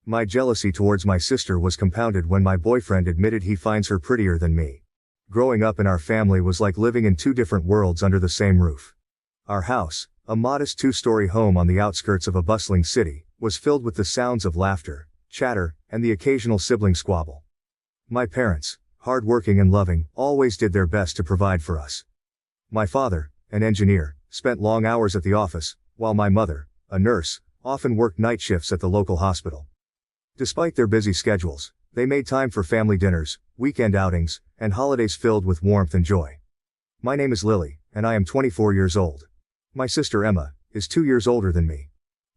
My jealousy towards my sister was compounded when my boyfriend admitted he finds her prettier than me. Growing up in our family was like living in two different worlds under the same roof. Our house, a modest two-story home on the outskirts of a bustling city, was filled with the sounds of laughter, chatter, and the occasional sibling squabble. My parents, hard-working and loving, always did their best to provide for us. My father, an engineer, spent long hours at the office, while my mother, a nurse, often worked night shifts at the local hospital. Despite their busy schedules, they made time for family dinners, weekend outings, and holidays filled with warmth and joy. My name is Lily, and I am 24 years old. My sister Emma is 2 years older than me.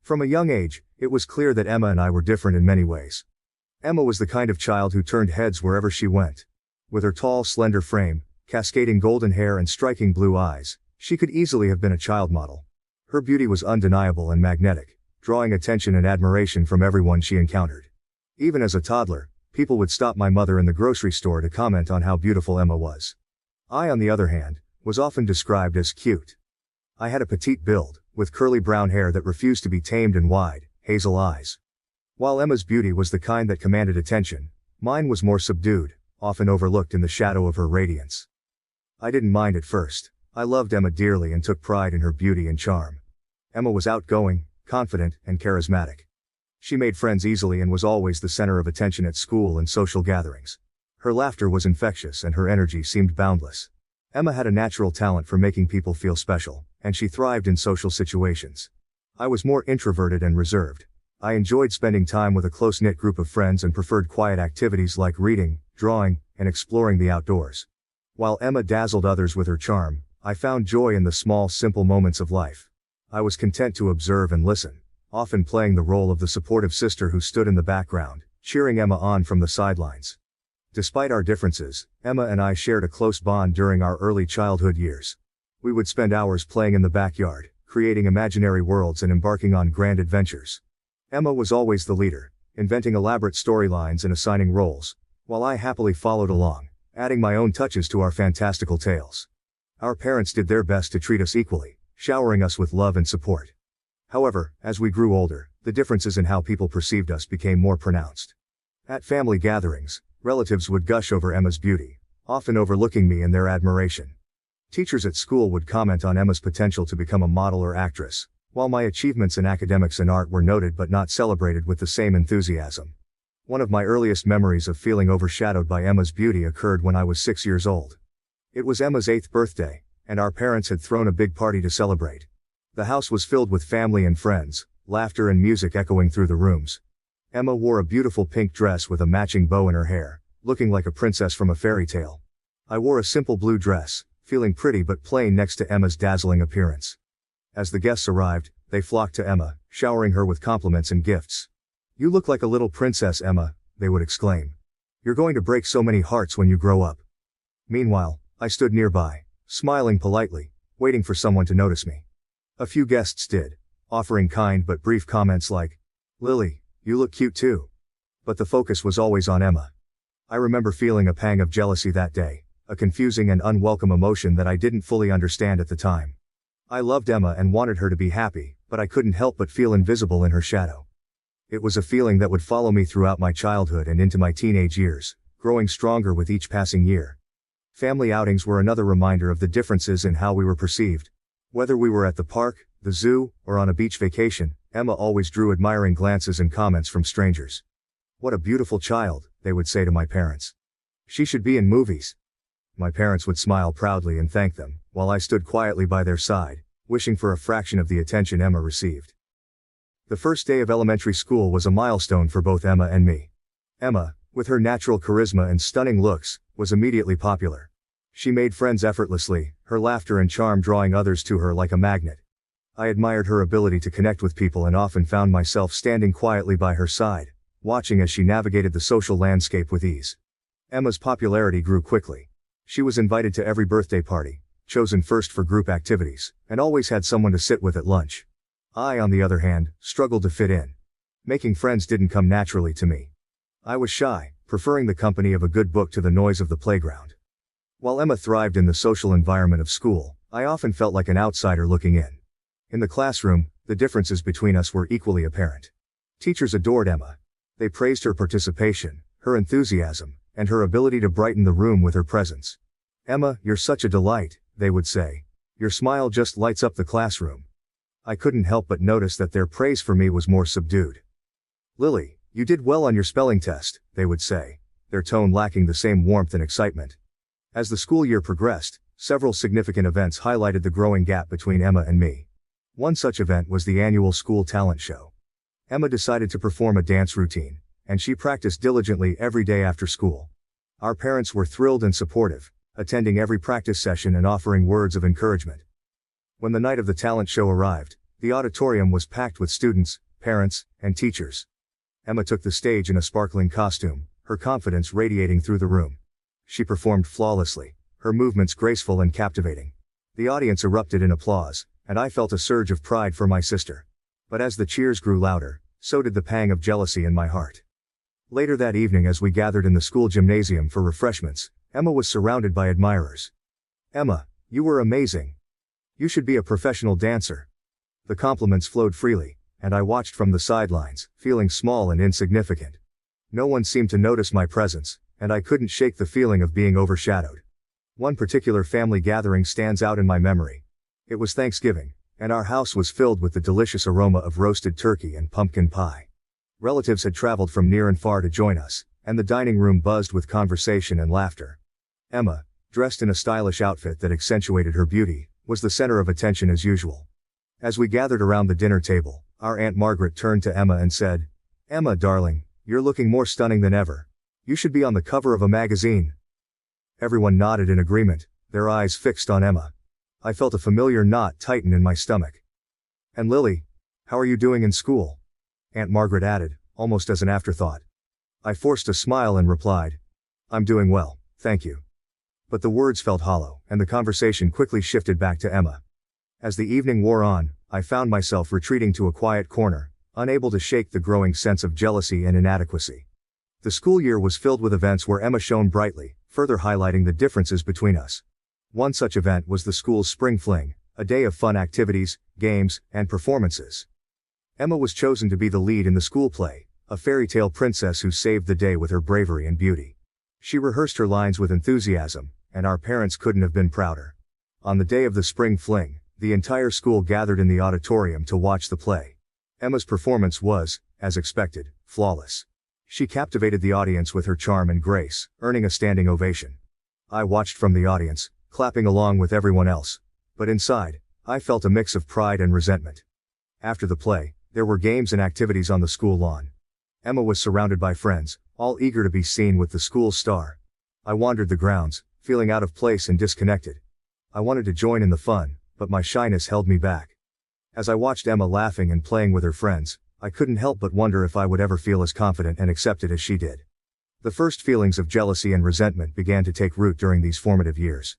From a young age, it was clear that Emma and I were different in many ways. Emma was the kind of child who turned heads wherever she went. With her tall, slender frame, cascading golden hair and striking blue eyes, she could easily have been a child model. Her beauty was undeniable and magnetic, drawing attention and admiration from everyone she encountered. Even as a toddler, people would stop my mother in the grocery store to comment on how beautiful Emma was. I, on the other hand, was often described as cute. I had a petite build, with curly brown hair that refused to be tamed and wide, hazel eyes. While Emma's beauty was the kind that commanded attention, mine was more subdued, often overlooked in the shadow of her radiance. I didn't mind at first. I loved Emma dearly and took pride in her beauty and charm. Emma was outgoing, confident, and charismatic. She made friends easily and was always the center of attention at school and social gatherings. Her laughter was infectious and her energy seemed boundless. Emma had a natural talent for making people feel special, and she thrived in social situations. I was more introverted and reserved. I enjoyed spending time with a close-knit group of friends and preferred quiet activities like reading, drawing, and exploring the outdoors. While Emma dazzled others with her charm, I found joy in the small, simple moments of life. I was content to observe and listen, often playing the role of the supportive sister who stood in the background, cheering Emma on from the sidelines. Despite our differences, Emma and I shared a close bond during our early childhood years. We would spend hours playing in the backyard, creating imaginary worlds and embarking on grand adventures. Emma was always the leader, inventing elaborate storylines and assigning roles, while I happily followed along, adding my own touches to our fantastical tales. Our parents did their best to treat us equally, showering us with love and support. However, as we grew older, the differences in how people perceived us became more pronounced. At family gatherings, relatives would gush over Emma's beauty, often overlooking me in their admiration. Teachers at school would comment on Emma's potential to become a model or actress, while my achievements in academics and art were noted but not celebrated with the same enthusiasm. One of my earliest memories of feeling overshadowed by Emma's beauty occurred when I was 6 years old. It was Emma's 8th birthday, and our parents had thrown a big party to celebrate. The house was filled with family and friends, laughter and music echoing through the rooms. Emma wore a beautiful pink dress with a matching bow in her hair, looking like a princess from a fairy tale. I wore a simple blue dress, feeling pretty but plain next to Emma's dazzling appearance. As the guests arrived, they flocked to Emma, showering her with compliments and gifts. "You look like a little princess, Emma," they would exclaim. "You're going to break so many hearts when you grow up." Meanwhile, I stood nearby, smiling politely, waiting for someone to notice me. A few guests did, offering kind but brief comments like, "Lily, you look cute too." But the focus was always on Emma. I remember feeling a pang of jealousy that day, a confusing and unwelcome emotion that I didn't fully understand at the time. I loved Emma and wanted her to be happy, but I couldn't help but feel invisible in her shadow. It was a feeling that would follow me throughout my childhood and into my teenage years, growing stronger with each passing year. Family outings were another reminder of the differences in how we were perceived. Whether we were at the park, the zoo, or on a beach vacation, Emma always drew admiring glances and comments from strangers. "What a beautiful child," they would say to my parents. "She should be in movies." My parents would smile proudly and thank them, while I stood quietly by their side, wishing for a fraction of the attention Emma received. The first day of elementary school was a milestone for both Emma and me. Emma, with her natural charisma and stunning looks, was immediately popular. She made friends effortlessly, her laughter and charm drawing others to her like a magnet. I admired her ability to connect with people and often found myself standing quietly by her side, watching as she navigated the social landscape with ease. Emma's popularity grew quickly. She was invited to every birthday party, chosen first for group activities, and always had someone to sit with at lunch. I, on the other hand, struggled to fit in. Making friends didn't come naturally to me. I was shy, preferring the company of a good book to the noise of the playground. While Emma thrived in the social environment of school, I often felt like an outsider looking in. In the classroom, the differences between us were equally apparent. Teachers adored Emma. They praised her participation, her enthusiasm, and her ability to brighten the room with her presence. "Emma, you're such a delight," they would say. "Your smile just lights up the classroom." I couldn't help but notice that their praise for me was more subdued. "Lily, you did well on your spelling test," they would say, their tone lacking the same warmth and excitement. As the school year progressed, several significant events highlighted the growing gap between Emma and me. One such event was the annual school talent show. Emma decided to perform a dance routine, and she practiced diligently every day after school. Our parents were thrilled and supportive, attending every practice session and offering words of encouragement. When the night of the talent show arrived, the auditorium was packed with students, parents, and teachers. Emma took the stage in a sparkling costume, her confidence radiating through the room. She performed flawlessly, her movements graceful and captivating. The audience erupted in applause, and I felt a surge of pride for my sister. But as the cheers grew louder, so did the pang of jealousy in my heart. Later that evening, as we gathered in the school gymnasium for refreshments, Emma was surrounded by admirers. "Emma, you were amazing. You should be a professional dancer." The compliments flowed freely, and I watched from the sidelines, feeling small and insignificant. No one seemed to notice my presence, and I couldn't shake the feeling of being overshadowed. One particular family gathering stands out in my memory. It was Thanksgiving, and our house was filled with the delicious aroma of roasted turkey and pumpkin pie. Relatives had traveled from near and far to join us, and the dining room buzzed with conversation and laughter. Emma, dressed in a stylish outfit that accentuated her beauty, was the center of attention as usual. As we gathered around the dinner table, our Aunt Margaret turned to Emma and said, "Emma, darling, you're looking more stunning than ever. You should be on the cover of a magazine." Everyone nodded in agreement, their eyes fixed on Emma. I felt a familiar knot tighten in my stomach. "And Lily, how are you doing in school?" Aunt Margaret added, almost as an afterthought. I forced a smile and replied, "I'm doing well, thank you." But the words felt hollow, and the conversation quickly shifted back to Emma. As the evening wore on, I found myself retreating to a quiet corner, unable to shake the growing sense of jealousy and inadequacy. The school year was filled with events where Emma shone brightly, further highlighting the differences between us. One such event was the school's Spring Fling, a day of fun activities, games, and performances. Emma was chosen to be the lead in the school play, a fairy tale princess who saved the day with her bravery and beauty. She rehearsed her lines with enthusiasm, and our parents couldn't have been prouder. On the day of the Spring Fling, the entire school gathered in the auditorium to watch the play. Emma's performance was, as expected, flawless. She captivated the audience with her charm and grace, earning a standing ovation. I watched from the audience, clapping along with everyone else, but inside, I felt a mix of pride and resentment. After the play, there were games and activities on the school lawn. Emma was surrounded by friends, all eager to be seen with the school's star. I wandered the grounds, feeling out of place and disconnected. I wanted to join in the fun, but my shyness held me back. As I watched Emma laughing and playing with her friends, I couldn't help but wonder if I would ever feel as confident and accepted as she did. The first feelings of jealousy and resentment began to take root during these formative years.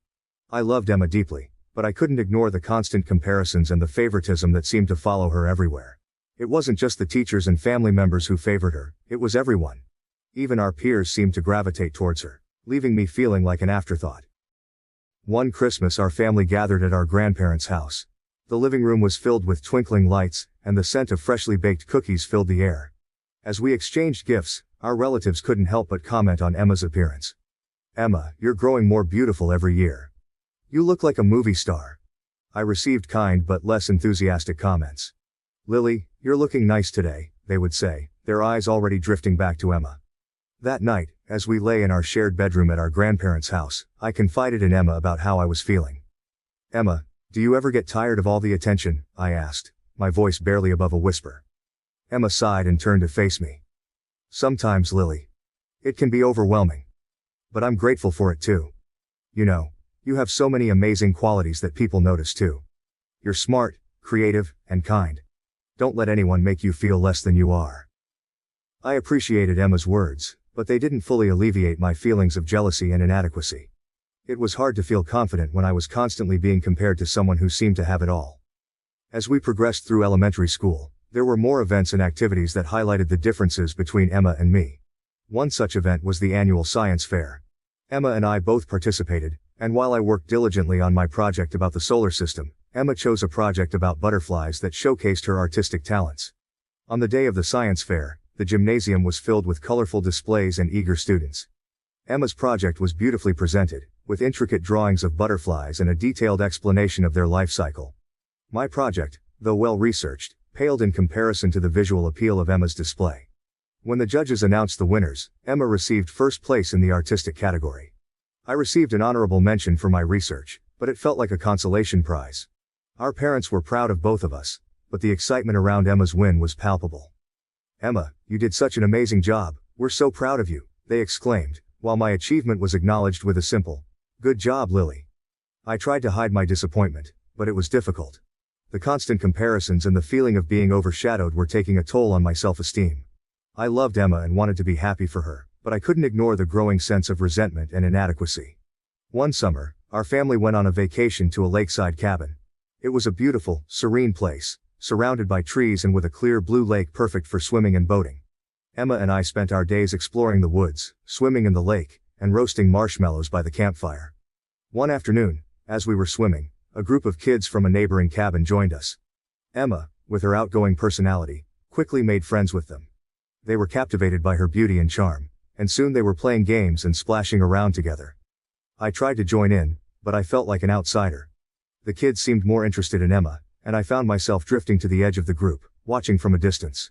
I loved Emma deeply, but I couldn't ignore the constant comparisons and the favoritism that seemed to follow her everywhere. It wasn't just the teachers and family members who favored her, it was everyone. Even our peers seemed to gravitate towards her, leaving me feeling like an afterthought. One Christmas, our family gathered at our grandparents' house. The living room was filled with twinkling lights, and the scent of freshly baked cookies filled the air. As we exchanged gifts, our relatives couldn't help but comment on Emma's appearance. "Emma, you're growing more beautiful every year. You look like a movie star." I received kind but less enthusiastic comments. "Lily, you're looking nice today," they would say, their eyes already drifting back to Emma. That night, as we lay in our shared bedroom at our grandparents' house, I confided in Emma about how I was feeling. "Emma, do you ever get tired of all the attention?" I asked, my voice barely above a whisper. Emma sighed and turned to face me. "Sometimes, Lily. It can be overwhelming. But I'm grateful for it too. You know, you have so many amazing qualities that people notice too. You're smart, creative, and kind. Don't let anyone make you feel less than you are." I appreciated Emma's words, but they didn't fully alleviate my feelings of jealousy and inadequacy. It was hard to feel confident when I was constantly being compared to someone who seemed to have it all. As we progressed through elementary school, there were more events and activities that highlighted the differences between Emma and me. One such event was the annual science fair. Emma and I both participated, and while I worked diligently on my project about the solar system, Emma chose a project about butterflies that showcased her artistic talents. On the day of the science fair, The gymnasium was filled with colorful displays and eager students. Emma's project was beautifully presented, with intricate drawings of butterflies and a detailed explanation of their life cycle. My project, though well-researched, paled in comparison to the visual appeal of Emma's display. When the judges announced the winners, Emma received first place in the artistic category. I received an honorable mention for my research, but it felt like a consolation prize. Our parents were proud of both of us, but the excitement around Emma's win was palpable. "Emma, you did such an amazing job, we're so proud of you," they exclaimed, while my achievement was acknowledged with a simple, "Good job, Lily." I tried to hide my disappointment, but it was difficult. The constant comparisons and the feeling of being overshadowed were taking a toll on my self-esteem. I loved Emma and wanted to be happy for her, but I couldn't ignore the growing sense of resentment and inadequacy. One summer, our family went on a vacation to a lakeside cabin. It was a beautiful, serene place, surrounded by trees and with a clear blue lake perfect for swimming and boating. Emma and I spent our days exploring the woods, swimming in the lake, and roasting marshmallows by the campfire. One afternoon, as we were swimming, a group of kids from a neighboring cabin joined us. Emma, with her outgoing personality, quickly made friends with them. They were captivated by her beauty and charm, and soon they were playing games and splashing around together. I tried to join in, but I felt like an outsider. The kids seemed more interested in Emma, and I found myself drifting to the edge of the group, watching from a distance.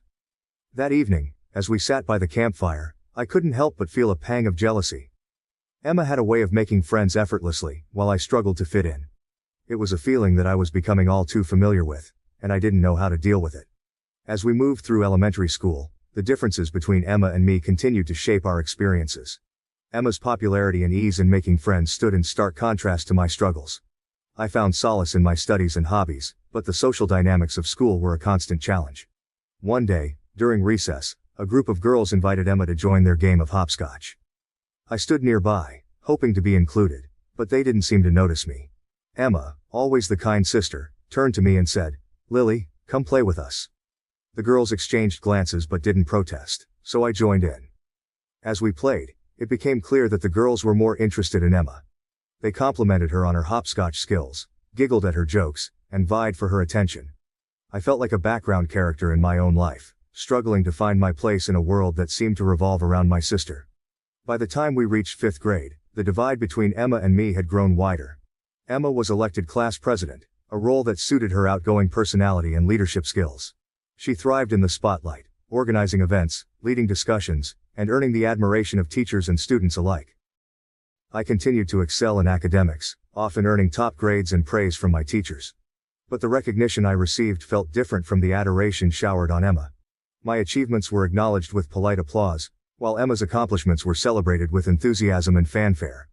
That evening, as we sat by the campfire, I couldn't help but feel a pang of jealousy. Emma had a way of making friends effortlessly, while I struggled to fit in. It was a feeling that I was becoming all too familiar with, and I didn't know how to deal with it. As we moved through elementary school, the differences between Emma and me continued to shape our experiences. Emma's popularity and ease in making friends stood in stark contrast to my struggles. I found solace in my studies and hobbies, but the social dynamics of school were a constant challenge. One day, during recess, a group of girls invited Emma to join their game of hopscotch. I stood nearby, hoping to be included, but they didn't seem to notice me. Emma, always the kind sister, turned to me and said, "Lily, come play with us." The girls exchanged glances but didn't protest, so I joined in. As we played, it became clear that the girls were more interested in Emma. They complimented her on her hopscotch skills, giggled at her jokes, and vied for her attention. I felt like a background character in my own life, struggling to find my place in a world that seemed to revolve around my sister. By the time we reached 5th grade, the divide between Emma and me had grown wider. Emma was elected class president, a role that suited her outgoing personality and leadership skills. She thrived in the spotlight, organizing events, leading discussions, and earning the admiration of teachers and students alike. I continued to excel in academics, often earning top grades and praise from my teachers. But the recognition I received felt different from the adoration showered on Emma. My achievements were acknowledged with polite applause, while Emma's accomplishments were celebrated with enthusiasm and fanfare.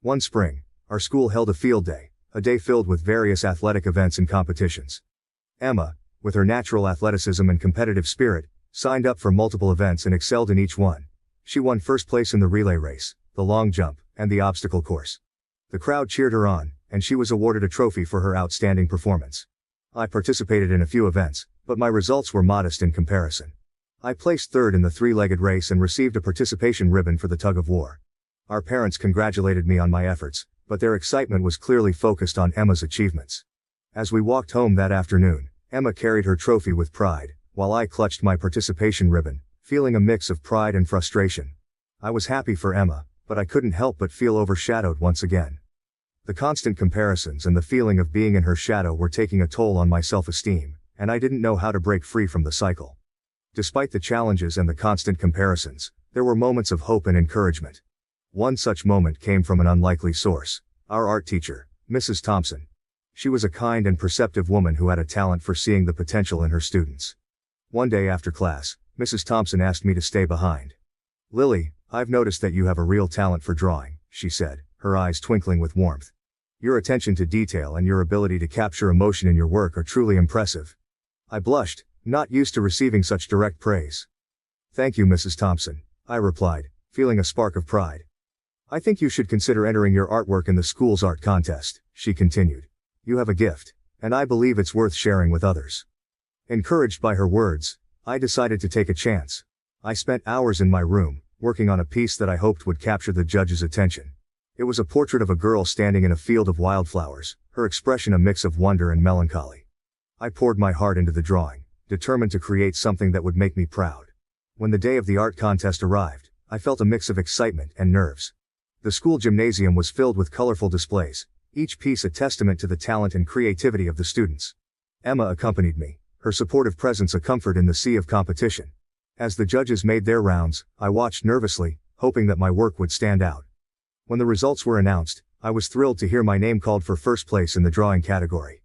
One spring, our school held a field day, a day filled with various athletic events and competitions. Emma, with her natural athleticism and competitive spirit, signed up for multiple events and excelled in each one. She won first place in the relay race, the long jump, and the obstacle course. The crowd cheered her on, and she was awarded a trophy for her outstanding performance. I participated in a few events, but my results were modest in comparison. I placed third in the three-legged race and received a participation ribbon for the tug-of-war. Our parents congratulated me on my efforts, but their excitement was clearly focused on Emma's achievements. As we walked home that afternoon, Emma carried her trophy with pride, while I clutched my participation ribbon, feeling a mix of pride and frustration. I was happy for Emma, but I couldn't help but feel overshadowed once again. The constant comparisons and the feeling of being in her shadow were taking a toll on my self-esteem, and I didn't know how to break free from the cycle. Despite the challenges and the constant comparisons, there were moments of hope and encouragement. One such moment came from an unlikely source, our art teacher, Mrs. Thompson. She was a kind and perceptive woman who had a talent for seeing the potential in her students. One day after class, Mrs. Thompson asked me to stay behind. "Lily, I've noticed that you have a real talent for drawing," she said, her eyes twinkling with warmth. "Your attention to detail and your ability to capture emotion in your work are truly impressive." I blushed, not used to receiving such direct praise. "Thank you, Mrs. Thompson," I replied, feeling a spark of pride. "I think you should consider entering your artwork in the school's art contest," she continued. "You have a gift, and I believe it's worth sharing with others." Encouraged by her words, I decided to take a chance. I spent hours in my room, working on a piece that I hoped would capture the judge's attention. It was a portrait of a girl standing in a field of wildflowers, her expression a mix of wonder and melancholy. I poured my heart into the drawing, determined to create something that would make me proud. When the day of the art contest arrived, I felt a mix of excitement and nerves. The school gymnasium was filled with colorful displays, each piece a testament to the talent and creativity of the students. Emma accompanied me, her supportive presence a comfort in the sea of competition. As the judges made their rounds, I watched nervously, hoping that my work would stand out. When the results were announced, I was thrilled to hear my name called for first place in the drawing category.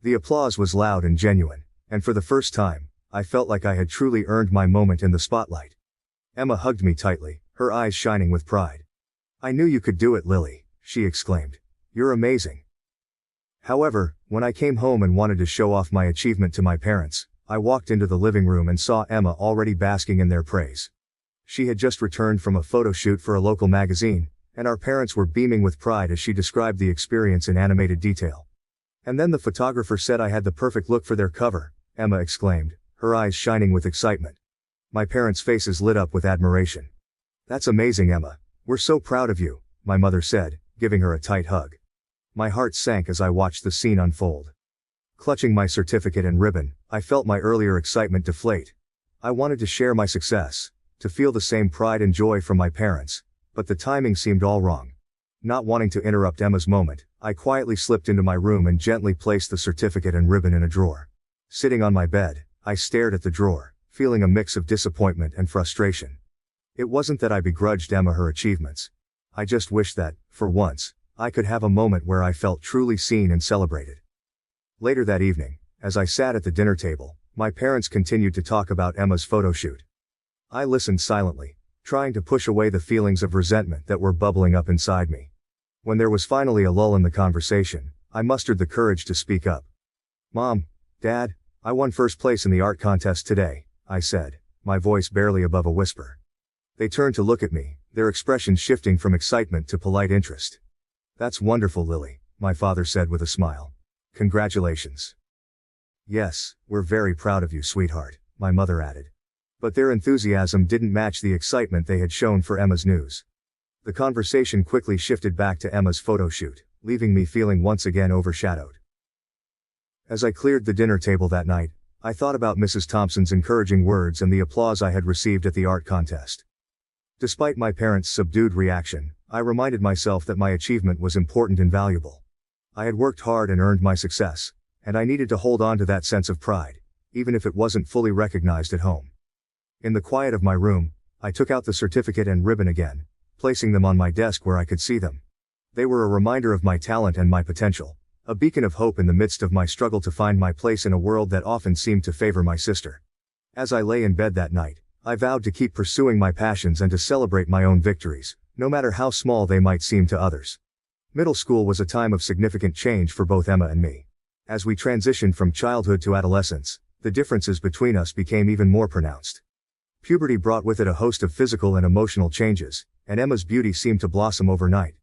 The applause was loud and genuine, and for the first time, I felt like I had truly earned my moment in the spotlight. Emma hugged me tightly, her eyes shining with pride. "I knew you could do it, Lily," she exclaimed. "You're amazing." However, when I came home and wanted to show off my achievement to my parents, I walked into the living room and saw Emma already basking in their praise. She had just returned from a photo shoot for a local magazine, and our parents were beaming with pride as she described the experience in animated detail. "And then the photographer said I had the perfect look for their cover," Emma exclaimed, her eyes shining with excitement. My parents' faces lit up with admiration. "That's amazing, Emma. We're so proud of you," my mother said, giving her a tight hug. My heart sank as I watched the scene unfold. Clutching my certificate and ribbon, I felt my earlier excitement deflate. I wanted to share my success, to feel the same pride and joy from my parents, but the timing seemed all wrong. Not wanting to interrupt Emma's moment, I quietly slipped into my room and gently placed the certificate and ribbon in a drawer. Sitting on my bed, I stared at the drawer, feeling a mix of disappointment and frustration. It wasn't that I begrudged Emma her achievements. I just wished that, for once, I could have a moment where I felt truly seen and celebrated. Later that evening, as I sat at the dinner table, my parents continued to talk about Emma's photo shoot. I listened silently, trying to push away the feelings of resentment that were bubbling up inside me. When there was finally a lull in the conversation, I mustered the courage to speak up. "Mom, Dad, I won first place in the art contest today," I said, my voice barely above a whisper. They turned to look at me, their expressions shifting from excitement to polite interest. "That's wonderful, Lily," my father said with a smile. "Congratulations." "Yes, we're very proud of you, sweetheart," my mother added. But their enthusiasm didn't match the excitement they had shown for Emma's news. The conversation quickly shifted back to Emma's photo shoot, leaving me feeling once again overshadowed. As I cleared the dinner table that night, I thought about Mrs. Thompson's encouraging words and the applause I had received at the art contest. Despite my parents' subdued reaction, I reminded myself that my achievement was important and valuable. I had worked hard and earned my success, and I needed to hold on to that sense of pride, even if it wasn't fully recognized at home. In the quiet of my room, I took out the certificate and ribbon again, placing them on my desk where I could see them. They were a reminder of my talent and my potential, a beacon of hope in the midst of my struggle to find my place in a world that often seemed to favor my sister. As I lay in bed that night, I vowed to keep pursuing my passions and to celebrate my own victories, no matter how small they might seem to others. Middle school was a time of significant change for both Emma and me. As we transitioned from childhood to adolescence, the differences between us became even more pronounced. Puberty brought with it a host of physical and emotional changes, and Emma's beauty seemed to blossom overnight.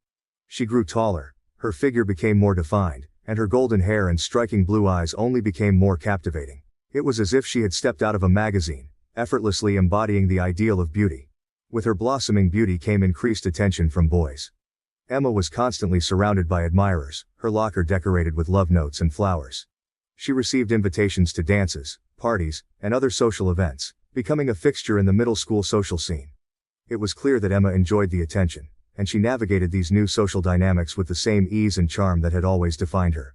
She grew taller, her figure became more defined, and her golden hair and striking blue eyes only became more captivating. It was as if she had stepped out of a magazine, effortlessly embodying the ideal of beauty. With her blossoming beauty came increased attention from boys. Emma was constantly surrounded by admirers, her locker decorated with love notes and flowers. She received invitations to dances, parties, and other social events, becoming a fixture in the middle school social scene. It was clear that Emma enjoyed the attention, and she navigated these new social dynamics with the same ease and charm that had always defined her.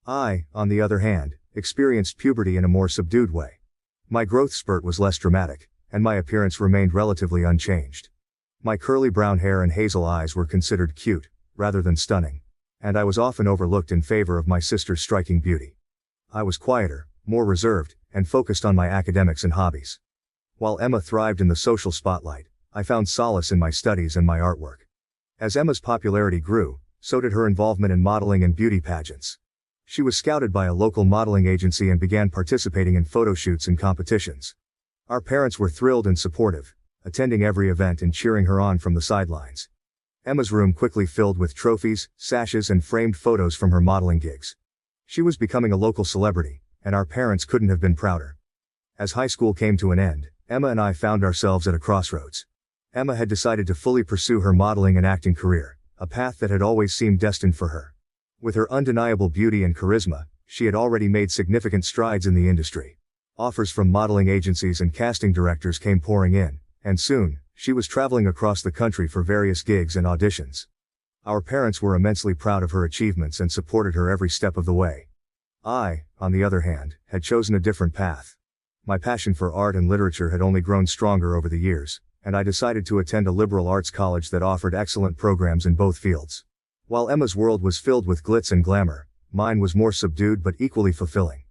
I, on the other hand, experienced puberty in a more subdued way. My growth spurt was less dramatic, and my appearance remained relatively unchanged. My curly brown hair and hazel eyes were considered cute, rather than stunning, and I was often overlooked in favor of my sister's striking beauty. I was quieter, more reserved, and focused on my academics and hobbies. While Emma thrived in the social spotlight, I found solace in my studies and my artwork. As Emma's popularity grew, so did her involvement in modeling and beauty pageants. She was scouted by a local modeling agency and began participating in photo shoots and competitions. Our parents were thrilled and supportive, attending every event and cheering her on from the sidelines. Emma's room quickly filled with trophies, sashes, and framed photos from her modeling gigs. She was becoming a local celebrity, and our parents couldn't have been prouder. As high school came to an end, Emma and I found ourselves at a crossroads. Emma had decided to fully pursue her modeling and acting career, a path that had always seemed destined for her. With her undeniable beauty and charisma, she had already made significant strides in the industry. Offers from modeling agencies and casting directors came pouring in, and soon, she was traveling across the country for various gigs and auditions. Our parents were immensely proud of her achievements and supported her every step of the way. I, on the other hand, had chosen a different path. My passion for art and literature had only grown stronger over the years, and I decided to attend a liberal arts college that offered excellent programs in both fields. While Emma's world was filled with glitz and glamour, mine was more subdued but equally fulfilling.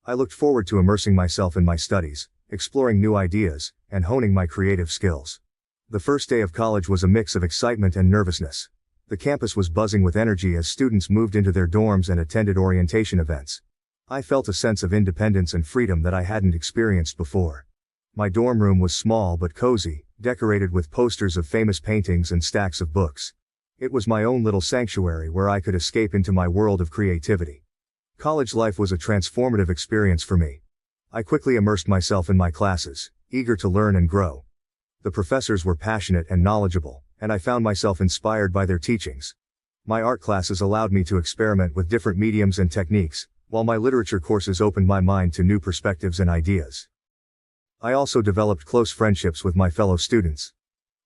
I looked forward to immersing myself in my studies, exploring new ideas, and honing my creative skills. The first day of college was a mix of excitement and nervousness. The campus was buzzing with energy as students moved into their dorms and attended orientation events. I felt a sense of independence and freedom that I hadn't experienced before. My dorm room was small but cozy, decorated with posters of famous paintings and stacks of books. It was my own little sanctuary where I could escape into my world of creativity. College life was a transformative experience for me. I quickly immersed myself in my classes, eager to learn and grow. The professors were passionate and knowledgeable, and I found myself inspired by their teachings. My art classes allowed me to experiment with different mediums and techniques, while my literature courses opened my mind to new perspectives and ideas. I also developed close friendships with my fellow students.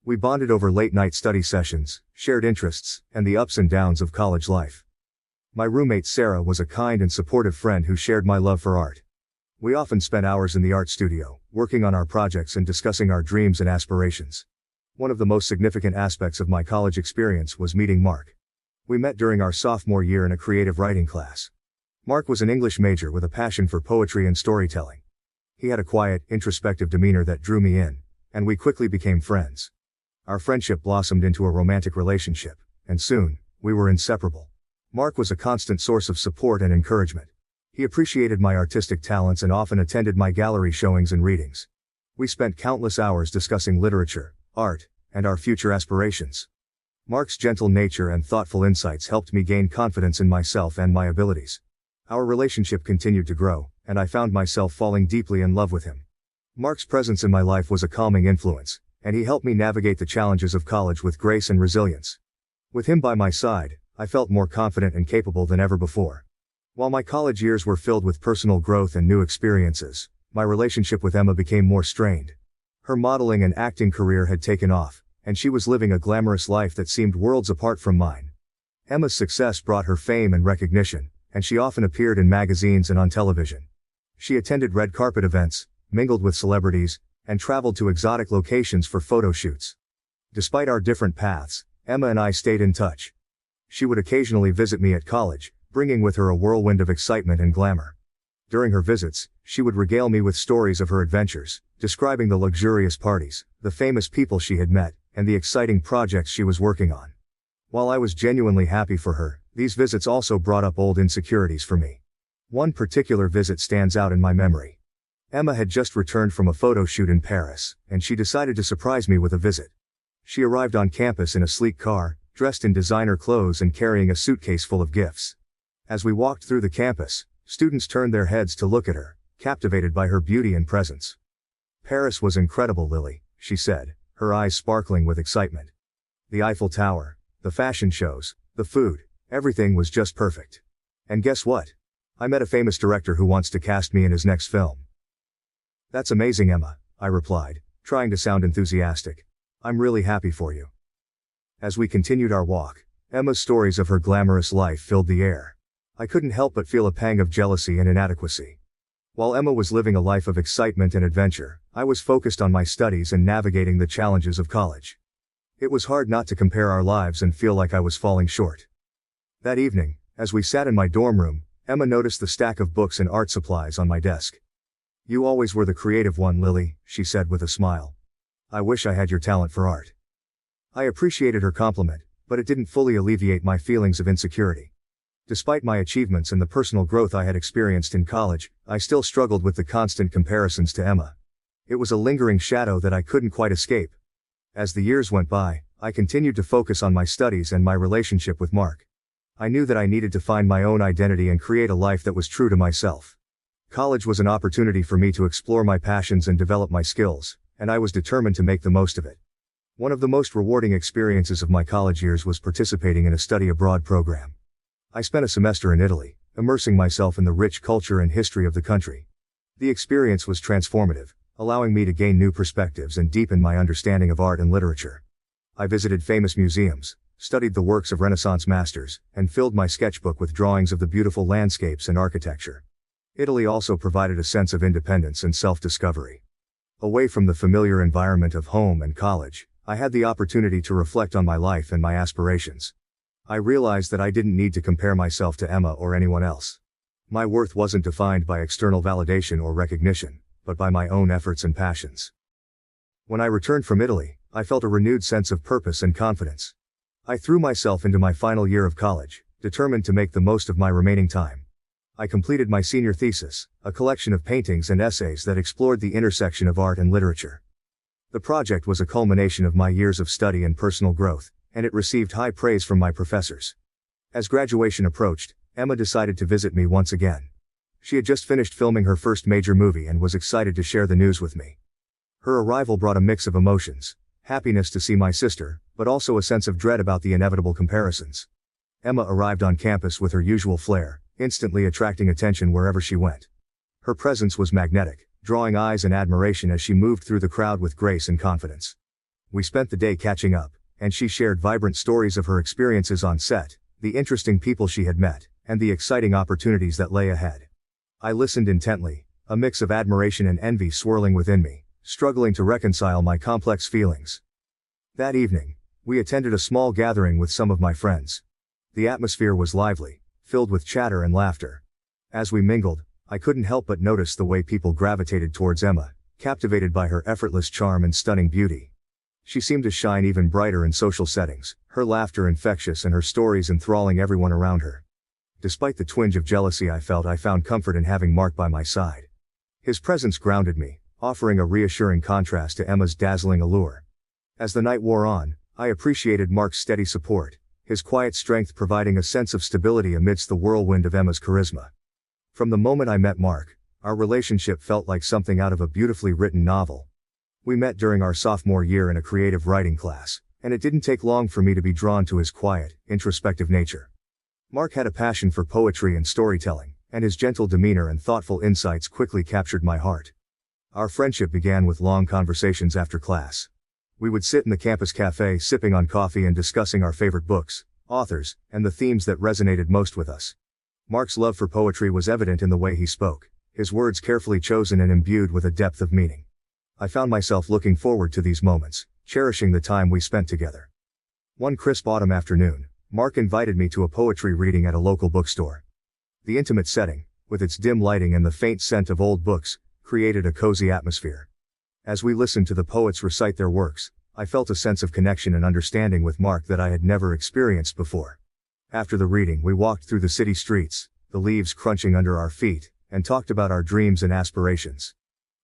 We bonded over late-night study sessions, shared interests, and the ups and downs of college life. My roommate Sarah was a kind and supportive friend who shared my love for art. We often spent hours in the art studio, working on our projects and discussing our dreams and aspirations. One of the most significant aspects of my college experience was meeting Mark. We met during our sophomore year in a creative writing class. Mark was an English major with a passion for poetry and storytelling. He had a quiet, introspective demeanor that drew me in, and we quickly became friends. Our friendship blossomed into a romantic relationship, and soon, we were inseparable. Mark was a constant source of support and encouragement. He appreciated my artistic talents and often attended my gallery showings and readings. We spent countless hours discussing literature, art, and our future aspirations. Mark's gentle nature and thoughtful insights helped me gain confidence in myself and my abilities. Our relationship continued to grow, and I found myself falling deeply in love with him. Mark's presence in my life was a calming influence, and he helped me navigate the challenges of college with grace and resilience. With him by my side, I felt more confident and capable than ever before. While my college years were filled with personal growth and new experiences, my relationship with Emma became more strained. Her modeling and acting career had taken off, and she was living a glamorous life that seemed worlds apart from mine. Emma's success brought her fame and recognition, and she often appeared in magazines and on television. She attended red carpet events, mingled with celebrities, and traveled to exotic locations for photo shoots. Despite our different paths, Emma and I stayed in touch. She would occasionally visit me at college, bringing with her a whirlwind of excitement and glamour. During her visits, she would regale me with stories of her adventures, describing the luxurious parties, the famous people she had met, and the exciting projects she was working on. While I was genuinely happy for her, these visits also brought up old insecurities for me. One particular visit stands out in my memory. Emma had just returned from a photo shoot in Paris, and she decided to surprise me with a visit. She arrived on campus in a sleek car, dressed in designer clothes and carrying a suitcase full of gifts. As we walked through the campus, students turned their heads to look at her, captivated by her beauty and presence. "Paris was incredible, Lily," she said, her eyes sparkling with excitement. "The Eiffel Tower, the fashion shows, the food, everything was just perfect. And guess what? I met a famous director who wants to cast me in his next film." "That's amazing, Emma," I replied, trying to sound enthusiastic. "I'm really happy for you." As we continued our walk, Emma's stories of her glamorous life filled the air. I couldn't help but feel a pang of jealousy and inadequacy. While Emma was living a life of excitement and adventure, I was focused on my studies and navigating the challenges of college. It was hard not to compare our lives and feel like I was falling short. That evening, as we sat in my dorm room, Emma noticed the stack of books and art supplies on my desk. "You always were the creative one, Lily," she said with a smile. "I wish I had your talent for art." I appreciated her compliment, but it didn't fully alleviate my feelings of insecurity. Despite my achievements and the personal growth I had experienced in college, I still struggled with the constant comparisons to Emma. It was a lingering shadow that I couldn't quite escape. As the years went by, I continued to focus on my studies and my relationship with Mark. I knew that I needed to find my own identity and create a life that was true to myself. College was an opportunity for me to explore my passions and develop my skills, and I was determined to make the most of it. One of the most rewarding experiences of my college years was participating in a study abroad program. I spent a semester in Italy, immersing myself in the rich culture and history of the country. The experience was transformative, allowing me to gain new perspectives and deepen my understanding of art and literature. I visited famous museums, studied the works of Renaissance masters, and filled my sketchbook with drawings of the beautiful landscapes and architecture. Italy also provided a sense of independence and self-discovery. Away from the familiar environment of home and college, I had the opportunity to reflect on my life and my aspirations. I realized that I didn't need to compare myself to Emma or anyone else. My worth wasn't defined by external validation or recognition, but by my own efforts and passions. When I returned from Italy, I felt a renewed sense of purpose and confidence. I threw myself into my final year of college, determined to make the most of my remaining time. I completed my senior thesis, a collection of paintings and essays that explored the intersection of art and literature. The project was a culmination of my years of study and personal growth, and it received high praise from my professors. As graduation approached, Emma decided to visit me once again. She had just finished filming her first major movie and was excited to share the news with me. Her arrival brought a mix of emotions, happiness to see my sister, but also a sense of dread about the inevitable comparisons. Emma arrived on campus with her usual flair, instantly attracting attention wherever she went. Her presence was magnetic, drawing eyes and admiration as she moved through the crowd with grace and confidence. We spent the day catching up, and she shared vibrant stories of her experiences on set, the interesting people she had met, and the exciting opportunities that lay ahead. I listened intently, a mix of admiration and envy swirling within me, struggling to reconcile my complex feelings. That evening, we attended a small gathering with some of my friends. The atmosphere was lively, filled with chatter and laughter. As we mingled, I couldn't help but notice the way people gravitated towards Emma, captivated by her effortless charm and stunning beauty. She seemed to shine even brighter in social settings, her laughter infectious and her stories enthralling everyone around her. Despite the twinge of jealousy I found comfort in having Mark by my side. His presence grounded me, offering a reassuring contrast to Emma's dazzling allure. As the night wore on, I appreciated Mark's steady support, his quiet strength providing a sense of stability amidst the whirlwind of Emma's charisma. From the moment I met Mark, our relationship felt like something out of a beautifully written novel. We met during our sophomore year in a creative writing class, and it didn't take long for me to be drawn to his quiet, introspective nature. Mark had a passion for poetry and storytelling, and his gentle demeanor and thoughtful insights quickly captured my heart. Our friendship began with long conversations after class. We would sit in the campus cafe sipping on coffee and discussing our favorite books, authors, and the themes that resonated most with us. Mark's love for poetry was evident in the way he spoke, his words carefully chosen and imbued with a depth of meaning. I found myself looking forward to these moments, cherishing the time we spent together. One crisp autumn afternoon, Mark invited me to a poetry reading at a local bookstore. The intimate setting, with its dim lighting and the faint scent of old books, created a cozy atmosphere. As we listened to the poets recite their works, I felt a sense of connection and understanding with Mark that I had never experienced before. After the reading, we walked through the city streets, the leaves crunching under our feet, and talked about our dreams and aspirations.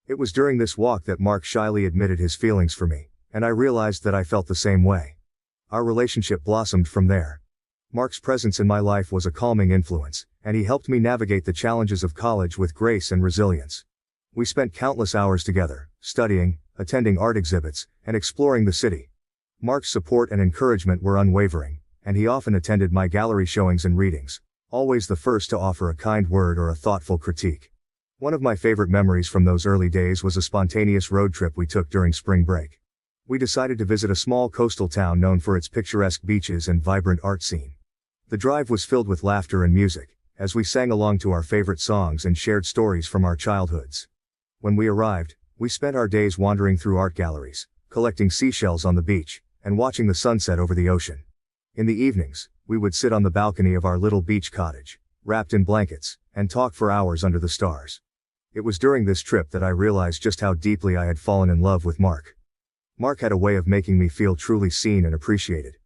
It was during this walk that Mark shyly admitted his feelings for me, and I realized that I felt the same way. Our relationship blossomed from there. Mark's presence in my life was a calming influence, and he helped me navigate the challenges of college with grace and resilience. We spent countless hours together, studying, attending art exhibits, and exploring the city. Mark's support and encouragement were unwavering, and he often attended my gallery showings and readings, always the first to offer a kind word or a thoughtful critique. One of my favorite memories from those early days was a spontaneous road trip we took during spring break. We decided to visit a small coastal town known for its picturesque beaches and vibrant art scene. The drive was filled with laughter and music, as we sang along to our favorite songs and shared stories from our childhoods. When we arrived, we spent our days wandering through art galleries, collecting seashells on the beach, and watching the sunset over the ocean. In the evenings, we would sit on the balcony of our little beach cottage, wrapped in blankets, and talk for hours under the stars. It was during this trip that I realized just how deeply I had fallen in love with Mark. Mark had a way of making me feel truly seen and appreciated.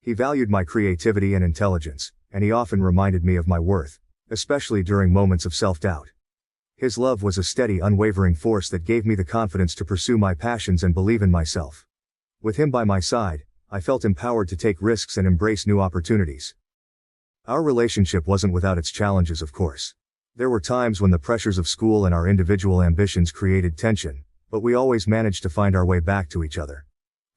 He valued my creativity and intelligence, and he often reminded me of my worth, especially during moments of self-doubt. His love was a steady, unwavering force that gave me the confidence to pursue my passions and believe in myself. With him by my side, I felt empowered to take risks and embrace new opportunities. Our relationship wasn't without its challenges, of course. There were times when the pressures of school and our individual ambitions created tension, but we always managed to find our way back to each other.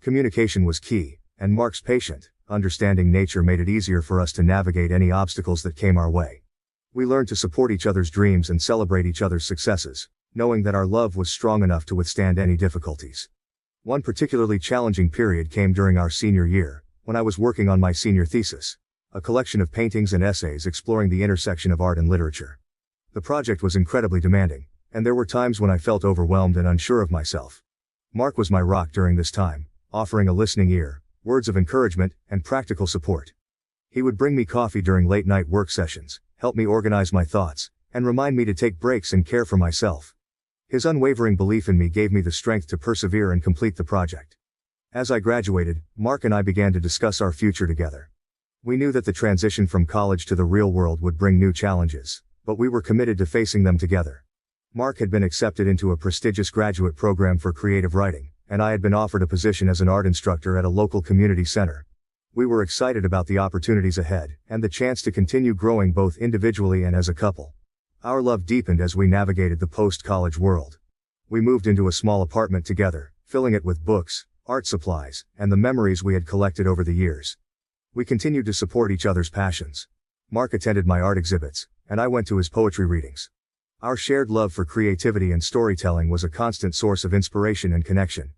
Communication was key, and Mark's patient, understanding nature made it easier for us to navigate any obstacles that came our way. We learned to support each other's dreams and celebrate each other's successes, knowing that our love was strong enough to withstand any difficulties. One particularly challenging period came during our senior year, when I was working on my senior thesis, a collection of paintings and essays exploring the intersection of art and literature. The project was incredibly demanding, and there were times when I felt overwhelmed and unsure of myself. Mark was my rock during this time, offering a listening ear, words of encouragement, and practical support. He would bring me coffee during late-night work sessions, help me organize my thoughts, and remind me to take breaks and care for myself. His unwavering belief in me gave me the strength to persevere and complete the project. As I graduated, Mark and I began to discuss our future together. We knew that the transition from college to the real world would bring new challenges, but we were committed to facing them together. Mark had been accepted into a prestigious graduate program for creative writing, and I had been offered a position as an art instructor at a local community center. We were excited about the opportunities ahead, and the chance to continue growing both individually and as a couple. Our love deepened as we navigated the post-college world. We moved into a small apartment together, filling it with books, art supplies, and the memories we had collected over the years. We continued to support each other's passions. Mark attended my art exhibits, and I went to his poetry readings. Our shared love for creativity and storytelling was a constant source of inspiration and connection.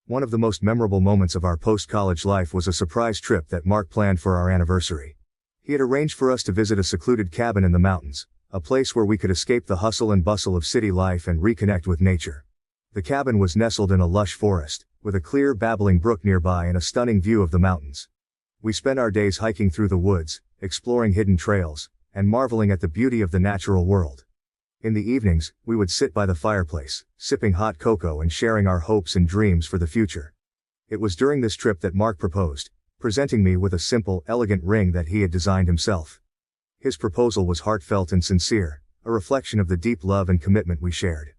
One of the most memorable moments of our post-college life was a surprise trip that Mark planned for our anniversary. He had arranged for us to visit a secluded cabin in the mountains, a place where we could escape the hustle and bustle of city life and reconnect with nature. The cabin was nestled in a lush forest, with a clear babbling brook nearby and a stunning view of the mountains. We spent our days hiking through the woods, exploring hidden trails, and marveling at the beauty of the natural world. In the evenings, we would sit by the fireplace, sipping hot cocoa and sharing our hopes and dreams for the future. It was during this trip that Mark proposed, presenting me with a simple, elegant ring that he had designed himself. His proposal was heartfelt and sincere, a reflection of the deep love and commitment we shared.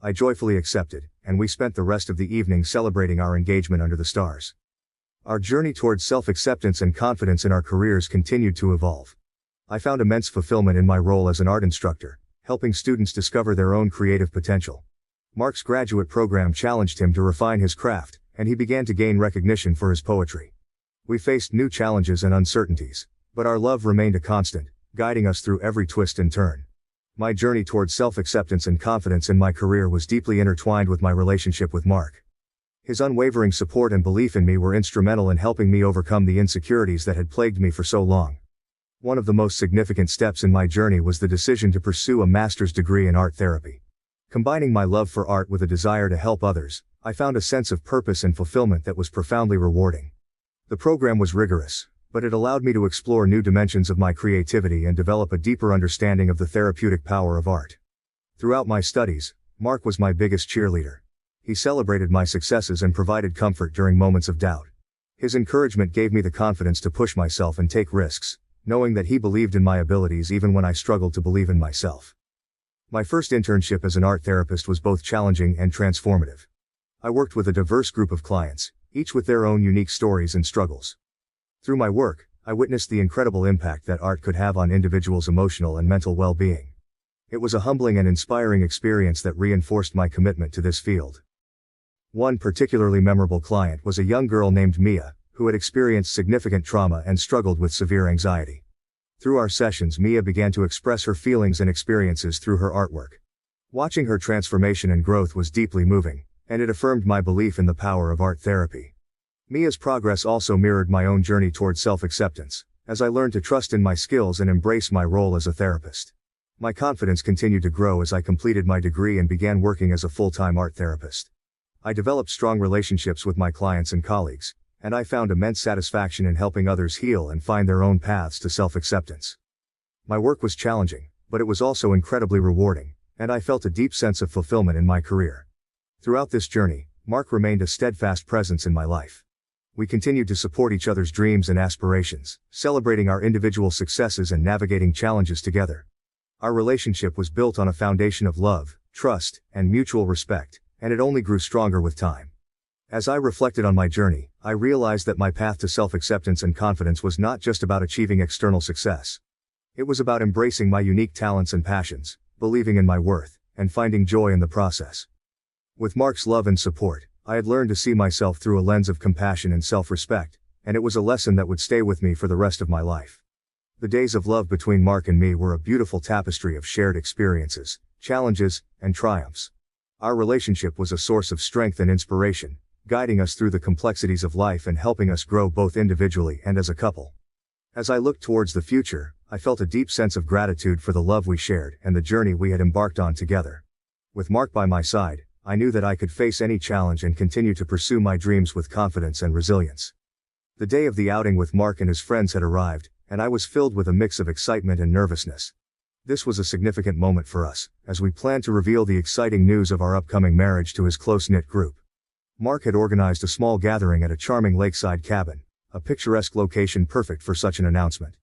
I joyfully accepted, and we spent the rest of the evening celebrating our engagement under the stars. Our journey towards self-acceptance and confidence in our careers continued to evolve. I found immense fulfillment in my role as an art instructor, helping students discover their own creative potential. Mark's graduate program challenged him to refine his craft, and he began to gain recognition for his poetry. We faced new challenges and uncertainties, but our love remained a constant, guiding us through every twist and turn. My journey towards self-acceptance and confidence in my career was deeply intertwined with my relationship with Mark. His unwavering support and belief in me were instrumental in helping me overcome the insecurities that had plagued me for so long. One of the most significant steps in my journey was the decision to pursue a master's degree in art therapy. Combining my love for art with a desire to help others, I found a sense of purpose and fulfillment that was profoundly rewarding. The program was rigorous, but it allowed me to explore new dimensions of my creativity and develop a deeper understanding of the therapeutic power of art. Throughout my studies, Mark was my biggest cheerleader. He celebrated my successes and provided comfort during moments of doubt. His encouragement gave me the confidence to push myself and take risks, knowing that he believed in my abilities even when I struggled to believe in myself. My first internship as an art therapist was both challenging and transformative. I worked with a diverse group of clients, each with their own unique stories and struggles. Through my work, I witnessed the incredible impact that art could have on individuals' emotional and mental well-being. It was a humbling and inspiring experience that reinforced my commitment to this field. One particularly memorable client was a young girl named Mia, who had experienced significant trauma and struggled with severe anxiety. Through our sessions, Mia began to express her feelings and experiences through her artwork. Watching her transformation and growth was deeply moving, and it affirmed my belief in the power of art therapy. Mia's progress also mirrored my own journey towards self-acceptance, as I learned to trust in my skills and embrace my role as a therapist. My confidence continued to grow as I completed my degree and began working as a full-time art therapist. I developed strong relationships with my clients and colleagues, and I found immense satisfaction in helping others heal and find their own paths to self-acceptance. My work was challenging, but it was also incredibly rewarding, and I felt a deep sense of fulfillment in my career. Throughout this journey, Mark remained a steadfast presence in my life. We continued to support each other's dreams and aspirations, celebrating our individual successes and navigating challenges together. Our relationship was built on a foundation of love, trust, and mutual respect, and it only grew stronger with time. As I reflected on my journey, I realized that my path to self-acceptance and confidence was not just about achieving external success. It was about embracing my unique talents and passions, believing in my worth, and finding joy in the process. With Mark's love and support, I had learned to see myself through a lens of compassion and self-respect, and it was a lesson that would stay with me for the rest of my life. The days of love between Mark and me were a beautiful tapestry of shared experiences, challenges, and triumphs. Our relationship was a source of strength and inspiration, guiding us through the complexities of life and helping us grow both individually and as a couple. As I looked towards the future, I felt a deep sense of gratitude for the love we shared and the journey we had embarked on together. With Mark by my side, I knew that I could face any challenge and continue to pursue my dreams with confidence and resilience. The day of the outing with Mark and his friends had arrived, and I was filled with a mix of excitement and nervousness. This was a significant moment for us, as we planned to reveal the exciting news of our upcoming marriage to his close-knit group. Mark had organized a small gathering at a charming lakeside cabin, a picturesque location perfect for such an announcement.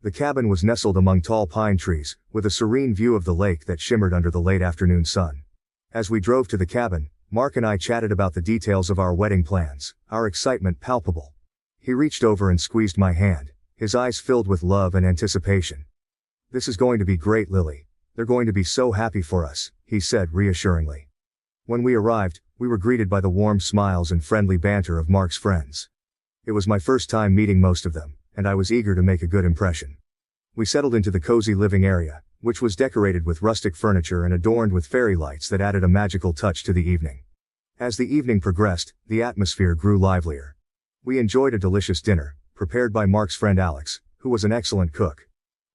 The cabin was nestled among tall pine trees, with a serene view of the lake that shimmered under the late afternoon sun. As we drove to the cabin, Mark and I chatted about the details of our wedding plans, our excitement palpable. He reached over and squeezed my hand, his eyes filled with love and anticipation. "This is going to be great, Lily. They're going to be so happy for us," he said reassuringly. When we arrived, we were greeted by the warm smiles and friendly banter of Mark's friends. It was my first time meeting most of them, and I was eager to make a good impression. We settled into the cozy living area, which was decorated with rustic furniture and adorned with fairy lights that added a magical touch to the evening. As the evening progressed, the atmosphere grew livelier. We enjoyed a delicious dinner, prepared by Mark's friend Alex, who was an excellent cook.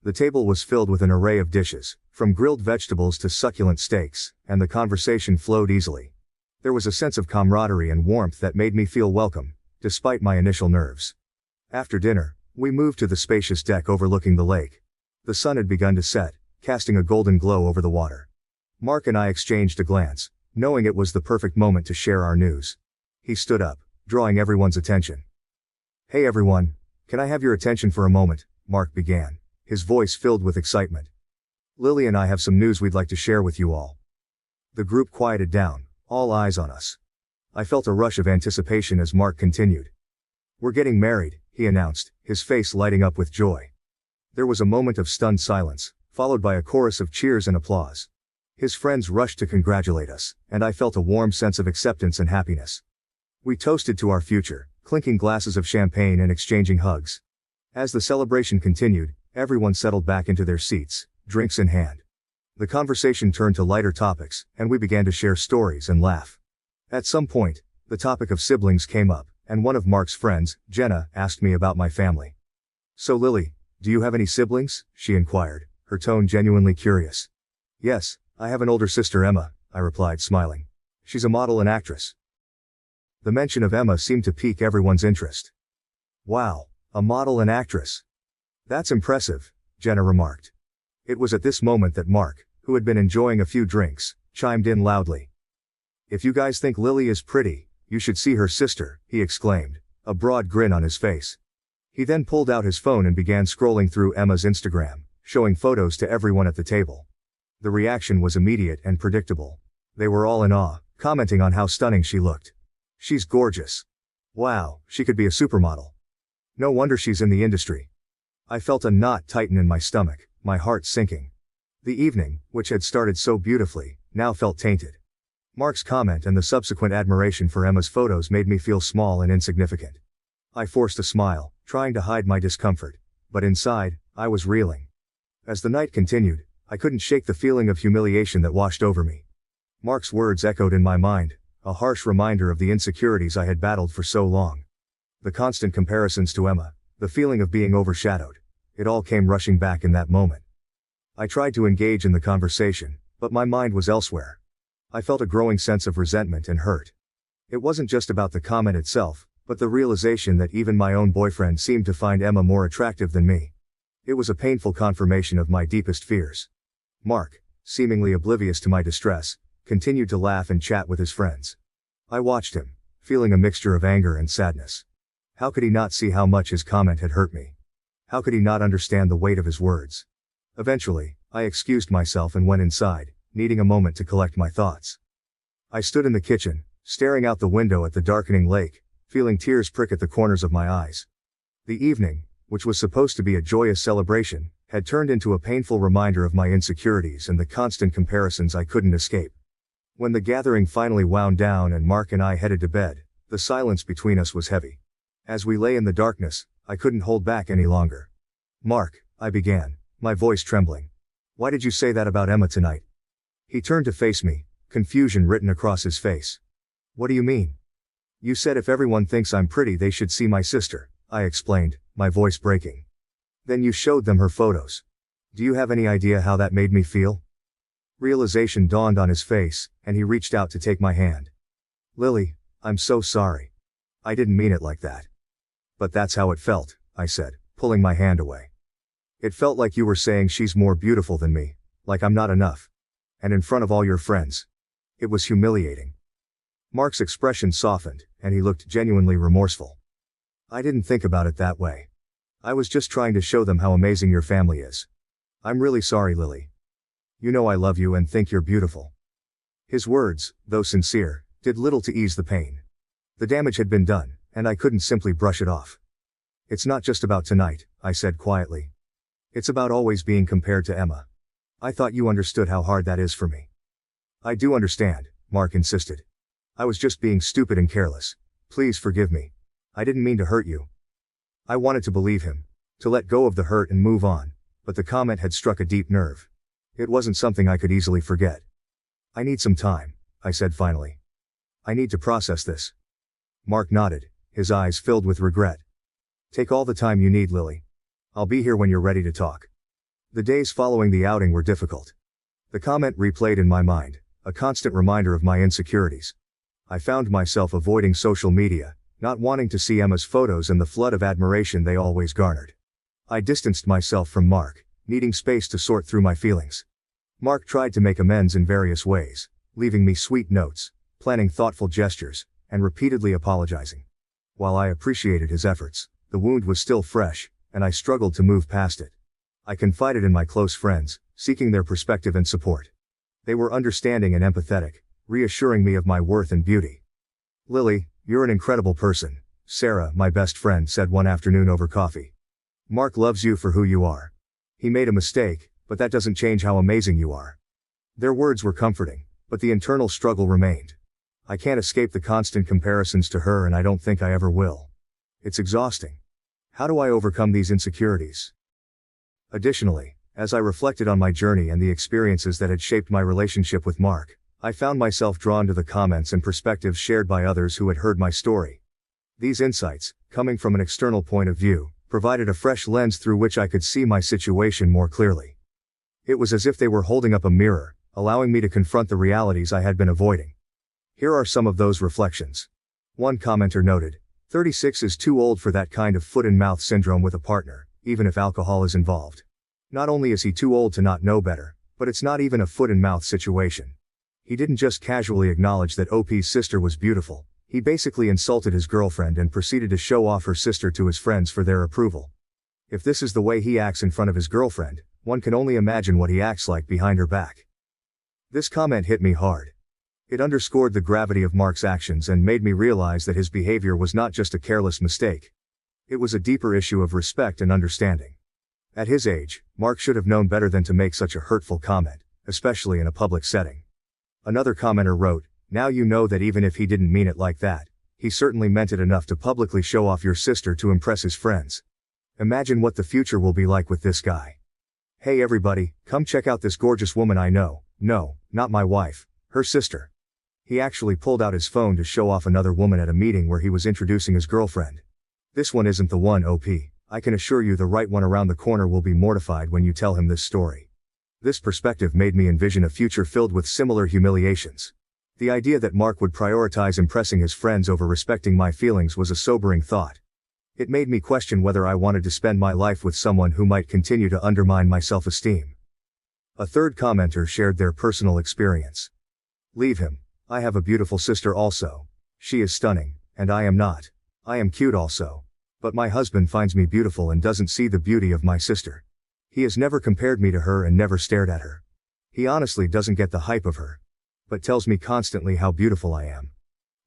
The table was filled with an array of dishes, from grilled vegetables to succulent steaks, and the conversation flowed easily. There was a sense of camaraderie and warmth that made me feel welcome, despite my initial nerves. After dinner, we moved to the spacious deck overlooking the lake. The sun had begun to set, casting a golden glow over the water. Mark and I exchanged a glance, knowing it was the perfect moment to share our news. He stood up, drawing everyone's attention. "Hey everyone, can I have your attention for a moment?" Mark began, his voice filled with excitement. "Lily and I have some news we'd like to share with you all." The group quieted down, all eyes on us. I felt a rush of anticipation as Mark continued. "We're getting married," he announced, his face lighting up with joy. There was a moment of stunned silence, followed by a chorus of cheers and applause. His friends rushed to congratulate us, and I felt a warm sense of acceptance and happiness. We toasted to our future, clinking glasses of champagne and exchanging hugs. As the celebration continued, everyone settled back into their seats, drinks in hand. The conversation turned to lighter topics, and we began to share stories and laugh. At some point, the topic of siblings came up, and one of Mark's friends, Jenna, asked me about my family. "So Lily, do you have any siblings?" she inquired, her tone genuinely curious. "Yes, I have an older sister Emma," I replied smiling. "She's a model and actress." The mention of Emma seemed to pique everyone's interest. "Wow, a model and actress. That's impressive," Jenna remarked. It was at this moment that Mark, who had been enjoying a few drinks, chimed in loudly. "If you guys think Lily is pretty, you should see her sister," he exclaimed, a broad grin on his face. He then pulled out his phone and began scrolling through Emma's Instagram, showing photos to everyone at the table. The reaction was immediate and predictable. They were all in awe, commenting on how stunning she looked. "She's gorgeous. Wow, she could be a supermodel. No wonder she's in the industry." I felt a knot tighten in my stomach, my heart sinking. The evening, which had started so beautifully, now felt tainted. Mark's comment and the subsequent admiration for Emma's photos made me feel small and insignificant. I forced a smile, trying to hide my discomfort, but inside, I was reeling. As the night continued, I couldn't shake the feeling of humiliation that washed over me. Mark's words echoed in my mind, a harsh reminder of the insecurities I had battled for so long. The constant comparisons to Emma, the feeling of being overshadowed, it all came rushing back in that moment. I tried to engage in the conversation, but my mind was elsewhere. I felt a growing sense of resentment and hurt. It wasn't just about the comment itself, but the realization that even my own boyfriend seemed to find Emma more attractive than me. It was a painful confirmation of my deepest fears. Mark, seemingly oblivious to my distress, continued to laugh and chat with his friends. I watched him, feeling a mixture of anger and sadness. How could he not see how much his comment had hurt me? How could he not understand the weight of his words? Eventually, I excused myself and went inside, needing a moment to collect my thoughts. I stood in the kitchen, staring out the window at the darkening lake, feeling tears prick at the corners of my eyes. The evening, which was supposed to be a joyous celebration, had turned into a painful reminder of my insecurities and the constant comparisons I couldn't escape. When the gathering finally wound down and Mark and I headed to bed, the silence between us was heavy. As we lay in the darkness, I couldn't hold back any longer. "Mark," I began, my voice trembling. "Why did you say that about Emma tonight?" He turned to face me, confusion written across his face. What do you mean? You said if everyone thinks I'm pretty they should see my sister, I explained, my voice breaking. Then you showed them her photos. Do you have any idea how that made me feel? Realization dawned on his face, and he reached out to take my hand. Lily, I'm so sorry. I didn't mean it like that. But that's how it felt, I said, pulling my hand away. It felt like you were saying she's more beautiful than me, like I'm not enough. And in front of all your friends. It was humiliating. Mark's expression softened, and he looked genuinely remorseful. I didn't think about it that way. I was just trying to show them how amazing your family is. I'm really sorry, Lily. You know I love you and think you're beautiful. His words, though sincere, did little to ease the pain. The damage had been done, and I couldn't simply brush it off. It's not just about tonight, I said quietly. It's about always being compared to Emma. I thought you understood how hard that is for me. I do understand, Mark insisted. I was just being stupid and careless. Please forgive me. I didn't mean to hurt you. I wanted to believe him, to let go of the hurt and move on, but the comment had struck a deep nerve. It wasn't something I could easily forget. I need some time, I said finally. I need to process this. Mark nodded, his eyes filled with regret. Take all the time you need, Lily. I'll be here when you're ready to talk. The days following the outing were difficult. The comment replayed in my mind, a constant reminder of my insecurities. I found myself avoiding social media, not wanting to see Emma's photos and the flood of admiration they always garnered. I distanced myself from Mark, needing space to sort through my feelings. Mark tried to make amends in various ways, leaving me sweet notes, planning thoughtful gestures, and repeatedly apologizing. While I appreciated his efforts, the wound was still fresh, and I struggled to move past it. I confided in my close friends, seeking their perspective and support. They were understanding and empathetic, reassuring me of my worth and beauty. Lily, you're an incredible person, Sarah, my best friend, said one afternoon over coffee. Mark loves you for who you are. He made a mistake, but that doesn't change how amazing you are. Their words were comforting, but the internal struggle remained. I can't escape the constant comparisons to her and I don't think I ever will. It's exhausting. How do I overcome these insecurities? Additionally, as I reflected on my journey and the experiences that had shaped my relationship with Mark, I found myself drawn to the comments and perspectives shared by others who had heard my story. These insights, coming from an external point of view, provided a fresh lens through which I could see my situation more clearly. It was as if they were holding up a mirror, allowing me to confront the realities I had been avoiding. Here are some of those reflections. One commenter noted, 36 is too old for that kind of foot-and-mouth syndrome with a partner, even if alcohol is involved. Not only is he too old to not know better, but it's not even a foot-and-mouth situation. He didn't just casually acknowledge that OP's sister was beautiful, he basically insulted his girlfriend and proceeded to show off her sister to his friends for their approval. If this is the way he acts in front of his girlfriend, one can only imagine what he acts like behind her back. This comment hit me hard. It underscored the gravity of Mark's actions and made me realize that his behavior was not just a careless mistake. It was a deeper issue of respect and understanding. At his age, Mark should have known better than to make such a hurtful comment, especially in a public setting. Another commenter wrote, now you know that even if he didn't mean it like that, he certainly meant it enough to publicly show off your sister to impress his friends. Imagine what the future will be like with this guy. Hey everybody, come check out this gorgeous woman I know. No, not my wife, her sister. He actually pulled out his phone to show off another woman at a meeting where he was introducing his girlfriend. This one isn't the one, OP. I can assure you the right one around the corner will be mortified when you tell him this story. This perspective made me envision a future filled with similar humiliations. The idea that Mark would prioritize impressing his friends over respecting my feelings was a sobering thought. It made me question whether I wanted to spend my life with someone who might continue to undermine my self-esteem. A third commenter shared their personal experience. Leave him. I have a beautiful sister also. She is stunning, and I am not. I am cute also. But my husband finds me beautiful and doesn't see the beauty of my sister. He has never compared me to her and never stared at her. He honestly doesn't get the hype of her. But tells me constantly how beautiful I am.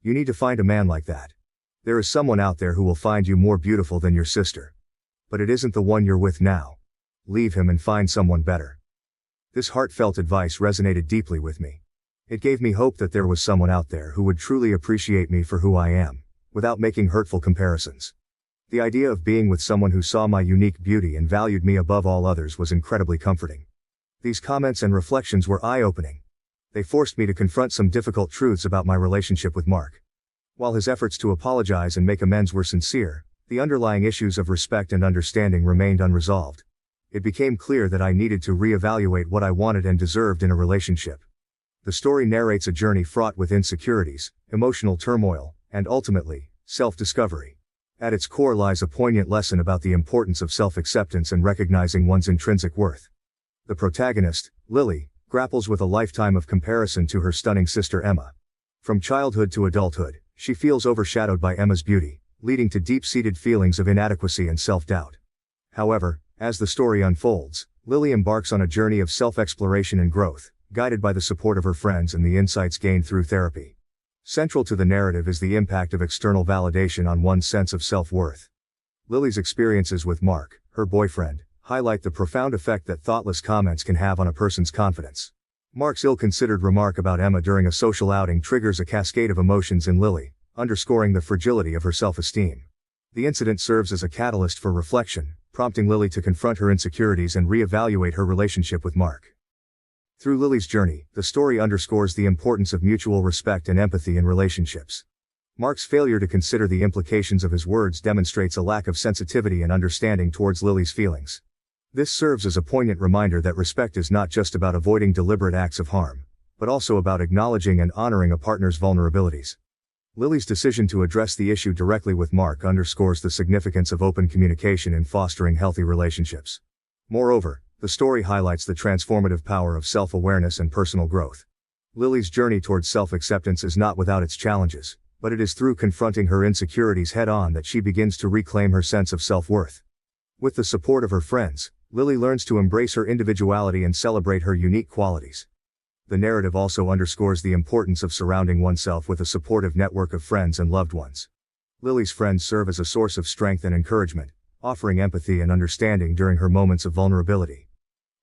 You need to find a man like that. There is someone out there who will find you more beautiful than your sister. But it isn't the one you're with now. Leave him and find someone better. This heartfelt advice resonated deeply with me. It gave me hope that there was someone out there who would truly appreciate me for who I am, without making hurtful comparisons. The idea of being with someone who saw my unique beauty and valued me above all others was incredibly comforting. These comments and reflections were eye-opening. They forced me to confront some difficult truths about my relationship with Mark. While his efforts to apologize and make amends were sincere, the underlying issues of respect and understanding remained unresolved. It became clear that I needed to reevaluate what I wanted and deserved in a relationship. The story narrates a journey fraught with insecurities, emotional turmoil, and ultimately, self-discovery. At its core lies a poignant lesson about the importance of self-acceptance and recognizing one's intrinsic worth. The protagonist, Lily, grapples with a lifetime of comparison to her stunning sister Emma. From childhood to adulthood, she feels overshadowed by Emma's beauty, leading to deep-seated feelings of inadequacy and self-doubt. However, as the story unfolds, Lily embarks on a journey of self-exploration and growth, guided by the support of her friends and the insights gained through therapy. Central to the narrative is the impact of external validation on one's sense of self-worth. Lily's experiences with Mark, her boyfriend, highlight the profound effect that thoughtless comments can have on a person's confidence. Mark's ill-considered remark about Emma during a social outing triggers a cascade of emotions in Lily, underscoring the fragility of her self-esteem. The incident serves as a catalyst for reflection, prompting Lily to confront her insecurities and reevaluate her relationship with Mark. Through Lily's journey, the story underscores the importance of mutual respect and empathy in relationships. Mark's failure to consider the implications of his words demonstrates a lack of sensitivity and understanding towards Lily's feelings. This serves as a poignant reminder that respect is not just about avoiding deliberate acts of harm, but also about acknowledging and honoring a partner's vulnerabilities. Lily's decision to address the issue directly with Mark underscores the significance of open communication in fostering healthy relationships. Moreover, the story highlights the transformative power of self-awareness and personal growth. Lily's journey towards self-acceptance is not without its challenges, but it is through confronting her insecurities head-on that she begins to reclaim her sense of self-worth. With the support of her friends, Lily learns to embrace her individuality and celebrate her unique qualities. The narrative also underscores the importance of surrounding oneself with a supportive network of friends and loved ones. Lily's friends serve as a source of strength and encouragement, offering empathy and understanding during her moments of vulnerability.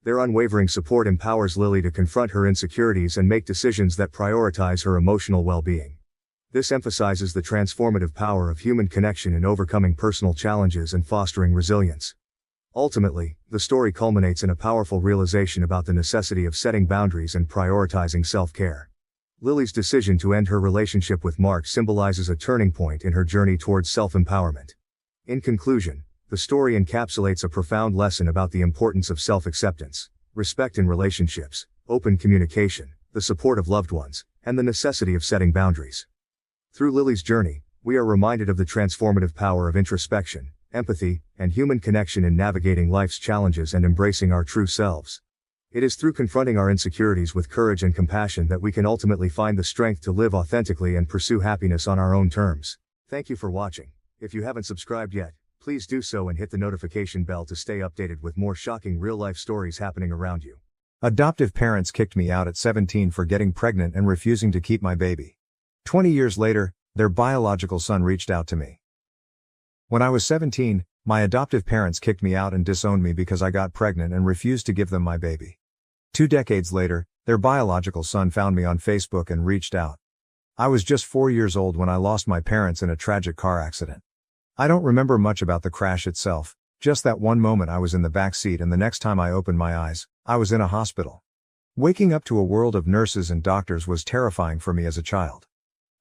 Their unwavering support empowers Lily to confront her insecurities and make decisions that prioritize her emotional well-being. This emphasizes the transformative power of human connection in overcoming personal challenges and fostering resilience. Ultimately, the story culminates in a powerful realization about the necessity of setting boundaries and prioritizing self-care. Lily's decision to end her relationship with Mark symbolizes a turning point in her journey towards self-empowerment. In conclusion, the story encapsulates a profound lesson about the importance of self-acceptance, respect in relationships, open communication, the support of loved ones, and the necessity of setting boundaries. Through Lily's journey, we are reminded of the transformative power of introspection, empathy, and human connection in navigating life's challenges and embracing our true selves. It is through confronting our insecurities with courage and compassion that we can ultimately find the strength to live authentically and pursue happiness on our own terms. Thank you for watching. If you haven't subscribed yet, please do so and hit the notification bell to stay updated with more shocking real-life stories happening around you. Adoptive parents kicked me out at 17 for getting pregnant and refusing to keep my baby. 20 years later, their biological son reached out to me. When I was 17, my adoptive parents kicked me out and disowned me because I got pregnant and refused to give them my baby. 2 decades later, their biological son found me on Facebook and reached out. I was just 4 years old when I lost my parents in a tragic car accident. I don't remember much about the crash itself, just that one moment I was in the back seat and the next time I opened my eyes, I was in a hospital. Waking up to a world of nurses and doctors was terrifying for me as a child.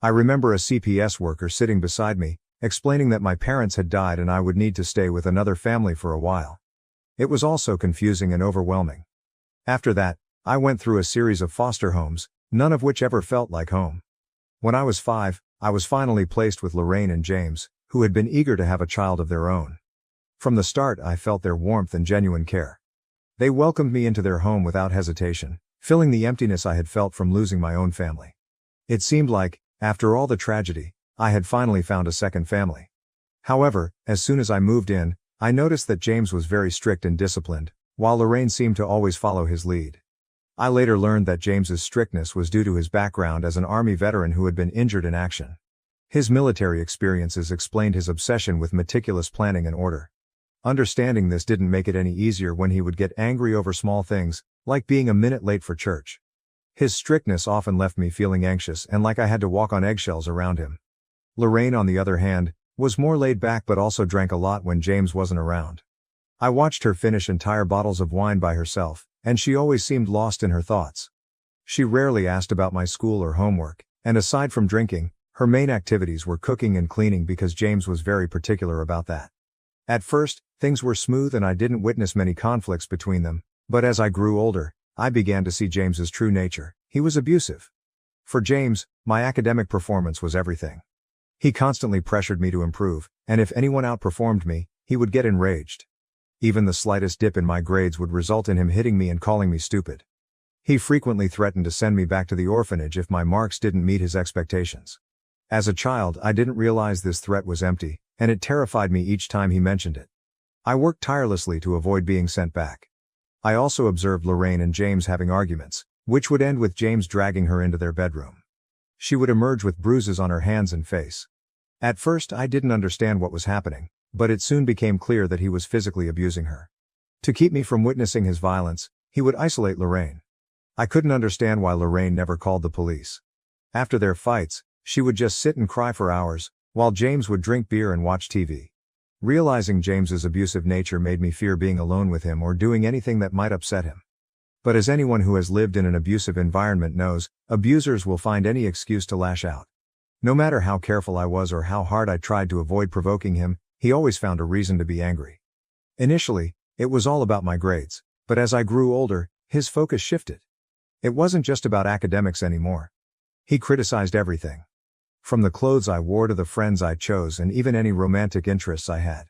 I remember a CPS worker sitting beside me, explaining that my parents had died and I would need to stay with another family for a while. It was also confusing and overwhelming. After that, I went through a series of foster homes, none of which ever felt like home. When I was 5, I was finally placed with Lorraine and James, who had been eager to have a child of their own. From the start, I felt their warmth and genuine care. They welcomed me into their home without hesitation, filling the emptiness I had felt from losing my own family. It seemed like, after all the tragedy, I had finally found a second family. However, as soon as I moved in, I noticed that James was very strict and disciplined, while Lorraine seemed to always follow his lead. I later learned that James's strictness was due to his background as an Army veteran who had been injured in action. His military experiences explained his obsession with meticulous planning and order. Understanding this didn't make it any easier when he would get angry over small things, like being a minute late for church. His strictness often left me feeling anxious and like I had to walk on eggshells around him. Lorraine, on the other hand, was more laid back but also drank a lot when James wasn't around. I watched her finish entire bottles of wine by herself, and she always seemed lost in her thoughts. She rarely asked about my school or homework, and aside from drinking, her main activities were cooking and cleaning because James was very particular about that. At first, things were smooth and I didn't witness many conflicts between them, but as I grew older, I began to see James's true nature. He was abusive. For James, my academic performance was everything. He constantly pressured me to improve, and if anyone outperformed me, he would get enraged. Even the slightest dip in my grades would result in him hitting me and calling me stupid. He frequently threatened to send me back to the orphanage if my marks didn't meet his expectations. As a child, I didn't realize this threat was empty, and it terrified me each time he mentioned it. I worked tirelessly to avoid being sent back. I also observed Lorraine and James having arguments, which would end with James dragging her into their bedroom. She would emerge with bruises on her hands and face. At first, I didn't understand what was happening, but it soon became clear that he was physically abusing her. To keep me from witnessing his violence, he would isolate Lorraine. I couldn't understand why Lorraine never called the police. After their fights, she would just sit and cry for hours, while James would drink beer and watch TV. Realizing James's abusive nature made me fear being alone with him or doing anything that might upset him. But as anyone who has lived in an abusive environment knows, abusers will find any excuse to lash out. No matter how careful I was or how hard I tried to avoid provoking him, he always found a reason to be angry. Initially, it was all about my grades, but as I grew older, his focus shifted. It wasn't just about academics anymore. He criticized everything. From the clothes I wore to the friends I chose and even any romantic interests I had.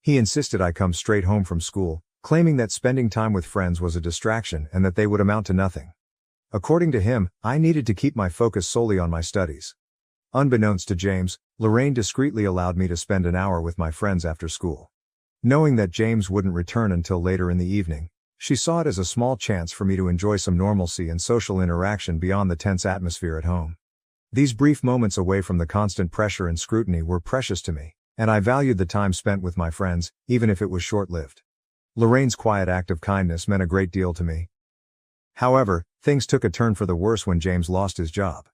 He insisted I come straight home from school, claiming that spending time with friends was a distraction and that they would amount to nothing. According to him, I needed to keep my focus solely on my studies. Unbeknownst to James, Lorraine discreetly allowed me to spend an hour with my friends after school. Knowing that James wouldn't return until later in the evening, she saw it as a small chance for me to enjoy some normalcy and social interaction beyond the tense atmosphere at home. These brief moments away from the constant pressure and scrutiny were precious to me, and I valued the time spent with my friends, even if it was short-lived. Lorraine's quiet act of kindness meant a great deal to me. However, things took a turn for the worse when James lost his job.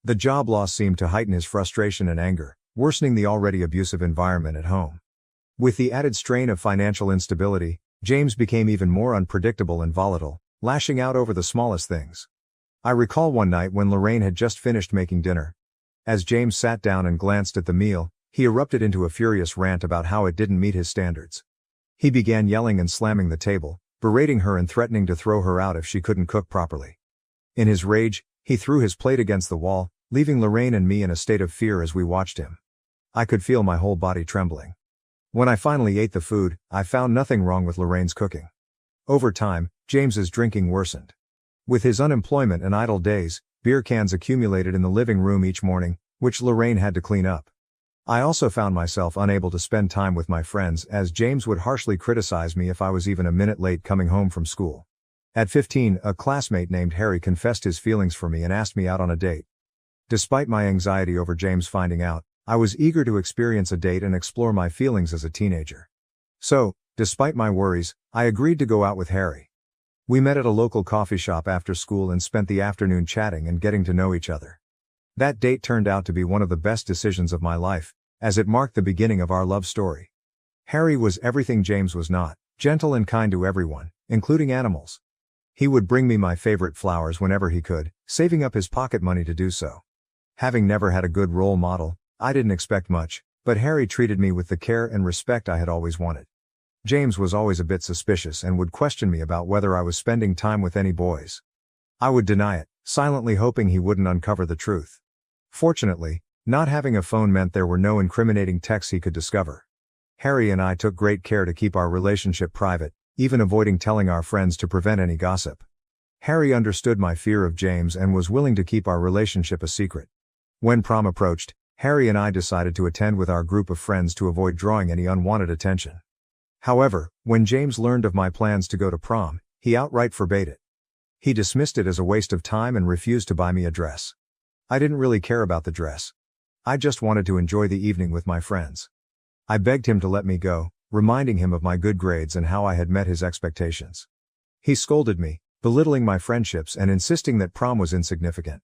The job loss seemed to heighten his frustration and anger, worsening the already abusive environment at home. With the added strain of financial instability, James became even more unpredictable and volatile, lashing out over the smallest things. I recall one night when Lorraine had just finished making dinner. As James sat down and glanced at the meal, he erupted into a furious rant about how it didn't meet his standards. He began yelling and slamming the table, berating her and threatening to throw her out if she couldn't cook properly. In his rage, he threw his plate against the wall, leaving Lorraine and me in a state of fear as we watched him. I could feel my whole body trembling. When I finally ate the food, I found nothing wrong with Lorraine's cooking. Over time, James's drinking worsened. With his unemployment and idle days, beer cans accumulated in the living room each morning, which Lorraine had to clean up. I also found myself unable to spend time with my friends as James would harshly criticize me if I was even a minute late coming home from school. At 15, a classmate named Harry confessed his feelings for me and asked me out on a date. Despite my anxiety over James finding out, I was eager to experience a date and explore my feelings as a teenager. So, despite my worries, I agreed to go out with Harry. We met at a local coffee shop after school and spent the afternoon chatting and getting to know each other. That date turned out to be one of the best decisions of my life, as it marked the beginning of our love story. Harry was everything James was not, gentle and kind to everyone, including animals. He would bring me my favorite flowers whenever he could, saving up his pocket money to do so. Having never had a good role model, I didn't expect much, but Harry treated me with the care and respect I had always wanted. James was always a bit suspicious and would question me about whether I was spending time with any boys. I would deny it, silently hoping he wouldn't uncover the truth. Fortunately, not having a phone meant there were no incriminating texts he could discover. Harry and I took great care to keep our relationship private, even avoiding telling our friends to prevent any gossip. Harry understood my fear of James and was willing to keep our relationship a secret. When prom approached, Harry and I decided to attend with our group of friends to avoid drawing any unwanted attention. However, when James learned of my plans to go to prom, he outright forbade it. He dismissed it as a waste of time and refused to buy me a dress. I didn't really care about the dress. I just wanted to enjoy the evening with my friends. I begged him to let me go, reminding him of my good grades and how I had met his expectations. He scolded me, belittling my friendships and insisting that prom was insignificant.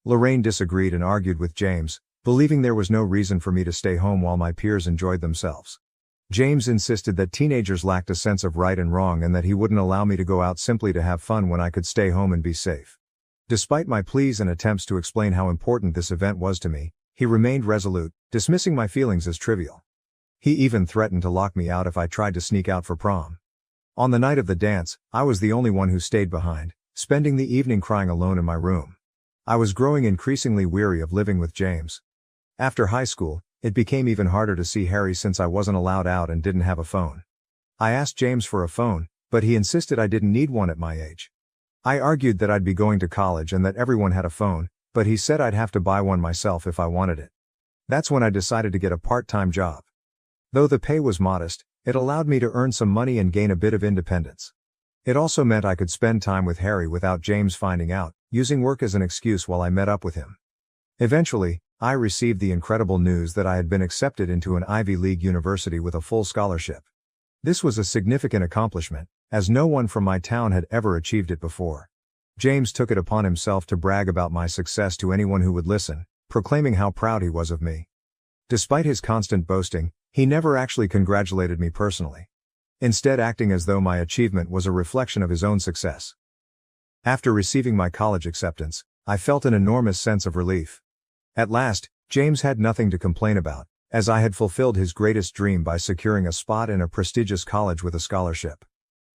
Lorraine disagreed and argued with James, believing there was no reason for me to stay home while my peers enjoyed themselves. James insisted that teenagers lacked a sense of right and wrong and that he wouldn't allow me to go out simply to have fun when I could stay home and be safe. Despite my pleas and attempts to explain how important this event was to me, he remained resolute, dismissing my feelings as trivial. He even threatened to lock me out if I tried to sneak out for prom. On the night of the dance, I was the only one who stayed behind, spending the evening crying alone in my room. I was growing increasingly weary of living with James. After high school, it became even harder to see Harry since I wasn't allowed out and didn't have a phone. I asked James for a phone, but he insisted I didn't need one at my age. I argued that I'd be going to college and that everyone had a phone, but he said I'd have to buy one myself if I wanted it. That's when I decided to get a part-time job. Though the pay was modest, it allowed me to earn some money and gain a bit of independence. It also meant I could spend time with Harry without James finding out, using work as an excuse while I met up with him. Eventually, I received the incredible news that I had been accepted into an Ivy League university with a full scholarship. This was a significant accomplishment, as no one from my town had ever achieved it before. James took it upon himself to brag about my success to anyone who would listen, proclaiming how proud he was of me. Despite his constant boasting, he never actually congratulated me personally, instead acting as though my achievement was a reflection of his own success. After receiving my college acceptance, I felt an enormous sense of relief. At last, James had nothing to complain about, as I had fulfilled his greatest dream by securing a spot in a prestigious college with a scholarship.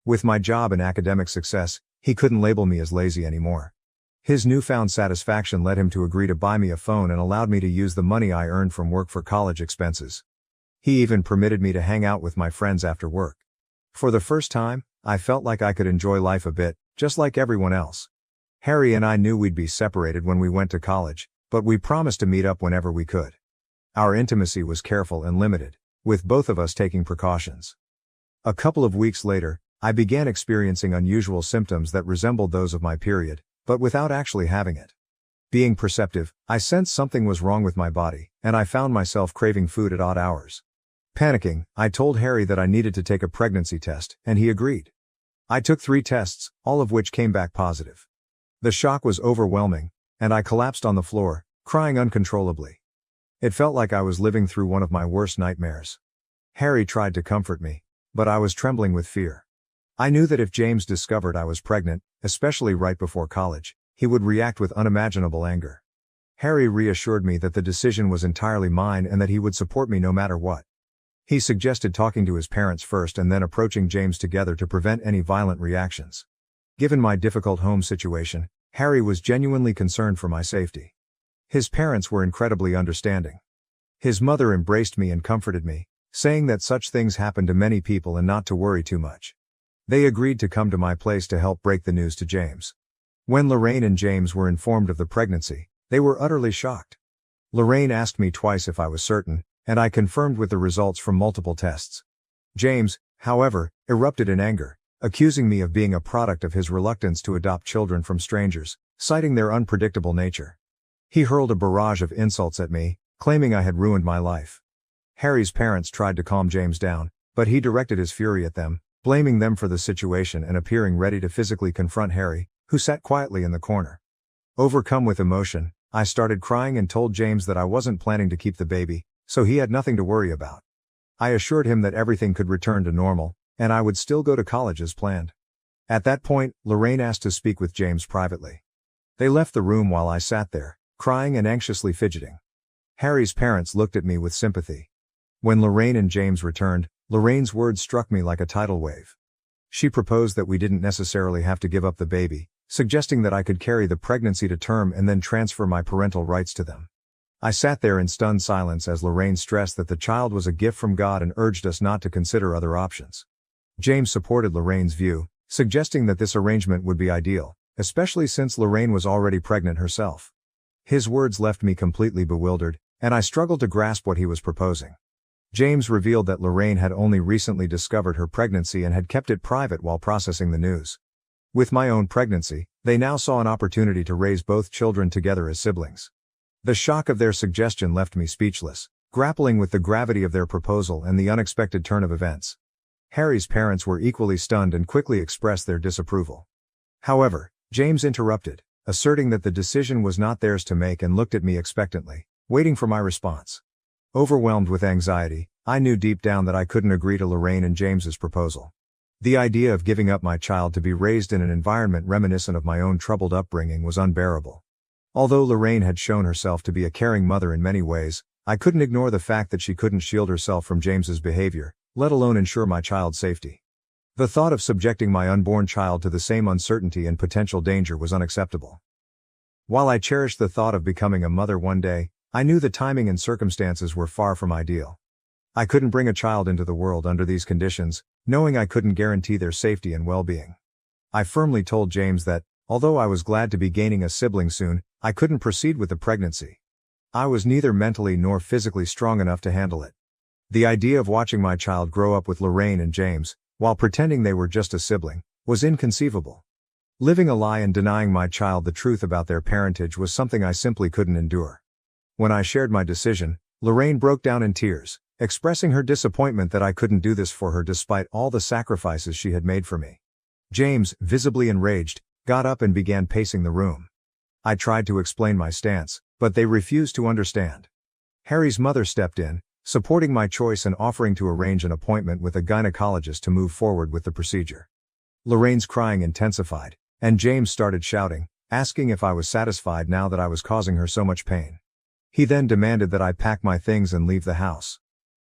With my job and academic success, he couldn't label me as lazy anymore. His newfound satisfaction led him to agree to buy me a phone and allowed me to use the money I earned from work for college expenses. He even permitted me to hang out with my friends after work. For the first time, I felt like I could enjoy life a bit, just like everyone else. Harry and I knew we'd be separated when we went to college, but we promised to meet up whenever we could. Our intimacy was careful and limited, with both of us taking precautions. A couple of weeks later, I began experiencing unusual symptoms that resembled those of my period, but without actually having it. Being perceptive, I sensed something was wrong with my body, and I found myself craving food at odd hours. Panicking, I told Harry that I needed to take a pregnancy test, and he agreed. I took 3 tests, all of which came back positive. The shock was overwhelming, and I collapsed on the floor, crying uncontrollably. It felt like I was living through one of my worst nightmares. Harry tried to comfort me, but I was trembling with fear. I knew that if James discovered I was pregnant, especially right before college, he would react with unimaginable anger. Harry reassured me that the decision was entirely mine and that he would support me no matter what. He suggested talking to his parents first and then approaching James together to prevent any violent reactions. Given my difficult home situation, Harry was genuinely concerned for my safety. His parents were incredibly understanding. His mother embraced me and comforted me, saying that such things happen to many people and not to worry too much. They agreed to come to my place to help break the news to James. When Lorraine and James were informed of the pregnancy, they were utterly shocked. Lorraine asked me twice if I was certain, and I confirmed with the results from multiple tests. James, however, erupted in anger, accusing me of being a product of his reluctance to adopt children from strangers, citing their unpredictable nature. He hurled a barrage of insults at me, claiming I had ruined my life. Harry's parents tried to calm James down, but he directed his fury at them, blaming them for the situation and appearing ready to physically confront Harry, who sat quietly in the corner. Overcome with emotion, I started crying and told James that I wasn't planning to keep the baby, so he had nothing to worry about. I assured him that everything could return to normal, and I would still go to college as planned. At that point, Lorraine asked to speak with James privately. They left the room while I sat there, crying and anxiously fidgeting. Harry's parents looked at me with sympathy. When Lorraine and James returned, Lorraine's words struck me like a tidal wave. She proposed that we didn't necessarily have to give up the baby, suggesting that I could carry the pregnancy to term and then transfer my parental rights to them. I sat there in stunned silence as Lorraine stressed that the child was a gift from God and urged us not to consider other options. James supported Lorraine's view, suggesting that this arrangement would be ideal, especially since Lorraine was already pregnant herself. His words left me completely bewildered, and I struggled to grasp what he was proposing. James revealed that Lorraine had only recently discovered her pregnancy and had kept it private while processing the news. With my own pregnancy, they now saw an opportunity to raise both children together as siblings. The shock of their suggestion left me speechless, grappling with the gravity of their proposal and the unexpected turn of events. Harry's parents were equally stunned and quickly expressed their disapproval. However, James interrupted, asserting that the decision was not theirs to make and looked at me expectantly, waiting for my response. Overwhelmed with anxiety, I knew deep down that I couldn't agree to Lorraine and James's proposal. The idea of giving up my child to be raised in an environment reminiscent of my own troubled upbringing was unbearable. Although Lorraine had shown herself to be a caring mother in many ways, I couldn't ignore the fact that she couldn't shield herself from James's behavior, let alone ensure my child's safety. The thought of subjecting my unborn child to the same uncertainty and potential danger was unacceptable. While I cherished the thought of becoming a mother one day, I knew the timing and circumstances were far from ideal. I couldn't bring a child into the world under these conditions, knowing I couldn't guarantee their safety and well-being. I firmly told James that, although I was glad to be gaining a sibling soon, I couldn't proceed with the pregnancy. I was neither mentally nor physically strong enough to handle it. The idea of watching my child grow up with Lorraine and James, while pretending they were just a sibling, was inconceivable. Living a lie and denying my child the truth about their parentage was something I simply couldn't endure. When I shared my decision, Lorraine broke down in tears, expressing her disappointment that I couldn't do this for her despite all the sacrifices she had made for me. James, visibly enraged, got up and began pacing the room. I tried to explain my stance, but they refused to understand. Harry's mother stepped in, supporting my choice and offering to arrange an appointment with a gynecologist to move forward with the procedure. Lorraine's crying intensified, and James started shouting, asking if I was satisfied now that I was causing her so much pain. He then demanded that I pack my things and leave the house.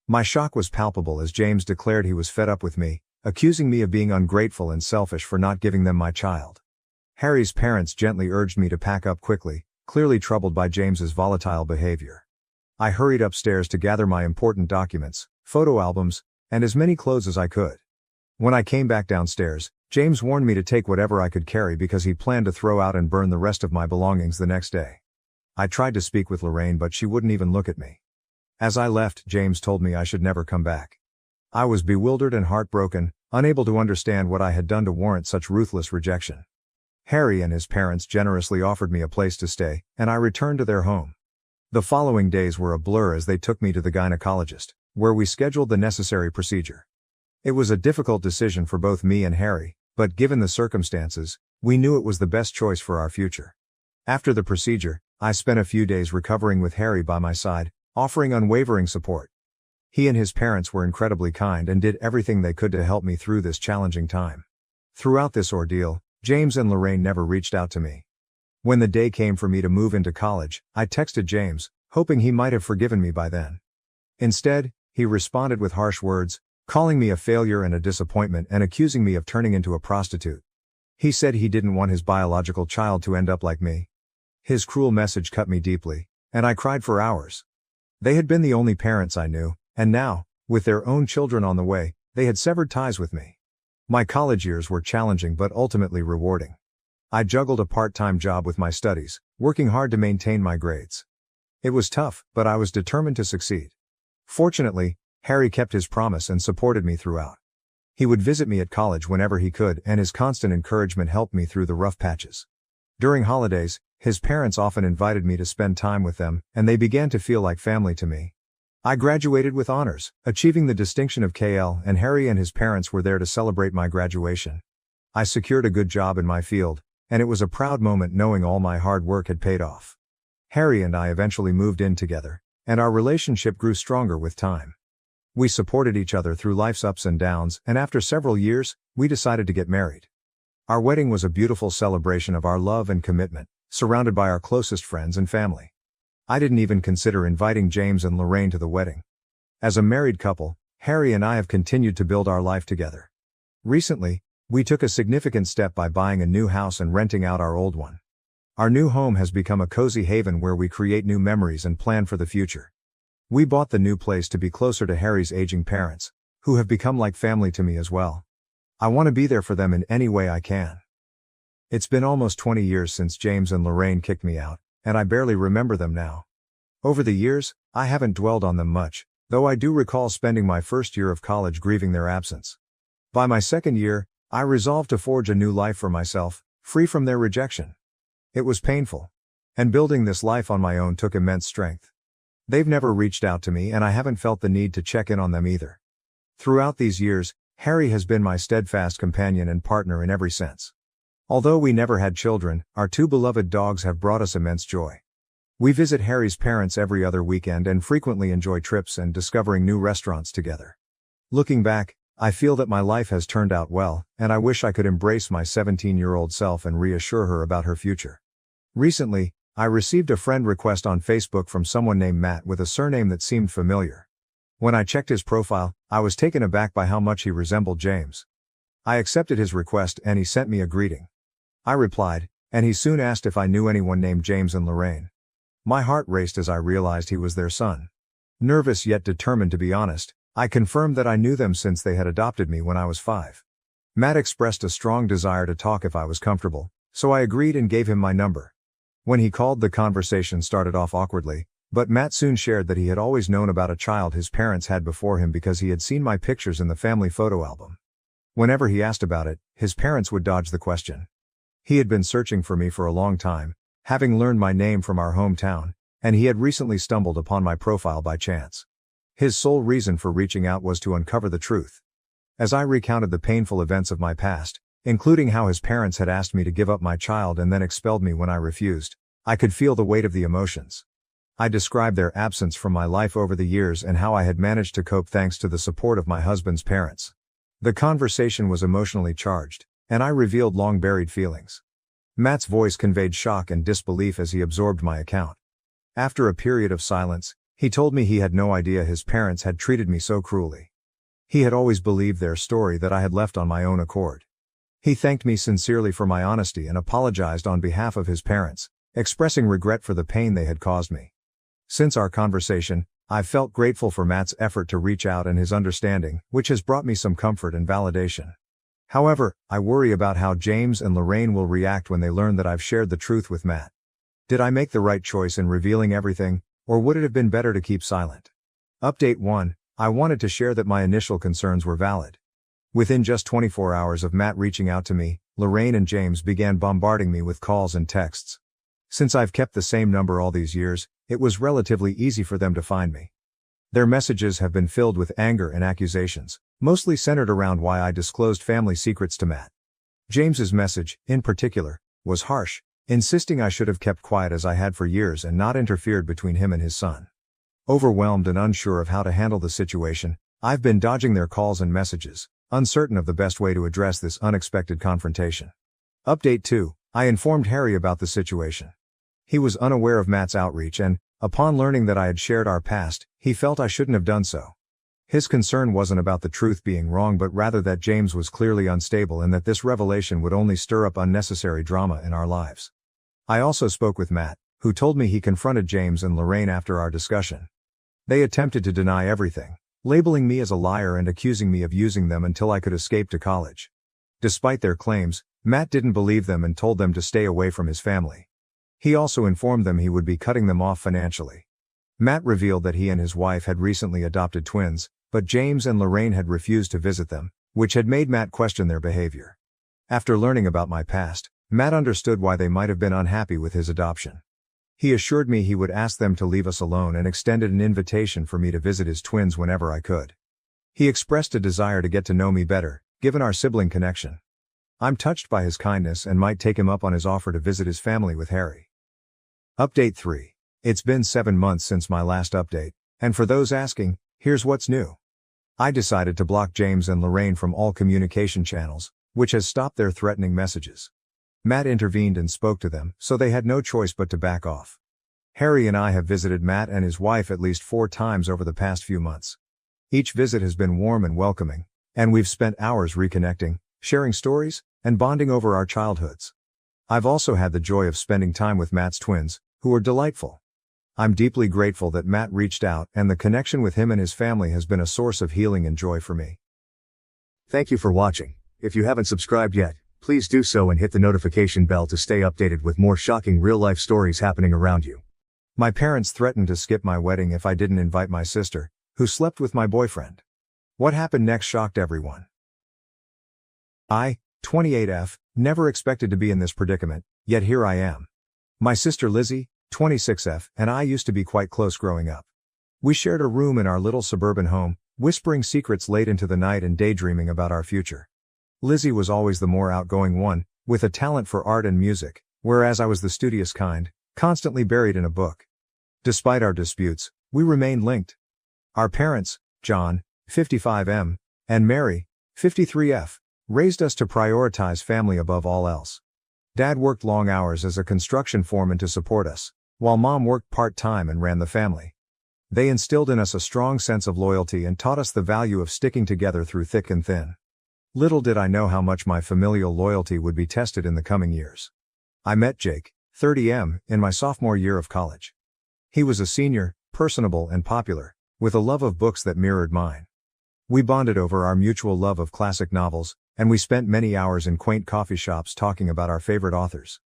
My shock was palpable as James declared he was fed up with me, accusing me of being ungrateful and selfish for not giving them my child. Harry's parents gently urged me to pack up quickly, clearly troubled by James's volatile behavior. I hurried upstairs to gather my important documents, photo albums, and as many clothes as I could. When I came back downstairs, James warned me to take whatever I could carry because he planned to throw out and burn the rest of my belongings the next day. I tried to speak with Lorraine, but she wouldn't even look at me. As I left, James told me I should never come back. I was bewildered and heartbroken, unable to understand what I had done to warrant such ruthless rejection. Harry and his parents generously offered me a place to stay, and I returned to their home. The following days were a blur as they took me to the gynecologist, where we scheduled the necessary procedure. It was a difficult decision for both me and Harry, but given the circumstances, we knew it was the best choice for our future. After the procedure, I spent a few days recovering with Harry by my side, offering unwavering support. He and his parents were incredibly kind and did everything they could to help me through this challenging time. Throughout this ordeal, James and Lorraine never reached out to me. When the day came for me to move into college, I texted James, hoping he might have forgiven me by then. Instead, he responded with harsh words, calling me a failure and a disappointment and accusing me of turning into a prostitute. He said he didn't want his biological child to end up like me. His cruel message cut me deeply, and I cried for hours. They had been the only parents I knew, and now, with their own children on the way, they had severed ties with me. My college years were challenging but ultimately rewarding. I juggled a part-time job with my studies, working hard to maintain my grades. It was tough, but I was determined to succeed. Fortunately, Harry kept his promise and supported me throughout. He would visit me at college whenever he could, and his constant encouragement helped me through the rough patches. During holidays, his parents often invited me to spend time with them, and they began to feel like family to me. I graduated with honors, achieving the distinction of KL, and Harry and his parents were there to celebrate my graduation. I secured a good job in my field, and it was a proud moment knowing all my hard work had paid off. Harry and I eventually moved in together, and our relationship grew stronger with time. We supported each other through life's ups and downs, and after several years, we decided to get married. Our wedding was a beautiful celebration of our love and commitment, surrounded by our closest friends and family. I didn't even consider inviting James and Lorraine to the wedding. As a married couple, Harry and I have continued to build our life together. Recently, we took a significant step by buying a new house and renting out our old one. Our new home has become a cozy haven where we create new memories and plan for the future. We bought the new place to be closer to Harry's aging parents, who have become like family to me as well. I want to be there for them in any way I can. It's been almost 20 years since James and Lorraine kicked me out, and I barely remember them now. Over the years, I haven't dwelled on them much, though I do recall spending my first year of college grieving their absence. By my second year, I resolved to forge a new life for myself, free from their rejection. It was painful. And building this life on my own took immense strength. They've never reached out to me, and I haven't felt the need to check in on them either. Throughout these years, Harry has been my steadfast companion and partner in every sense. Although we never had children, our two beloved dogs have brought us immense joy. We visit Harry's parents every other weekend and frequently enjoy trips and discovering new restaurants together. Looking back, I feel that my life has turned out well, and I wish I could embrace my 17-year-old self and reassure her about her future. Recently, I received a friend request on Facebook from someone named Matt with a surname that seemed familiar. When I checked his profile, I was taken aback by how much he resembled James. I accepted his request and he sent me a greeting. I replied, and he soon asked if I knew anyone named James and Lorraine. My heart raced as I realized he was their son. Nervous yet determined to be honest, I confirmed that I knew them since they had adopted me when I was 5. Matt expressed a strong desire to talk if I was comfortable, so I agreed and gave him my number. When he called, the conversation started off awkwardly, but Matt soon shared that he had always known about a child his parents had before him because he had seen my pictures in the family photo album. Whenever he asked about it, his parents would dodge the question. He had been searching for me for a long time, having learned my name from our hometown, and he had recently stumbled upon my profile by chance. His sole reason for reaching out was to uncover the truth. As I recounted the painful events of my past, including how his parents had asked me to give up my child and then expelled me when I refused, I could feel the weight of the emotions. I described their absence from my life over the years and how I had managed to cope thanks to the support of my husband's parents. The conversation was emotionally charged, and I revealed long-buried feelings. Matt's voice conveyed shock and disbelief as he absorbed my account. After a period of silence, he told me he had no idea his parents had treated me so cruelly. He had always believed their story that I had left on my own accord. He thanked me sincerely for my honesty and apologized on behalf of his parents, expressing regret for the pain they had caused me. Since our conversation, I've felt grateful for Matt's effort to reach out and his understanding, which has brought me some comfort and validation. However, I worry about how James and Lorraine will react when they learn that I've shared the truth with Matt. Did I make the right choice in revealing everything, or would it have been better to keep silent? Update 1. I wanted to share that my initial concerns were valid. Within just 24 hours of Matt reaching out to me, Lorraine and James began bombarding me with calls and texts. Since I've kept the same number all these years, it was relatively easy for them to find me. Their messages have been filled with anger and accusations, mostly centered around why I disclosed family secrets to Matt. James's message, in particular, was harsh, insisting I should have kept quiet as I had for years and not interfered between him and his son. Overwhelmed and unsure of how to handle the situation, I've been dodging their calls and messages, uncertain of the best way to address this unexpected confrontation. Update 2. I informed Harry about the situation. He was unaware of Matt's outreach and, upon learning that I had shared our past, he felt I shouldn't have done so. His concern wasn't about the truth being wrong but rather that James was clearly unstable and that this revelation would only stir up unnecessary drama in our lives. I also spoke with Matt, who told me he confronted James and Lorraine after our discussion. They attempted to deny everything, labeling me as a liar and accusing me of using them until I could escape to college. Despite their claims, Matt didn't believe them and told them to stay away from his family. He also informed them he would be cutting them off financially. Matt revealed that he and his wife had recently adopted twins, but James and Lorraine had refused to visit them, which had made Matt question their behavior. After learning about my past, Matt understood why they might have been unhappy with his adoption. He assured me he would ask them to leave us alone and extended an invitation for me to visit his twins whenever I could. He expressed a desire to get to know me better, given our sibling connection. I'm touched by his kindness and might take him up on his offer to visit his family with Harry. Update 3. It's been 7 months since my last update, and for those asking, here's what's new. I decided to block James and Lorraine from all communication channels, which has stopped their threatening messages. Matt intervened and spoke to them, so they had no choice but to back off. Harry and I have visited Matt and his wife at least 4 times over the past few months. Each visit has been warm and welcoming, and we've spent hours reconnecting, sharing stories, and bonding over our childhoods. I've also had the joy of spending time with Matt's twins, who are delightful. I'm deeply grateful that Matt reached out and the connection with him and his family has been a source of healing and joy for me. Thank you for watching. If you haven't subscribed yet, please do so and hit the notification bell to stay updated with more shocking real-life stories happening around you. My parents threatened to skip my wedding if I didn't invite my sister, who slept with my boyfriend. What happened next shocked everyone. I, 28F, never expected to be in this predicament, yet here I am. My sister Lizzie, 26F, and I used to be quite close growing up. We shared a room in our little suburban home, whispering secrets late into the night and daydreaming about our future. Lizzie was always the more outgoing one, with a talent for art and music, whereas I was the studious kind, constantly buried in a book. Despite our disputes, we remained linked. Our parents, John, 55M, And Mary, 53F, raised us to prioritize family above all else. Dad worked long hours as a construction foreman to support us, while Mom worked part-time and ran the family. They instilled in us a strong sense of loyalty and taught us the value of sticking together through thick and thin. Little did I know how much my familial loyalty would be tested in the coming years. I met Jake, 30M, in my sophomore year of college. He was a senior, personable and popular, with a love of books that mirrored mine. We bonded over our mutual love of classic novels, and we spent many hours in quaint coffee shops talking about our favorite authors.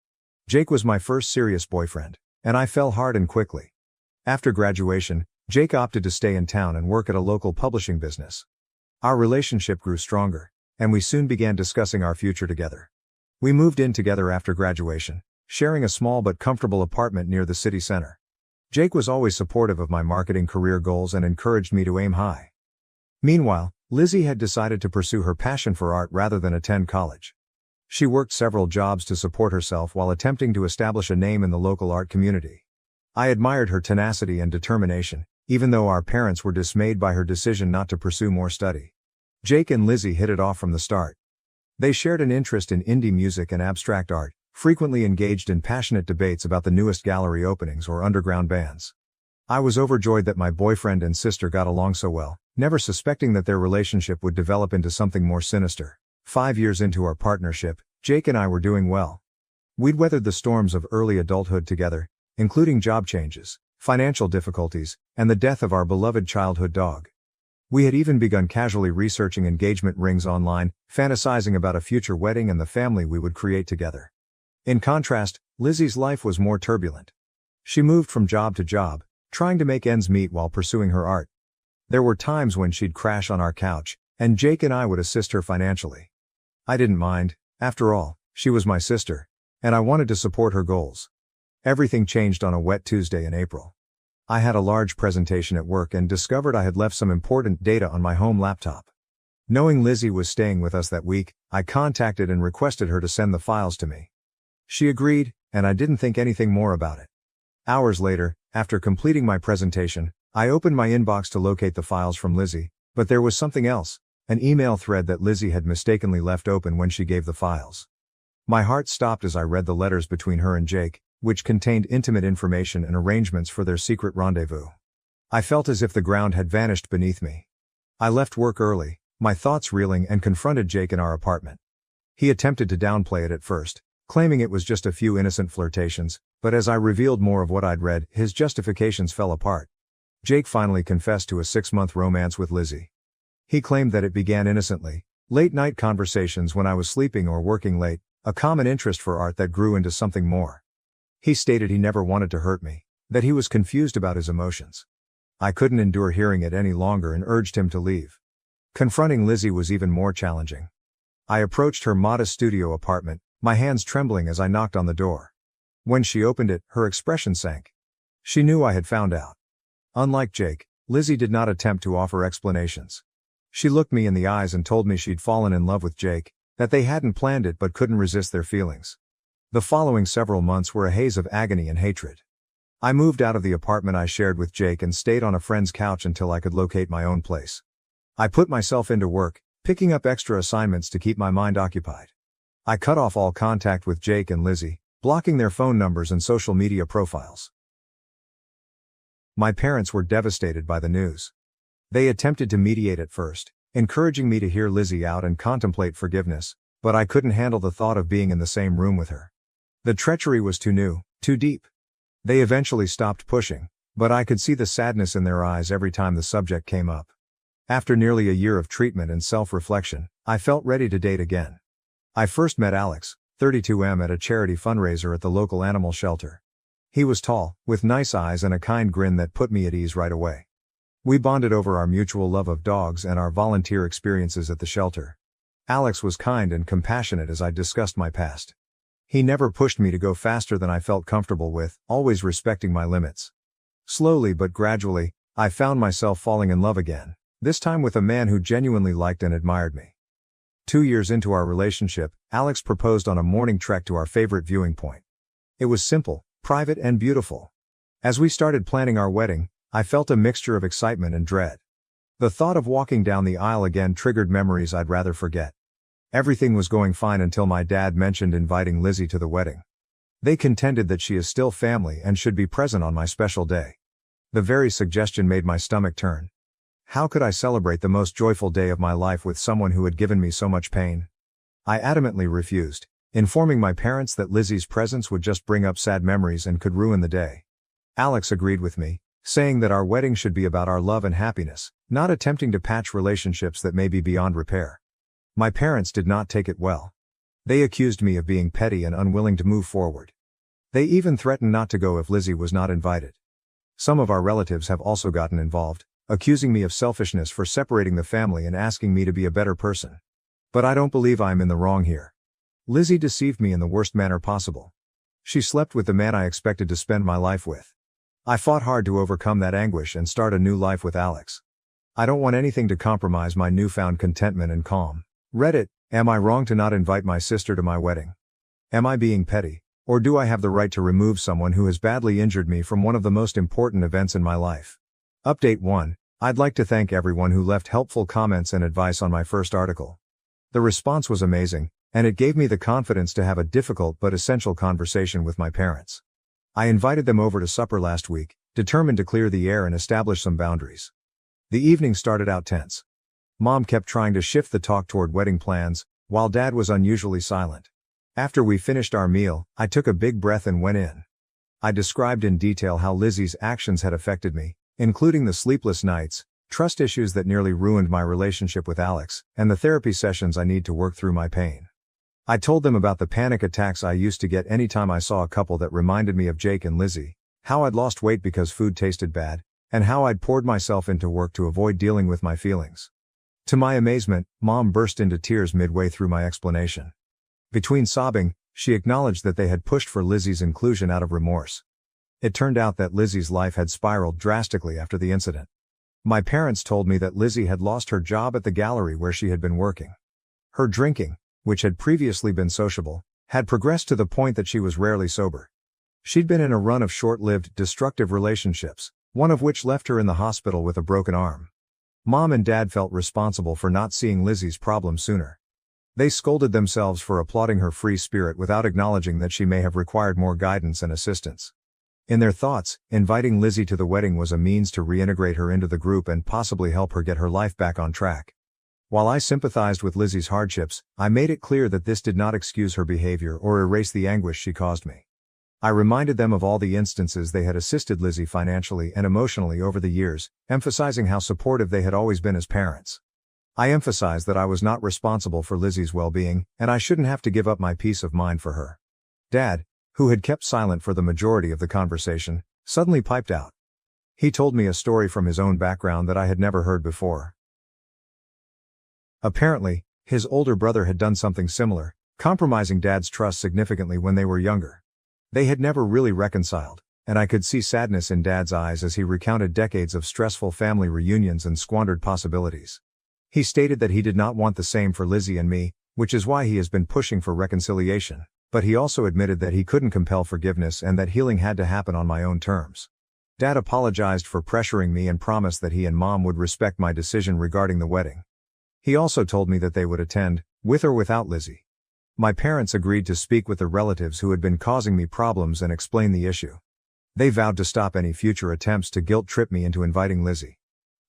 Jake was my first serious boyfriend, and I fell hard and quickly. After graduation, Jake opted to stay in town and work at a local publishing business. Our relationship grew stronger, and we soon began discussing our future together. We moved in together after graduation, sharing a small but comfortable apartment near the city center. Jake was always supportive of my marketing career goals and encouraged me to aim high. Meanwhile, Lizzie had decided to pursue her passion for art rather than attend college. She worked several jobs to support herself while attempting to establish a name in the local art community. I admired her tenacity and determination, even though our parents were dismayed by her decision not to pursue more study. Jake and Lizzie hit it off from the start. They shared an interest in indie music and abstract art, frequently engaged in passionate debates about the newest gallery openings or underground bands. I was overjoyed that my boyfriend and sister got along so well, never suspecting that their relationship would develop into something more sinister. 5 years into our partnership, Jake and I were doing well. We'd weathered the storms of early adulthood together, including job changes, financial difficulties, and the death of our beloved childhood dog. We had even begun casually researching engagement rings online, fantasizing about a future wedding and the family we would create together. In contrast, Lizzie's life was more turbulent. She moved from job to job, trying to make ends meet while pursuing her art. There were times when she'd crash on our couch, and Jake and I would assist her financially. I didn't mind, after all, she was my sister, and I wanted to support her goals. Everything changed on a wet Tuesday in April. I had a large presentation at work and discovered I had left some important data on my home laptop. Knowing Lizzie was staying with us that week, I contacted and requested her to send the files to me. She agreed, and I didn't think anything more about it. Hours later, after completing my presentation, I opened my inbox to locate the files from Lizzie, but there was something else, an email thread that Lizzie had mistakenly left open when she gave the files. My heart stopped as I read the letters between her and Jake, which contained intimate information and arrangements for their secret rendezvous. I felt as if the ground had vanished beneath me. I left work early, my thoughts reeling, and confronted Jake in our apartment. He attempted to downplay it at first, claiming it was just a few innocent flirtations, but as I revealed more of what I'd read, his justifications fell apart. Jake finally confessed to a 6-month romance with Lizzie. He claimed that it began innocently, late-night conversations when I was sleeping or working late, a common interest for art that grew into something more. He stated he never wanted to hurt me, that he was confused about his emotions. I couldn't endure hearing it any longer and urged him to leave. Confronting Lizzie was even more challenging. I approached her modest studio apartment, my hands trembling as I knocked on the door. When she opened it, her expression sank. She knew I had found out. Unlike Jake, Lizzie did not attempt to offer explanations. She looked me in the eyes and told me she'd fallen in love with Jake, that they hadn't planned it but couldn't resist their feelings. The following several months were a haze of agony and hatred. I moved out of the apartment I shared with Jake and stayed on a friend's couch until I could locate my own place. I put myself into work, picking up extra assignments to keep my mind occupied. I cut off all contact with Jake and Lizzie, blocking their phone numbers and social media profiles. My parents were devastated by the news. They attempted to mediate at first, encouraging me to hear Lizzie out and contemplate forgiveness, but I couldn't handle the thought of being in the same room with her. The treachery was too new, too deep. They eventually stopped pushing, but I could see the sadness in their eyes every time the subject came up. After nearly a year of treatment and self-reflection, I felt ready to date again. I first met Alex, 32M, at a charity fundraiser at the local animal shelter. He was tall, with nice eyes and a kind grin that put me at ease right away. We bonded over our mutual love of dogs and our volunteer experiences at the shelter. Alex was kind and compassionate as I discussed my past. He never pushed me to go faster than I felt comfortable with, always respecting my limits. Slowly but gradually, I found myself falling in love again, this time with a man who genuinely liked and admired me. 2 years into our relationship, Alex proposed on a morning trek to our favorite viewing point. It was simple, private, and beautiful. As we started planning our wedding, I felt a mixture of excitement and dread. The thought of walking down the aisle again triggered memories I'd rather forget. Everything was going fine until my dad mentioned inviting Lizzie to the wedding. They contended that she is still family and should be present on my special day. The very suggestion made my stomach turn. How could I celebrate the most joyful day of my life with someone who had given me so much pain? I adamantly refused, informing my parents that Lizzie's presence would just bring up sad memories and could ruin the day. Alex agreed with me, saying that our wedding should be about our love and happiness, not attempting to patch relationships that may be beyond repair. My parents did not take it well. They accused me of being petty and unwilling to move forward. They even threatened not to go if Lizzie was not invited. Some of our relatives have also gotten involved, accusing me of selfishness for separating the family and asking me to be a better person. But I don't believe I am in the wrong here. Lizzie deceived me in the worst manner possible. She slept with the man I expected to spend my life with. I fought hard to overcome that anguish and start a new life with Alex. I don't want anything to compromise my newfound contentment and calm. Reddit, am I wrong to not invite my sister to my wedding? Am I being petty, or do I have the right to remove someone who has badly injured me from one of the most important events in my life? Update 1. I'd like to thank everyone who left helpful comments and advice on my first article. The response was amazing, and it gave me the confidence to have a difficult but essential conversation with my parents. I invited them over to supper last week, determined to clear the air and establish some boundaries. The evening started out tense. Mom kept trying to shift the talk toward wedding plans, while Dad was unusually silent. After we finished our meal, I took a big breath and went in. I described in detail how Lizzie's actions had affected me, including the sleepless nights, trust issues that nearly ruined my relationship with Alex, and the therapy sessions I need to work through my pain. I told them about the panic attacks I used to get anytime I saw a couple that reminded me of Jake and Lizzie, how I'd lost weight because food tasted bad, and how I'd poured myself into work to avoid dealing with my feelings. To my amazement, Mom burst into tears midway through my explanation. Between sobbing, she acknowledged that they had pushed for Lizzie's inclusion out of remorse. It turned out that Lizzie's life had spiraled drastically after the incident. My parents told me that Lizzie had lost her job at the gallery where she had been working. Her drinking, which had previously been sociable, had progressed to the point that she was rarely sober. She'd been in a run of short-lived, destructive relationships, one of which left her in the hospital with a broken arm. Mom and Dad felt responsible for not seeing Lizzie's problem sooner. They scolded themselves for applauding her free spirit without acknowledging that she may have required more guidance and assistance. In their thoughts, inviting Lizzie to the wedding was a means to reintegrate her into the group and possibly help her get her life back on track. While I sympathized with Lizzie's hardships, I made it clear that this did not excuse her behavior or erase the anguish she caused me. I reminded them of all the instances they had assisted Lizzie financially and emotionally over the years, emphasizing how supportive they had always been as parents. I emphasized that I was not responsible for Lizzie's well-being, and I shouldn't have to give up my peace of mind for her. Dad, who had kept silent for the majority of the conversation, suddenly piped out. He told me a story from his own background that I had never heard before. Apparently, his older brother had done something similar, compromising Dad's trust significantly when they were younger. They had never really reconciled, and I could see sadness in Dad's eyes as he recounted decades of stressful family reunions and squandered possibilities. He stated that he did not want the same for Lizzie and me, which is why he has been pushing for reconciliation, but he also admitted that he couldn't compel forgiveness and that healing had to happen on my own terms. Dad apologized for pressuring me and promised that he and Mom would respect my decision regarding the wedding. He also told me that they would attend, with or without Lizzie. My parents agreed to speak with the relatives who had been causing me problems and explain the issue. They vowed to stop any future attempts to guilt-trip me into inviting Lizzie.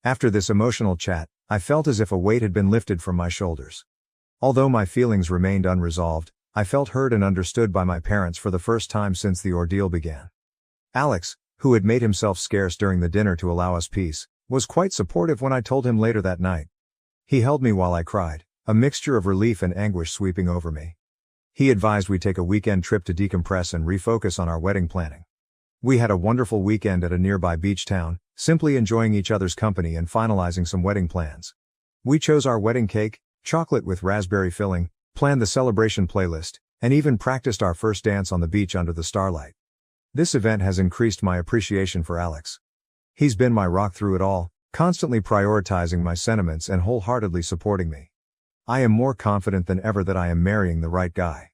After this emotional chat, I felt as if a weight had been lifted from my shoulders. Although my feelings remained unresolved, I felt heard and understood by my parents for the first time since the ordeal began. Alex, who had made himself scarce during the dinner to allow us peace, was quite supportive when I told him later that night. He held me while I cried, a mixture of relief and anguish sweeping over me. He advised we take a weekend trip to decompress and refocus on our wedding planning. We had a wonderful weekend at a nearby beach town, simply enjoying each other's company and finalizing some wedding plans. We chose our wedding cake, chocolate with raspberry filling, planned the celebration playlist, and even practiced our first dance on the beach under the starlight. This event has increased my appreciation for Alex. He's been my rock through it all, constantly prioritizing my sentiments and wholeheartedly supporting me. I am more confident than ever that I am marrying the right guy.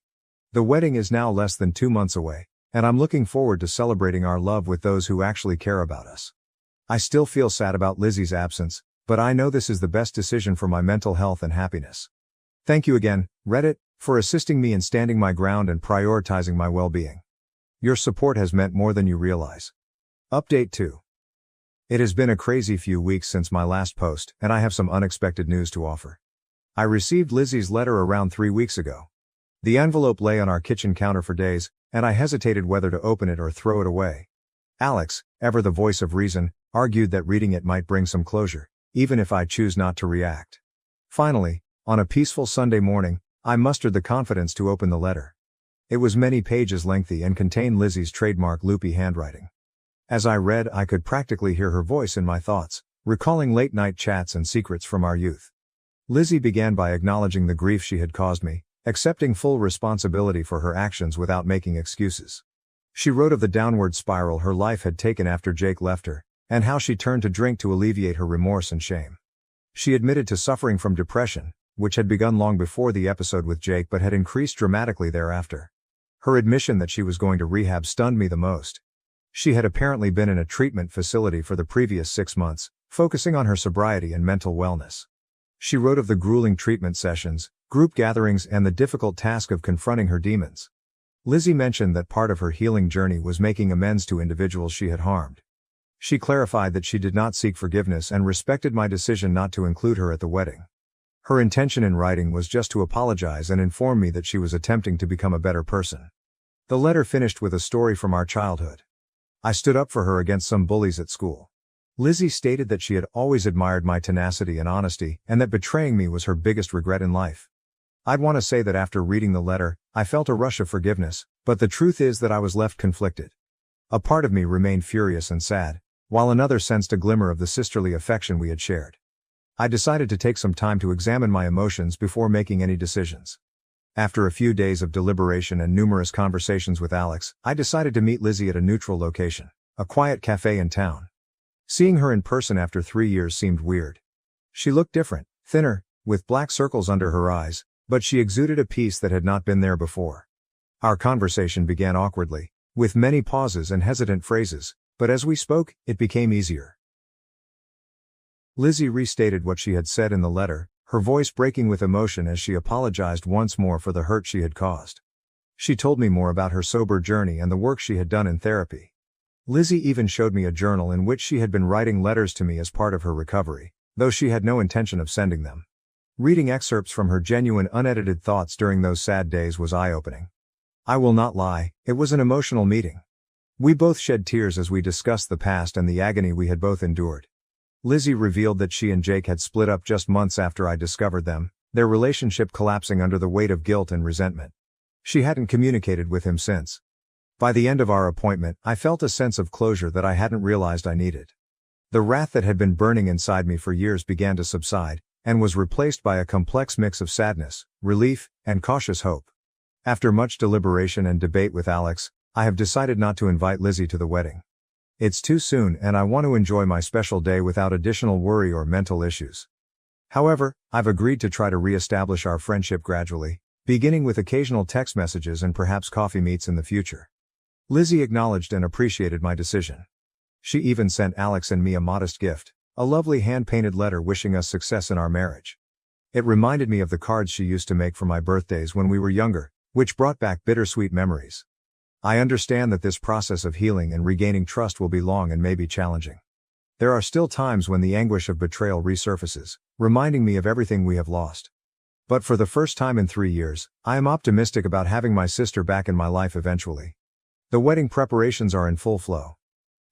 The wedding is now less than 2 months away, and I'm looking forward to celebrating our love with those who actually care about us. I still feel sad about Lizzie's absence, but I know this is the best decision for my mental health and happiness. Thank you again, Reddit, for assisting me in standing my ground and prioritizing my well-being. Your support has meant more than you realize. Update 2. It has been a crazy few weeks since my last post, and I have some unexpected news to offer. I received Lizzie's letter around 3 weeks ago. The envelope lay on our kitchen counter for days, and I hesitated whether to open it or throw it away. Alex, ever the voice of reason, argued that reading it might bring some closure, even if I choose not to react. Finally, on a peaceful Sunday morning, I mustered the confidence to open the letter. It was many pages lengthy and contained Lizzie's trademark loopy handwriting. As I read, I could practically hear her voice in my thoughts, recalling late-night chats and secrets from our youth. Lizzie began by acknowledging the grief she had caused me, accepting full responsibility for her actions without making excuses. She wrote of the downward spiral her life had taken after Jake left her, and how she turned to drink to alleviate her remorse and shame. She admitted to suffering from depression, which had begun long before the episode with Jake but had increased dramatically thereafter. Her admission that she was going to rehab stunned me the most. She had apparently been in a treatment facility for the previous 6 months, focusing on her sobriety and mental wellness. She wrote of the grueling treatment sessions, group gatherings, and the difficult task of confronting her demons. Lizzie mentioned that part of her healing journey was making amends to individuals she had harmed. She clarified that she did not seek forgiveness and respected my decision not to include her at the wedding. Her intention in writing was just to apologize and inform me that she was attempting to become a better person. The letter finished with a story from our childhood. I stood up for her against some bullies at school. Lizzie stated that she had always admired my tenacity and honesty, and that betraying me was her biggest regret in life. I'd want to say that after reading the letter, I felt a rush of forgiveness, but the truth is that I was left conflicted. A part of me remained furious and sad, while another sensed a glimmer of the sisterly affection we had shared. I decided to take some time to examine my emotions before making any decisions. After a few days of deliberation and numerous conversations with Alex, I decided to meet Lizzie at a neutral location, a quiet cafe in town. Seeing her in person after 3 years seemed weird. She looked different, thinner, with black circles under her eyes, but she exuded a peace that had not been there before. Our conversation began awkwardly, with many pauses and hesitant phrases, but as we spoke, it became easier. Lizzie restated what she had said in the letter, her voice breaking with emotion as she apologized once more for the hurt she had caused. She told me more about her sober journey and the work she had done in therapy. Lizzie even showed me a journal in which she had been writing letters to me as part of her recovery, though she had no intention of sending them. Reading excerpts from her genuine unedited thoughts during those sad days was eye-opening. I will not lie, it was an emotional meeting. We both shed tears as we discussed the past and the agony we had both endured. Lizzie revealed that she and Jake had split up just months after I discovered them, their relationship collapsing under the weight of guilt and resentment. She hadn't communicated with him since. By the end of our appointment, I felt a sense of closure that I hadn't realized I needed. The wrath that had been burning inside me for years began to subside, and was replaced by a complex mix of sadness, relief, and cautious hope. After much deliberation and debate with Alex, I have decided not to invite Lizzie to the wedding. It's too soon and I want to enjoy my special day without additional worry or mental issues. However, I've agreed to try to re-establish our friendship gradually, beginning with occasional text messages and perhaps coffee meets in the future. Lizzie acknowledged and appreciated my decision. She even sent Alex and me a modest gift, a lovely hand-painted letter wishing us success in our marriage. It reminded me of the cards she used to make for my birthdays when we were younger, which brought back bittersweet memories. I understand that this process of healing and regaining trust will be long and may be challenging. There are still times when the anguish of betrayal resurfaces, reminding me of everything we have lost. But for the first time in 3 years, I am optimistic about having my sister back in my life eventually. The wedding preparations are in full flow.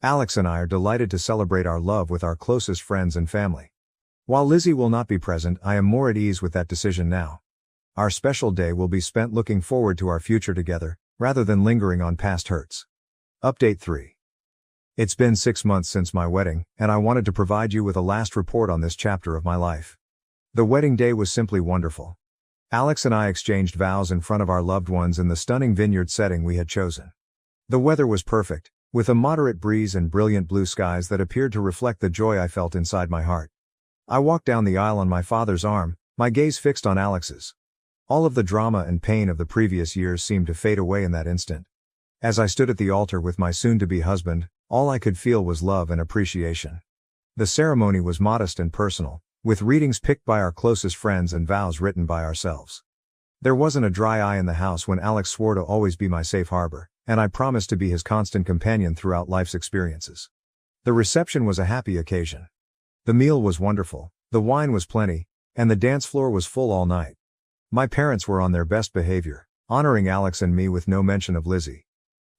Alex and I are delighted to celebrate our love with our closest friends and family. While Lizzie will not be present, I am more at ease with that decision now. Our special day will be spent looking forward to our future together, rather than lingering on past hurts. Update 3. It's been 6 months since my wedding, and I wanted to provide you with a last report on this chapter of my life. The wedding day was simply wonderful. Alex and I exchanged vows in front of our loved ones in the stunning vineyard setting we had chosen. The weather was perfect, with a moderate breeze and brilliant blue skies that appeared to reflect the joy I felt inside my heart. I walked down the aisle on my father's arm, my gaze fixed on Alex's. All of the drama and pain of the previous years seemed to fade away in that instant. As I stood at the altar with my soon-to-be husband, all I could feel was love and appreciation. The ceremony was modest and personal, with readings picked by our closest friends and vows written by ourselves. There wasn't a dry eye in the house when Alex swore to always be my safe harbor, and I promised to be his constant companion throughout life's experiences. The reception was a happy occasion. The meal was wonderful, the wine was plenty, and the dance floor was full all night. My parents were on their best behavior, honoring Alex and me with no mention of Lizzie.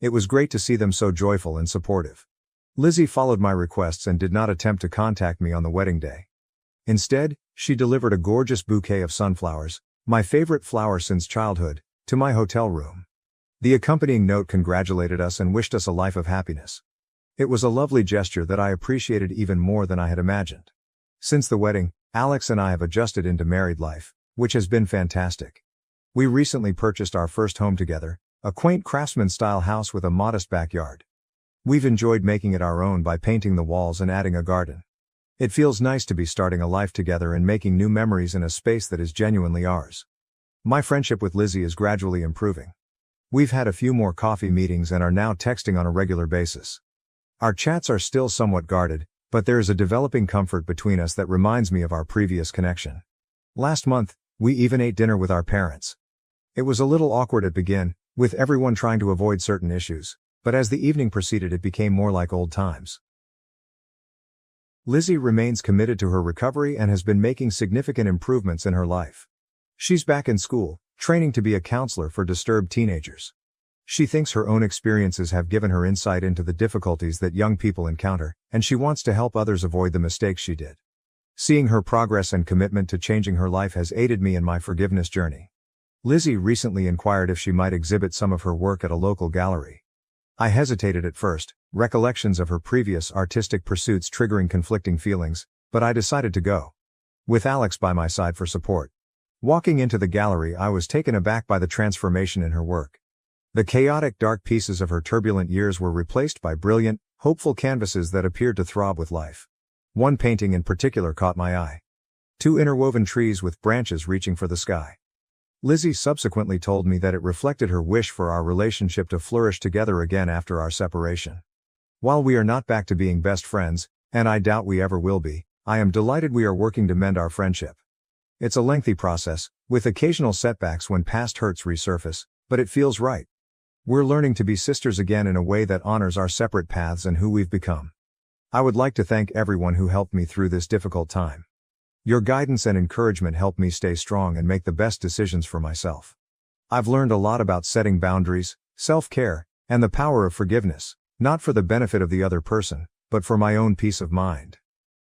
It was great to see them so joyful and supportive. Lizzie followed my requests and did not attempt to contact me on the wedding day. Instead, she delivered a gorgeous bouquet of sunflowers, my favorite flower since childhood, to my hotel room. The accompanying note congratulated us and wished us a life of happiness. It was a lovely gesture that I appreciated even more than I had imagined. Since the wedding, Alex and I have adjusted into married life, which has been fantastic. We recently purchased our first home together, a quaint craftsman-style house with a modest backyard. We've enjoyed making it our own by painting the walls and adding a garden. It feels nice to be starting a life together and making new memories in a space that is genuinely ours. My friendship with Lizzie is gradually improving. We've had a few more coffee meetings and are now texting on a regular basis. Our chats are still somewhat guarded, but there is a developing comfort between us that reminds me of our previous connection. Last month, we even ate dinner with our parents. It was a little awkward at begin, with everyone trying to avoid certain issues, but as the evening proceeded it became more like old times. Lizzie remains committed to her recovery and has been making significant improvements in her life. She's back in school, training to be a counselor for disturbed teenagers. She thinks her own experiences have given her insight into the difficulties that young people encounter, and she wants to help others avoid the mistakes she did. Seeing her progress and commitment to changing her life has aided me in my forgiveness journey. Lizzie recently inquired if she might exhibit some of her work at a local gallery. I hesitated at first, recollections of her previous artistic pursuits triggering conflicting feelings, but I decided to go. With Alex by my side for support. Walking into the gallery, I was taken aback by the transformation in her work. The chaotic dark pieces of her turbulent years were replaced by brilliant, hopeful canvases that appeared to throb with life. One painting in particular caught my eye. Two interwoven trees with branches reaching for the sky. Lizzie subsequently told me that it reflected her wish for our relationship to flourish together again after our separation. While we are not back to being best friends, and I doubt we ever will be, I am delighted we are working to mend our friendship. It's a lengthy process, with occasional setbacks when past hurts resurface, but it feels right. We're learning to be sisters again in a way that honors our separate paths and who we've become. I would like to thank everyone who helped me through this difficult time. Your guidance and encouragement help me stay strong and make the best decisions for myself. I've learned a lot about setting boundaries, self-care, and the power of forgiveness, not for the benefit of the other person, but for my own peace of mind.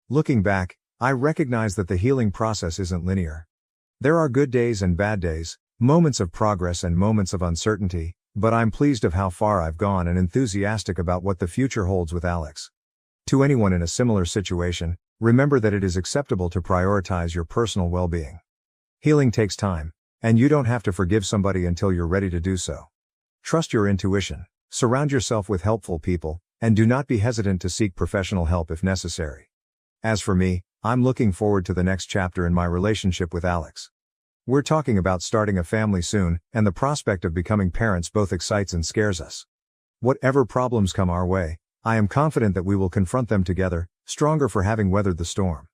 Looking back, I recognize that the healing process isn't linear. There are good days and bad days, moments of progress and moments of uncertainty, but I'm pleased of how far I've gone and enthusiastic about what the future holds with Alex. To anyone in a similar situation, remember that it is acceptable to prioritize your personal well-being. Healing takes time, and you don't have to forgive somebody until you're ready to do so. Trust your intuition, surround yourself with helpful people, and do not be hesitant to seek professional help if necessary. As for me, I'm looking forward to the next chapter in my relationship with Alex. We're talking about starting a family soon, and the prospect of becoming parents both excites and scares us. Whatever problems come our way, I am confident that we will confront them together, stronger for having weathered the storm.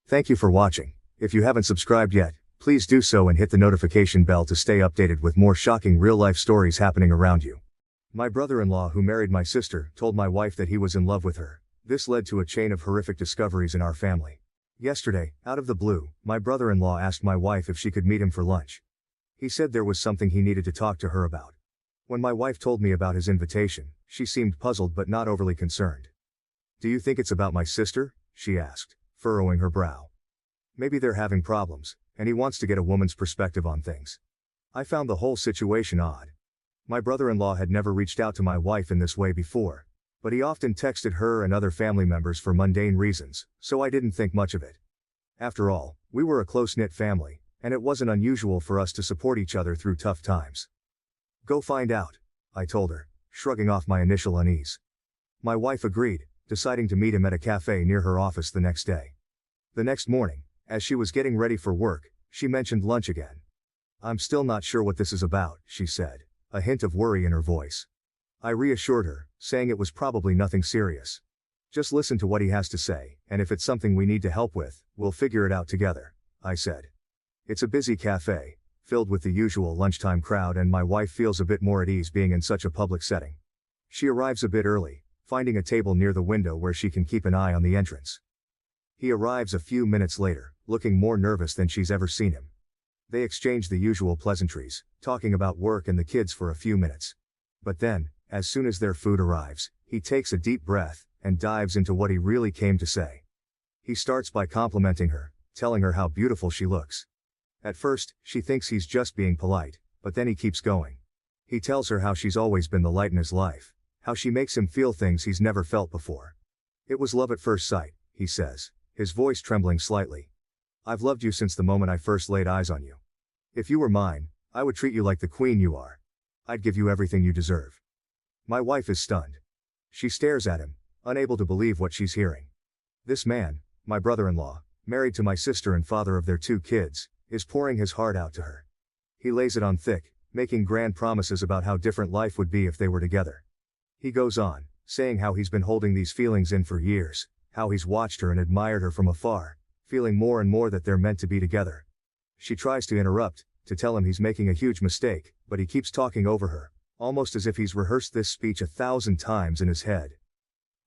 Thank you for watching. If you haven't subscribed yet, please do so and hit the notification bell to stay updated with more shocking real-life stories happening around you. My brother-in-law, who married my sister, told my wife that he was in love with her. This led to a chain of horrific discoveries in our family. Yesterday, out of the blue, my brother-in-law asked my wife if she could meet him for lunch. He said there was something he needed to talk to her about. When my wife told me about his invitation, she seemed puzzled but not overly concerned. "Do you think it's about my sister?" she asked, furrowing her brow. "Maybe they're having problems, and he wants to get a woman's perspective on things." I found the whole situation odd. My brother-in-law had never reached out to my wife in this way before, but he often texted her and other family members for mundane reasons, so I didn't think much of it. After all, we were a close-knit family, and it wasn't unusual for us to support each other through tough times. "Go find out," I told her, shrugging off my initial unease. My wife agreed, deciding to meet him at a cafe near her office the next day. The next morning, as she was getting ready for work, she mentioned lunch again. "I'm still not sure what this is about," she said, a hint of worry in her voice. I reassured her, saying it was probably nothing serious. Just listen to what he has to say, and if it's something we need to help with, we'll figure it out together, I said. It's a busy cafe, filled with the usual lunchtime crowd, and my wife feels a bit more at ease being in such a public setting. She arrives a bit early, finding a table near the window where she can keep an eye on the entrance. He arrives a few minutes later, looking more nervous than she's ever seen him. They exchange the usual pleasantries, talking about work and the kids for a few minutes. But then, as soon as their food arrives, he takes a deep breath and dives into what he really came to say. He starts by complimenting her, telling her how beautiful she looks. At first, she thinks he's just being polite, but then he keeps going. He tells her how she's always been the light in his life, how she makes him feel things he's never felt before. It was love at first sight, he says, his voice trembling slightly. I've loved you since the moment I first laid eyes on you. If you were mine, I would treat you like the queen you are. I'd give you everything you deserve. My wife is stunned. She stares at him, unable to believe what she's hearing. This man, my brother-in-law, married to my sister and father of their 2 kids, is pouring his heart out to her. He lays it on thick, making grand promises about how different life would be if they were together. He goes on, saying how he's been holding these feelings in for years, how he's watched her and admired her from afar, feeling more and more that they're meant to be together. She tries to interrupt, to tell him he's making a huge mistake, but he keeps talking over her, almost as if he's rehearsed this speech 1,000 times in his head.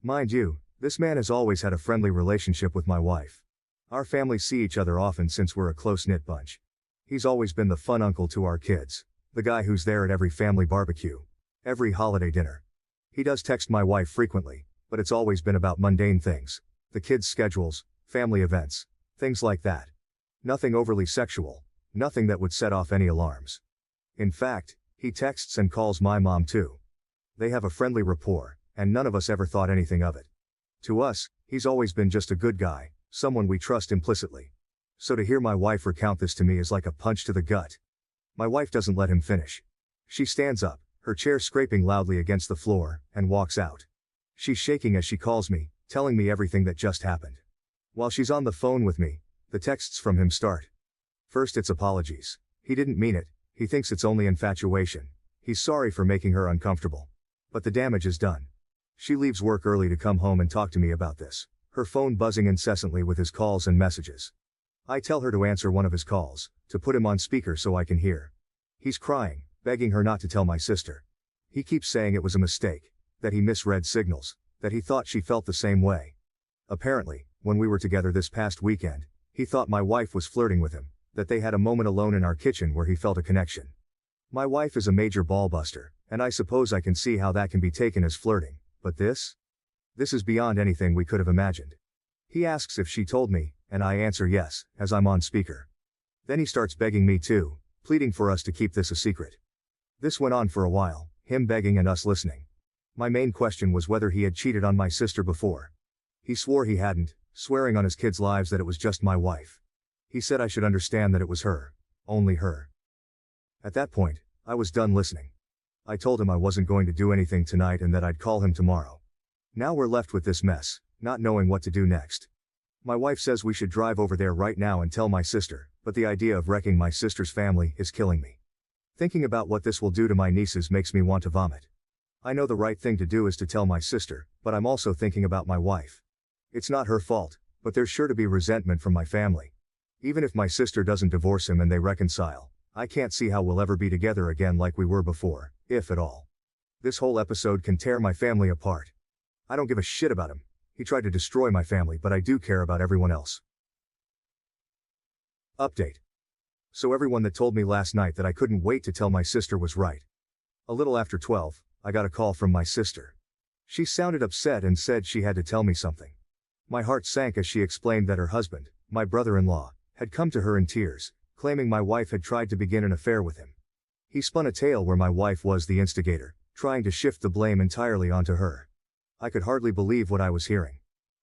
Mind you, this man has always had a friendly relationship with my wife. Our families see each other often since we're a close-knit bunch. He's always been the fun uncle to our kids, the guy who's there at every family barbecue, every holiday dinner. He does text my wife frequently, but it's always been about mundane things, the kids' schedules, family events, things like that. Nothing overly sexual, nothing that would set off any alarms. In fact, he texts and calls my mom too. They have a friendly rapport, and none of us ever thought anything of it. To us, he's always been just a good guy, someone we trust implicitly. So to hear my wife recount this to me is like a punch to the gut. My wife doesn't let him finish. She stands up, her chair scraping loudly against the floor, and walks out. She's shaking as she calls me, telling me everything that just happened. While she's on the phone with me, the texts from him start. First it's apologies. He didn't mean it, he thinks it's only infatuation. He's sorry for making her uncomfortable. But the damage is done. She leaves work early to come home and talk to me about this, her phone buzzing incessantly with his calls and messages. I tell her to answer one of his calls, to put him on speaker so I can hear. He's crying, begging her not to tell my sister. He keeps saying it was a mistake, that he misread signals, that he thought she felt the same way. Apparently, when we were together this past weekend, he thought my wife was flirting with him, that they had a moment alone in our kitchen where he felt a connection. My wife is a major ballbuster, and I suppose I can see how that can be taken as flirting, but this? This is beyond anything we could have imagined. He asks if she told me, and I answer yes, as I'm on speaker. Then he starts begging me too, pleading for us to keep this a secret. This went on for a while, him begging and us listening. My main question was whether he had cheated on my sister before. He swore he hadn't, swearing on his kids' lives that it was just my wife. He said I should understand that it was her, only her. At that point, I was done listening. I told him I wasn't going to do anything tonight and that I'd call him tomorrow. Now we're left with this mess, not knowing what to do next. My wife says we should drive over there right now and tell my sister, but the idea of wrecking my sister's family is killing me. Thinking about what this will do to my nieces makes me want to vomit. I know the right thing to do is to tell my sister, but I'm also thinking about my wife. It's not her fault, but there's sure to be resentment from my family. Even if my sister doesn't divorce him and they reconcile, I can't see how we'll ever be together again like we were before, if at all. This whole episode can tear my family apart. I don't give a shit about him. He tried to destroy my family, but I do care about everyone else. Update. So everyone that told me last night that I couldn't wait to tell my sister was right. A little after 12, I got a call from my sister. She sounded upset and said she had to tell me something. My heart sank as she explained that her husband, my brother-in-law, had come to her in tears, claiming my wife had tried to begin an affair with him. He spun a tale where my wife was the instigator, trying to shift the blame entirely onto her. I could hardly believe what I was hearing.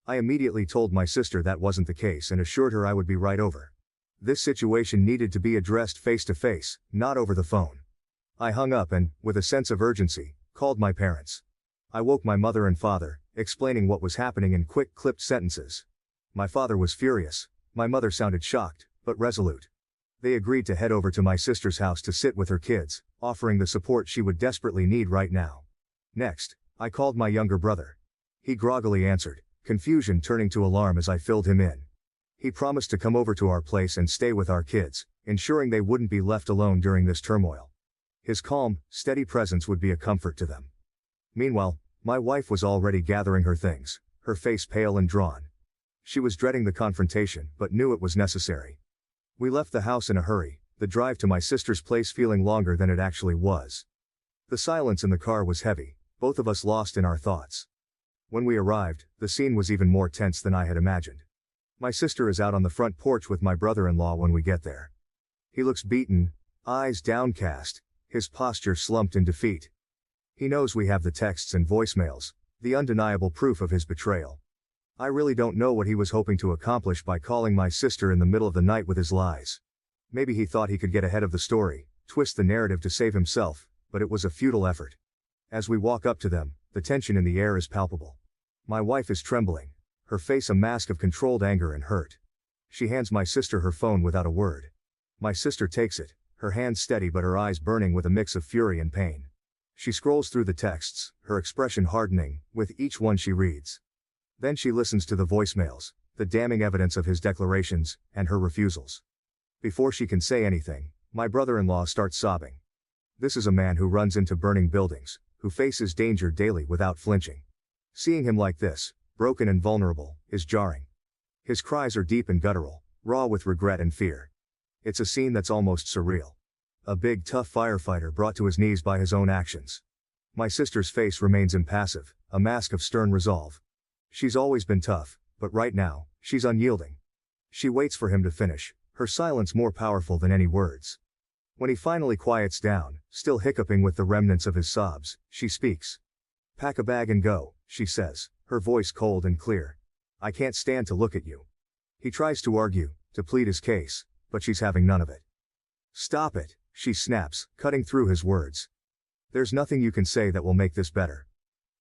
I immediately told my sister that wasn't the case and assured her I would be right over. This situation needed to be addressed face to face, not over the phone. I hung up and, with a sense of urgency, called my parents. I woke my mother and father, explaining what was happening in quick clipped sentences. My father was furious. My mother sounded shocked, but resolute. They agreed to head over to my sister's house to sit with her kids, offering the support she would desperately need right now. Next, I called my younger brother. He groggily answered, confusion turning to alarm as I filled him in. He promised to come over to our place and stay with our kids, ensuring they wouldn't be left alone during this turmoil. His calm, steady presence would be a comfort to them. Meanwhile, my wife was already gathering her things, her face pale and drawn. She was dreading the confrontation, but knew it was necessary. We left the house in a hurry, the drive to my sister's place feeling longer than it actually was. The silence in the car was heavy, both of us lost in our thoughts. When we arrived, the scene was even more tense than I had imagined. My sister is out on the front porch with my brother-in-law when we get there. He looks beaten, eyes downcast, his posture slumped in defeat. He knows we have the texts and voicemails, the undeniable proof of his betrayal. I really don't know what he was hoping to accomplish by calling my sister in the middle of the night with his lies. Maybe he thought he could get ahead of the story, twist the narrative to save himself, but it was a futile effort. As we walk up to them, the tension in the air is palpable. My wife is trembling, her face a mask of controlled anger and hurt. She hands my sister her phone without a word. My sister takes it, her hands steady but her eyes burning with a mix of fury and pain. She scrolls through the texts, her expression hardening, with each one she reads. Then she listens to the voicemails, the damning evidence of his declarations, and her refusals. Before she can say anything, my brother-in-law starts sobbing. This is a man who runs into burning buildings, who faces danger daily without flinching. Seeing him like this, broken and vulnerable, is jarring. His cries are deep and guttural, raw with regret and fear. It's a scene that's almost surreal. A big tough firefighter brought to his knees by his own actions. My sister's face remains impassive, a mask of stern resolve. She's always been tough, but right now, she's unyielding. She waits for him to finish, her silence more powerful than any words. When he finally quiets down, still hiccuping with the remnants of his sobs, she speaks. "Pack a bag and go," she says, her voice cold and clear. "I can't stand to look at you." He tries to argue, to plead his case, but she's having none of it. "Stop it," she snaps, cutting through his words. "There's nothing you can say that will make this better."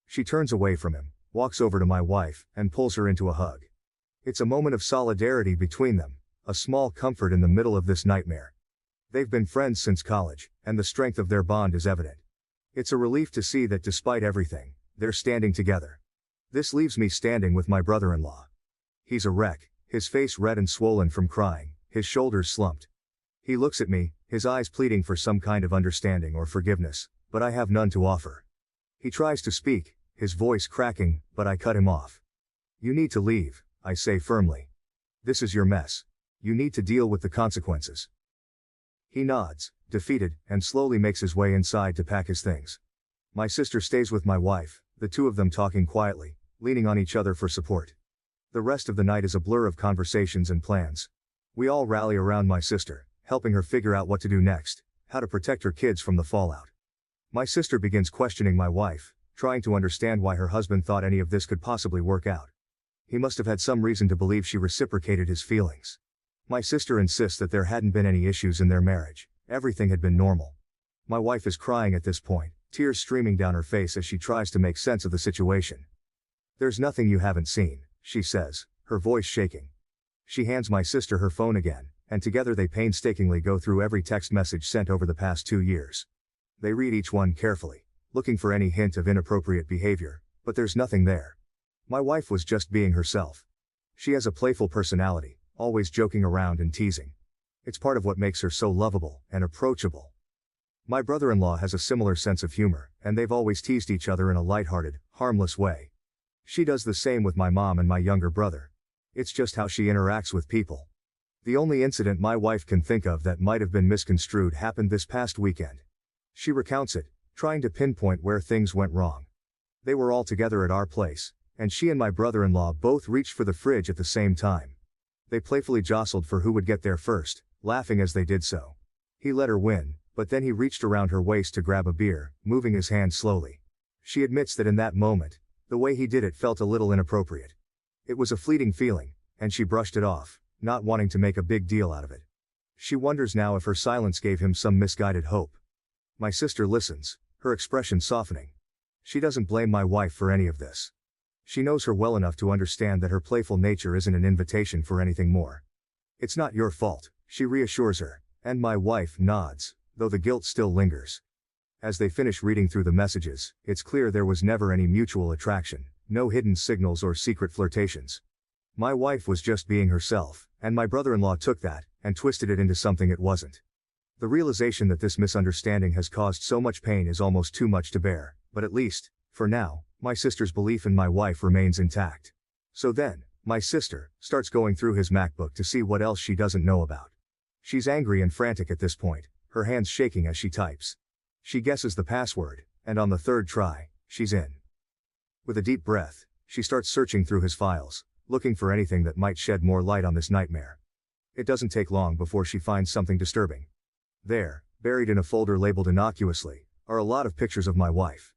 She turns away from him, walks over to my wife, and pulls her into a hug. It's a moment of solidarity between them, a small comfort in the middle of this nightmare. They've been friends since college, and the strength of their bond is evident. It's a relief to see that despite everything, they're standing together. This leaves me standing with my brother-in-law. He's a wreck, his face red and swollen from crying, his shoulders slumped. He looks at me, his eyes pleading for some kind of understanding or forgiveness, but I have none to offer. He tries to speak, his voice cracking, but I cut him off. "You need to leave," I say firmly. "This is your mess. You need to deal with the consequences." He nods, defeated, and slowly makes his way inside to pack his things. My sister stays with my wife, the two of them talking quietly, leaning on each other for support. The rest of the night is a blur of conversations and plans. We all rally around my sister, helping her figure out what to do next, how to protect her kids from the fallout. My sister begins questioning my wife, trying to understand why her husband thought any of this could possibly work out. He must have had some reason to believe she reciprocated his feelings. My sister insists that there hadn't been any issues in their marriage, everything had been normal. My wife is crying at this point, tears streaming down her face as she tries to make sense of the situation. "There's nothing you haven't seen," she says, her voice shaking. She hands my sister her phone again, and together they painstakingly go through every text message sent over the past 2 years. They read each one carefully, looking for any hint of inappropriate behavior, but there's nothing there. My wife was just being herself. She has a playful personality, always joking around and teasing. It's part of what makes her so lovable and approachable. My brother-in-law has a similar sense of humor, and they've always teased each other in a lighthearted, harmless way. She does the same with my mom and my younger brother. It's just how she interacts with people. The only incident my wife can think of that might have been misconstrued happened this past weekend. She recounts it, trying to pinpoint where things went wrong. They were all together at our place, and she and my brother-in-law both reached for the fridge at the same time. They playfully jostled for who would get there first, laughing as they did so. He let her win, but then he reached around her waist to grab a beer, moving his hand slowly. She admits that in that moment, the way he did it felt a little inappropriate. It was a fleeting feeling, and she brushed it off, not wanting to make a big deal out of it. She wonders now if her silence gave him some misguided hope. My sister listens, her expression softening. She doesn't blame my wife for any of this. She knows her well enough to understand that her playful nature isn't an invitation for anything more. "It's not your fault," she reassures her, and my wife nods, though the guilt still lingers. As they finish reading through the messages, it's clear there was never any mutual attraction, No hidden signals or secret flirtations. My wife was just being herself, and my brother-in-law took that, and twisted it into something it wasn't. The realization that this misunderstanding has caused so much pain is almost too much to bear, but at least, for now, my sister's belief in my wife remains intact. So then, my sister starts going through his MacBook to see what else she doesn't know about. She's angry and frantic at this point, her hands shaking as she types. She guesses the password, and on the third try, she's in. With a deep breath, she starts searching through his files, looking for anything that might shed more light on this nightmare. It doesn't take long before she finds something disturbing. There, buried in a folder labeled innocuously, are a lot of pictures of my wife.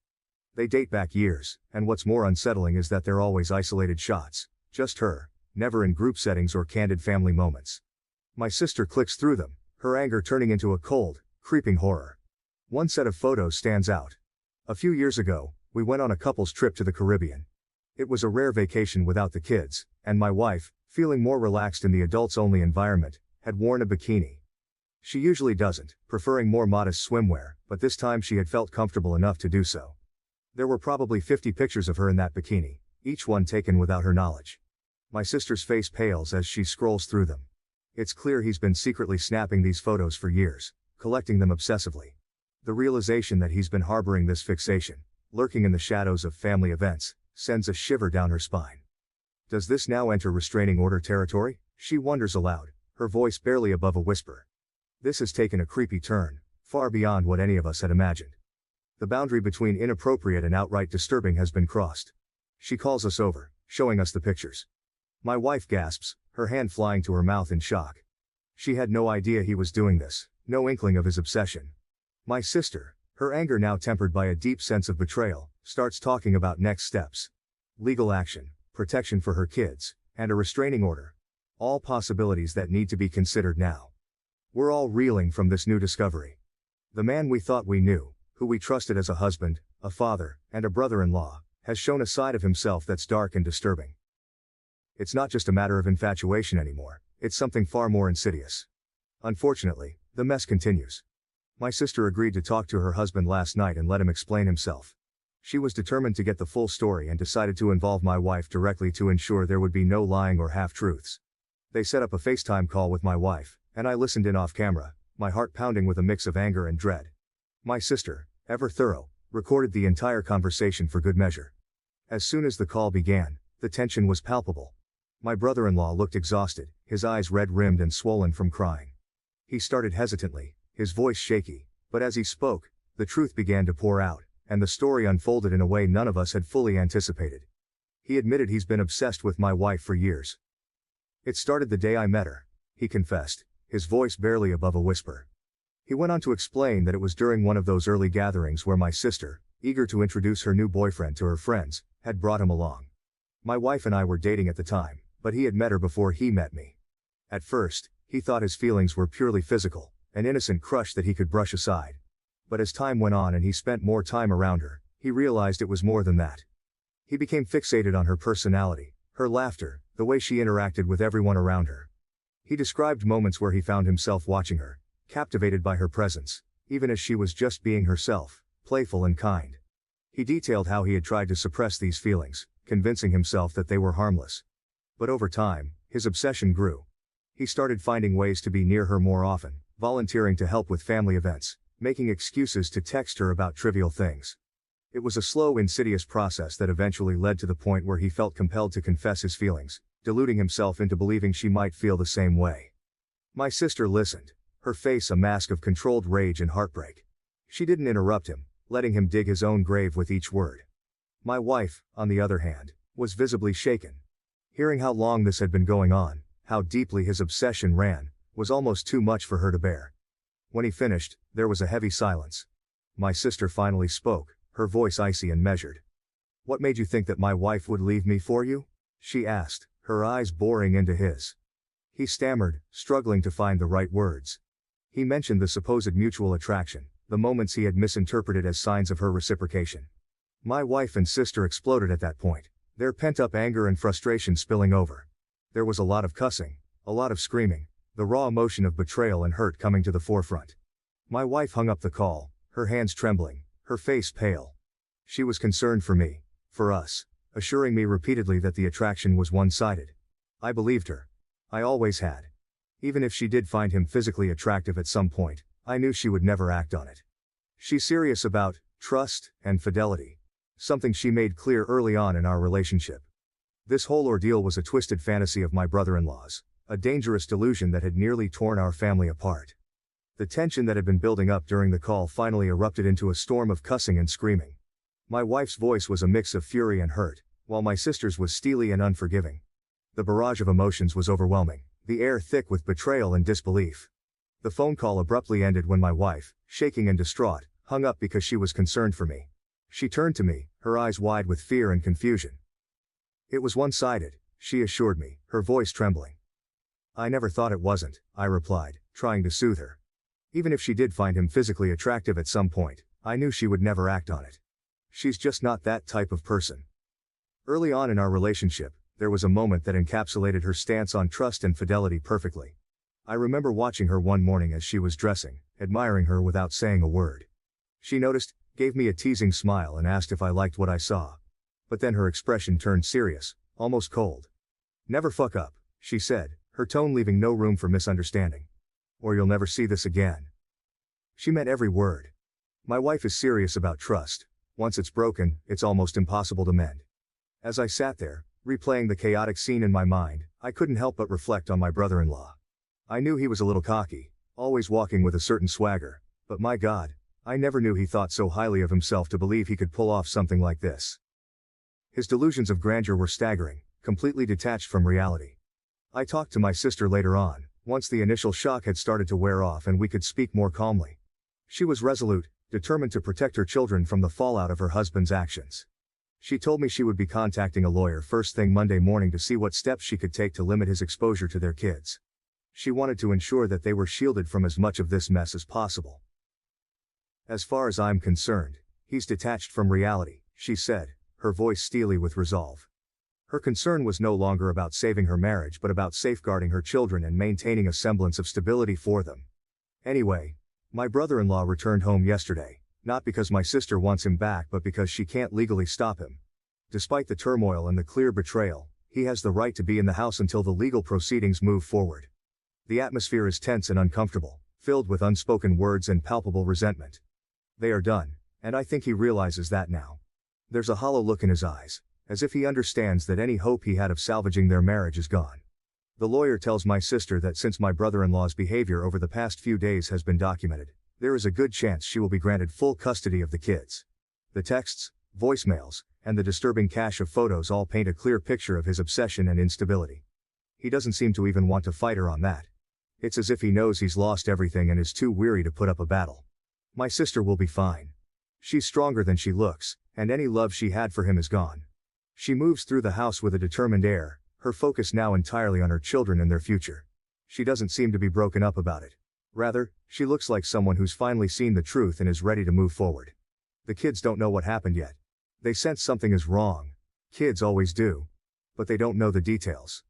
They date back years, and what's more unsettling is that they're always isolated shots, just her, never in group settings or candid family moments. My sister clicks through them, her anger turning into a cold, creeping horror. One set of photos stands out. A few years ago, we went on a couple's trip to the Caribbean. It was a rare vacation without the kids, and my wife, feeling more relaxed in the adults-only environment, had worn a bikini. She usually doesn't, preferring more modest swimwear, but this time she had felt comfortable enough to do so. There were probably 50 pictures of her in that bikini, each one taken without her knowledge. My sister's face pales as she scrolls through them. It's clear he's been secretly snapping these photos for years, collecting them obsessively. The realization that he's been harboring this fixation, lurking in the shadows of family events, sends a shiver down her spine. Does this now enter restraining order territory? She wonders aloud, her voice barely above a whisper. This has taken a creepy turn, far beyond what any of us had imagined. The boundary between inappropriate and outright disturbing has been crossed. She calls us over, showing us the pictures. My wife gasps, her hand flying to her mouth in shock. She had no idea he was doing this, no inkling of his obsession. My sister, her anger now tempered by a deep sense of betrayal, starts talking about next steps. Legal action, protection for her kids, and a restraining order. All possibilities that need to be considered now. We're all reeling from this new discovery. The man we thought we knew, who we trusted as a husband, a father, and a brother-in-law, has shown a side of himself that's dark and disturbing. It's not just a matter of infatuation anymore, it's something far more insidious. Unfortunately, the mess continues. My sister agreed to talk to her husband last night and let him explain himself. She was determined to get the full story and decided to involve my wife directly to ensure there would be no lying or half-truths. They set up a FaceTime call with my wife, and I listened in off camera, my heart pounding with a mix of anger and dread. My sister, ever thorough, recorded the entire conversation for good measure. As soon as the call began, the tension was palpable. My brother-in-law looked exhausted, his eyes red-rimmed and swollen from crying. He started hesitantly, his voice shaky, but as he spoke, the truth began to pour out, and the story unfolded in a way none of us had fully anticipated. He admitted he's been obsessed with my wife for years. It started the day I met her, he confessed, his voice barely above a whisper. He went on to explain that it was during one of those early gatherings where my sister, eager to introduce her new boyfriend to her friends, had brought him along. My wife and I were dating at the time, but he had met her before he met me. At first, he thought his feelings were purely physical, an innocent crush that he could brush aside. But as time went on and he spent more time around her, he realized it was more than that. He became fixated on her personality, her laughter, the way she interacted with everyone around her. He described moments where he found himself watching her, captivated by her presence, even as she was just being herself, playful and kind. He detailed how he had tried to suppress these feelings, convincing himself that they were harmless. But over time, his obsession grew. He started finding ways to be near her more often, volunteering to help with family events, making excuses to text her about trivial things. It was a slow, insidious process that eventually led to the point where he felt compelled to confess his feelings, deluding himself into believing she might feel the same way. My sister listened, her face a mask of controlled rage and heartbreak. She didn't interrupt him, letting him dig his own grave with each word. My wife, on the other hand, was visibly shaken. Hearing how long this had been going on, how deeply his obsession ran, was almost too much for her to bear. When he finished, there was a heavy silence. My sister finally spoke, her voice icy and measured. "What made you think that my wife would leave me for you?" she asked, her eyes boring into his. He stammered, struggling to find the right words. He mentioned the supposed mutual attraction, the moments he had misinterpreted as signs of her reciprocation. My wife and sister exploded at that point, their pent-up anger and frustration spilling over. There was a lot of cussing, a lot of screaming, the raw emotion of betrayal and hurt coming to the forefront. My wife hung up the call, her hands trembling, her face pale. She was concerned for me, for us, assuring me repeatedly that the attraction was one-sided. I believed her. I always had. Even if she did find him physically attractive at some point, I knew she would never act on it. She's serious about trust and fidelity. Something she made clear early on in our relationship. This whole ordeal was a twisted fantasy of my brother-in-law's, a dangerous delusion that had nearly torn our family apart. The tension that had been building up during the call finally erupted into a storm of cussing and screaming. My wife's voice was a mix of fury and hurt, while my sister's was steely and unforgiving. The barrage of emotions was overwhelming, the air thick with betrayal and disbelief. The phone call abruptly ended when my wife, shaking and distraught, hung up because she was concerned for me. She turned to me, her eyes wide with fear and confusion. It was one-sided, she assured me, her voice trembling. I never thought it wasn't, I replied, trying to soothe her. Even if she did find him physically attractive at some point, I knew she would never act on it. She's just not that type of person. Early on in our relationship, there was a moment that encapsulated her stance on trust and fidelity perfectly. I remember watching her one morning as she was dressing, admiring her without saying a word. She noticed, gave me a teasing smile and asked if I liked what I saw. But then her expression turned serious, almost cold. "Never fuck up," she said, her tone leaving no room for misunderstanding. "Or you'll never see this again." She meant every word. My wife is serious about trust. Once it's broken, it's almost impossible to mend. As I sat there, replaying the chaotic scene in my mind, I couldn't help but reflect on my brother-in-law. I knew he was a little cocky, always walking with a certain swagger, but my God, I never knew he thought so highly of himself to believe he could pull off something like this. His delusions of grandeur were staggering, completely detached from reality. I talked to my sister later on, once the initial shock had started to wear off and we could speak more calmly. She was resolute, determined to protect her children from the fallout of her husband's actions. She told me she would be contacting a lawyer first thing Monday morning to see what steps she could take to limit his exposure to their kids. She wanted to ensure that they were shielded from as much of this mess as possible. "As far as I'm concerned, he's detached from reality," she said, her voice steely with resolve. Her concern was no longer about saving her marriage but about safeguarding her children and maintaining a semblance of stability for them. Anyway, my brother-in-law returned home yesterday, not because my sister wants him back but because she can't legally stop him. Despite the turmoil and the clear betrayal, he has the right to be in the house until the legal proceedings move forward. The atmosphere is tense and uncomfortable, filled with unspoken words and palpable resentment. They are done, and I think he realizes that now. There's a hollow look in his eyes, as if he understands that any hope he had of salvaging their marriage is gone. The lawyer tells my sister that since my brother-in-law's behavior over the past few days has been documented, there is a good chance she will be granted full custody of the kids. The texts, voicemails, and the disturbing cache of photos all paint a clear picture of his obsession and instability. He doesn't seem to even want to fight her on that. It's as if he knows he's lost everything and is too weary to put up a battle. My sister will be fine. She's stronger than she looks, and any love she had for him is gone. She moves through the house with a determined air, her focus now entirely on her children and their future. She doesn't seem to be broken up about it. Rather, she looks like someone who's finally seen the truth and is ready to move forward. The kids don't know what happened yet. They sense something is wrong. Kids always do. But they don't know the details.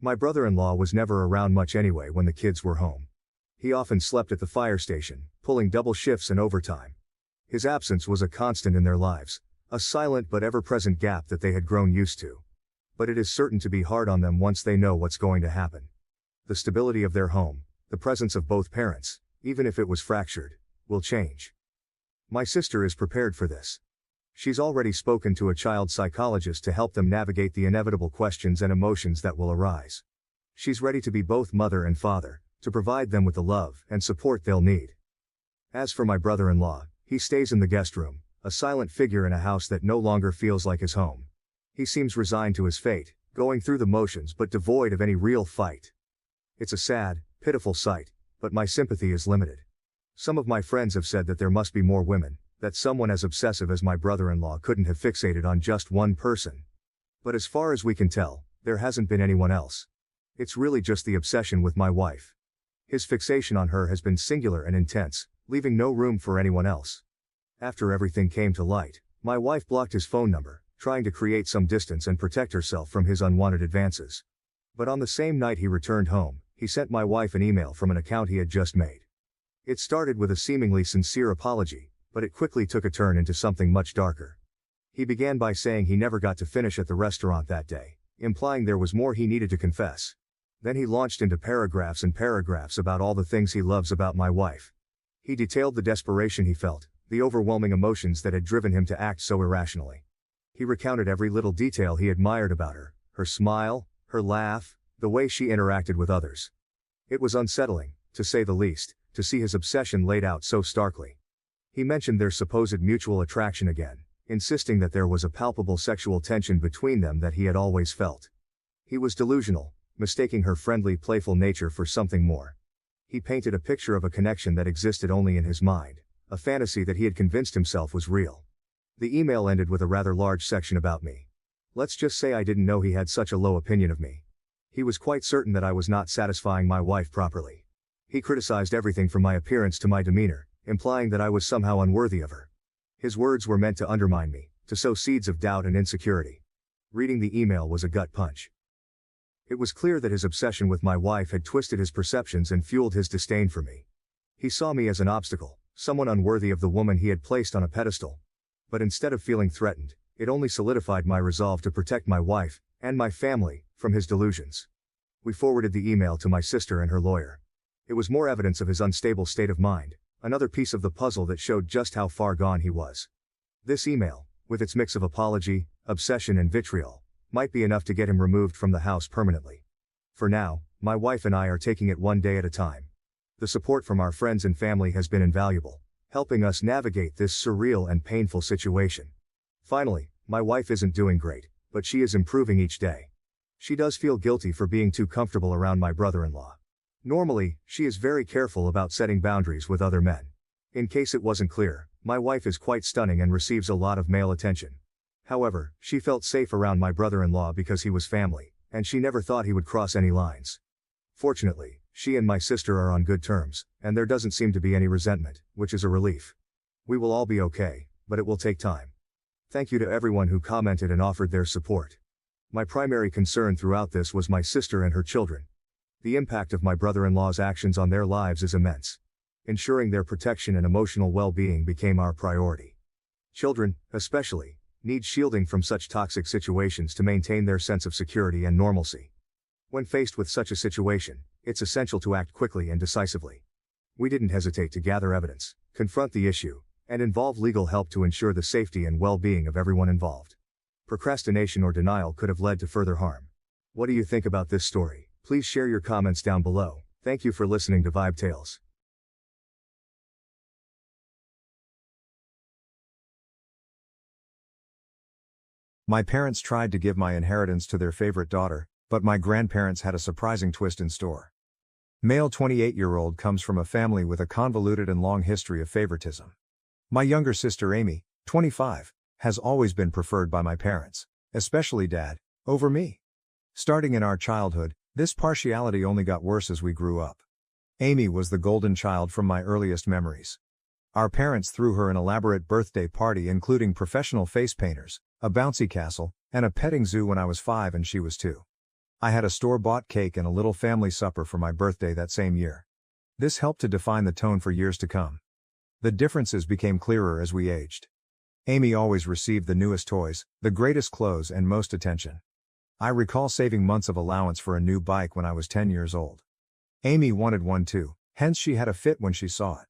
My brother-in-law was never around much anyway when the kids were home. He often slept at the fire station, pulling double shifts and overtime. His absence was a constant in their lives, a silent but ever-present gap that they had grown used to. But it is certain to be hard on them once they know what's going to happen. The stability of their home, the presence of both parents, even if it was fractured, will change. My sister is prepared for this. She's already spoken to a child psychologist to help them navigate the inevitable questions and emotions that will arise. She's ready to be both mother and father, to provide them with the love and support they'll need. As for my brother-in-law, he stays in the guest room, a silent figure in a house that no longer feels like his home. He seems resigned to his fate, going through the motions but devoid of any real fight. It's a sad, pitiful sight, but my sympathy is limited. Some of my friends have said that there must be more women, that someone as obsessive as my brother-in-law couldn't have fixated on just one person. But as far as we can tell, there hasn't been anyone else. It's really just the obsession with my wife. His fixation on her has been singular and intense, leaving no room for anyone else. After everything came to light, my wife blocked his phone number, trying to create some distance and protect herself from his unwanted advances. But on the same night he returned home, he sent my wife an email from an account he had just made. It started with a seemingly sincere apology, but it quickly took a turn into something much darker. He began by saying he never got to finish at the restaurant that day, implying there was more he needed to confess. Then he launched into paragraphs and paragraphs about all the things he loves about my wife. He detailed the desperation he felt, the overwhelming emotions that had driven him to act so irrationally. He recounted every little detail he admired about her, her smile, her laugh, the way she interacted with others. It was unsettling, to say the least, to see his obsession laid out so starkly. He mentioned their supposed mutual attraction again, insisting that there was a palpable sexual tension between them that he had always felt. He was delusional, mistaking her friendly, playful nature for something more. He painted a picture of a connection that existed only in his mind, a fantasy that he had convinced himself was real. The email ended with a rather large section about me. Let's just say I didn't know he had such a low opinion of me. He was quite certain that I was not satisfying my wife properly. He criticized everything from my appearance to my demeanor, implying that I was somehow unworthy of her. His words were meant to undermine me, to sow seeds of doubt and insecurity. Reading the email was a gut punch. It was clear that his obsession with my wife had twisted his perceptions and fueled his disdain for me. He saw me as an obstacle, someone unworthy of the woman he had placed on a pedestal. But instead of feeling threatened, it only solidified my resolve to protect my wife, and my family, from his delusions. We forwarded the email to my sister and her lawyer. It was more evidence of his unstable state of mind, another piece of the puzzle that showed just how far gone he was. This email, with its mix of apology, obsession and vitriol, might be enough to get him removed from the house permanently. For now, my wife and I are taking it one day at a time. The support from our friends and family has been invaluable, helping us navigate this surreal and painful situation. Finally, my wife isn't doing great, but she is improving each day. She does feel guilty for being too comfortable around my brother-in-law. Normally, she is very careful about setting boundaries with other men. In case it wasn't clear, my wife is quite stunning and receives a lot of male attention. However, she felt safe around my brother-in-law because he was family, and she never thought he would cross any lines. Fortunately, she and my sister are on good terms, and there doesn't seem to be any resentment, which is a relief. We will all be okay, but it will take time. Thank you to everyone who commented and offered their support. My primary concern throughout this was my sister and her children. The impact of my brother-in-law's actions on their lives is immense. Ensuring their protection and emotional well-being became our priority. Children, especially, need shielding from such toxic situations to maintain their sense of security and normalcy. When faced with such a situation, it's essential to act quickly and decisively. We didn't hesitate to gather evidence, confront the issue, and involve legal help to ensure the safety and well-being of everyone involved. Procrastination or denial could have led to further harm. What do you think about this story? Please share your comments down below. Thank you for listening to Vibe Tales. My parents tried to give my inheritance to their favorite daughter, but my grandparents had a surprising twist in store. Male 28-year-old comes from a family with a convoluted and long history of favoritism. My younger sister Amy, 25, has always been preferred by my parents, especially Dad, over me. Starting in our childhood, this partiality only got worse as we grew up. Amy was the golden child from my earliest memories. Our parents threw her an elaborate birthday party including professional face painters, a bouncy castle, and a petting zoo when I was 5 and she was 2. I had a store-bought cake and a little family supper for my birthday that same year. This helped to define the tone for years to come. The differences became clearer as we aged. Amy always received the newest toys, the greatest clothes and most attention. I recall saving months of allowance for a new bike when I was 10 years old. Amy wanted one too, hence she had a fit when she saw it.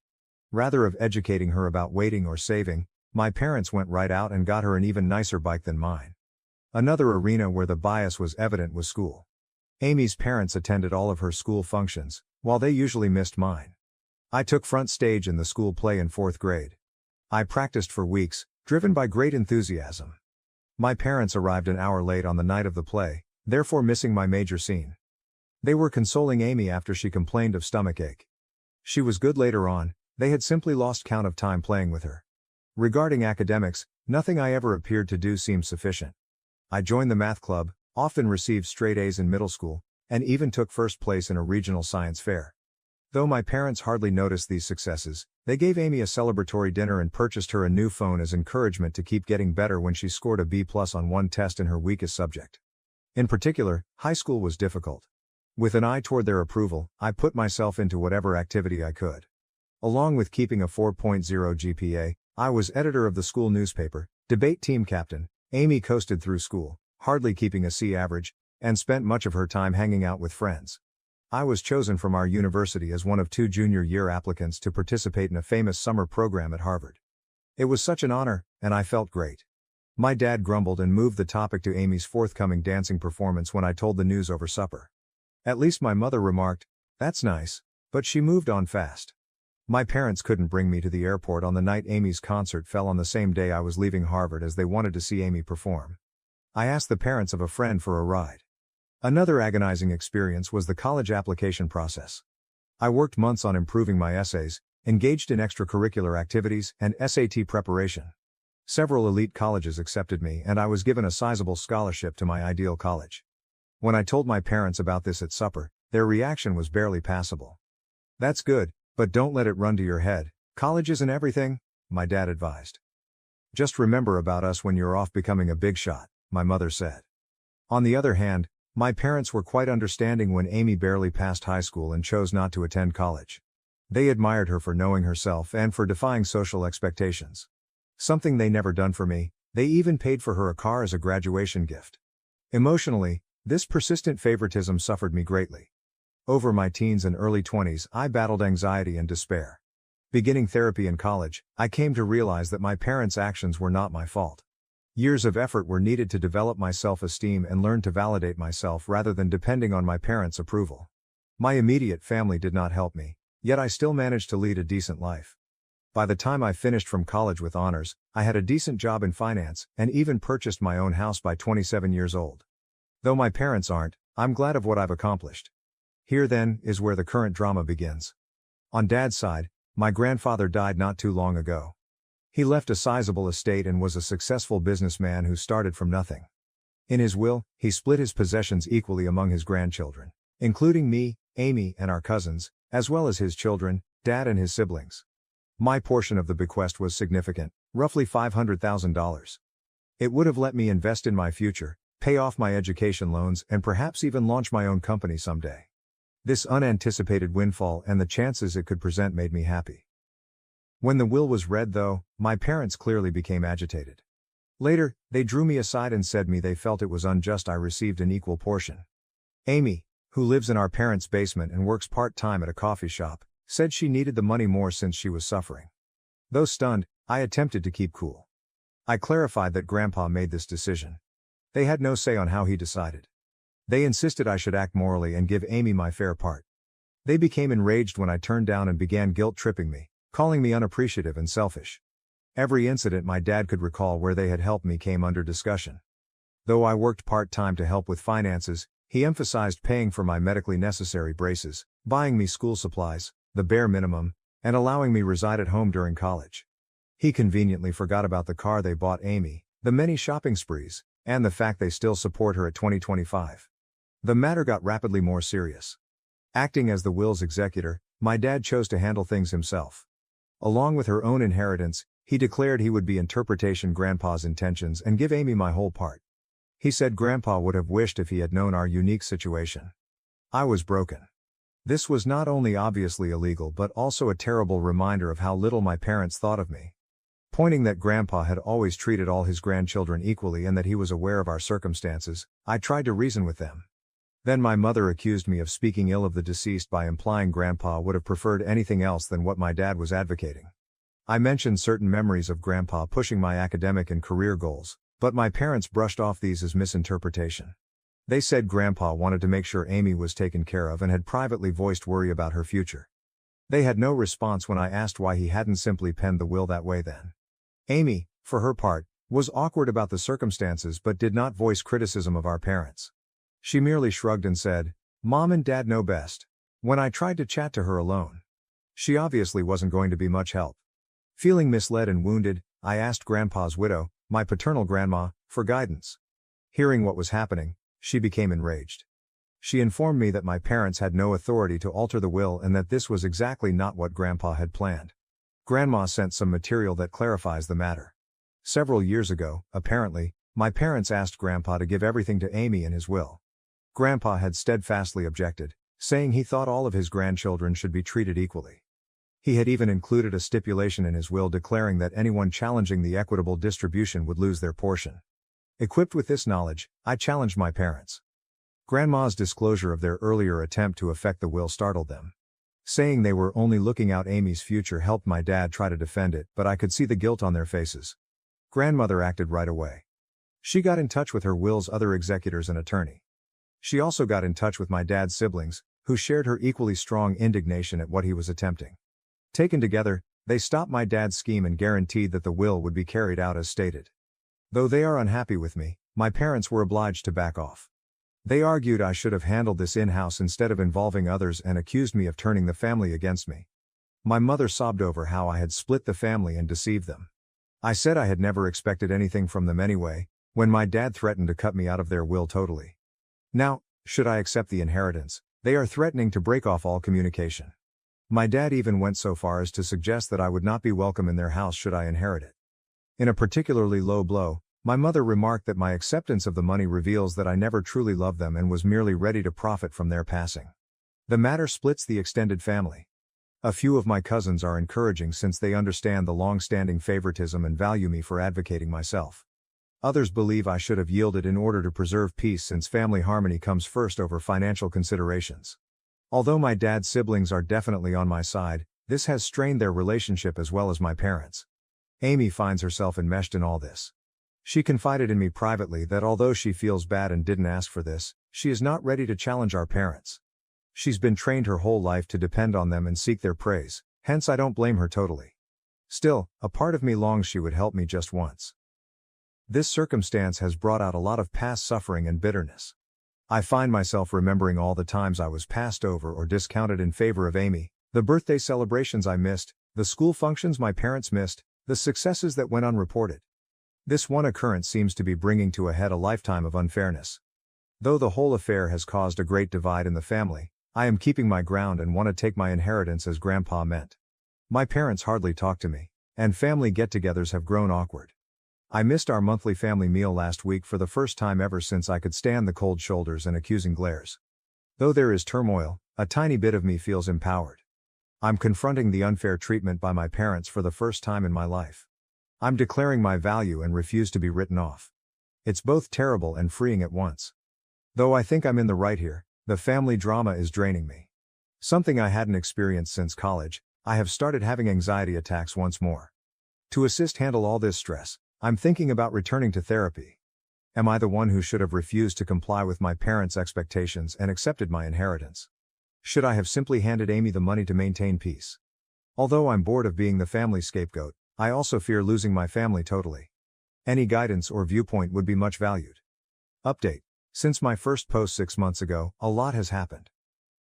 Rather of educating her about waiting or saving, my parents went right out and got her an even nicer bike than mine. Another arena where the bias was evident was school. Amy's parents attended all of her school functions, while they usually missed mine. I took front stage in the school play in 4th grade. I practiced for weeks, driven by great enthusiasm. My parents arrived an hour late on the night of the play, therefore missing my major scene. They were consoling Amy after she complained of stomachache. She was good later on, they had simply lost count of time playing with her. Regarding academics, nothing I ever appeared to do seemed sufficient. I joined the math club, often received straight A's in middle school, and even took first place in a regional science fair. Though my parents hardly noticed these successes, they gave Amy a celebratory dinner and purchased her a new phone as encouragement to keep getting better when she scored a B+ on one test in her weakest subject. In particular, high school was difficult. With an eye toward their approval, I put myself into whatever activity I could. Along with keeping a 4.0 GPA, I was editor of the school newspaper, Debate team captain, Amy coasted through school, hardly keeping a C average, and spent much of her time hanging out with friends. I was chosen from our university as one of 2 junior year applicants to participate in a famous summer program at Harvard. It was such an honor, and I felt great. My dad grumbled and moved the topic to Amy's forthcoming dancing performance when I told the news over supper. At least my mother remarked, "That's nice," but she moved on fast. My parents couldn't bring me to the airport on the night Amy's concert fell on the same day I was leaving Harvard, as they wanted to see Amy perform. I asked the parents of a friend for a ride. Another agonizing experience was the college application process. I worked months on improving my essays, engaged in extracurricular activities, and SAT preparation. Several elite colleges accepted me, and I was given a sizable scholarship to my ideal college. When I told my parents about this at supper, their reaction was barely passable. "That's good, but don't let it run to your head. College isn't everything," my dad advised. "Just remember about us when you're off becoming a big shot," my mother said. On the other hand, my parents were quite understanding when Amy barely passed high school and chose not to attend college. They admired her for knowing herself and for defying social expectations. Something they never done for me, they even paid for her a car as a graduation gift. Emotionally, this persistent favoritism suffered me greatly. Over my teens and early 20s, I battled anxiety and despair. Beginning therapy in college, I came to realize that my parents' actions were not my fault. Years of effort were needed to develop my self-esteem and learn to validate myself rather than depending on my parents' approval. My immediate family did not help me, yet I still managed to lead a decent life. By the time I finished from college with honors, I had a decent job in finance, and even purchased my own house by 27 years old. Though my parents aren't, I'm glad of what I've accomplished. Here then, is where the current drama begins. On Dad's side, my grandfather died not too long ago. He left a sizable estate and was a successful businessman who started from nothing. In his will, he split his possessions equally among his grandchildren, including me, Amy, and our cousins, as well as his children, Dad and his siblings. My portion of the bequest was significant, roughly $500,000. It would have let me invest in my future, pay off my education loans, and perhaps even launch my own company someday. This unanticipated windfall and the chances it could present made me happy. When the will was read, though, my parents clearly became agitated. Later, they drew me aside and said they felt it was unjust I received an equal portion. Amy, who lives in our parents' basement and works part-time at a coffee shop, said she needed the money more since she was suffering. Though stunned, I attempted to keep cool. I clarified that Grandpa made this decision. They had no say on how he decided. They insisted I should act morally and give Amy my fair part. They became enraged when I turned down and began guilt-tripping me, calling me unappreciative and selfish. Every incident my dad could recall where they had helped me came under discussion. Though I worked part-time to help with finances, he emphasized paying for my medically necessary braces, buying me school supplies, the bare minimum, and allowing me reside at home during college. He conveniently forgot about the car they bought Amy, the many shopping sprees, and the fact they still support her at 2025. The matter got rapidly more serious. Acting as the will's executor, my dad chose to handle things himself. Along with her own inheritance, he declared he would be interpretation Grandpa's intentions and give Amy my whole part. He said Grandpa would have wished if he had known our unique situation. I was broken. This was not only obviously illegal but also a terrible reminder of how little my parents thought of me. Pointing that Grandpa had always treated all his grandchildren equally and that he was aware of our circumstances, I tried to reason with them. Then my mother accused me of speaking ill of the deceased by implying Grandpa would have preferred anything else than what my dad was advocating. I mentioned certain memories of Grandpa pushing my academic and career goals, but my parents brushed off these as misinterpretation. They said Grandpa wanted to make sure Amy was taken care of and had privately voiced worry about her future. They had no response when I asked why he hadn't simply penned the will that way then. Amy, for her part, was awkward about the circumstances but did not voice criticism of our parents. She merely shrugged and said, "Mom and Dad know best." When I tried to chat to her alone, she obviously wasn't going to be much help. Feeling misled and wounded, I asked Grandpa's widow, my paternal grandma, for guidance. Hearing what was happening, she became enraged. She informed me that my parents had no authority to alter the will and that this was exactly not what Grandpa had planned. Grandma sent some material that clarifies the matter. Several years ago, apparently, my parents asked Grandpa to give everything to Amy in his will. Grandpa had steadfastly objected, saying he thought all of his grandchildren should be treated equally. He had even included a stipulation in his will declaring that anyone challenging the equitable distribution would lose their portion. Equipped with this knowledge, I challenged my parents. Grandma's disclosure of their earlier attempt to affect the will startled them. Saying they were only looking out Amy's future helped my dad try to defend it, but I could see the guilt on their faces. Grandmother acted right away. She got in touch with her will's other executors and attorney. She also got in touch with my dad's siblings, who shared her equally strong indignation at what he was attempting. Taken together, they stopped my dad's scheme and guaranteed that the will would be carried out as stated. Though they are unhappy with me, my parents were obliged to back off. They argued I should have handled this in-house instead of involving others and accused me of turning the family against me. My mother sobbed over how I had split the family and deceived them. I said I had never expected anything from them anyway, when my dad threatened to cut me out of their will totally. Now, should I accept the inheritance, they are threatening to break off all communication. My dad even went so far as to suggest that I would not be welcome in their house should I inherit it. In a particularly low blow, my mother remarked that my acceptance of the money reveals that I never truly loved them and was merely ready to profit from their passing. The matter splits the extended family. A few of my cousins are encouraging since they understand the long-standing favoritism and value me for advocating myself. Others believe I should have yielded in order to preserve peace since family harmony comes first over financial considerations. Although my dad's siblings are definitely on my side, this has strained their relationship as well as my parents. Amy finds herself enmeshed in all this. She confided in me privately that although she feels bad and didn't ask for this, she is not ready to challenge our parents. She's been trained her whole life to depend on them and seek their praise, hence I don't blame her totally. Still, a part of me longs she would help me just once. This circumstance has brought out a lot of past suffering and bitterness. I find myself remembering all the times I was passed over or discounted in favor of Amy, the birthday celebrations I missed, the school functions my parents missed, the successes that went unreported. This one occurrence seems to be bringing to a head a lifetime of unfairness. Though the whole affair has caused a great divide in the family, I am keeping my ground and want to take my inheritance as Grandpa meant. My parents hardly talk to me, and family get-togethers have grown awkward. I missed our monthly family meal last week for the first time ever since I could stand the cold shoulders and accusing glares. Though there is turmoil, a tiny bit of me feels empowered. I'm confronting the unfair treatment by my parents for the first time in my life. I'm declaring my value and refuse to be written off. It's both terrible and freeing at once. Though I think I'm in the right here, the family drama is draining me. Something I hadn't experienced since college, I have started having anxiety attacks once more. To assist handle all this stress, I'm thinking about returning to therapy. Am I the one who should have refused to comply with my parents' expectations and accepted my inheritance? Should I have simply handed Amy the money to maintain peace? Although I'm bored of being the family scapegoat, I also fear losing my family totally. Any guidance or viewpoint would be much valued. Update. Since my first post 6 months ago, a lot has happened.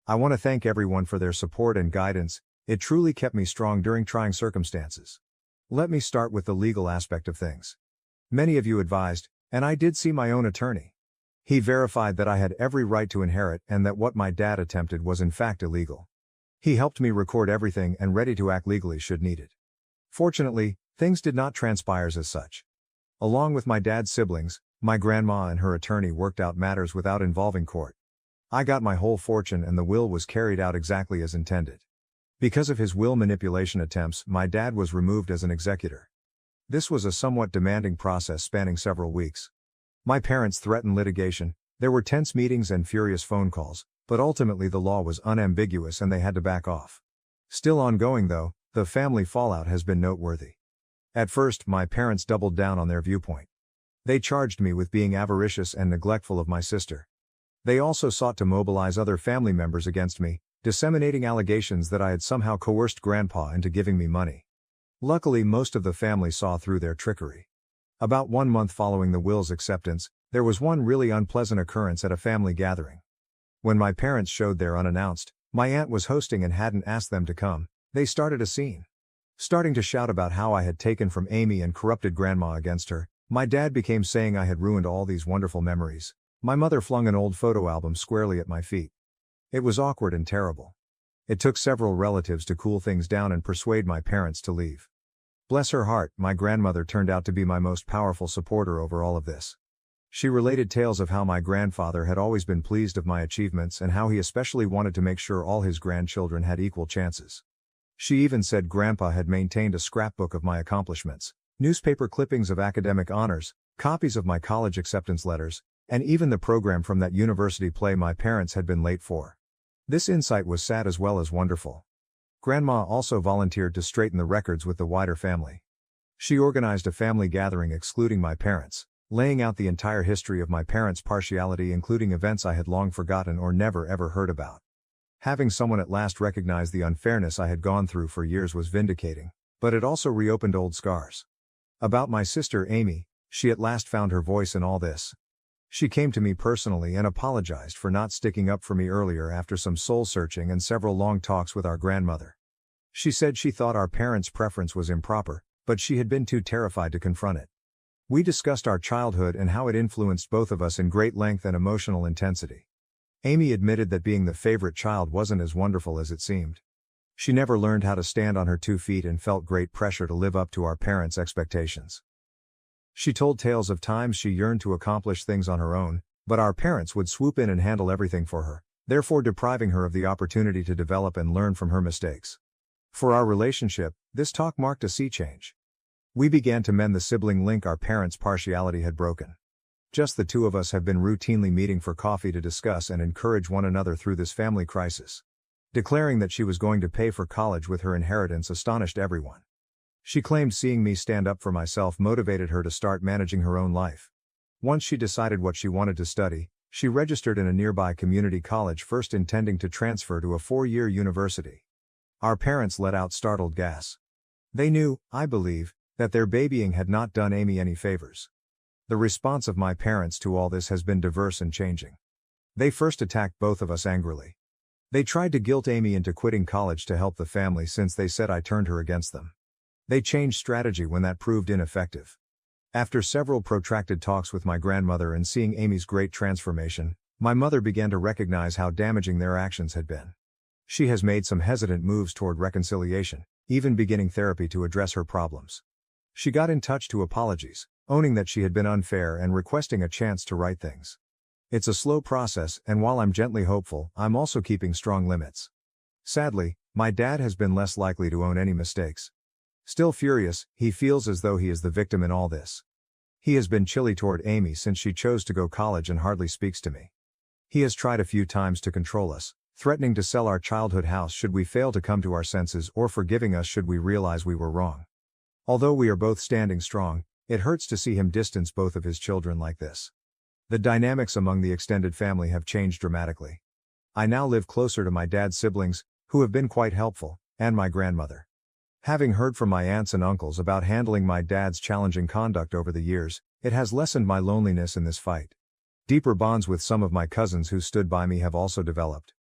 I want to thank everyone for their support and guidance. It truly kept me strong during trying circumstances. Let me start with the legal aspect of things. Many of you advised, and I did see my own attorney. He verified that I had every right to inherit and that what my dad attempted was in fact illegal. He helped me record everything and ready to act legally should needed. Fortunately, things did not transpire as such. Along with my dad's siblings, my grandma and her attorney worked out matters without involving court. I got my whole fortune and the will was carried out exactly as intended. Because of his will manipulation attempts, my dad was removed as an executor. This was a somewhat demanding process spanning several weeks. My parents threatened litigation, there were tense meetings and furious phone calls, but ultimately the law was unambiguous and they had to back off. Still ongoing though, the family fallout has been noteworthy. At first, my parents doubled down on their viewpoint. They charged me with being avaricious and neglectful of my sister. They also sought to mobilize other family members against me, disseminating allegations that I had somehow coerced Grandpa into giving me money. Luckily, most of the family saw through their trickery. About 1 month following the will's acceptance, there was one really unpleasant occurrence at a family gathering. When my parents showed there unannounced, my aunt was hosting and hadn't asked them to come. They started a scene. Starting to shout about how I had taken from Amy and corrupted Grandma against her, my dad became saying I had ruined all these wonderful memories. My mother flung an old photo album squarely at my feet. It was awkward and terrible. It took several relatives to cool things down and persuade my parents to leave. Bless her heart, my grandmother turned out to be my most powerful supporter over all of this. She related tales of how my grandfather had always been pleased of my achievements and how he especially wanted to make sure all his grandchildren had equal chances. She even said Grandpa had maintained a scrapbook of my accomplishments, newspaper clippings of academic honors, copies of my college acceptance letters, and even the program from that university play my parents had been late for. This insight was sad as well as wonderful. Grandma also volunteered to straighten the records with the wider family. She organized a family gathering excluding my parents, laying out the entire history of my parents' partiality, including events I had long forgotten or never ever heard about. Having someone at last recognize the unfairness I had gone through for years was vindicating, but it also reopened old scars. About my sister Amy, she at last found her voice in all this. She came to me personally and apologized for not sticking up for me earlier after some soul-searching and several long talks with our grandmother. She said she thought our parents' preference was improper, but she had been too terrified to confront it. We discussed our childhood and how it influenced both of us in great length and emotional intensity. Amy admitted that being the favorite child wasn't as wonderful as it seemed. She never learned how to stand on her 2 feet and felt great pressure to live up to our parents' expectations. She told tales of times she yearned to accomplish things on her own, but our parents would swoop in and handle everything for her, therefore depriving her of the opportunity to develop and learn from her mistakes. For our relationship, this talk marked a sea change. We began to mend the sibling link our parents' partiality had broken. Just the two of us have been routinely meeting for coffee to discuss and encourage one another through this family crisis. Declaring that she was going to pay for college with her inheritance astonished everyone. She claimed seeing me stand up for myself motivated her to start managing her own life. Once she decided what she wanted to study, she registered in a nearby community college, first intending to transfer to a 4-year university. Our parents let out startled gasps. They knew, I believe, that their babying had not done Amy any favors. The response of my parents to all this has been diverse and changing. They first attacked both of us angrily. They tried to guilt Amy into quitting college to help the family since they said I turned her against them. They changed strategy when that proved ineffective. After several protracted talks with my grandmother and seeing Amy's great transformation, my mother began to recognize how damaging their actions had been. She has made some hesitant moves toward reconciliation, even beginning therapy to address her problems. She got in touch to apologies, owning that she had been unfair and requesting a chance to right things. It's a slow process, and while I'm gently hopeful, I'm also keeping strong limits. Sadly, my dad has been less likely to own any mistakes. Still furious, he feels as though he is the victim in all this. He has been chilly toward Amy since she chose to go college and hardly speaks to me. He has tried a few times to control us, threatening to sell our childhood house should we fail to come to our senses or forgiving us should we realize we were wrong. Although we are both standing strong, it hurts to see him distance both of his children like this. The dynamics among the extended family have changed dramatically. I now live closer to my dad's siblings, who have been quite helpful, and my grandmother. Having heard from my aunts and uncles about handling my dad's challenging conduct over the years, it has lessened my loneliness in this fight. Deeper bonds with some of my cousins who stood by me have also developed.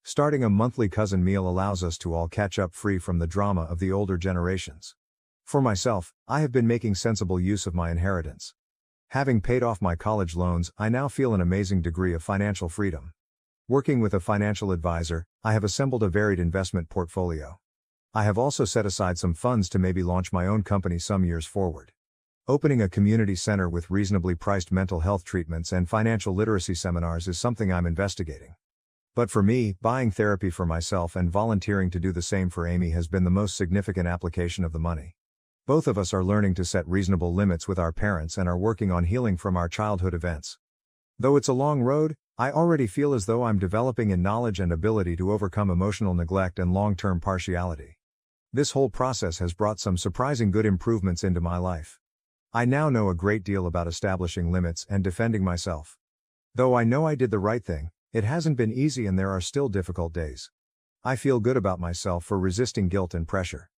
Starting a monthly cousin meal allows us to all catch up free from the drama of the older generations. For myself, I have been making sensible use of my inheritance. Having paid off my college loans, I now feel an amazing degree of financial freedom. Working with a financial advisor, I have assembled a varied investment portfolio. I have also set aside some funds to maybe launch my own company some years forward. Opening a community center with reasonably priced mental health treatments and financial literacy seminars is something I'm investigating. But for me, buying therapy for myself and volunteering to do the same for Amy has been the most significant application of the money. Both of us are learning to set reasonable limits with our parents and are working on healing from our childhood events. Though it's a long road, I already feel as though I'm developing in knowledge and ability to overcome emotional neglect and long-term partiality. This whole process has brought some surprising good improvements into my life. I now know a great deal about establishing limits and defending myself. Though I know I did the right thing, it hasn't been easy and there are still difficult days. I feel good about myself for resisting guilt and pressure.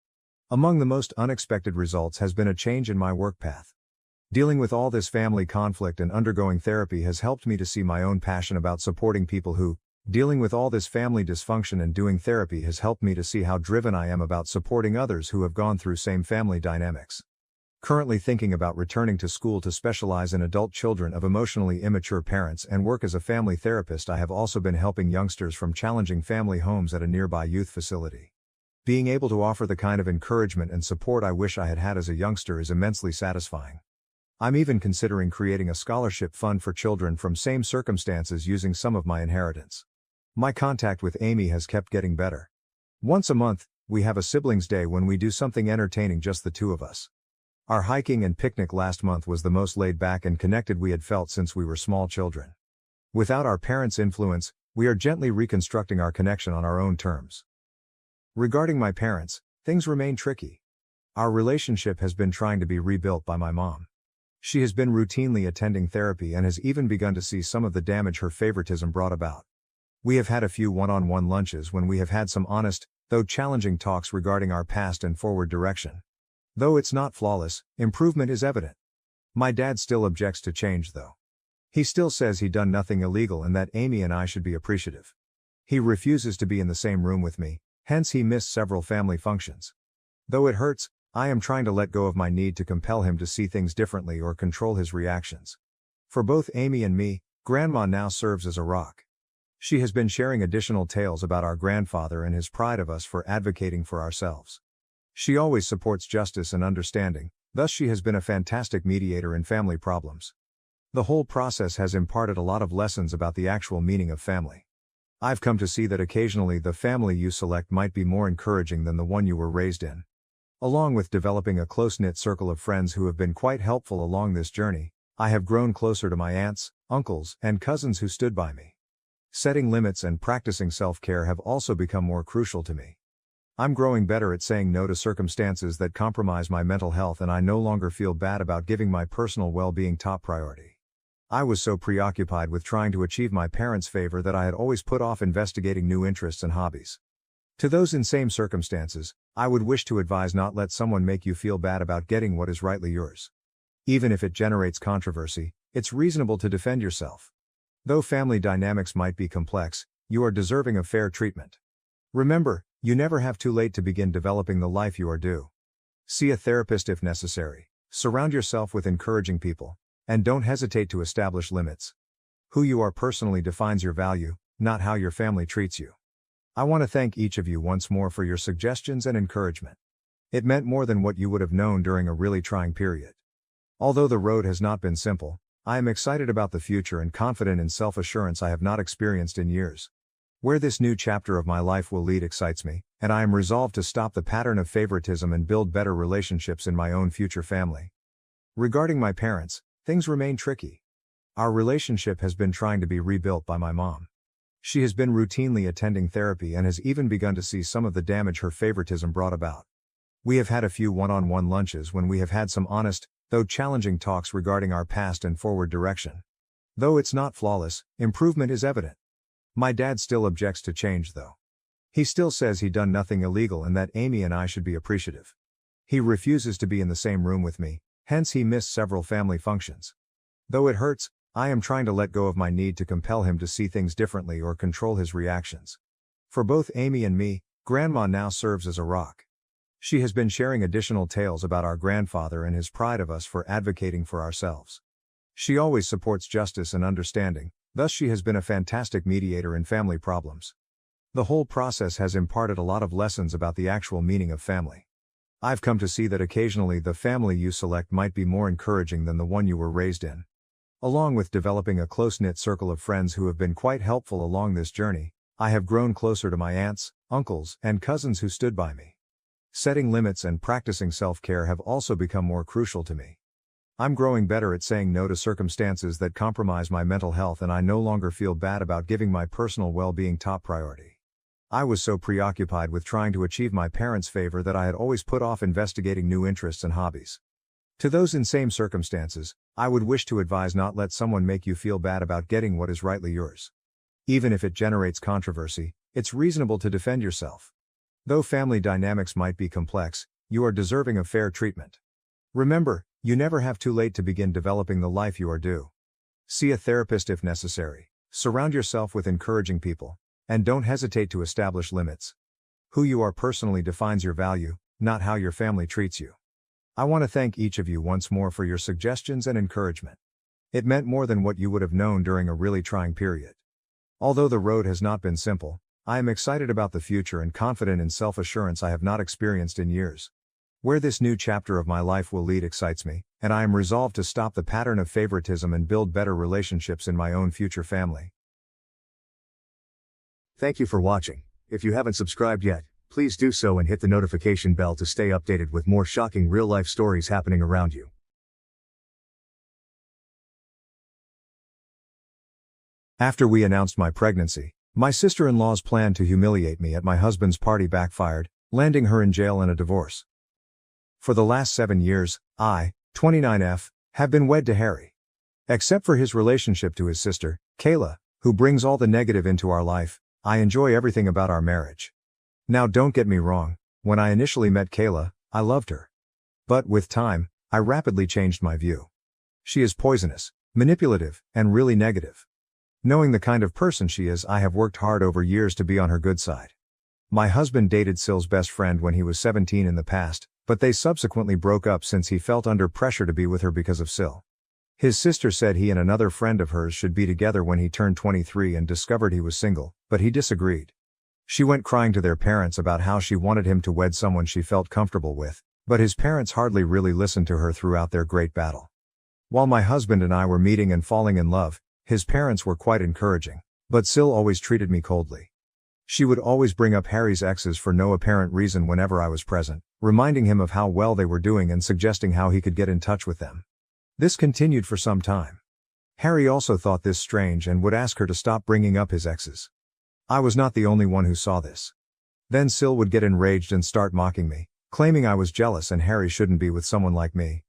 Among the most unexpected results has been a change in my work path. Dealing with all this family conflict and undergoing therapy has helped me to see my own passion about supporting people who, dealing with all this family dysfunction, and doing therapy has helped me to see how driven I am about supporting others who have gone through same family dynamics. Currently thinking about returning to school to specialize in adult children of emotionally immature parents and work as a family therapist. I have also been helping youngsters from challenging family homes at a nearby youth facility. Being able to offer the kind of encouragement and support I wish I had had as a youngster is immensely satisfying. I'm even considering creating a scholarship fund for children from same circumstances using some of my inheritance. My contact with Amy has kept getting better. Once a month, we have a siblings' day when we do something entertaining just the two of us. Our hiking and picnic last month was the most laid back and connected we had felt since we were small children. Without our parents' influence, we are gently reconstructing our connection on our own terms. Regarding my parents, things remain tricky. Our relationship has been trying to be rebuilt by my mom. She has been routinely attending therapy and has even begun to see some of the damage her favoritism brought about. We have had a few one-on-one lunches when we have had some honest, though challenging talks regarding our past and forward direction. Though it's not flawless, improvement is evident. My dad still objects to change though. He still says he done nothing illegal and that Amy and I should be appreciative. He refuses to be in the same room with me, hence he missed several family functions. Though it hurts, I am trying to let go of my need to compel him to see things differently or control his reactions. For both Amy and me, Grandma now serves as a rock. She has been sharing additional tales about our grandfather and his pride of us for advocating for ourselves. She always supports justice and understanding, thus she has been a fantastic mediator in family problems. The whole process has imparted a lot of lessons about the actual meaning of family. I've come to see that occasionally the family you select might be more encouraging than the one you were raised in. Along with developing a close-knit circle of friends who have been quite helpful along this journey, I have grown closer to my aunts, uncles, and cousins who stood by me. Setting limits and practicing self-care have also become more crucial to me. I'm growing better at saying no to circumstances that compromise my mental health, and I no longer feel bad about giving my personal well-being top priority. I was so preoccupied with trying to achieve my parents' favor that I had always put off investigating new interests and hobbies. To those in same circumstances, I would wish to advise not let someone make you feel bad about getting what is rightly yours. Even if it generates controversy, it's reasonable to defend yourself. Though family dynamics might be complex, you are deserving of fair treatment. Remember, you never have too late to begin developing the life you are due. See a therapist if necessary, surround yourself with encouraging people, and don't hesitate to establish limits. Who you are personally defines your value, not how your family treats you. I want to thank each of you once more for your suggestions and encouragement. It meant more than what you would have known during a really trying period. Although the road has not been simple, I am excited about the future and confident in self-assurance I have not experienced in years. Where this new chapter of my life will lead excites me, and I am resolved to stop the pattern of favoritism and build better relationships in my own future family. Regarding my parents, things remain tricky. Our relationship has been trying to be rebuilt by my mom. She has been routinely attending therapy and has even begun to see some of the damage her favoritism brought about. We have had a few one-on-one lunches when we have had some honest, though challenging talks regarding our past and forward direction. Though it's not flawless, improvement is evident. My dad still objects to change though. He still says he done nothing illegal and that Amy and I should be appreciative. He refuses to be in the same room with me, hence he missed several family functions. Though it hurts, I am trying to let go of my need to compel him to see things differently or control his reactions. For both Amy and me, Grandma now serves as a rock. She has been sharing additional tales about our grandfather and his pride of us for advocating for ourselves. She always supports justice and understanding, thus she has been a fantastic mediator in family problems. The whole process has imparted a lot of lessons about the actual meaning of family. I've come to see that occasionally the family you select might be more encouraging than the one you were raised in. Along with developing a close-knit circle of friends who have been quite helpful along this journey, I have grown closer to my aunts, uncles, and cousins who stood by me. Setting limits and practicing self-care have also become more crucial to me. I'm growing better at saying no to circumstances that compromise my mental health, and I no longer feel bad about giving my personal well-being top priority. I was so preoccupied with trying to achieve my parents' favor that I had always put off investigating new interests and hobbies. To those in same circumstances, I would wish to advise not let someone make you feel bad about getting what is rightly yours. Even if it generates controversy, it's reasonable to defend yourself. Though family dynamics might be complex, you are deserving of fair treatment. Remember, you never have too late to begin developing the life you are due. See a therapist if necessary, surround yourself with encouraging people, and don't hesitate to establish limits. Who you are personally defines your value, not how your family treats you. I want to thank each of you once more for your suggestions and encouragement. It meant more than what you would have known during a really trying period. Although the road has not been simple, I am excited about the future and confident in self-assurance I have not experienced in years. Where this new chapter of my life will lead excites me, and I am resolved to stop the pattern of favoritism and build better relationships in my own future family. Thank you for watching. If you haven't subscribed yet, Please do so and hit the notification bell to stay updated with more shocking real-life stories happening around you. After we announced my pregnancy, my sister-in-law's plan to humiliate me at my husband's party backfired, landing her in jail and a divorce. For the last 7 years, I, 29F, have been wed to Harry. Except for his relationship to his sister, Kayla, who brings all the negative into our life, I enjoy everything about our marriage. Now don't get me wrong, when I initially met Kayla, I loved her. But with time, I rapidly changed my view. She is poisonous, manipulative, and really negative. Knowing the kind of person she is, I have worked hard over years to be on her good side. My husband dated Syl's best friend when he was 17 in the past, but they subsequently broke up since he felt under pressure to be with her because of Syl. His sister said he and another friend of hers should be together when he turned 23 and discovered he was single, but he disagreed. She went crying to their parents about how she wanted him to wed someone she felt comfortable with, but his parents hardly really listened to her throughout their great battle. While my husband and I were meeting and falling in love, his parents were quite encouraging, but Syl always treated me coldly. She would always bring up Harry's exes for no apparent reason whenever I was present, reminding him of how well they were doing and suggesting how he could get in touch with them. This continued for some time. Harry also thought this strange and would ask her to stop bringing up his exes. I was not the only one who saw this. Then Syl would get enraged and start mocking me, claiming I was jealous and Harry shouldn't be with someone like me.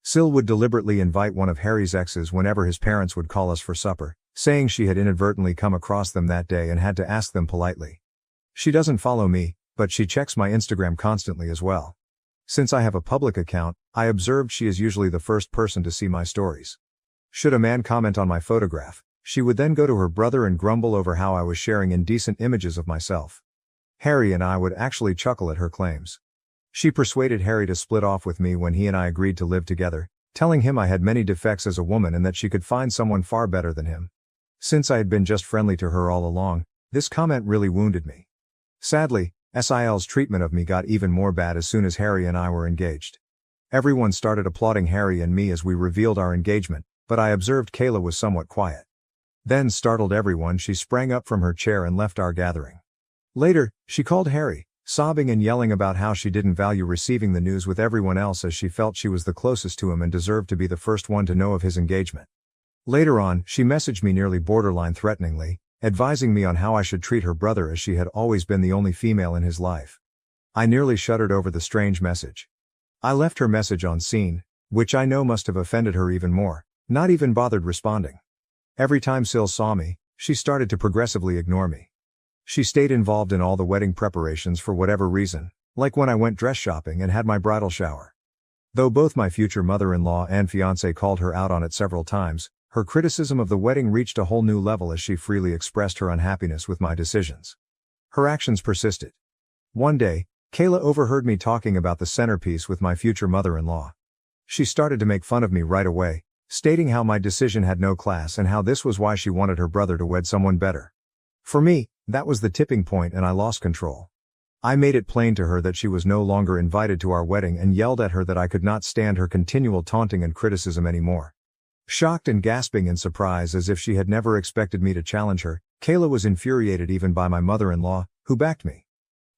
Syl would deliberately invite one of Harry's exes whenever his parents would call us for supper, saying she had inadvertently come across them that day and had to ask them politely. She doesn't follow me, but she checks my Instagram constantly as well. Since I have a public account, I observed she is usually the first person to see my stories. Should a man comment on my photograph, she would then go to her brother and grumble over how I was sharing indecent images of myself. Harry and I would actually chuckle at her claims. She persuaded Harry to split off with me when he and I agreed to live together, telling him I had many defects as a woman and that she could find someone far better than him. Since I had been just friendly to her all along, this comment really wounded me. Sadly, SIL's treatment of me got even more bad as soon as Harry and I were engaged. Everyone started applauding Harry and me as we revealed our engagement, but I observed Kayla was somewhat quiet. Then, startled everyone, she sprang up from her chair and left our gathering. Later, she called Harry, sobbing and yelling about how she didn't value receiving the news with everyone else as she felt she was the closest to him and deserved to be the first one to know of his engagement. Later on, she messaged me nearly borderline threateningly, advising me on how I should treat her brother as she had always been the only female in his life. I nearly shuddered over the strange message. I left her message on scene, which I know must have offended her even more, not even bothered responding. Every time Syl saw me, she started to progressively ignore me. She stayed involved in all the wedding preparations for whatever reason, like when I went dress shopping and had my bridal shower. Though both my future mother-in-law and fiancé called her out on it several times, her criticism of the wedding reached a whole new level as she freely expressed her unhappiness with my decisions. Her actions persisted. One day, Kayla overheard me talking about the centerpiece with my future mother-in-law. She started to make fun of me right away, stating how my decision had no class and how this was why she wanted her brother to wed someone better. For me, that was the tipping point and I lost control. I made it plain to her that she was no longer invited to our wedding and yelled at her that I could not stand her continual taunting and criticism anymore. Shocked and gasping in surprise as if she had never expected me to challenge her, Kayla was infuriated even by my mother-in-law, who backed me.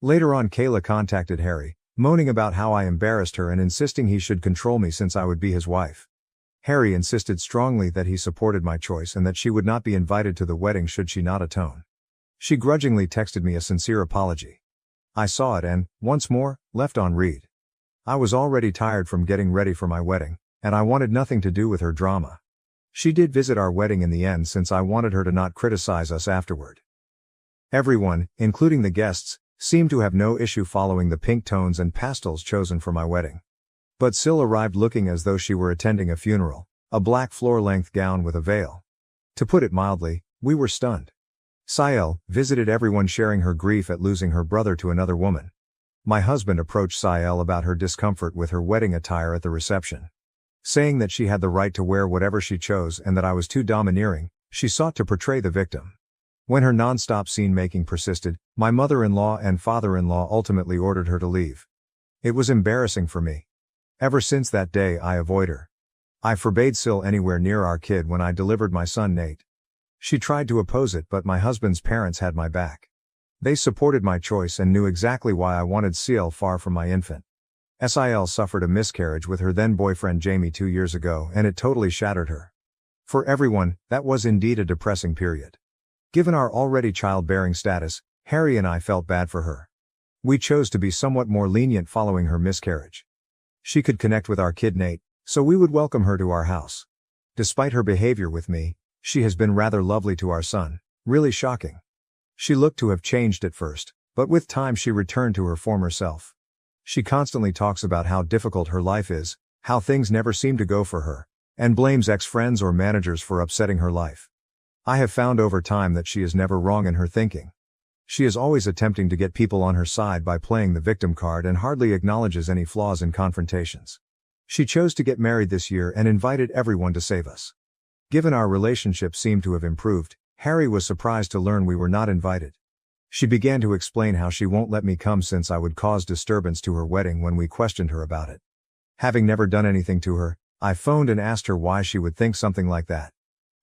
Later on, Kayla contacted Harry, moaning about how I embarrassed her and insisting he should control me since I would be his wife. Harry insisted strongly that he supported my choice and that she would not be invited to the wedding should she not atone. She grudgingly texted me a sincere apology. I saw it and, once more, left on read. I was already tired from getting ready for my wedding, and I wanted nothing to do with her drama. She did visit our wedding in the end since I wanted her to not criticize us afterward. Everyone, including the guests, seemed to have no issue following the pink tones and pastels chosen for my wedding. But Syl arrived looking as though she were attending a funeral, a black floor-length gown with a veil. To put it mildly, we were stunned. Syl visited everyone sharing her grief at losing her brother to another woman. My husband approached Syl about her discomfort with her wedding attire at the reception. Saying that she had the right to wear whatever she chose and that I was too domineering, she sought to portray the victim. When her non-stop scene-making persisted, my mother-in-law and father-in-law ultimately ordered her to leave. It was embarrassing for me. Ever since that day I avoid her. I forbade Syl anywhere near our kid when I delivered my son Nate. She tried to oppose it but my husband's parents had my back. They supported my choice and knew exactly why I wanted Seal far from my infant. Sil suffered a miscarriage with her then boyfriend Jamie 2 years ago, and it totally shattered her. For everyone, that was indeed a depressing period. Given our already childbearing status, Harry and I felt bad for her. We chose to be somewhat more lenient following her miscarriage. She could connect with our kid Nate, so we would welcome her to our house. Despite her behavior with me, she has been rather lovely to our son, really shocking. She looked to have changed at first, but with time she returned to her former self. She constantly talks about how difficult her life is, how things never seem to go for her, and blames ex-friends or managers for upsetting her life. I have found over time that she is never wrong in her thinking. She is always attempting to get people on her side by playing the victim card and hardly acknowledges any flaws in confrontations. She chose to get married this year and invited everyone to save us. Given our relationship seemed to have improved, Harry was surprised to learn we were not invited. She began to explain how she won't let me come since I would cause disturbance to her wedding when we questioned her about it. Having never done anything to her, I phoned and asked her why she would think something like that.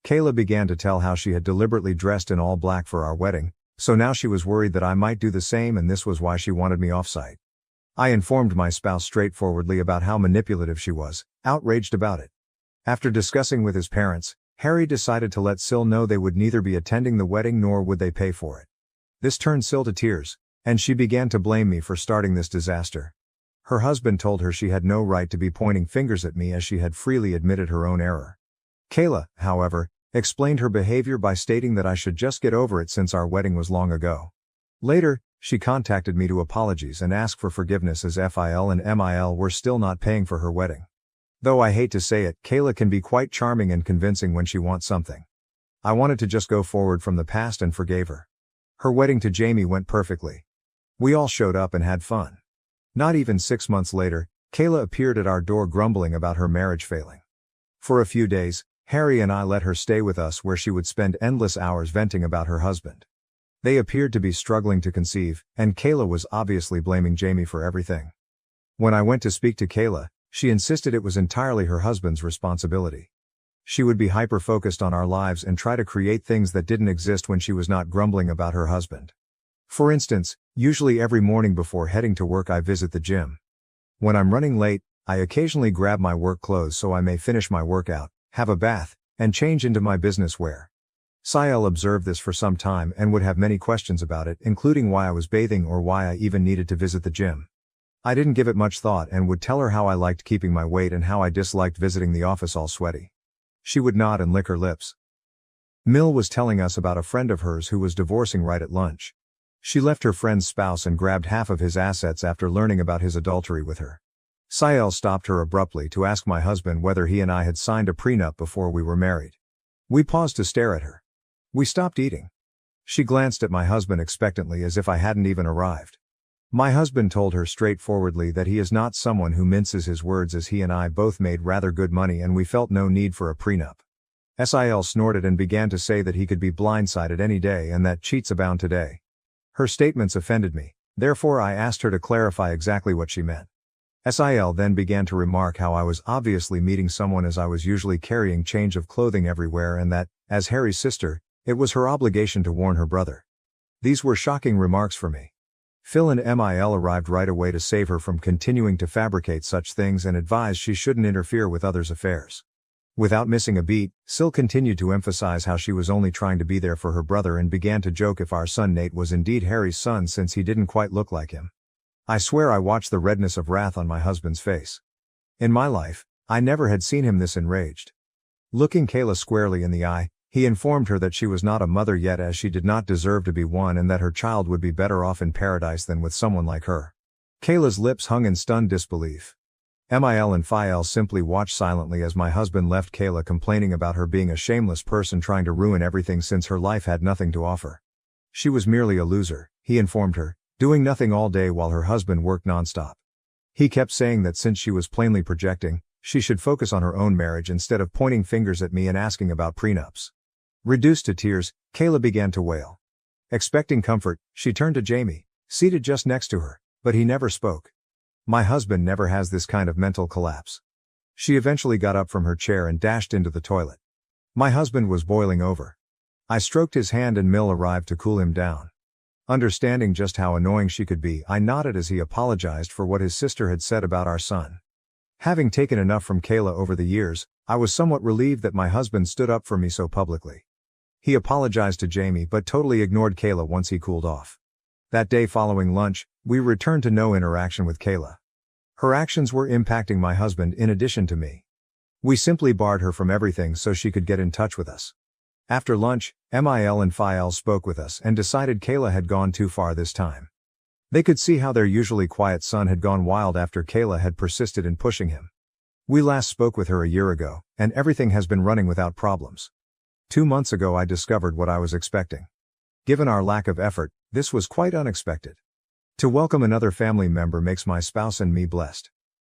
Kayla began to tell how she had deliberately dressed in all black for our wedding, so now she was worried that I might do the same and this was why she wanted me off-site. I informed my spouse straightforwardly about how manipulative she was, outraged about it. After discussing with his parents, Harry decided to let Sil know they would neither be attending the wedding nor would they pay for it. This turned Sil to tears, and she began to blame me for starting this disaster. Her husband told her she had no right to be pointing fingers at me as she had freely admitted her own error. Kayla, however, explained her behavior by stating that I should just get over it since our wedding was long ago. Later, she contacted me to apologize and ask for forgiveness as FIL and MIL were still not paying for her wedding. Though I hate to say it, Kayla can be quite charming and convincing when she wants something. I wanted to just go forward from the past and forgave her. Her wedding to Jamie went perfectly. We all showed up and had fun. Not even 6 months later, Kayla appeared at our door grumbling about her marriage failing. For a few days, Harry and I let her stay with us where she would spend endless hours venting about her husband. They appeared to be struggling to conceive, and Kayla was obviously blaming Jamie for everything. When I went to speak to Kayla, she insisted it was entirely her husband's responsibility. She would be hyper-focused on our lives and try to create things that didn't exist when she was not grumbling about her husband. For instance, usually every morning before heading to work I visit the gym. When I'm running late, I occasionally grab my work clothes so I may finish my workout, have a bath, and change into my business wear. Sael observed this for some time and would have many questions about it, including why I was bathing or why I even needed to visit the gym. I didn't give it much thought and would tell her how I liked keeping my weight and how I disliked visiting the office all sweaty. She would nod and lick her lips. Mill was telling us about a friend of hers who was divorcing right at lunch. She left her friend's spouse and grabbed half of his assets after learning about his adultery with her. Sael stopped her abruptly to ask my husband whether he and I had signed a prenup before we were married. We paused to stare at her. We stopped eating. She glanced at my husband expectantly as if I hadn't even arrived. My husband told her straightforwardly that he is not someone who minces his words as he and I both made rather good money and we felt no need for a prenup. Sil snorted and began to say that he could be blindsided any day and that cheats abound today. Her statements offended me, therefore I asked her to clarify exactly what she meant. Sil then began to remark how I was obviously meeting someone as I was usually carrying change of clothing everywhere and that, as Harry's sister, it was her obligation to warn her brother. These were shocking remarks for me. Phil and MIL arrived right away to save her from continuing to fabricate such things and advised she shouldn't interfere with others' affairs. Without missing a beat, Sil continued to emphasize how she was only trying to be there for her brother and began to joke if our son Nate was indeed Harry's son since he didn't quite look like him. I swear I watched the redness of wrath on my husband's face. In my life, I never had seen him this enraged. Looking Kayla squarely in the eye, he informed her that she was not a mother yet as she did not deserve to be one and that her child would be better off in paradise than with someone like her. Kayla's lips hung in stunned disbelief. Mil and Phil simply watched silently as my husband left Kayla complaining about her being a shameless person trying to ruin everything since her life had nothing to offer. She was merely a loser, he informed her, doing nothing all day while her husband worked nonstop. He kept saying that since she was plainly projecting, she should focus on her own marriage instead of pointing fingers at me and asking about prenups. Reduced to tears, Kayla began to wail. Expecting comfort, she turned to Jamie, seated just next to her, but he never spoke. My husband never has this kind of mental collapse. She eventually got up from her chair and dashed into the toilet. My husband was boiling over. I stroked his hand and Mill arrived to cool him down. Understanding just how annoying she could be, I nodded as he apologized for what his sister had said about our son. Having taken enough from Kayla over the years, I was somewhat relieved that my husband stood up for me so publicly. He apologized to Jamie but totally ignored Kayla once he cooled off. That day following lunch, we returned to no interaction with Kayla. Her actions were impacting my husband in addition to me. We simply barred her from everything so she could get in touch with us. After lunch, Mil and Phi spoke with us and decided Kayla had gone too far this time. They could see how their usually quiet son had gone wild after Kayla had persisted in pushing him. We last spoke with her a year ago, and everything has been running without problems. 2 months ago I discovered what I was expecting. Given our lack of effort, this was quite unexpected. To welcome another family member makes my spouse and me blessed.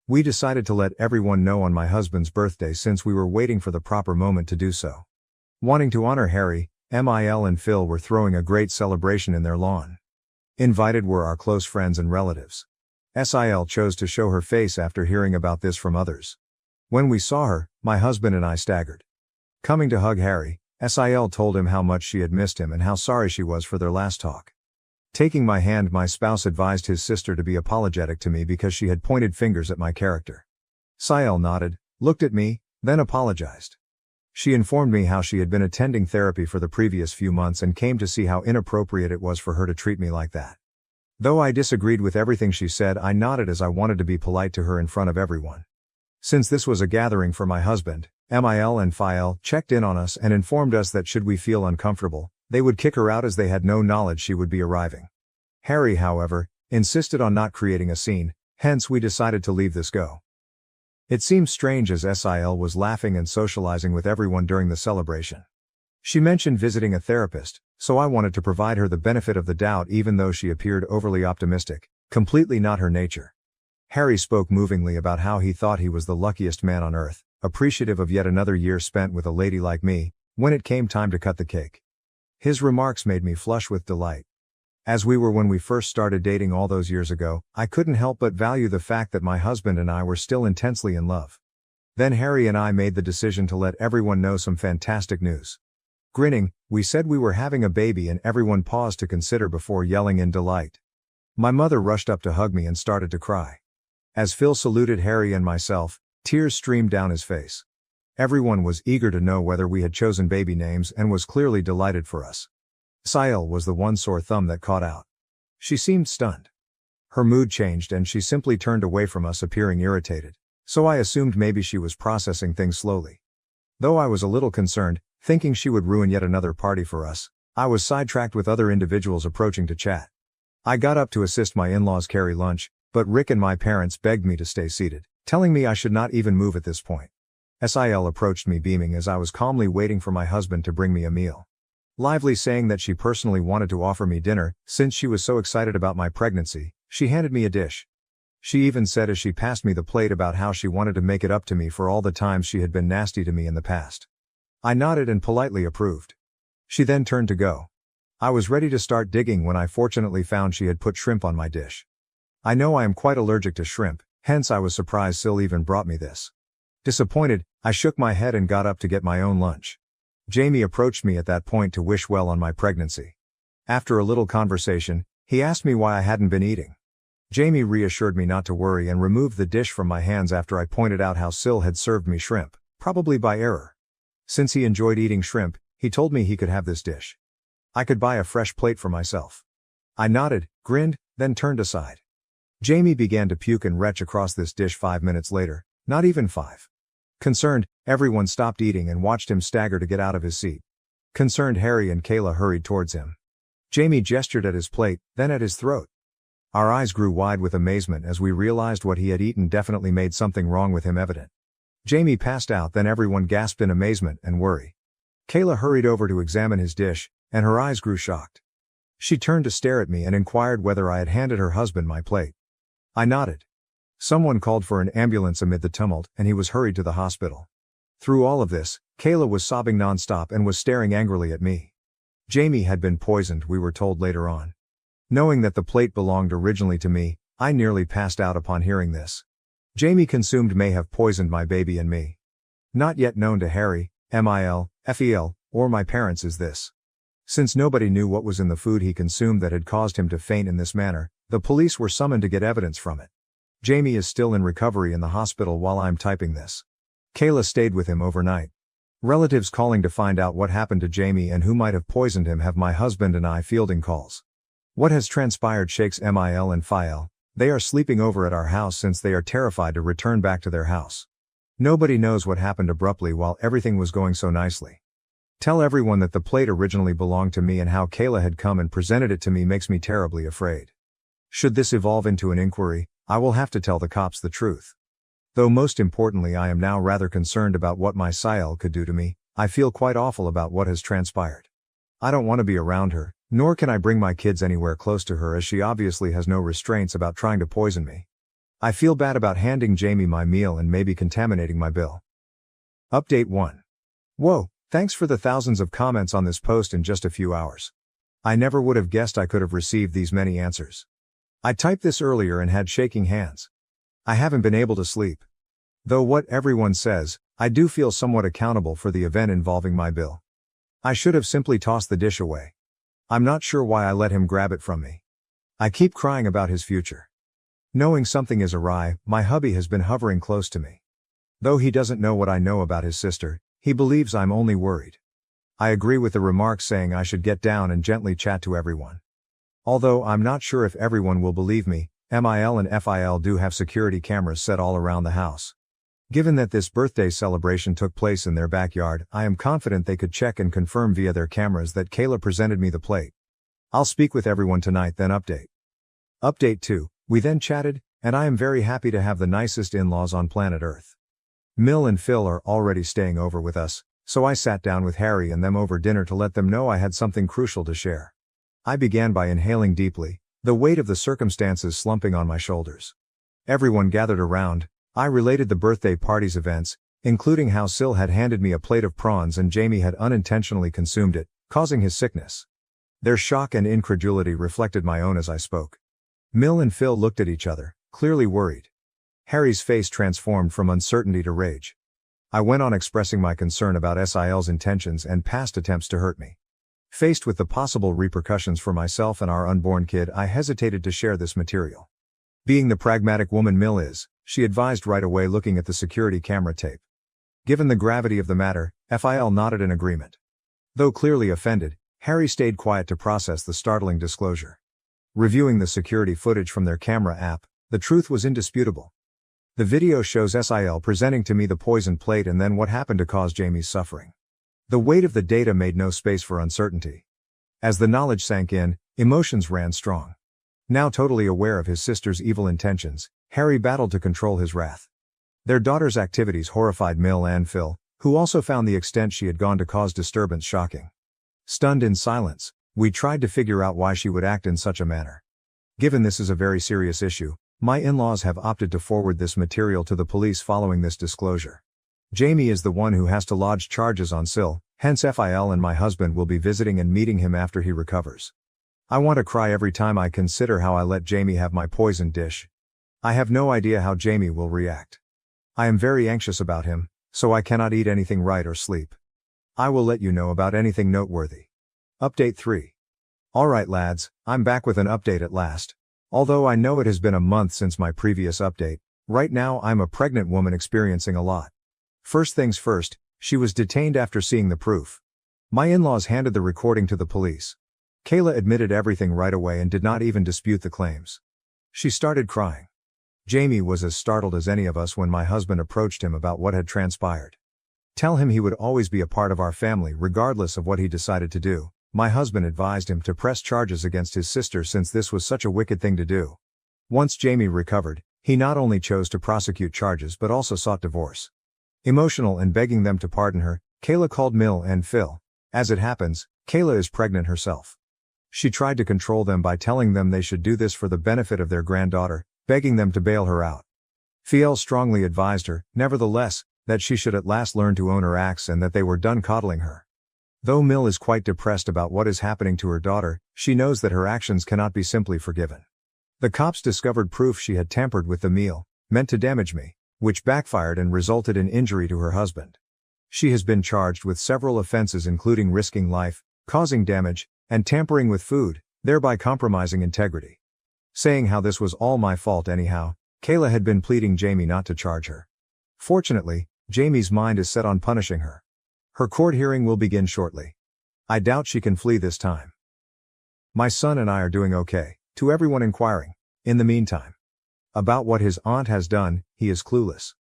We decided to let everyone know on my husband's birthday since we were waiting for the proper moment to do so. Wanting to honor Harry, Mil and Phil were throwing a great celebration in their lawn. Invited were our close friends and relatives. Sil chose to show her face after hearing about this from others. When we saw her, my husband and I staggered. Coming to hug Harry, Sil told him how much she had missed him and how sorry she was for their last talk. Taking my hand, my spouse advised his sister to be apologetic to me because she had pointed fingers at my character. Sil nodded, looked at me, then apologized. She informed me how she had been attending therapy for the previous few months and came to see how inappropriate it was for her to treat me like that. Though I disagreed with everything she said, I nodded as I wanted to be polite to her in front of everyone. Since this was a gathering for my husband, Mil and Phi checked in on us and informed us that should we feel uncomfortable, they would kick her out as they had no knowledge she would be arriving. Harry, however, insisted on not creating a scene, hence we decided to leave this go. It seemed strange as Sil was laughing and socializing with everyone during the celebration. She mentioned visiting a therapist, so I wanted to provide her the benefit of the doubt even though she appeared overly optimistic, completely not her nature. Harry spoke movingly about how he thought he was the luckiest man on earth, appreciative of yet another year spent with a lady like me, when it came time to cut the cake. His remarks made me flush with delight. As we were when we first started dating all those years ago, I couldn't help but value the fact that my husband and I were still intensely in love. Then Harry and I made the decision to let everyone know some fantastic news. Grinning, we said we were having a baby and everyone paused to consider before yelling in delight. My mother rushed up to hug me and started to cry. As Phil saluted Harry and myself, tears streamed down his face. Everyone was eager to know whether we had chosen baby names and was clearly delighted for us. Sil was the one sore thumb that caught out. She seemed stunned. Her mood changed and she simply turned away from us, appearing irritated, so I assumed maybe she was processing things slowly. Though I was a little concerned, thinking she would ruin yet another party for us, I was sidetracked with other individuals approaching to chat. I got up to assist my in-laws carry lunch, but Rick and my parents begged me to stay seated, telling me I should not even move at this point. Sil approached me beaming as I was calmly waiting for my husband to bring me a meal. Lively saying that she personally wanted to offer me dinner, since she was so excited about my pregnancy, she handed me a dish. She even said as she passed me the plate about how she wanted to make it up to me for all the times she had been nasty to me in the past. I nodded and politely approved. She then turned to go. I was ready to start digging when I fortunately found she had put shrimp on my dish. I know I am quite allergic to shrimp, hence I was surprised Sil even brought me this. Disappointed, I shook my head and got up to get my own lunch. Jamie approached me at that point to wish well on my pregnancy. After a little conversation, he asked me why I hadn't been eating. Jamie reassured me not to worry and removed the dish from my hands after I pointed out how Sil had served me shrimp, probably by error. Since he enjoyed eating shrimp, he told me he could have this dish. I could buy a fresh plate for myself. I nodded, grinned, then turned aside. Jamie began to puke and retch across this dish 5 minutes later, not even 5. Concerned, everyone stopped eating and watched him stagger to get out of his seat. Concerned Harry and Kayla hurried towards him. Jamie gestured at his plate, then at his throat. Our eyes grew wide with amazement as we realized what he had eaten definitely made something wrong with him evident. Jamie passed out, then everyone gasped in amazement and worry. Kayla hurried over to examine his dish, and her eyes grew shocked. She turned to stare at me and inquired whether I had handed her husband my plate. I nodded. Someone called for an ambulance amid the tumult, and he was hurried to the hospital. Through all of this, Kayla was sobbing nonstop and was staring angrily at me. Jamie had been poisoned, we were told later on. Knowing that the plate belonged originally to me, I nearly passed out upon hearing this. Jamie consumed may have poisoned my baby and me. Not yet known to Harry, Mil, Fel, or my parents is this. Since nobody knew what was in the food he consumed that had caused him to faint in this manner, the police were summoned to get evidence from it. Jamie is still in recovery in the hospital while I'm typing this. Kayla stayed with him overnight. Relatives calling to find out what happened to Jamie and who might have poisoned him have my husband and I fielding calls. What has transpired shakes Mil and Phil. They are sleeping over at our house since they are terrified to return back to their house. Nobody knows what happened abruptly while everything was going so nicely. Tell everyone that the plate originally belonged to me and how Kayla had come and presented it to me makes me terribly afraid. Should this evolve into an inquiry, I will have to tell the cops the truth. Though most importantly I am now rather concerned about what my Sil could do to me, I feel quite awful about what has transpired. I don't want to be around her, nor can I bring my kids anywhere close to her as she obviously has no restraints about trying to poison me. I feel bad about handing Jamie my meal and maybe contaminating my bill. Update 1. Whoa, thanks for the thousands of comments on this post in just a few hours. I never would have guessed I could have received these many answers. I typed this earlier and had shaking hands. I haven't been able to sleep. Though what everyone says, I do feel somewhat accountable for the event involving my bill. I should have simply tossed the dish away. I'm not sure why I let him grab it from me. I keep crying about his future. Knowing something is awry, my hubby has been hovering close to me. Though he doesn't know what I know about his sister, he believes I'm only worried. I agree with the remarks saying I should get down and gently chat to everyone. Although I'm not sure if everyone will believe me, Mil and Phil do have security cameras set all around the house. Given that this birthday celebration took place in their backyard, I am confident they could check and confirm via their cameras that Kayla presented me the plate. I'll speak with everyone tonight then update. Update 2, we then chatted, and I am very happy to have the nicest in-laws on planet Earth. Mil and Phil are already staying over with us, so I sat down with Harry and them over dinner to let them know I had something crucial to share. I began by inhaling deeply, the weight of the circumstances slumping on my shoulders. Everyone gathered around. I related the birthday party's events, including how Sil had handed me a plate of prawns and Jamie had unintentionally consumed it, causing his sickness. Their shock and incredulity reflected my own as I spoke. Mil and Phil looked at each other, clearly worried. Harry's face transformed from uncertainty to rage. I went on expressing my concern about Sil's intentions and past attempts to hurt me. Faced with the possible repercussions for myself and our unborn kid, I hesitated to share this material. Being the pragmatic woman Mil is, she advised right away looking at the security camera tape. Given the gravity of the matter, Phil nodded in agreement. Though clearly offended, Harry stayed quiet to process the startling disclosure. Reviewing the security footage from their camera app, the truth was indisputable. The video shows Sil presenting to me the poisoned plate and then what happened to cause Jamie's suffering. The weight of the data made no space for uncertainty. As the knowledge sank in, emotions ran strong. Now totally aware of his sister's evil intentions, Harry battled to control his wrath. Their daughter's activities horrified Mil and Phil, who also found the extent she had gone to cause disturbance shocking. Stunned in silence, we tried to figure out why she would act in such a manner. Given this is a very serious issue, my in-laws have opted to forward this material to the police following this disclosure. Jamie is the one who has to lodge charges on Sil, hence Phil and my husband will be visiting and meeting him after he recovers. I want to cry every time I consider how I let Jamie have my poisoned dish. I have no idea how Jamie will react. I am very anxious about him, so I cannot eat anything right or sleep. I will let you know about anything noteworthy. Update 3. Alright lads, I'm back with an update at last. Although I know it has been a month since my previous update, right now I'm a pregnant woman experiencing a lot. First things first, she was detained after seeing the proof. My in-laws handed the recording to the police. Kayla admitted everything right away and did not even dispute the claims. She started crying. Jamie was as startled as any of us when my husband approached him about what had transpired. Tell him he would always be a part of our family regardless of what he decided to do. My husband advised him to press charges against his sister since this was such a wicked thing to do. Once Jamie recovered, he not only chose to prosecute charges but also sought divorce. Emotional and begging them to pardon her, Kayla called Mil and Phil. As it happens, Kayla is pregnant herself. She tried to control them by telling them they should do this for the benefit of their granddaughter, begging them to bail her out. Phil strongly advised her, nevertheless, that she should at last learn to own her acts and that they were done coddling her. Though Mil is quite depressed about what is happening to her daughter, she knows that her actions cannot be simply forgiven. The cops discovered proof she had tampered with the meal, meant to damage me, which backfired and resulted in injury to her husband. She has been charged with several offenses including risking life, causing damage, and tampering with food, thereby compromising integrity. Saying how this was all my fault anyhow, Kayla had been pleading Jamie not to charge her. Fortunately, Jamie's mind is set on punishing her. Her court hearing will begin shortly. I doubt she can flee this time. My son and I are doing okay, to everyone inquiring. In the meantime, about what his aunt has done, he is clueless.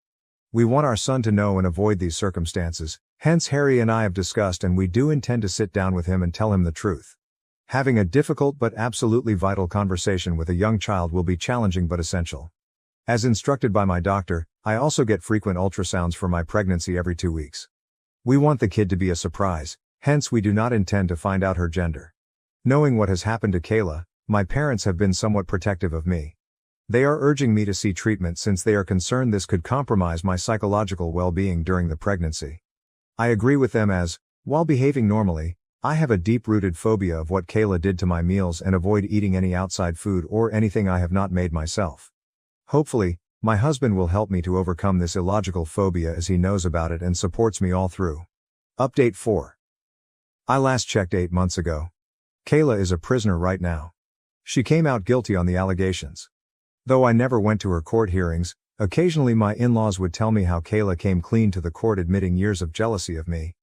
We want our son to know and avoid these circumstances, hence Harry and I have discussed and we do intend to sit down with him and tell him the truth. Having a difficult but absolutely vital conversation with a young child will be challenging but essential. As instructed by my doctor, I also get frequent ultrasounds for my pregnancy every 2 weeks. We want the kid to be a surprise, hence we do not intend to find out her gender. Knowing what has happened to Kayla, my parents have been somewhat protective of me. They are urging me to see treatment since they are concerned this could compromise my psychological well-being during the pregnancy. I agree with them as, while behaving normally, I have a deep-rooted phobia of what Kayla did to my meals and avoid eating any outside food or anything I have not made myself. Hopefully, my husband will help me to overcome this illogical phobia as he knows about it and supports me all through. Update 4. I last checked 8 months ago. Kayla is a prisoner right now. She came out guilty on the allegations. Though I never went to her court hearings, occasionally my in-laws would tell me how Kayla came clean to the court admitting years of jealousy of me.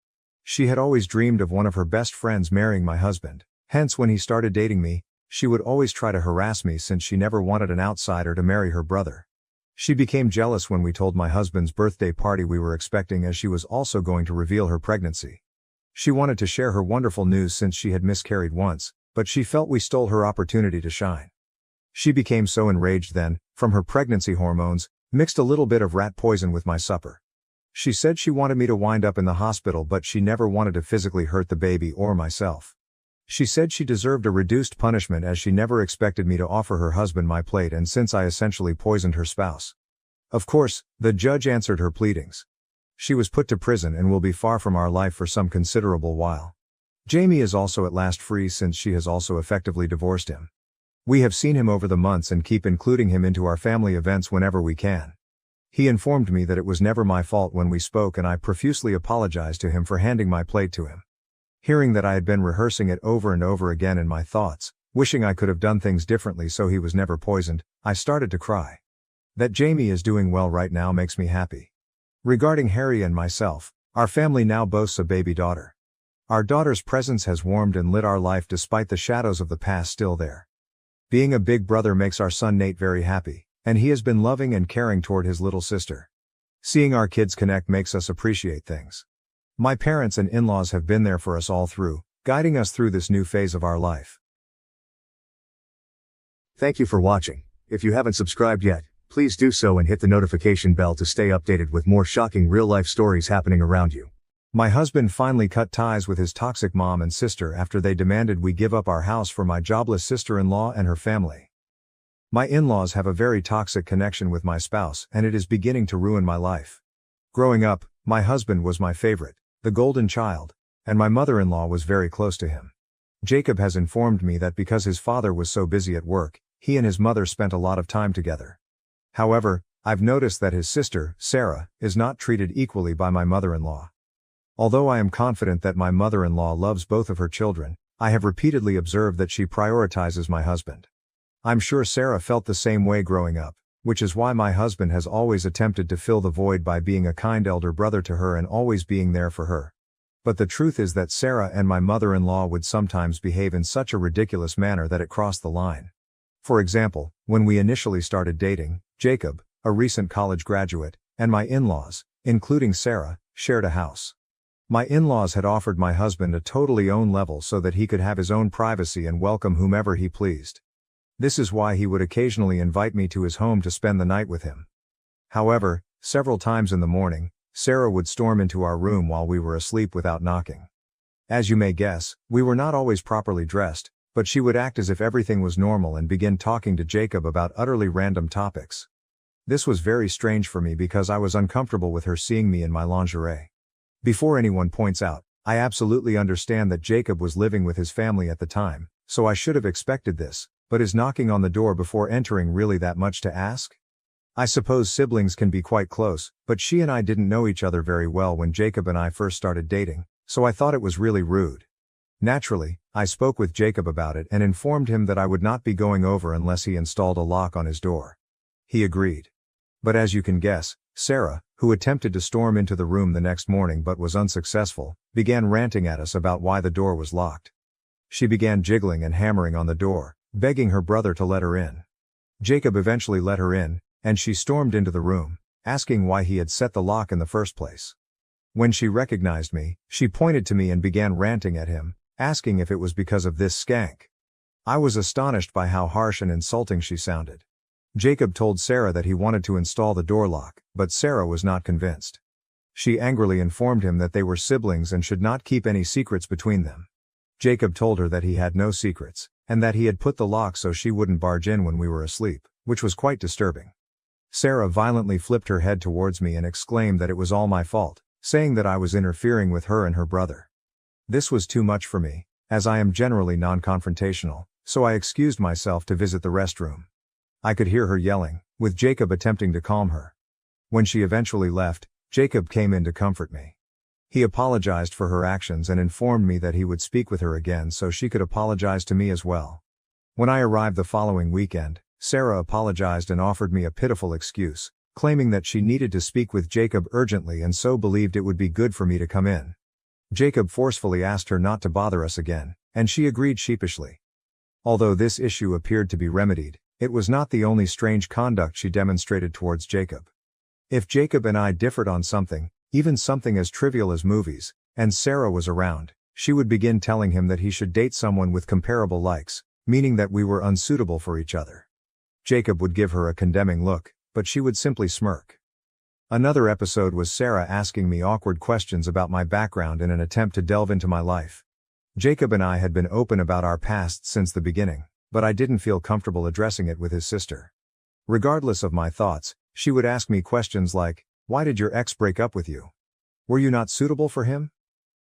She had always dreamed of one of her best friends marrying my husband, hence when he started dating me, she would always try to harass me since she never wanted an outsider to marry her brother. She became jealous when we told my husband's birthday party we were expecting as she was also going to reveal her pregnancy. She wanted to share her wonderful news since she had miscarried once, but she felt we stole her opportunity to shine. She became so enraged then, from her pregnancy hormones, mixed a little bit of rat poison with my supper. She said she wanted me to wind up in the hospital but she never wanted to physically hurt the baby or myself. She said she deserved a reduced punishment as she never expected me to offer her husband my plate and since I essentially poisoned her spouse. Of course, the judge answered her pleadings. She was put to prison and will be far from our life for some considerable while. Jamie is also at last free since she has also effectively divorced him. We have seen him over the months and keep including him into our family events whenever we can. He informed me that it was never my fault when we spoke and I profusely apologized to him for handing my plate to him. Hearing that I had been rehearsing it over and over again in my thoughts, wishing I could have done things differently so he was never poisoned, I started to cry. That Jamie is doing well right now makes me happy. Regarding Harry and myself, our family now boasts a baby daughter. Our daughter's presence has warmed and lit our life despite the shadows of the past still there. Being a big brother makes our son Nate very happy, and he has been loving and caring toward his little sister. Seeing our kids connect makes us appreciate things. My parents and in-laws have been there for us all through, guiding us through this new phase of our life. Thank you for watching. If you haven't subscribed yet, please do so and hit the notification bell to stay updated with more shocking real-life stories happening around you. My husband finally cut ties with his toxic mom and sister after they demanded we give up our house for my jobless sister-in-law and her family. My in-laws have a very toxic connection with my spouse and it is beginning to ruin my life. Growing up, my husband was my favorite, the golden child, and my mother-in-law was very close to him. Jacob has informed me that because his father was so busy at work, he and his mother spent a lot of time together. However, I've noticed that his sister, Sarah, is not treated equally by my mother-in-law. Although I am confident that my mother-in-law loves both of her children, I have repeatedly observed that she prioritizes my husband. I'm sure Sarah felt the same way growing up, which is why my husband has always attempted to fill the void by being a kind elder brother to her and always being there for her. But the truth is that Sarah and my mother-in-law would sometimes behave in such a ridiculous manner that it crossed the line. For example, when we initially started dating, Jacob, a recent college graduate, and my in-laws, including Sarah, shared a house. My in-laws had offered my husband a totally own level so that he could have his own privacy and welcome whomever he pleased. This is why he would occasionally invite me to his home to spend the night with him. However, several times in the morning, Sarah would storm into our room while we were asleep without knocking. As you may guess, we were not always properly dressed, but she would act as if everything was normal and begin talking to Jacob about utterly random topics. This was very strange for me because I was uncomfortable with her seeing me in my lingerie. Before anyone points out, I absolutely understand that Jacob was living with his family at the time, so I should have expected this, but is knocking on the door before entering really that much to ask? I suppose siblings can be quite close, but she and I didn't know each other very well when Jacob and I first started dating, so I thought it was really rude. Naturally, I spoke with Jacob about it and informed him that I would not be going over unless he installed a lock on his door. He agreed. But as you can guess, Sarah, who attempted to storm into the room the next morning but was unsuccessful, began ranting at us about why the door was locked. She began jiggling and hammering on the door, begging her brother to let her in. Jacob eventually let her in, and she stormed into the room, asking why he had set the lock in the first place. When she recognized me, she pointed to me and began ranting at him, asking if it was because of this skank. I was astonished by how harsh and insulting she sounded. Jacob told Sarah that he wanted to install the door lock, but Sarah was not convinced. She angrily informed him that they were siblings and should not keep any secrets between them. Jacob told her that he had no secrets, and that he had put the lock so she wouldn't barge in when we were asleep, which was quite disturbing. Sarah violently flipped her head towards me and exclaimed that it was all my fault, saying that I was interfering with her and her brother. This was too much for me, as I am generally non-confrontational, so I excused myself to visit the restroom. I could hear her yelling, with Jacob attempting to calm her. When she eventually left, Jacob came in to comfort me. He apologized for her actions and informed me that he would speak with her again so she could apologize to me as well. When I arrived the following weekend, Sarah apologized and offered me a pitiful excuse, claiming that she needed to speak with Jacob urgently and so believed it would be good for me to come in. Jacob forcefully asked her not to bother us again, and she agreed sheepishly. Although this issue appeared to be remedied, it was not the only strange conduct she demonstrated towards Jacob. If Jacob and I differed on something, even something as trivial as movies, and Sarah was around, she would begin telling him that he should date someone with comparable likes, meaning that we were unsuitable for each other. Jacob would give her a condemning look, but she would simply smirk. Another episode was Sarah asking me awkward questions about my background in an attempt to delve into my life. Jacob and I had been open about our past since the beginning, but I didn't feel comfortable addressing it with his sister. Regardless of my thoughts, she would ask me questions like, "Why did your ex break up with you? Were you not suitable for him?"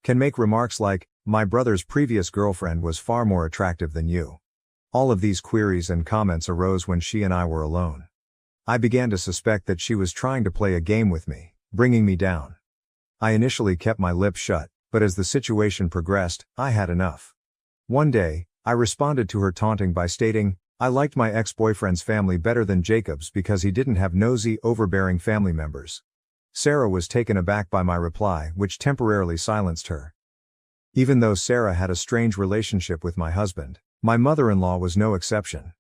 Can make remarks like, "My brother's previous girlfriend was far more attractive than you." All of these queries and comments arose when she and I were alone. I began to suspect that she was trying to play a game with me, bringing me down. I initially kept my lips shut, but as the situation progressed, I had enough. One day, I responded to her taunting by stating, I liked my ex-boyfriend's family better than Jacob's because he didn't have nosy, overbearing family members. Sarah was taken aback by my reply, which temporarily silenced her. Even though Sarah had a strange relationship with my husband, my mother-in-law was no exception.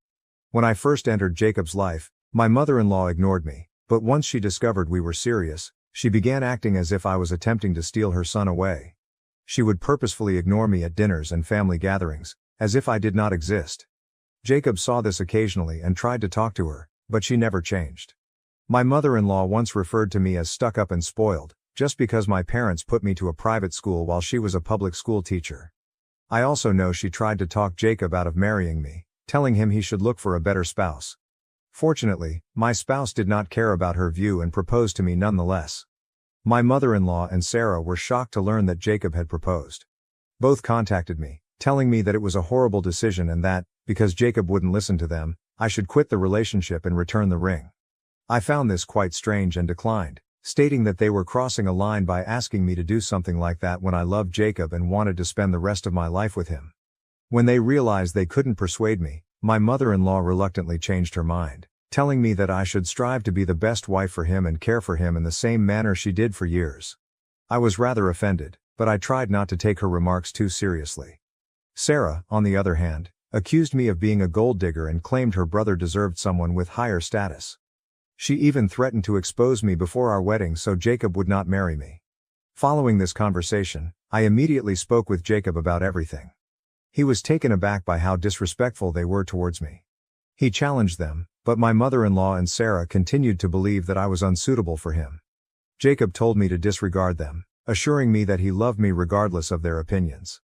When I first entered Jacob's life, my mother-in-law ignored me, but once she discovered we were serious, she began acting as if I was attempting to steal her son away. She would purposefully ignore me at dinners and family gatherings, as if I did not exist. Jacob saw this occasionally and tried to talk to her, but she never changed. My mother-in-law once referred to me as stuck-up and spoiled, just because my parents put me to a private school while she was a public school teacher. I also know she tried to talk Jacob out of marrying me, telling him he should look for a better spouse. Fortunately, my spouse did not care about her view and proposed to me nonetheless. My mother-in-law and Sarah were shocked to learn that Jacob had proposed. Both contacted me, telling me that it was a horrible decision and that, because Jacob wouldn't listen to them, I should quit the relationship and return the ring. I found this quite strange and declined, stating that they were crossing a line by asking me to do something like that when I loved Jacob and wanted to spend the rest of my life with him. When they realized they couldn't persuade me, my mother-in-law reluctantly changed her mind, telling me that I should strive to be the best wife for him and care for him in the same manner she did for years. I was rather offended, but I tried not to take her remarks too seriously. Sarah, on the other hand, accused me of being a gold digger and claimed her brother deserved someone with higher status. She even threatened to expose me before our wedding so Jacob would not marry me. Following this conversation, I immediately spoke with Jacob about everything. He was taken aback by how disrespectful they were towards me. He challenged them, but my mother-in-law and Sarah continued to believe that I was unsuitable for him. Jacob told me to disregard them, assuring me that he loved me regardless of their opinions.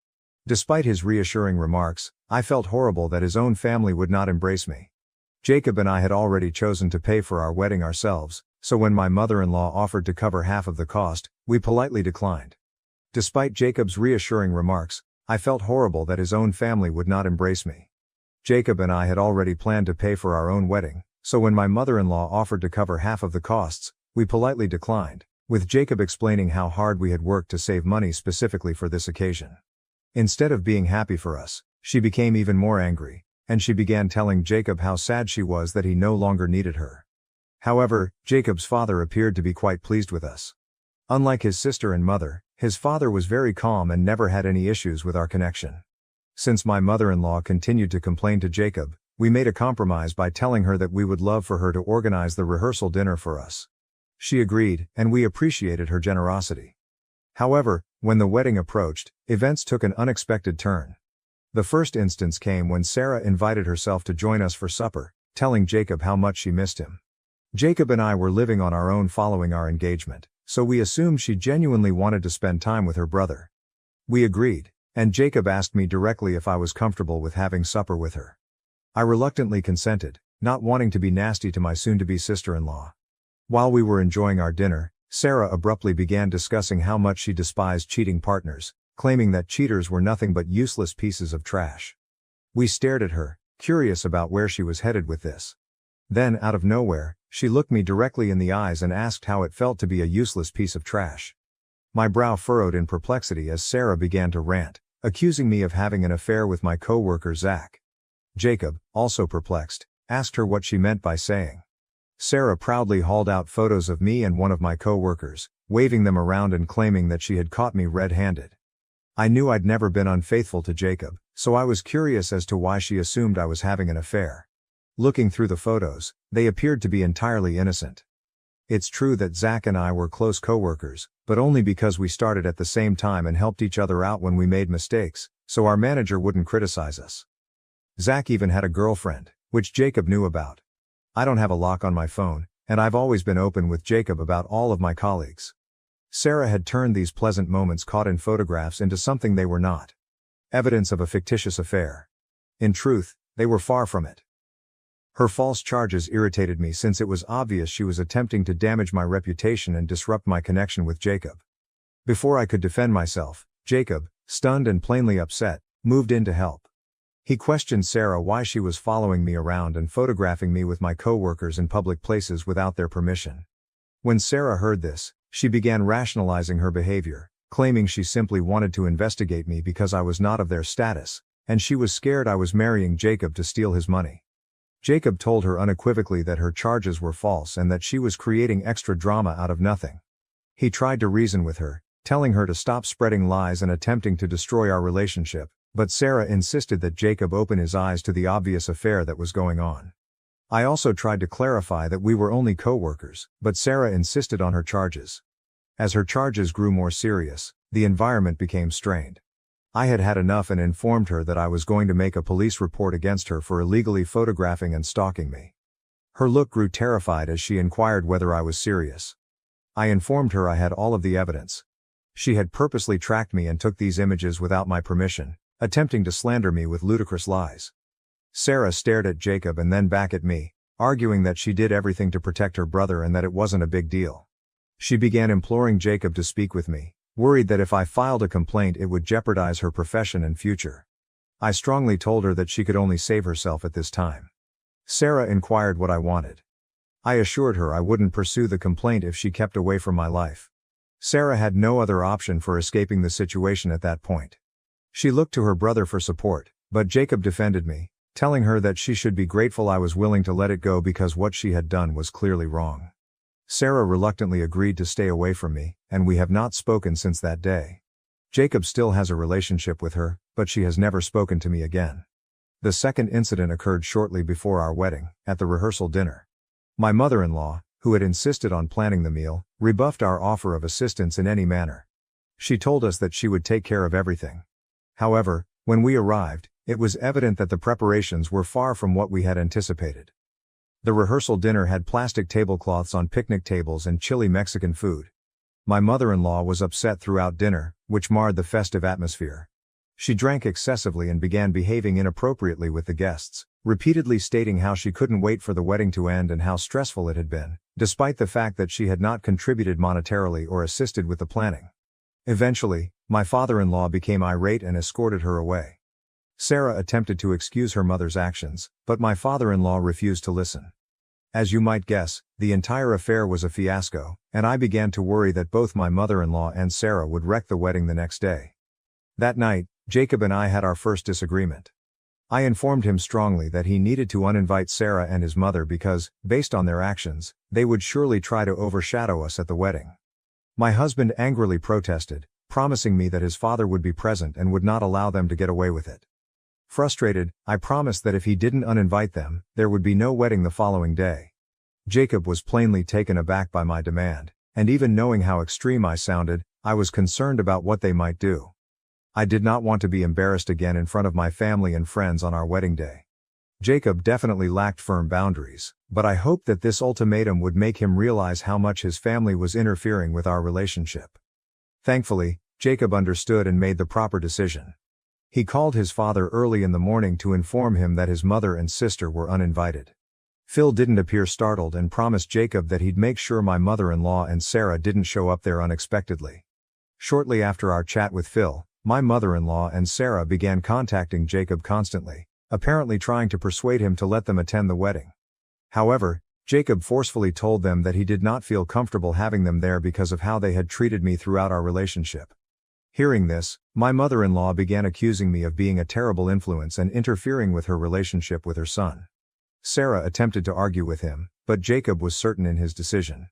Despite his reassuring remarks, I felt horrible that his own family would not embrace me. Jacob and I had already chosen to pay for our wedding ourselves, so when my mother-in-law offered to cover half of the cost, we politely declined. Despite Jacob's reassuring remarks, I felt horrible that his own family would not embrace me. Jacob and I had already planned to pay for our own wedding, so when my mother-in-law offered to cover half of the costs, we politely declined, with Jacob explaining how hard we had worked to save money specifically for this occasion. Instead of being happy for us, she became even more angry, and she began telling Jacob how sad she was that he no longer needed her. However, Jacob's father appeared to be quite pleased with us. Unlike his sister and mother, his father was very calm and never had any issues with our connection. Since my mother-in-law continued to complain to Jacob, we made a compromise by telling her that we would love for her to organize the rehearsal dinner for us. She agreed, and we appreciated her generosity. However, when the wedding approached, events took an unexpected turn. The first instance came when Sarah invited herself to join us for supper, telling Jacob how much she missed him. Jacob and I were living on our own following our engagement, so we assumed she genuinely wanted to spend time with her brother. We agreed, and Jacob asked me directly if I was comfortable with having supper with her. I reluctantly consented, not wanting to be nasty to my soon-to-be sister-in-law. While we were enjoying our dinner, Sarah abruptly began discussing how much she despised cheating partners, claiming that cheaters were nothing but useless pieces of trash. We stared at her, curious about where she was headed with this. Then, out of nowhere, she looked me directly in the eyes and asked how it felt to be a useless piece of trash. My brow furrowed in perplexity as Sarah began to rant, accusing me of having an affair with my co-worker Zach. Jacob, also perplexed, asked her what she meant by saying. Sarah proudly hauled out photos of me and one of my co-workers, waving them around and claiming that she had caught me red-handed. I knew I'd never been unfaithful to Jacob, so I was curious as to why she assumed I was having an affair. Looking through the photos, they appeared to be entirely innocent. It's true that Zach and I were close co-workers, but only because we started at the same time and helped each other out when we made mistakes, so our manager wouldn't criticize us. Zach even had a girlfriend, which Jacob knew about. I don't have a lock on my phone, and I've always been open with Jacob about all of my colleagues. Sarah had turned these pleasant moments caught in photographs into something they were not. Evidence of a fictitious affair. In truth, they were far from it. Her false charges irritated me since it was obvious she was attempting to damage my reputation and disrupt my connection with Jacob. Before I could defend myself, Jacob, stunned and plainly upset, moved in to help. He questioned Sarah why she was following me around and photographing me with my co-workers in public places without their permission. When Sarah heard this, she began rationalizing her behavior, claiming she simply wanted to investigate me because I was not of their status, and she was scared I was marrying Jacob to steal his money. Jacob told her unequivocally that her charges were false and that she was creating extra drama out of nothing. He tried to reason with her, telling her to stop spreading lies and attempting to destroy our relationship, but Sarah insisted that Jacob open his eyes to the obvious affair that was going on. I also tried to clarify that we were only co-workers, but Sarah insisted on her charges. As her charges grew more serious, the environment became strained. I had had enough and informed her that I was going to make a police report against her for illegally photographing and stalking me. Her look grew terrified as she inquired whether I was serious. I informed her I had all of the evidence. She had purposely tracked me and took these images without my permission, attempting to slander me with ludicrous lies. Sarah stared at Jacob and then back at me, arguing that she did everything to protect her brother and that it wasn't a big deal. She began imploring Jacob to speak with me, worried that if I filed a complaint it would jeopardize her profession and future. I strongly told her that she could only save herself at this time. Sarah inquired what I wanted. I assured her I wouldn't pursue the complaint if she kept away from my life. Sarah had no other option for escaping the situation at that point. She looked to her brother for support, but Jacob defended me, telling her that she should be grateful I was willing to let it go because what she had done was clearly wrong. Sarah reluctantly agreed to stay away from me, and we have not spoken since that day. Jacob still has a relationship with her, but she has never spoken to me again. The second incident occurred shortly before our wedding, at the rehearsal dinner. My mother-in-law, who had insisted on planning the meal, rebuffed our offer of assistance in any manner. She told us that she would take care of everything. However, when we arrived, it was evident that the preparations were far from what we had anticipated. The rehearsal dinner had plastic tablecloths on picnic tables and chilly Mexican food. My mother-in-law was upset throughout dinner, which marred the festive atmosphere. She drank excessively and began behaving inappropriately with the guests, repeatedly stating how she couldn't wait for the wedding to end and how stressful it had been, despite the fact that she had not contributed monetarily or assisted with the planning. Eventually, my father-in-law became irate and escorted her away. Sarah attempted to excuse her mother's actions, but my father-in-law refused to listen. As you might guess, the entire affair was a fiasco, and I began to worry that both my mother-in-law and Sarah would wreck the wedding the next day. That night, Jacob and I had our first disagreement. I informed him strongly that he needed to uninvite Sarah and his mother because, based on their actions, they would surely try to overshadow us at the wedding. My husband angrily protested, promising me that his father would be present and would not allow them to get away with it. Frustrated, I promised that if he didn't uninvite them, there would be no wedding the following day. Jacob was plainly taken aback by my demand, and even knowing how extreme I sounded, I was concerned about what they might do. I did not want to be embarrassed again in front of my family and friends on our wedding day. Jacob definitely lacked firm boundaries, but I hoped that this ultimatum would make him realize how much his family was interfering with our relationship. Thankfully, Jacob understood and made the proper decision. He called his father early in the morning to inform him that his mother and sister were uninvited. Phil didn't appear startled and promised Jacob that he'd make sure my mother-in-law and Sarah didn't show up there unexpectedly. Shortly after our chat with Phil, my mother-in-law and Sarah began contacting Jacob constantly, apparently trying to persuade him to let them attend the wedding. However, Jacob forcefully told them that he did not feel comfortable having them there because of how they had treated me throughout our relationship. Hearing this, my mother-in-law began accusing me of being a terrible influence and interfering with her relationship with her son. Sarah attempted to argue with him, but Jacob was certain in his decision.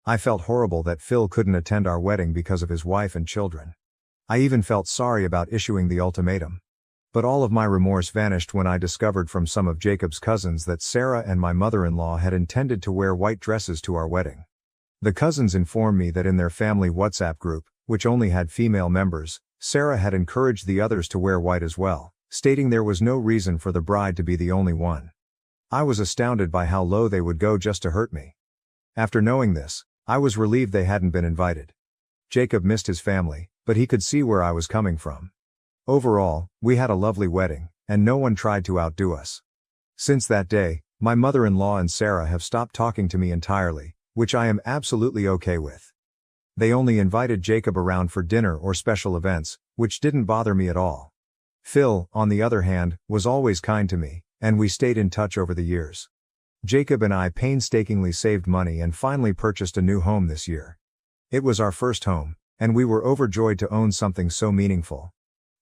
I felt horrible that Phil couldn't attend our wedding because of his wife and children. I even felt sorry about issuing the ultimatum. But all of my remorse vanished when I discovered from some of Jacob's cousins that Sarah and my mother-in-law had intended to wear white dresses to our wedding. The cousins informed me that in their family WhatsApp group, which only had female members, Sarah had encouraged the others to wear white as well, stating there was no reason for the bride to be the only one. I was astounded by how low they would go just to hurt me. After knowing this, I was relieved they hadn't been invited. Jacob missed his family, but he could see where I was coming from. Overall, we had a lovely wedding, and no one tried to outdo us. Since that day, my mother-in-law and Sarah have stopped talking to me entirely, which I am absolutely okay with. They only invited Jacob around for dinner or special events, which didn't bother me at all. Phil, on the other hand, was always kind to me, and we stayed in touch over the years. Jacob and I painstakingly saved money and finally purchased a new home this year. It was our first home, and we were overjoyed to own something so meaningful.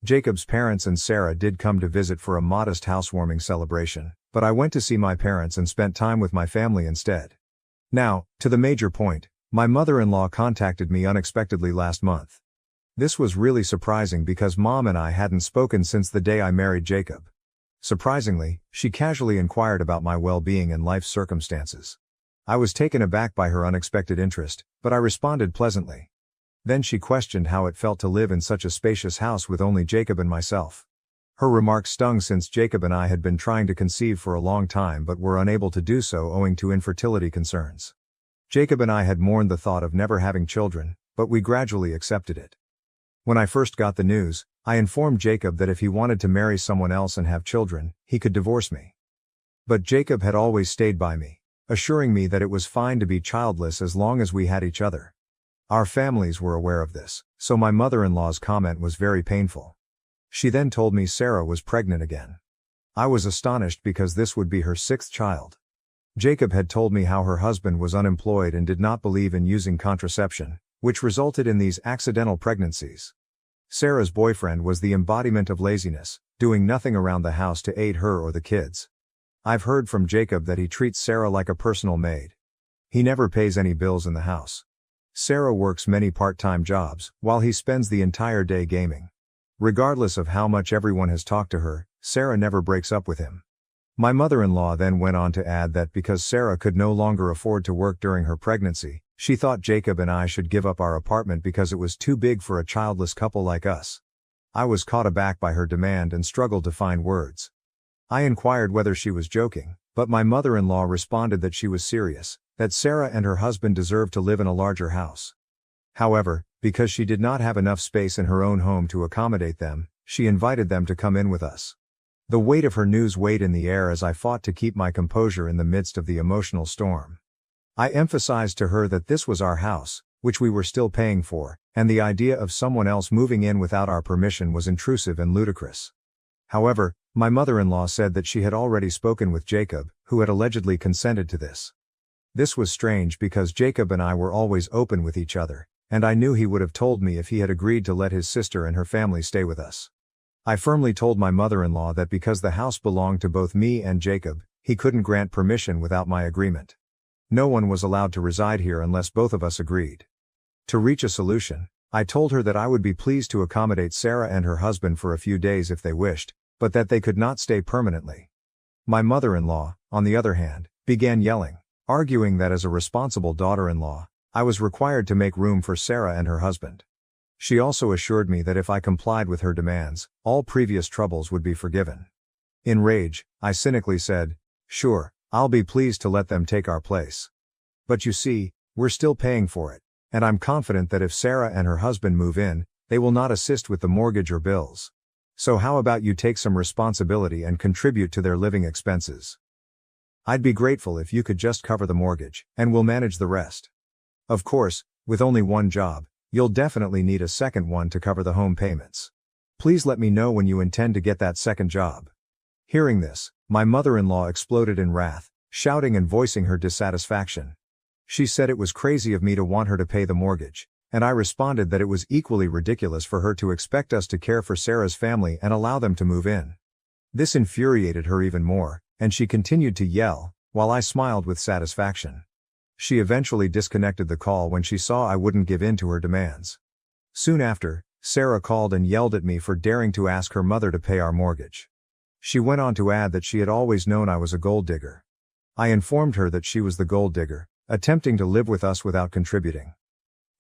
Jacob's parents and Sarah did come to visit for a modest housewarming celebration, but I went to see my parents and spent time with my family instead. Now, to the major point, my mother-in-law contacted me unexpectedly last month. This was really surprising because Mom and I hadn't spoken since the day I married Jacob. Surprisingly, she casually inquired about my well-being and life circumstances. I was taken aback by her unexpected interest, but I responded pleasantly. Then she questioned how it felt to live in such a spacious house with only Jacob and myself. Her remark stung since Jacob and I had been trying to conceive for a long time but were unable to do so owing to infertility concerns. Jacob and I had mourned the thought of never having children, but we gradually accepted it. When I first got the news, I informed Jacob that if he wanted to marry someone else and have children, he could divorce me. But Jacob had always stayed by me, assuring me that it was fine to be childless as long as we had each other. Our families were aware of this, so my mother-in-law's comment was very painful. She then told me Sarah was pregnant again. I was astonished because this would be her 6th child. Jacob had told me how her husband was unemployed and did not believe in using contraception, which resulted in these accidental pregnancies. Sarah's boyfriend was the embodiment of laziness, doing nothing around the house to aid her or the kids. I've heard from Jacob that he treats Sarah like a personal maid. He never pays any bills in the house. Sarah works many part-time jobs, while he spends the entire day gaming. Regardless of how much everyone has talked to her, Sarah never breaks up with him. My mother-in-law then went on to add that because Sarah could no longer afford to work during her pregnancy, she thought Jacob and I should give up our apartment because it was too big for a childless couple like us. I was caught aback by her demand and struggled to find words. I inquired whether she was joking, but my mother-in-law responded that she was serious, that Sarah and her husband deserved to live in a larger house. However, because she did not have enough space in her own home to accommodate them, she invited them to come in with us. The weight of her news weighed in the air as I fought to keep my composure in the midst of the emotional storm. I emphasized to her that this was our house, which we were still paying for, and the idea of someone else moving in without our permission was intrusive and ludicrous. However, my mother-in-law said that she had already spoken with Jacob, who had allegedly consented to this. This was strange because Jacob and I were always open with each other, and I knew he would have told me if he had agreed to let his sister and her family stay with us. I firmly told my mother-in-law that because the house belonged to both me and Jacob, he couldn't grant permission without my agreement. No one was allowed to reside here unless both of us agreed. To reach a solution, I told her that I would be pleased to accommodate Sarah and her husband for a few days if they wished, but that they could not stay permanently. My mother-in-law, on the other hand, began yelling, arguing that as a responsible daughter-in-law, I was required to make room for Sarah and her husband. She also assured me that if I complied with her demands, all previous troubles would be forgiven. In rage, I cynically said, "Sure, I'll be pleased to let them take our place. But you see, we're still paying for it, and I'm confident that if Sarah and her husband move in, they will not assist with the mortgage or bills. So how about you take some responsibility and contribute to their living expenses? I'd be grateful if you could just cover the mortgage, and we'll manage the rest. Of course, with only one job, you'll definitely need a second one to cover the home payments. Please let me know when you intend to get that second job." Hearing this, my mother-in-law exploded in wrath, shouting and voicing her dissatisfaction. She said it was crazy of me to want her to pay the mortgage, and I responded that it was equally ridiculous for her to expect us to care for Sarah's family and allow them to move in. This infuriated her even more, and she continued to yell, while I smiled with satisfaction. She eventually disconnected the call when she saw I wouldn't give in to her demands. Soon after, Sarah called and yelled at me for daring to ask her mother to pay our mortgage. She went on to add that she had always known I was a gold digger. I informed her that she was the gold digger, attempting to live with us without contributing.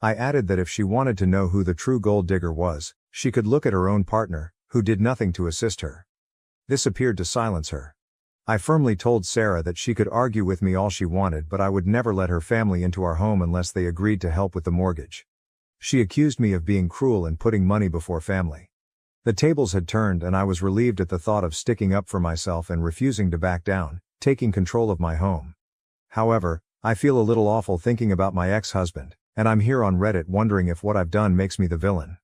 I added that if she wanted to know who the true gold digger was, she could look at her own partner, who did nothing to assist her. This appeared to silence her. I firmly told Sarah that she could argue with me all she wanted, but I would never let her family into our home unless they agreed to help with the mortgage. She accused me of being cruel and putting money before family. The tables had turned, and I was relieved at the thought of sticking up for myself and refusing to back down, taking control of my home. However, I feel a little awful thinking about my ex-husband, and I'm here on Reddit wondering if what I've done makes me the villain.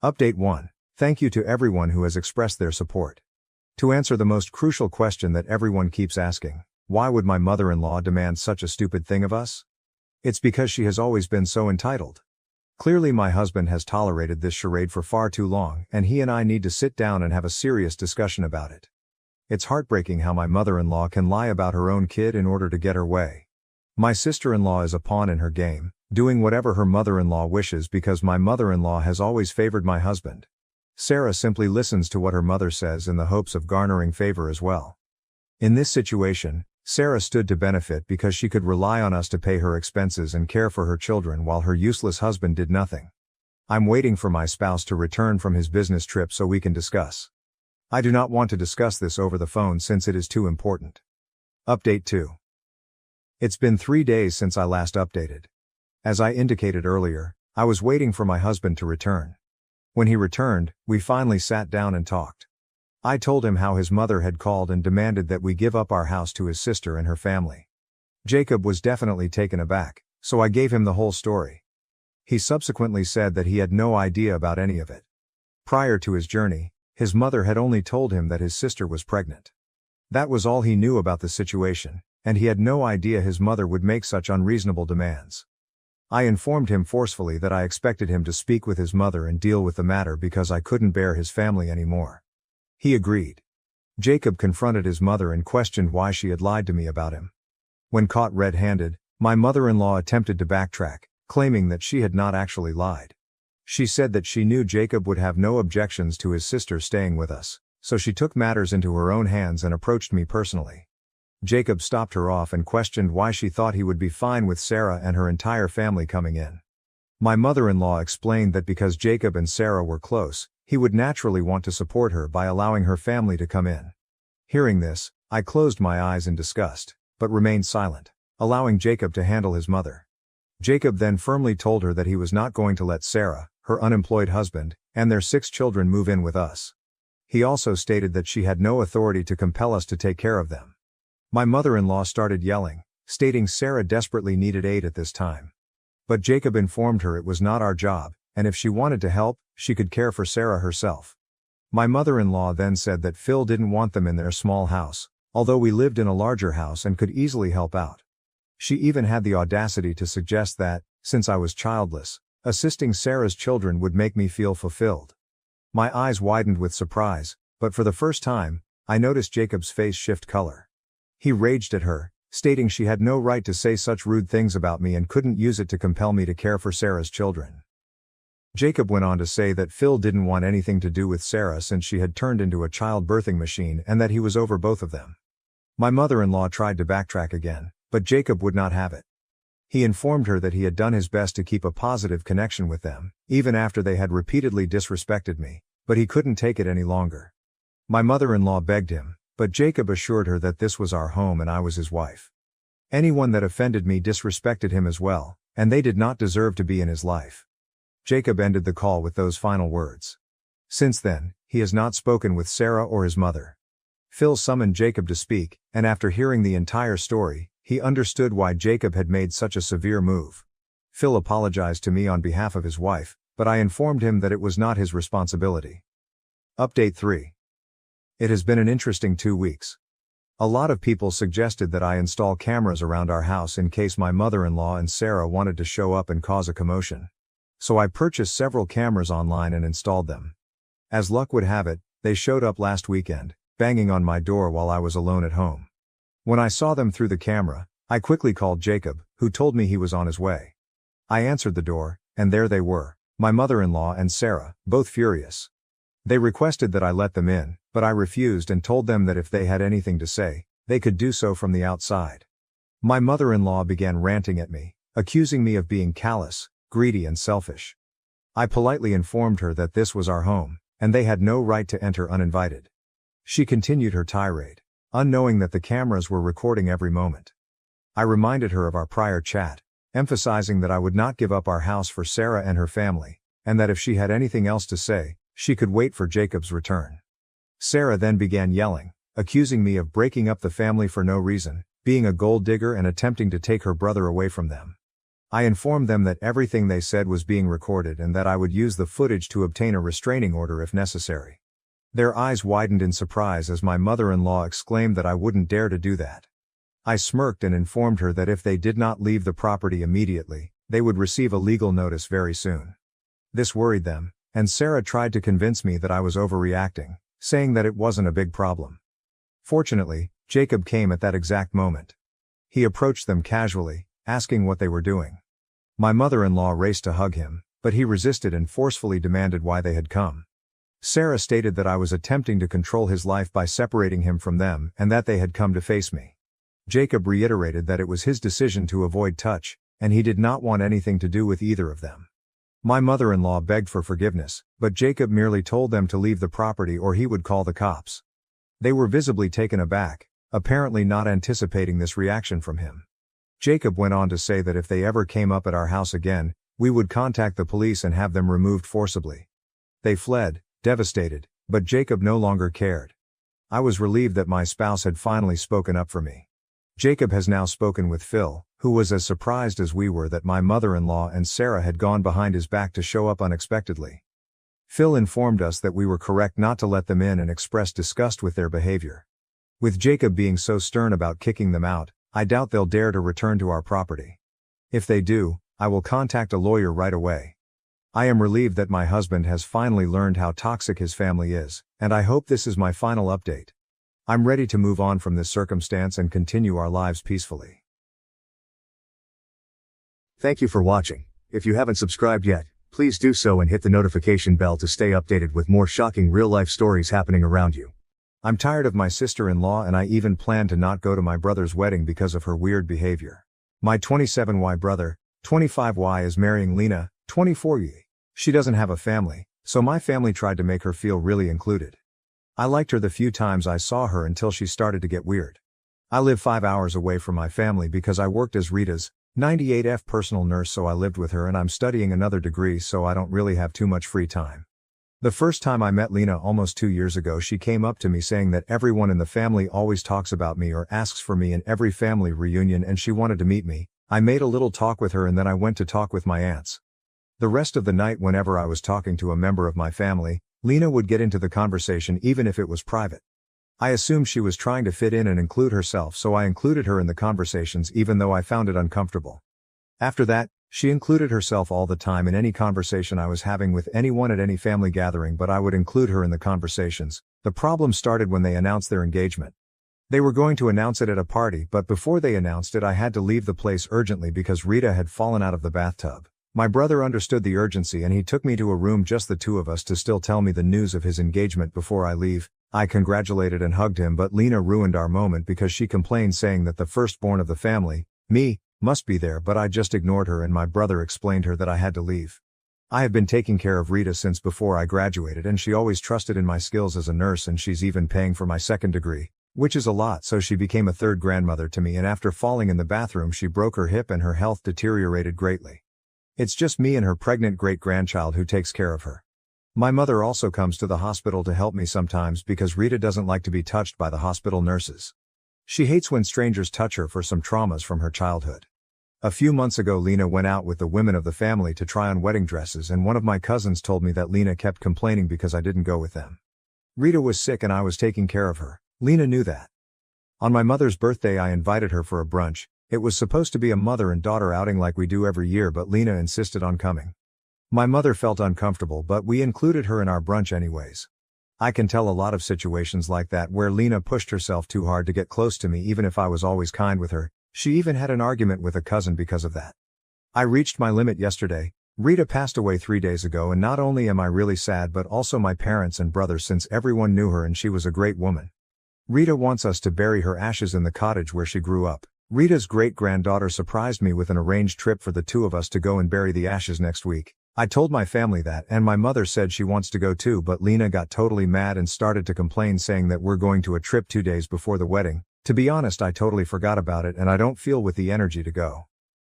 Update 1. Thank you to everyone who has expressed their support. To answer the most crucial question that everyone keeps asking, why would my mother-in-law demand such a stupid thing of us? It's because she has always been so entitled. Clearly my husband has tolerated this charade for far too long, and he and I need to sit down and have a serious discussion about it. It's heartbreaking how my mother-in-law can lie about her own kid in order to get her way. My sister-in-law is a pawn in her game, doing whatever her mother-in-law wishes because my mother-in-law has always favored my husband. Sarah simply listens to what her mother says in the hopes of garnering favor as well. In this situation, Sarah stood to benefit because she could rely on us to pay her expenses and care for her children while her useless husband did nothing. I'm waiting for my spouse to return from his business trip so we can discuss. I do not want to discuss this over the phone since it is too important. Update 2. It's been 3 days since I last updated. As I indicated earlier, I was waiting for my husband to return. When he returned, we finally sat down and talked. I told him how his mother had called and demanded that we give up our house to his sister and her family. Jacob was definitely taken aback, so I gave him the whole story. He subsequently said that he had no idea about any of it. Prior to his journey, his mother had only told him that his sister was pregnant. That was all he knew about the situation, and he had no idea his mother would make such unreasonable demands. I informed him forcefully that I expected him to speak with his mother and deal with the matter because I couldn't bear his family anymore. He agreed. Jacob confronted his mother and questioned why she had lied to me about him. When caught red-handed, my mother-in-law attempted to backtrack, claiming that she had not actually lied. She said that she knew Jacob would have no objections to his sister staying with us, so she took matters into her own hands and approached me personally. Jacob stopped her off and questioned why she thought he would be fine with Sarah and her entire family coming in. My mother-in-law explained that because Jacob and Sarah were close, he would naturally want to support her by allowing her family to come in. Hearing this, I closed my eyes in disgust, but remained silent, allowing Jacob to handle his mother. Jacob then firmly told her that he was not going to let Sarah, her unemployed husband, and their 6 children move in with us. He also stated that she had no authority to compel us to take care of them. My mother-in-law started yelling, stating Sarah desperately needed aid at this time. But Jacob informed her it was not our job, and if she wanted to help, she could care for Sarah herself. My mother-in-law then said that Phil didn't want them in their small house, although we lived in a larger house and could easily help out. She even had the audacity to suggest that, since I was childless, assisting Sarah's children would make me feel fulfilled. My eyes widened with surprise, but for the first time, I noticed Jacob's face shift color. He raged at her, stating she had no right to say such rude things about me and couldn't use it to compel me to care for Sarah's children. Jacob went on to say that Phil didn't want anything to do with Sarah since she had turned into a child-birthing machine and that he was over both of them. My mother-in-law tried to backtrack again, but Jacob would not have it. He informed her that he had done his best to keep a positive connection with them, even after they had repeatedly disrespected me, but he couldn't take it any longer. My mother-in-law begged him, but Jacob assured her that this was our home and I was his wife. Anyone that offended me disrespected him as well, and they did not deserve to be in his life. Jacob ended the call with those final words. Since then, he has not spoken with Sarah or his mother. Phil summoned Jacob to speak, and after hearing the entire story, he understood why Jacob had made such a severe move. Phil apologized to me on behalf of his wife, but I informed him that it was not his responsibility. Update 3. It has been an interesting 2 weeks. A lot of people suggested that I install cameras around our house in case my mother-in-law and Sarah wanted to show up and cause a commotion. So I purchased several cameras online and installed them. As luck would have it, they showed up last weekend, banging on my door while I was alone at home. When I saw them through the camera, I quickly called Jacob, who told me he was on his way. I answered the door, and there they were, my mother-in-law and Sarah, both furious. They requested that I let them in, but I refused and told them that if they had anything to say, they could do so from the outside. My mother-in-law began ranting at me, accusing me of being callous, greedy and selfish. I politely informed her that this was our home, and they had no right to enter uninvited. She continued her tirade, unknowing that the cameras were recording every moment. I reminded her of our prior chat, emphasizing that I would not give up our house for Sarah and her family, and that if she had anything else to say, she could wait for Jacob's return. Sarah then began yelling, accusing me of breaking up the family for no reason, being a gold digger and attempting to take her brother away from them. I informed them that everything they said was being recorded and that I would use the footage to obtain a restraining order if necessary. Their eyes widened in surprise as my mother-in-law exclaimed that I wouldn't dare to do that. I smirked and informed her that if they did not leave the property immediately, they would receive a legal notice very soon. This worried them, and Sarah tried to convince me that I was overreacting, saying that it wasn't a big problem. Fortunately, Jacob came at that exact moment. He approached them casually, asking what they were doing. My mother-in-law raced to hug him, but he resisted and forcefully demanded why they had come. Sarah stated that I was attempting to control his life by separating him from them and that they had come to face me. Jacob reiterated that it was his decision to avoid touch, and he did not want anything to do with either of them. My mother-in-law begged for forgiveness, but Jacob merely told them to leave the property or he would call the cops. They were visibly taken aback, apparently not anticipating this reaction from him. Jacob went on to say that if they ever came up at our house again, we would contact the police and have them removed forcibly. They fled, devastated, but Jacob no longer cared. I was relieved that my spouse had finally spoken up for me. Jacob has now spoken with Phil, who was as surprised as we were that my mother-in-law and Sarah had gone behind his back to show up unexpectedly. Phil informed us that we were correct not to let them in and expressed disgust with their behavior. With Jacob being so stern about kicking them out, I doubt they'll dare to return to our property. If they do, I will contact a lawyer right away. I am relieved that my husband has finally learned how toxic his family is, and I hope this is my final update. I'm ready to move on from this circumstance and continue our lives peacefully. Thank you for watching. If you haven't subscribed yet, please do so and hit the notification bell to stay updated with more shocking real-life stories happening around you. I'm tired of my sister-in-law and I even plan to not go to my brother's wedding because of her weird behavior. My 27Y brother, 25Y, is marrying Lena, 24Y. She doesn't have a family, so my family tried to make her feel really included. I liked her the few times I saw her until she started to get weird. I live 5 hours away from my family because I worked as Rita's 98F personal nurse, so I lived with her, and I'm studying another degree, so I don't really have too much free time. The first time I met Lena almost 2 years ago, she came up to me saying that everyone in the family always talks about me or asks for me in every family reunion and she wanted to meet me. I made a little talk with her and then I went to talk with my aunts. The rest of the night, whenever I was talking to a member of my family, Lena would get into the conversation even if it was private. I assumed she was trying to fit in and include herself, so I included her in the conversations even though I found it uncomfortable. After that, She included herself all the time in any conversation I was having with anyone at any family gathering, but I would include her in the conversations. The problem started when they announced their engagement. They were going to announce it at a party, but before they announced it I had to leave the place urgently because Rita had fallen out of the bathtub. My brother understood the urgency and he took me to a room, just the two of us, to still tell me the news of his engagement before I leave. I congratulated and hugged him, but Lena ruined our moment because she complained, saying that the firstborn of the family, me, must be there, but I just ignored her and my brother explained her that I had to leave. I have been taking care of Rita since before I graduated and she always trusted in my skills as a nurse, and she's even paying for my second degree, which is a lot, so she became a third grandmother to me, and after falling in the bathroom she broke her hip and her health deteriorated greatly. It's just me and her pregnant great-grandchild who takes care of her. My mother also comes to the hospital to help me sometimes because Rita doesn't like to be touched by the hospital nurses. She hates when strangers touch her for some traumas from her childhood. A few months ago Lena went out with the women of the family to try on wedding dresses, and one of my cousins told me that Lena kept complaining because I didn't go with them. Rita was sick and I was taking care of her. Lena knew that. On my mother's birthday I invited her for a brunch. It was supposed to be a mother and daughter outing like we do every year, but Lena insisted on coming. My mother felt uncomfortable, but we included her in our brunch anyways. I can tell a lot of situations like that where Lena pushed herself too hard to get close to me even if I was always kind with her. She even had an argument with a cousin because of that. I reached my limit yesterday. Rita passed away 3 days ago, and not only am I really sad but also my parents and brother, since everyone knew her and she was a great woman. Rita wants us to bury her ashes in the cottage where she grew up. Rita's great-granddaughter surprised me with an arranged trip for the two of us to go and bury the ashes next week. I told my family that, and my mother said she wants to go too, but Lena got totally mad and started to complain, saying that we're going to a trip 2 days before the wedding. To be honest, I totally forgot about it and I don't feel with the energy to go.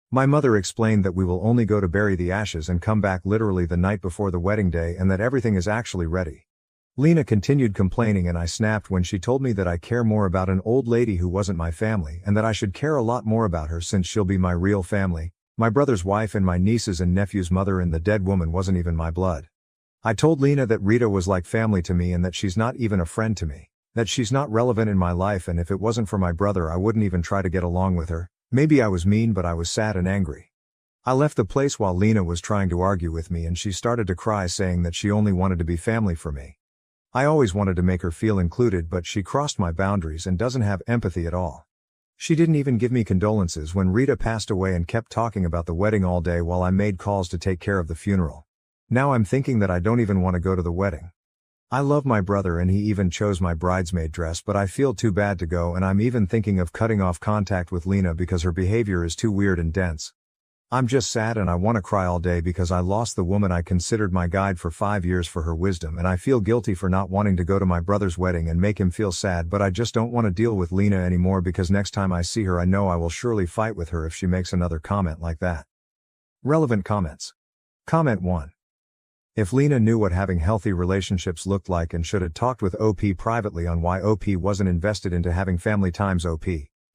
My mother explained that we will only go to bury the ashes and come back literally the night before the wedding day, and that everything is actually ready. Lena continued complaining and I snapped when she told me that I care more about an old lady who wasn't my family and that I should care a lot more about her since she'll be my real family, my brother's wife and my nieces and nephew's mother, and the dead woman wasn't even my blood. I told Lena that Rita was like family to me and that she's not even a friend to me, that she's not relevant in my life, and if it wasn't for my brother I wouldn't even try to get along with her. Maybe I was mean, but I was sad and angry. I left the place while Lena was trying to argue with me and she started to cry, saying that she only wanted to be family for me. I always wanted to make her feel included, but she crossed my boundaries and doesn't have empathy at all. She didn't even give me condolences when Rita passed away and kept talking about the wedding all day while I made calls to take care of the funeral. Now I'm thinking that I don't even want to go to the wedding. I love my brother and he even chose my bridesmaid dress, but I feel too bad to go, and I'm even thinking of cutting off contact with Lena because her behavior is too weird and dense. I'm just sad and I want to cry all day because I lost the woman I considered my guide for 5 years for her wisdom, and I feel guilty for not wanting to go to my brother's wedding and make him feel sad, but I just don't want to deal with Lena anymore because next time I see her I know I will surely fight with her if she makes another comment like that. Relevant comments. Comment 1. If Lena knew what having healthy relationships looked like and should have talked with OP privately on why OP wasn't invested into having family times OP.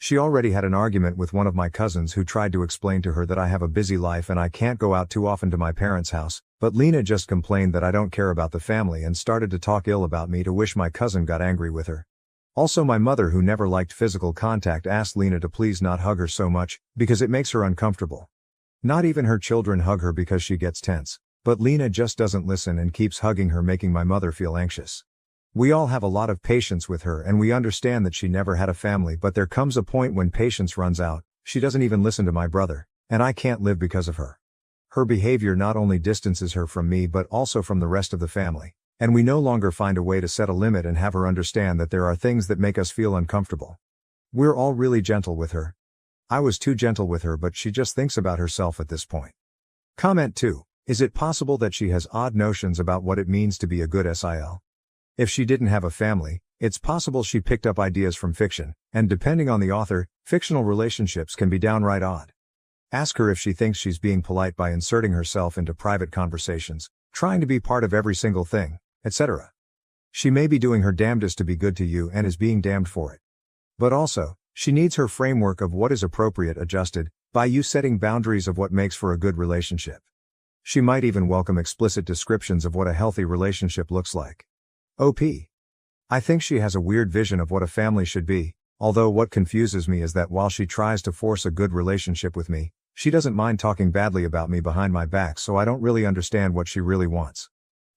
She already had an argument with one of my cousins who tried to explain to her that I have a busy life and I can't go out too often to my parents' house, but Lena just complained that I don't care about the family and started to talk ill about me to wish my cousin got angry with her. Also, my mother, who never liked physical contact, asked Lena to please not hug her so much, because it makes her uncomfortable. Not even her children hug her because she gets tense, but Lena just doesn't listen and keeps hugging her, making my mother feel anxious. We all have a lot of patience with her and we understand that she never had a family, but there comes a point when patience runs out. She doesn't even listen to my brother, and I can't live because of her. Her behavior not only distances her from me but also from the rest of the family, and we no longer find a way to set a limit and have her understand that there are things that make us feel uncomfortable. We're all really gentle with her. I was too gentle with her, but she just thinks about herself at this point. Comment 2. Is it possible that she has odd notions about what it means to be a good SIL? If she didn't have a family, it's possible she picked up ideas from fiction, and depending on the author, fictional relationships can be downright odd. Ask her if she thinks she's being polite by inserting herself into private conversations, trying to be part of every single thing, etc. She may be doing her damnedest to be good to you and is being damned for it. But also, she needs her framework of what is appropriate adjusted by you setting boundaries of what makes for a good relationship. She might even welcome explicit descriptions of what a healthy relationship looks like. OP. I think she has a weird vision of what a family should be, although what confuses me is that while she tries to force a good relationship with me, She doesn't mind talking badly about me behind my back, so I don't really understand what she really wants.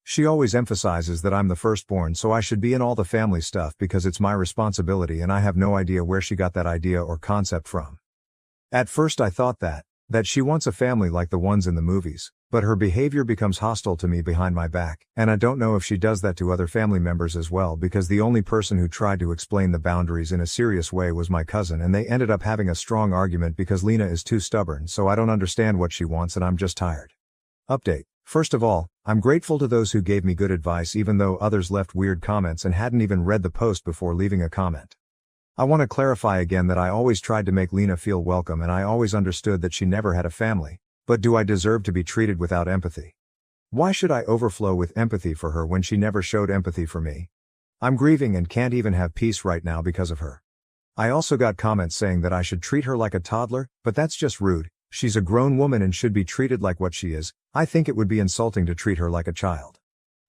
She always emphasizes that I'm the firstborn, so I should be in all the family stuff because it's my responsibility, and I have no idea where she got that idea or concept from. At first I thought that she wants a family like the ones in the movies, but her behavior becomes hostile to me behind my back, and I don't know if she does that to other family members as well, because the only person who tried to explain the boundaries in a serious way was my cousin, and they ended up having a strong argument because Lena is too stubborn, so I don't understand what she wants and I'm just tired. Update. First of all, I'm grateful to those who gave me good advice even though others left weird comments and hadn't even read the post before leaving a comment. I want to clarify again that I always tried to make Lena feel welcome, and I always understood that she never had a family, but do I deserve to be treated without empathy? Why should I overflow with empathy for her when she never showed empathy for me? I'm grieving and can't even have peace right now because of her. I also got comments saying that I should treat her like a toddler, but that's just rude. She's a grown woman and should be treated like what she is. I think it would be insulting to treat her like a child.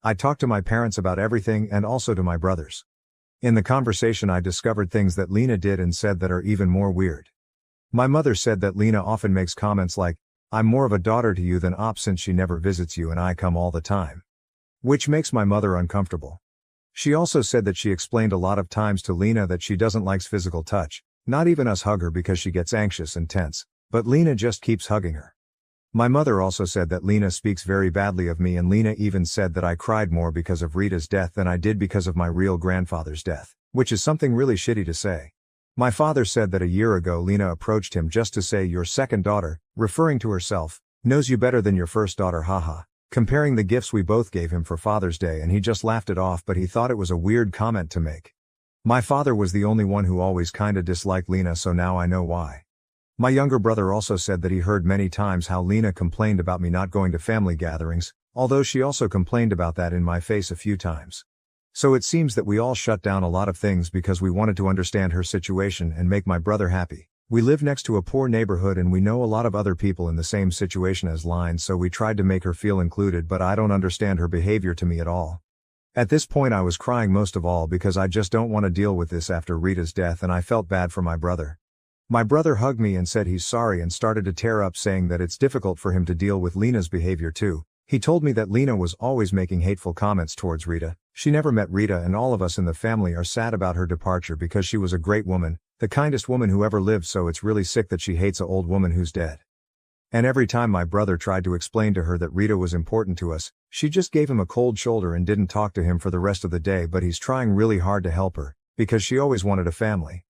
I talked to my parents about everything and also to my brothers. In the conversation I discovered things that Lena did and said that are even more weird. My mother said that Lena often makes comments like, "I'm more of a daughter to you than Op since she never visits you and I come all the time." Which makes my mother uncomfortable. She also said that she explained a lot of times to Lena that she doesn't like physical touch, not even us hug her because she gets anxious and tense, but Lena just keeps hugging her. My mother also said that Lena speaks very badly of me, and Lena even said that I cried more because of Rita's death than I did because of my real grandfather's death, which is something really shitty to say. My father said that a year ago Lena approached him just to say your second daughter, referring to herself, knows you better than your first daughter, haha, comparing the gifts we both gave him for Father's Day, and he just laughed it off, but he thought it was a weird comment to make. My father was the only one who always kinda disliked Lena, so now I know why. My younger brother also said that he heard many times how Lena complained about me not going to family gatherings, although she also complained about that in my face a few times. So it seems that we all shut down a lot of things because we wanted to understand her situation and make my brother happy. We live next to a poor neighborhood and we know a lot of other people in the same situation as Line, so we tried to make her feel included, but I don't understand her behavior to me at all. At this point I was crying most of all because I just don't want to deal with this after Rita's death, and I felt bad for my brother. My brother hugged me and said he's sorry and started to tear up, saying that it's difficult for him to deal with Lena's behavior too. He told me that Lena was always making hateful comments towards Rita. She never met Rita, and all of us in the family are sad about her departure because she was a great woman, the kindest woman who ever lived, so it's really sick that she hates an old woman who's dead. And every time my brother tried to explain to her that Rita was important to us, she just gave him a cold shoulder and didn't talk to him for the rest of the day, but he's trying really hard to help her, because she always wanted a family.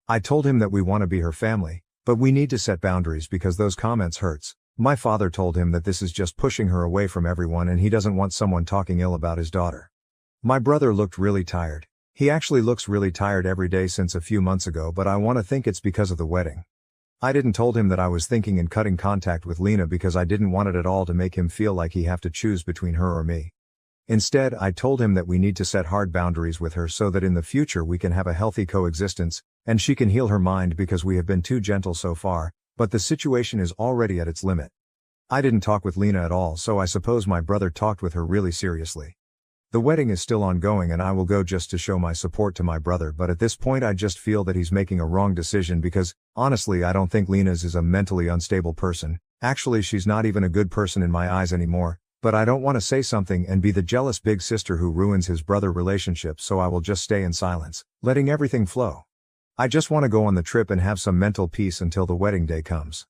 I told him that we want to be her family, but we need to set boundaries because those comments hurts. My father told him that this is just pushing her away from everyone and he doesn't want someone talking ill about his daughter. My brother looked really tired. He actually looks really tired every day since a few months ago, but I want to think it's because of the wedding. I didn't told him that I was thinking in cutting contact with Lena because I didn't want it at all to make him feel like he have to choose between her or me. Instead, I told him that we need to set hard boundaries with her so that in the future we can have a healthy coexistence, and she can heal her mind because we have been too gentle so far, but the situation is already at its limit. I didn't talk with Lena at all, so I suppose my brother talked with her really seriously. The wedding is still ongoing and I will go just to show my support to my brother, but at this point I just feel that he's making a wrong decision because, honestly, I don't think Lena's is a mentally unstable person. Actually, she's not even a good person in my eyes anymore. But I don't want to say something and be the jealous big sister who ruins his brother relationship, so I will just stay in silence, letting everything flow. I just want to go on the trip and have some mental peace until the wedding day comes.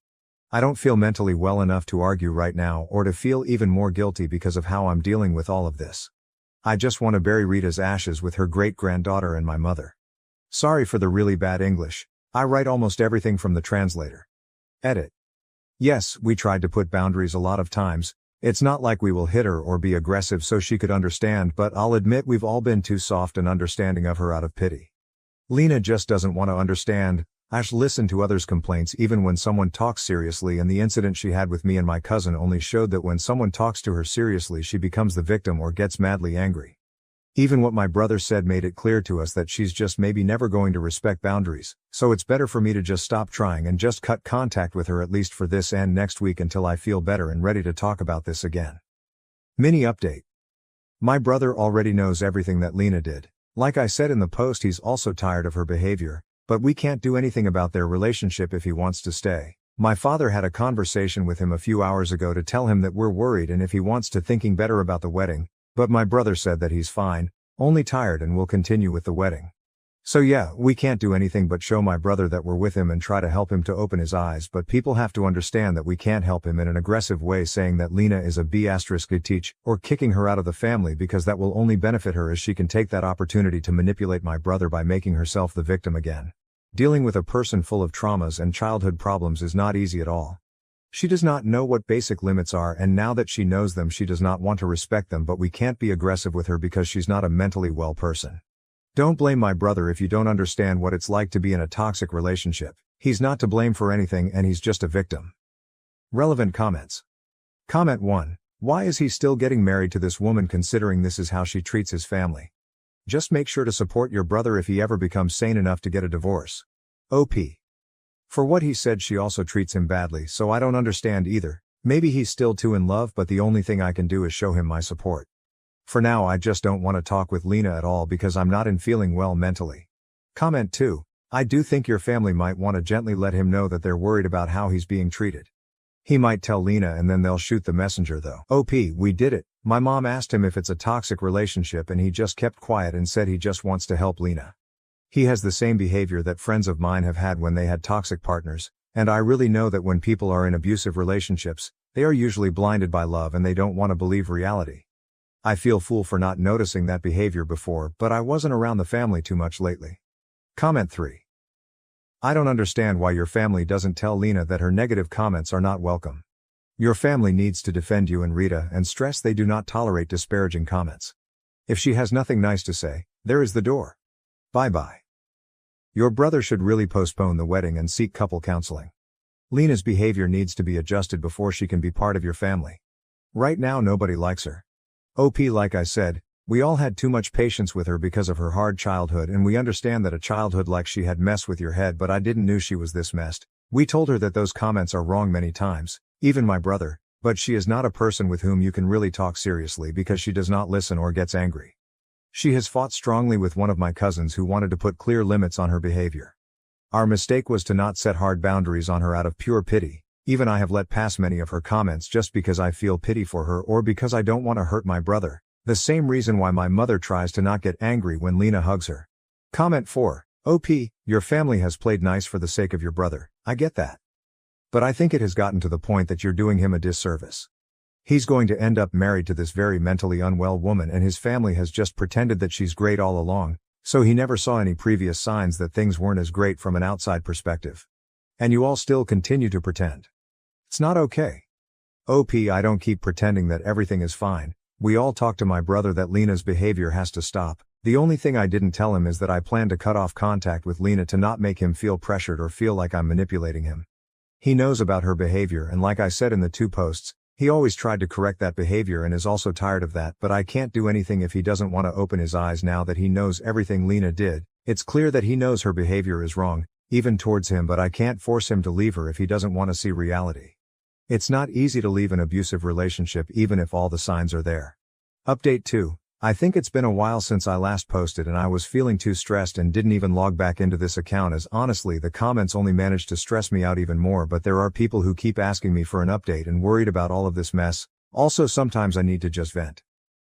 I don't feel mentally well enough to argue right now or to feel even more guilty because of how I'm dealing with all of this. I just want to bury Rita's ashes with her great-granddaughter and my mother. Sorry for the really bad English. I write almost everything from the translator. Edit. Yes, we tried to put boundaries a lot of times. It's not like we will hit her or be aggressive so she could understand, but I'll admit we've all been too soft and understanding of her out of pity. Lena just doesn't want to understand. Listen to others' complaints even when someone talks seriously, and the incident she had with me and my cousin only showed that when someone talks to her seriously she becomes the victim or gets madly angry. Even what my brother said made it clear to us that she's just maybe never going to respect boundaries, so it's better for me to just stop trying and just cut contact with her at least for this and next week until I feel better and ready to talk about this again. Mini update. My brother already knows everything that Lena did. Like I said in the post, he's also tired of her behavior, but we can't do anything about their relationship if he wants to stay. My father had a conversation with him a few hours ago to tell him that we're worried and if he wants to thinking better about the wedding, but my brother said that he's fine, only tired and will continue with the wedding. So yeah, we can't do anything but show my brother that we're with him and try to help him to open his eyes, but people have to understand that we can't help him in an aggressive way saying that Lena is a B***teach or kicking her out of the family, because that will only benefit her, as she can take that opportunity to manipulate my brother by making herself the victim again. Dealing with a person full of traumas and childhood problems is not easy at all. She does not know what basic limits are, and now that she knows them, she does not want to respect them, but we can't be aggressive with her because she's not a mentally well person. Don't blame my brother if you don't understand what it's like to be in a toxic relationship. He's not to blame for anything and he's just a victim. Relevant comments. Comment 1. Why is he still getting married to this woman considering this is how she treats his family? Just make sure to support your brother if he ever becomes sane enough to get a divorce. OP. For what he said, she also treats him badly, so I don't understand either. Maybe he's still too in love, but the only thing I can do is show him my support. For now, I just don't want to talk with Lena at all because I'm not in feeling well mentally. Comment 2. I do think your family might want to gently let him know that they're worried about how he's being treated. He might tell Lena and then they'll shoot the messenger though. OP, we did it. My mom asked him if it's a toxic relationship and he just kept quiet and said he just wants to help Lena. He has the same behavior that friends of mine have had when they had toxic partners, and I really know that when people are in abusive relationships, they are usually blinded by love and they don't want to believe reality. I feel fool for not noticing that behavior before, but I wasn't around the family too much lately. Comment 3. I don't understand why your family doesn't tell Lena that her negative comments are not welcome. Your family needs to defend you and Rita and stress they do not tolerate disparaging comments. If she has nothing nice to say, there is the door. Bye-bye. Your brother should really postpone the wedding and seek couple counseling. Lena's behavior needs to be adjusted before she can be part of your family. Right now nobody likes her. OP, like I said, we all had too much patience with her because of her hard childhood, and we understand that a childhood like she had messed with your head, but I didn't knew she was this messed. We told her that those comments are wrong many times, even my brother, but she is not a person with whom you can really talk seriously because she does not listen or gets angry. She has fought strongly with one of my cousins who wanted to put clear limits on her behavior. Our mistake was to not set hard boundaries on her out of pure pity. Even I have let pass many of her comments just because I feel pity for her or because I don't want to hurt my brother. The same reason why my mother tries to not get angry when Lena hugs her. Comment 4. OP, your family has played nice for the sake of your brother. I get that. But I think it has gotten to the point that you're doing him a disservice. He's going to end up married to this very mentally unwell woman, and his family has just pretended that she's great all along, so he never saw any previous signs that things weren't as great from an outside perspective. And you all still continue to pretend. It's not okay. OP, I don't keep pretending that everything is fine. We all talk to my brother that Lena's behavior has to stop. The only thing I didn't tell him is that I plan to cut off contact with Lena to not make him feel pressured or feel like I'm manipulating him. He knows about her behavior, and like I said in the 2 posts, he always tried to correct that behavior and is also tired of that, but I can't do anything if he doesn't want to open his eyes now that he knows everything Lena did. It's clear that he knows her behavior is wrong, even towards him, but I can't force him to leave her if he doesn't want to see reality. It's not easy to leave an abusive relationship even if all the signs are there. Update 2. I think it's been a while since I last posted and I was feeling too stressed and didn't even log back into this account, as honestly the comments only managed to stress me out even more, but there are people who keep asking me for an update and worried about all of this mess. Also, sometimes I need to just vent.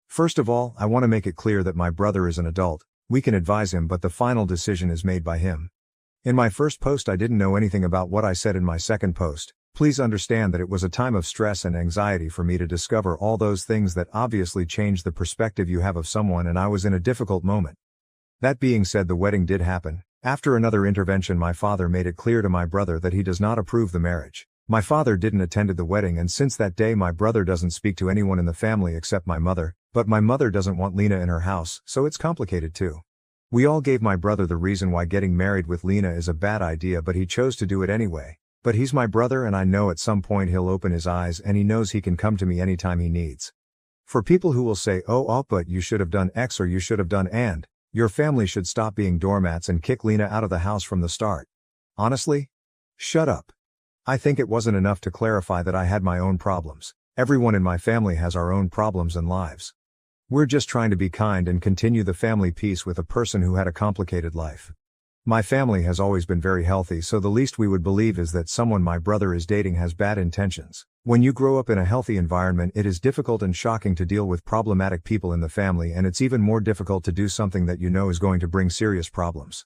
First of all, I want to make it clear that my brother is an adult. We can advise him, but the final decision is made by him. In my first post I didn't know anything about what I said in my second post. Please understand that it was a time of stress and anxiety for me to discover all those things that obviously change the perspective you have of someone, and I was in a difficult moment. That being said, the wedding did happen. After another intervention, my father made it clear to my brother that he does not approve the marriage. My father didn't attend the wedding, and since that day my brother doesn't speak to anyone in the family except my mother, but my mother doesn't want Lena in her house, so it's complicated too. We all gave my brother the reason why getting married with Lena is a bad idea, but he chose to do it anyway. But he's my brother, and I know at some point he'll open his eyes and he knows he can come to me anytime he needs. For people who will say, oh, but you should have done X or you should have done and, your family should stop being doormats and kick Lena out of the house from the start. Honestly? Shut up. I think it wasn't enough to clarify that I had my own problems. Everyone in my family has our own problems and lives. We're just trying to be kind and continue the family peace with a person who had a complicated life. My family has always been very healthy, so the least we would believe is that someone my brother is dating has bad intentions. When you grow up in a healthy environment, it is difficult and shocking to deal with problematic people in the family, and it's even more difficult to do something that you know is going to bring serious problems.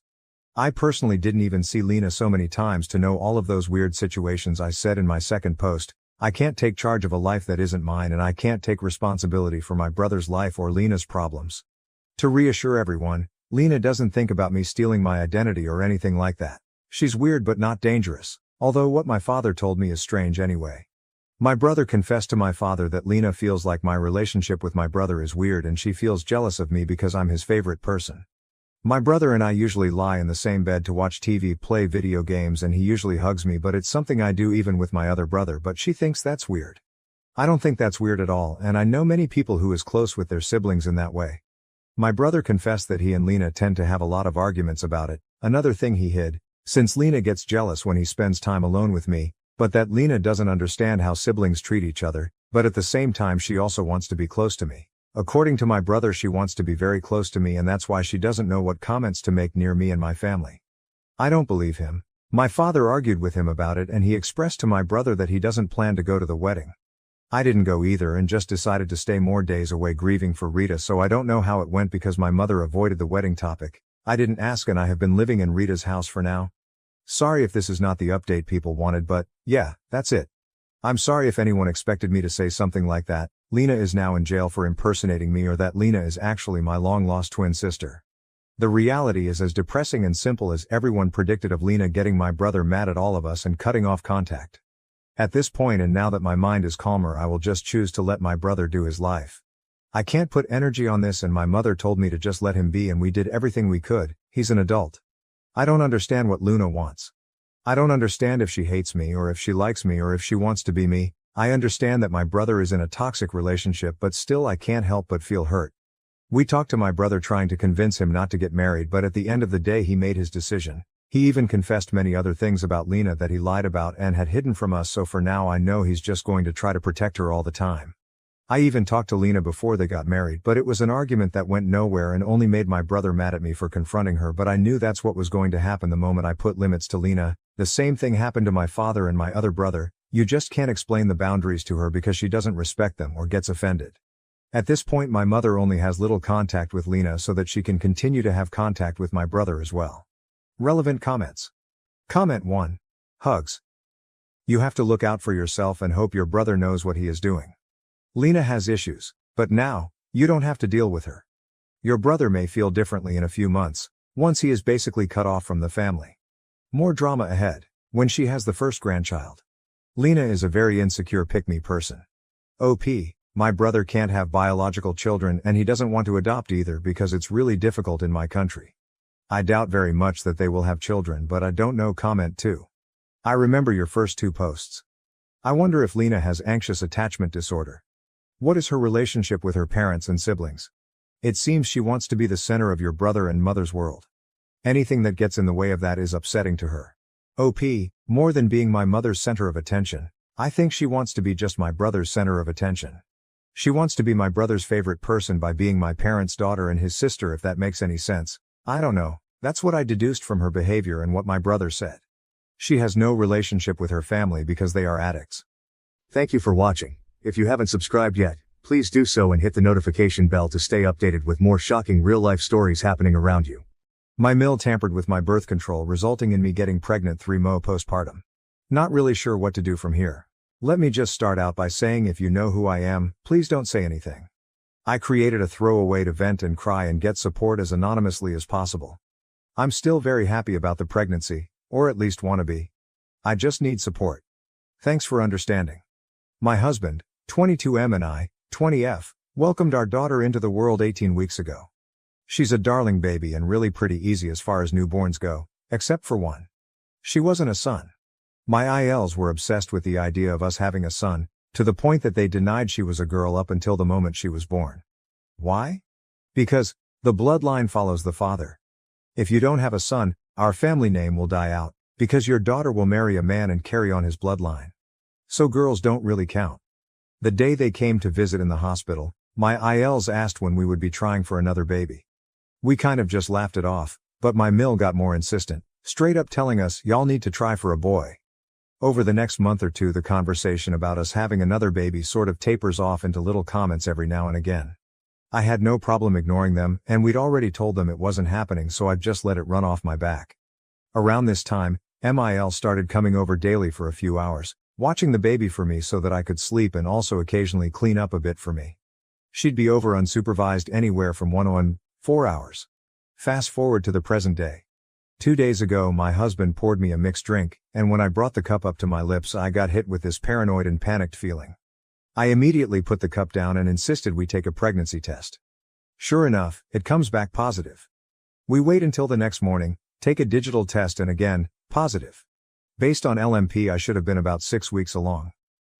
I personally didn't even see Lena so many times to know all of those weird situations. I said in my second post, I can't take charge of a life that isn't mine, and I can't take responsibility for my brother's life or Lena's problems. To reassure everyone, Lena doesn't think about me stealing my identity or anything like that. She's weird but not dangerous, although what my father told me is strange anyway. My brother confessed to my father that Lena feels like my relationship with my brother is weird and she feels jealous of me because I'm his favorite person. My brother and I usually lie in the same bed to watch TV, play video games, and he usually hugs me, but it's something I do even with my other brother, but she thinks that's weird. I don't think that's weird at all, and I know many people who is close with their siblings in that way. My brother confessed that he and Lena tend to have a lot of arguments about it, another thing he hid, since Lena gets jealous when he spends time alone with me, but that Lena doesn't understand how siblings treat each other, but at the same time she also wants to be close to me. According to my brother, she wants to be very close to me, and that's why she doesn't know what comments to make near me and my family. I don't believe him. My father argued with him about it and he expressed to my brother that he doesn't plan to go to the wedding. I didn't go either and just decided to stay more days away grieving for Rita, so I don't know how it went because my mother avoided the wedding topic. I didn't ask and I have been living in Rita's house for now. Sorry if this is not the update people wanted, but yeah, that's it. I'm sorry if anyone expected me to say something like that Lena is now in jail for impersonating me, or that Lena is actually my long-lost twin sister. The reality is as depressing and simple as everyone predicted, of Lena getting my brother mad at all of us and cutting off contact. At this point, and now that my mind is calmer, I will just choose to let my brother do his life. I can't put energy on this, and my mother told me to just let him be, and we did everything we could. He's an adult. I don't understand what Luna wants. I don't understand if she hates me or if she likes me or if she wants to be me. I understand that my brother is in a toxic relationship, but still I can't help but feel hurt. We talked to my brother trying to convince him not to get married, but at the end of the day he made his decision. He even confessed many other things about Lena that he lied about and had hidden from us, so for now I know he's just going to try to protect her all the time. I even talked to Lena before they got married, but it was an argument that went nowhere and only made my brother mad at me for confronting her, but I knew that's what was going to happen the moment I put limits to Lena. The same thing happened to my father and my other brother. You just can't explain the boundaries to her because she doesn't respect them or gets offended. At this point my mother only has little contact with Lena so that she can continue to have contact with my brother as well. Relevant comments. Comment 1. Hugs. You have to look out for yourself and hope your brother knows what he is doing. Lena has issues, but now, you don't have to deal with her. Your brother may feel differently in a few months, once he is basically cut off from the family. More drama ahead, when she has the first grandchild. Lena is a very insecure pick-me person. OP, my brother can't have biological children and he doesn't want to adopt either because it's really difficult in my country. I doubt very much that they will have children, but I don't know. Comment 2. I remember your first 2 posts. I wonder if Lena has anxious attachment disorder. What is her relationship with her parents and siblings? It seems she wants to be the center of your brother and mother's world. Anything that gets in the way of that is upsetting to her. OP, more than being my mother's center of attention, I think she wants to be just my brother's center of attention. She wants to be my brother's favorite person by being my parents' daughter and his sister, if that makes any sense. I don't know, that's what I deduced from her behavior and what my brother said. She has no relationship with her family because they are addicts. Thank you for watching. If you haven't subscribed yet, please do so and hit the notification bell to stay updated with more shocking real-life stories happening around you. My mill tampered with my birth control, resulting in me getting pregnant 3 months postpartum. Not really sure what to do from here. Let me just start out by saying, if you know who I am, please don't say anything. I created a throwaway to vent and cry and get support as anonymously as possible. I'm still very happy about the pregnancy, or at least wanna be. I just need support. Thanks for understanding. My husband, 22M, and I, 20F, welcomed our daughter into the world 18 weeks ago. She's a darling baby and really pretty easy as far as newborns go, except for one. She wasn't a son. My ILs were obsessed with the idea of us having a son, to the point that they denied she was a girl up until the moment she was born. Why? Because the bloodline follows the father. If you don't have a son, our family name will die out, because your daughter will marry a man and carry on his bloodline. So girls don't really count. The day they came to visit in the hospital, my ILs asked when we would be trying for another baby. We kind of just laughed it off, But my Mill got more insistent, straight up telling us, "Y'all need to try for a boy." Over the next month or two, the conversation about us having another baby sort of tapers off into little comments every now and again. I had no problem ignoring them, and we'd already told them it wasn't happening, so I'd just let it run off my back. Around this time, Mil started coming over daily for a few hours, watching the baby for me so that I could sleep and also occasionally clean up a bit for me. She'd be over unsupervised anywhere from 1 to 4 hours. Fast forward to the present day. 2 days ago, my husband poured me a mixed drink, and when I brought the cup up to my lips, I got hit with this paranoid and panicked feeling. I immediately put the cup down and insisted we take a pregnancy test. Sure enough, it comes back positive. We wait until the next morning, take a digital test, and again, positive. Based on LMP, I should have been about 6 weeks along.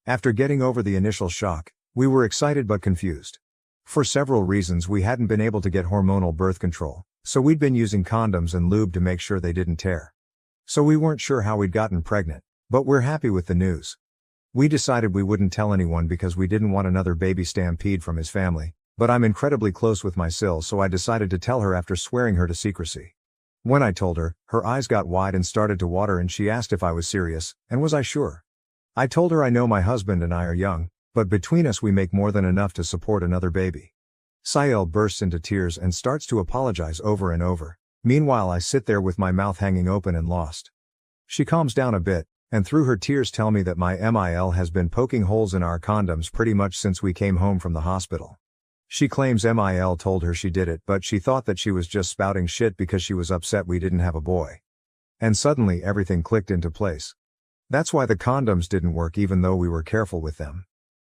After getting over the initial shock, we were excited but confused. For several reasons, we hadn't been able to get hormonal birth control, so we'd been using condoms and lube to make sure they didn't tear. So we weren't sure how we'd gotten pregnant, but we're happy with the news. We decided we wouldn't tell anyone because we didn't want another baby stampede from his family, but I'm incredibly close with my Sil, so I decided to tell her after swearing her to secrecy. When I told her, her eyes got wide and started to water, and she asked if I was serious, and was I sure. I told her I know my husband and I are young, but between us we make more than enough to support another baby. Sael bursts into tears and starts to apologize over and over. Meanwhile, I sit there with my mouth hanging open and lost. She calms down a bit, and through her tears tell me that my Mil has been poking holes in our condoms pretty much since we came home from the hospital. She claims Mil told her she did it, but she thought that she was just spouting shit because she was upset we didn't have a boy. And suddenly everything clicked into place. That's why the condoms didn't work even though we were careful with them.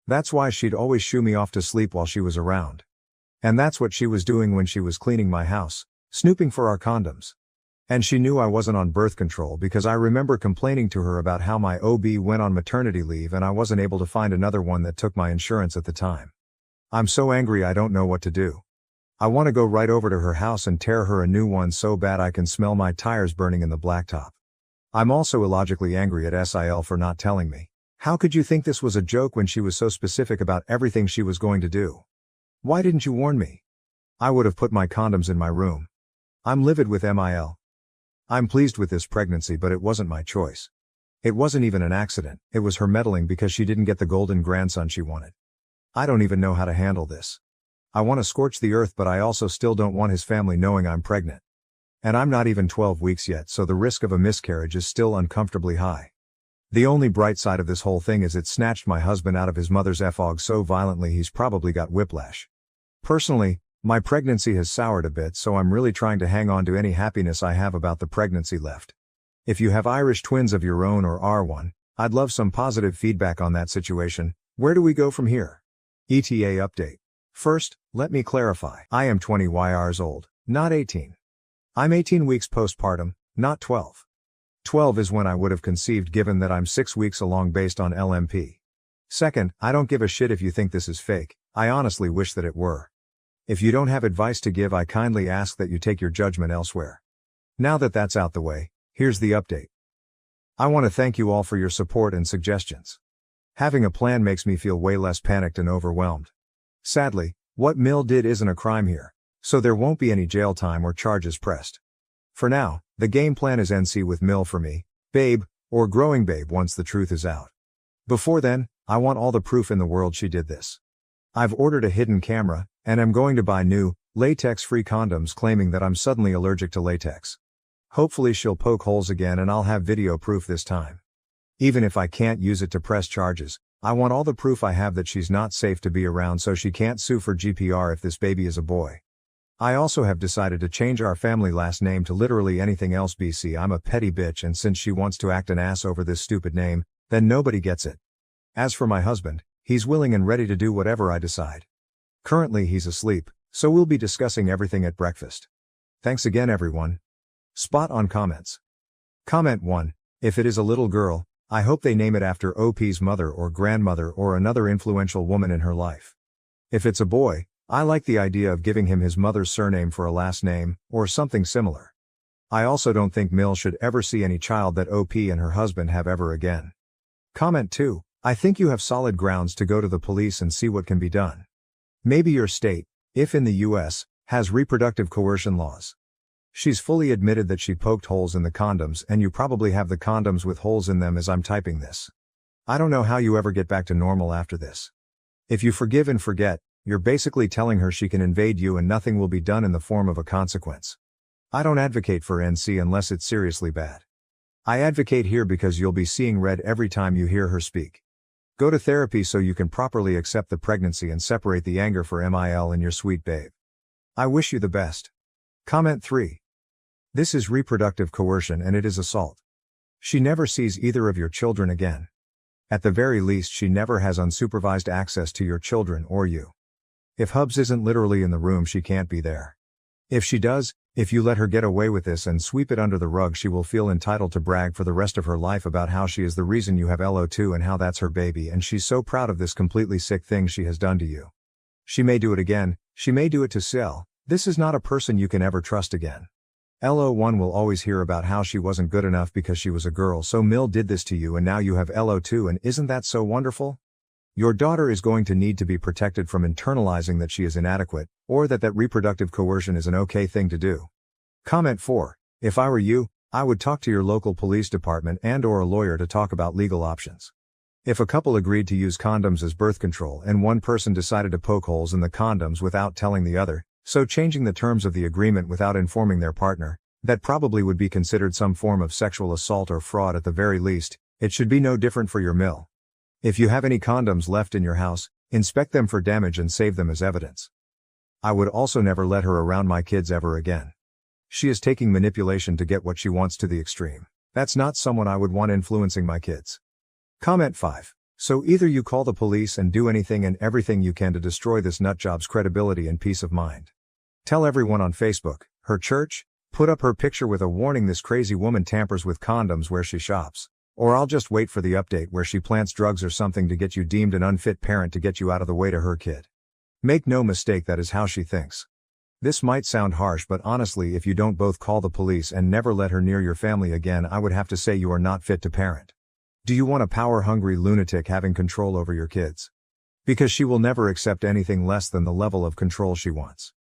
That's why she'd always shoo me off to sleep while she was around. And that's what she was doing when she was cleaning my house, snooping for our condoms. And she knew I wasn't on birth control because I remember complaining to her about how my OB went on maternity leave and I wasn't able to find another one that took my insurance at the time. I'm so angry I don't know what to do. I want to go right over to her house and tear her a new one so bad I can smell my tires burning in the blacktop. I'm also illogically angry at Sil for not telling me. How could you think this was a joke when she was so specific about everything she was going to do? Why didn't you warn me? I would have put my condoms in my room. I'm livid with Mil. I'm pleased with this pregnancy, but it wasn't my choice. It wasn't even an accident, it was her meddling because she didn't get the golden grandson she wanted. I don't even know how to handle this. I want to scorch the earth, but I also still don't want his family knowing I'm pregnant. And I'm not even 12 weeks yet, so the risk of a miscarriage is still uncomfortably high. The only bright side of this whole thing is it snatched my husband out of his mother's FOG so violently he's probably got whiplash. Personally, my pregnancy has soured a bit, so I'm really trying to hang on to any happiness I have about the pregnancy left. If you have Irish twins of your own or are one, I'd love some positive feedback on that situation. Where do we go from here? ETA update. First, let me clarify. I am 20 years old, not 18. I'm 18 weeks postpartum, not 12. 12 is when I would have conceived given that I'm 6 weeks along based on LMP. Second, I don't give a shit if you think this is fake, I honestly wish that it were. If you don't have advice to give, I kindly ask that you take your judgment elsewhere. Now that that's out the way, here's the update. I want to thank you all for your support and suggestions. Having a plan makes me feel way less panicked and overwhelmed. Sadly, what Mill did isn't a crime here, so there won't be any jail time or charges pressed. For now, the game plan is NC with Mill for me, babe, or growing babe once the truth is out. Before then, I want all the proof in the world she did this. I've ordered a hidden camera, and I'm going to buy new, latex-free condoms claiming that I'm suddenly allergic to latex. Hopefully she'll poke holes again and I'll have video proof this time. Even if I can't use it to press charges, I want all the proof I have that she's not safe to be around so she can't sue for GPR if this baby is a boy. I also have decided to change our family last name to literally anything else BC. I'm a petty bitch, and since she wants to act an ass over this stupid name, then nobody gets it. As for my husband, he's willing and ready to do whatever I decide. Currently he's asleep, so we'll be discussing everything at breakfast. Thanks again everyone. Spot on comments. Comment 1. If it is a little girl, I hope they name it after OP's mother or grandmother or another influential woman in her life. If it's a boy, I like the idea of giving him his mother's surname for a last name, or something similar. I also don't think Mill should ever see any child that OP and her husband have ever again. Comment 2. I think you have solid grounds to go to the police and see what can be done. Maybe your state, if in the US, has reproductive coercion laws. She's fully admitted that she poked holes in the condoms, and you probably have the condoms with holes in them as I'm typing this. I don't know how you ever get back to normal after this. If you forgive and forget, you're basically telling her she can invade you and nothing will be done in the form of a consequence. I don't advocate for NC unless it's seriously bad. I advocate here because you'll be seeing red every time you hear her speak. Go to therapy so you can properly accept the pregnancy and separate the anger for MIL and your sweet babe. I wish you the best. Comment 3. This is reproductive coercion and it is assault. She never sees either of your children again. At the very least, she never has unsupervised access to your children or you. If Hubs isn't literally in the room, she can't be there. If she does, if you let her get away with this and sweep it under the rug, she will feel entitled to brag for the rest of her life about how she is the reason you have LO2 and how that's her baby, and she's so proud of this completely sick thing she has done to you. She may do it again, she may do it to Sel. This is not a person you can ever trust again. LO1 will always hear about how she wasn't good enough because she was a girl, so Mill did this to you and now you have LO2, and isn't that so wonderful? Your daughter is going to need to be protected from internalizing that she is inadequate, or that reproductive coercion is an okay thing to do. Comment 4. If I were you, I would talk to your local police department and/or a lawyer to talk about legal options. If a couple agreed to use condoms as birth control and one person decided to poke holes in the condoms without telling the other, so changing the terms of the agreement without informing their partner, that probably would be considered some form of sexual assault or fraud at the very least. It should be no different for your Mill. If you have any condoms left in your house, inspect them for damage and save them as evidence. I would also never let her around my kids ever again. She is taking manipulation to get what she wants to the extreme. That's not someone I would want influencing my kids. Comment 5. So either you call the police and do anything and everything you can to destroy this nutjob's credibility and peace of mind. Tell everyone on Facebook, her church, put up her picture with a warning this crazy woman tampers with condoms where she shops. Or I'll just wait for the update where she plants drugs or something to get you deemed an unfit parent to get you out of the way to her kid. Make no mistake, that is how she thinks. This might sound harsh, but honestly, if you don't both call the police and never let her near your family again, I would have to say you are not fit to parent. Do you want a power-hungry lunatic having control over your kids? Because she will never accept anything less than the level of control she wants.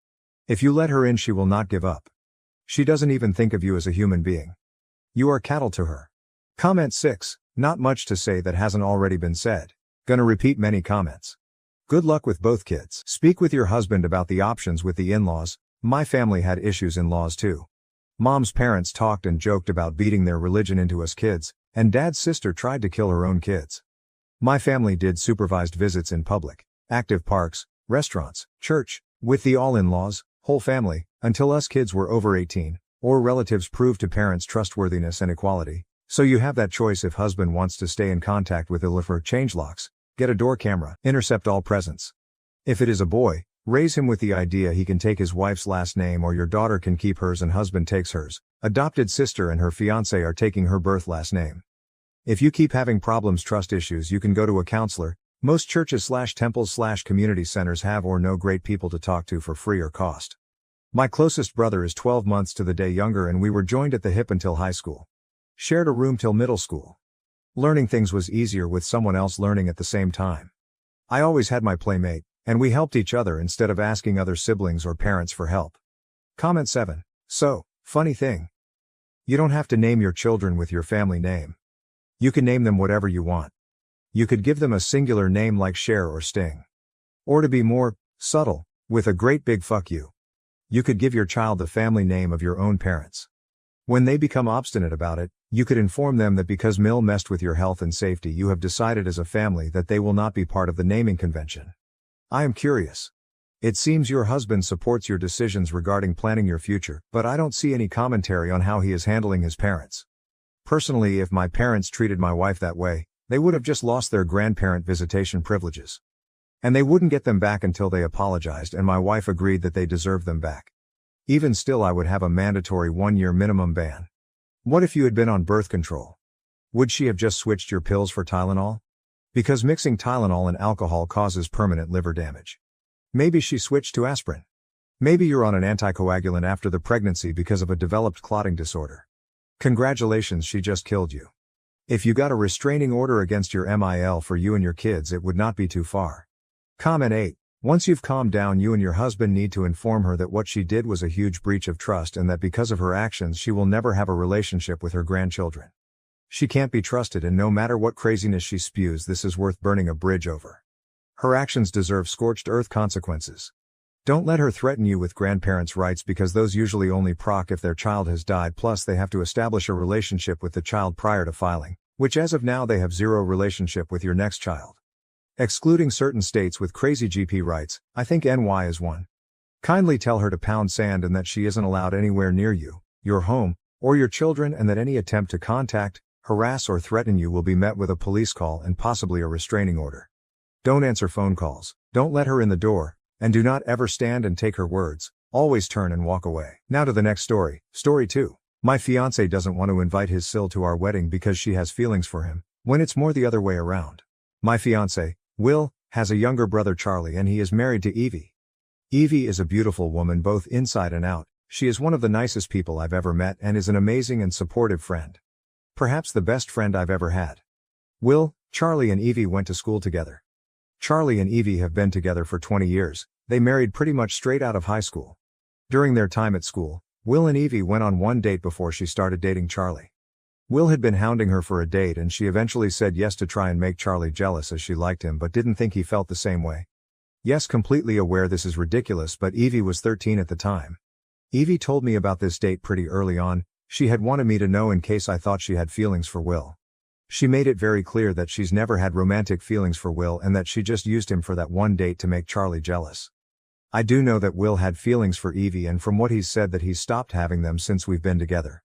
If you let her in, she will not give up. She doesn't even think of you as a human being. You are cattle to her. Comment 6. Not much to say that hasn't already been said. Gonna repeat many comments. Good luck with both kids. Speak with your husband about the options with the in-laws. My family had issues in-laws too. Mom's parents talked and joked about beating their religion into us kids, and Dad's sister tried to kill her own kids. My family did supervised visits in public, active parks, restaurants, church, with the all-in-laws, whole family, until us kids were over 18, or relatives proved to parents' trustworthiness and equality. So you have that choice if husband wants to stay in contact with Illifer, change locks, get a door camera, intercept all presents. If it is a boy, raise him with the idea he can take his wife's last name, or your daughter can keep hers and husband takes hers. Adopted sister and her fiancé are taking her birth last name. If you keep having problems, trust issues, you can go to a counselor. Most churches/temples/community centers have or know great people to talk to for free or cost. My closest brother is 12 months to the day younger, and we were joined at the hip until high school. Shared a room till middle school. Learning things was easier with someone else learning at the same time. I always had my playmate, and we helped each other instead of asking other siblings or parents for help. Comment 7. So, funny thing. You don't have to name your children with your family name. You can name them whatever you want. You could give them a singular name like Cher or Sting. Or to be more subtle, with a great big fuck you. You could give your child the family name of your own parents. When they become obstinate about it, you could inform them that because Mill messed with your health and safety, you have decided as a family that they will not be part of the naming convention. I am curious. It seems your husband supports your decisions regarding planning your future, but I don't see any commentary on how he is handling his parents. Personally, if my parents treated my wife that way, they would have just lost their grandparent visitation privileges. And they wouldn't get them back until they apologized and my wife agreed that they deserved them back. Even still, I would have a mandatory 1-year minimum ban. What if you had been on birth control? Would she have just switched your pills for Tylenol? Because mixing Tylenol and alcohol causes permanent liver damage. Maybe she switched to aspirin. Maybe you're on an anticoagulant after the pregnancy because of a developed clotting disorder. Congratulations, she just killed you. If you got a restraining order against your MIL for you and your kids, it would not be too far. Comment 8. Once you've calmed down, you and your husband need to inform her that what she did was a huge breach of trust and that because of her actions she will never have a relationship with her grandchildren. She can't be trusted, and no matter what craziness she spews, this is worth burning a bridge over. Her actions deserve scorched earth consequences. Don't let her threaten you with grandparents' rights, because those usually only proc if their child has died, plus they have to establish a relationship with the child prior to filing, which as of now they have zero relationship with your next child. Excluding certain states with crazy GP rights, I think NY is one. Kindly tell her to pound sand and that she isn't allowed anywhere near you, your home, or your children, and that any attempt to contact, harass or threaten you will be met with a police call and possibly a restraining order. Don't answer phone calls, don't let her in the door, and do not ever stand and take her words, always turn and walk away. Now to the next story. Story 2. My fiancé doesn't want to invite his Sil to our wedding because she has feelings for him, when it's more the other way around. My fiancé, Will, has a younger brother Charlie, and he is married to Evie. Evie is a beautiful woman both inside and out. She is one of the nicest people I've ever met and is an amazing and supportive friend. Perhaps the best friend I've ever had. Will, Charlie and Evie went to school together. Charlie and Evie have been together for 20 years, they married pretty much straight out of high school. During their time at school, Will and Evie went on one date before she started dating Charlie. Will had been hounding her for a date and she eventually said yes to try and make Charlie jealous, as she liked him but didn't think he felt the same way. Yes, completely aware this is ridiculous, but Evie was 13 at the time. Evie told me about this date pretty early on. She had wanted me to know in case I thought she had feelings for Will. She made it very clear that she's never had romantic feelings for Will and that she just used him for that one date to make Charlie jealous. I do know that Will had feelings for Evie, and from what he's said that he's stopped having them since we've been together.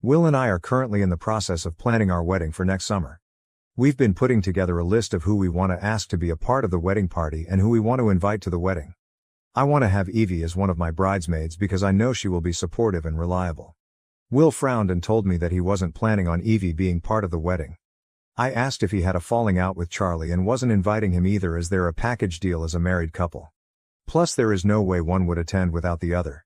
Will and I are currently in the process of planning our wedding for next summer. We've been putting together a list of who we want to ask to be a part of the wedding party and who we want to invite to the wedding. I want to have Evie as one of my bridesmaids because I know she will be supportive and reliable. Will frowned and told me that he wasn't planning on Evie being part of the wedding. I asked if he had a falling out with Charlie and wasn't inviting him either, as they're a package deal as a married couple. Plus there is no way one would attend without the other.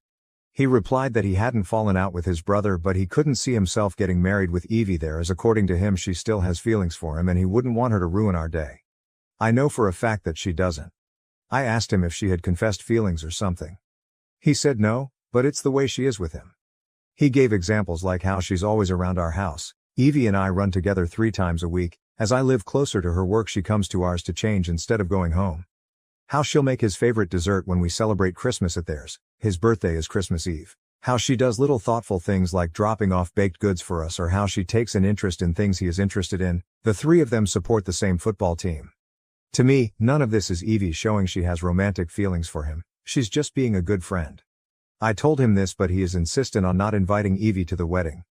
He replied that he hadn't fallen out with his brother, but he couldn't see himself getting married with Evie there, as according to him she still has feelings for him and he wouldn't want her to ruin our day. I know for a fact that she doesn't. I asked him if she had confessed feelings or something. He said no, but it's the way she is with him. He gave examples like how she's always around our house. Evie and I run together 3 times a week. As I live closer to her work, she comes to ours to change instead of going home. How she'll make his favorite dessert when we celebrate Christmas at theirs. His birthday is Christmas Eve. How she does little thoughtful things like dropping off baked goods for us, or how she takes an interest in things he is interested in. The 3 of them support the same football team. To me, none of this is Evie showing she has romantic feelings for him. She's just being a good friend. I told him this, but he is insistent on not inviting Evie to the wedding.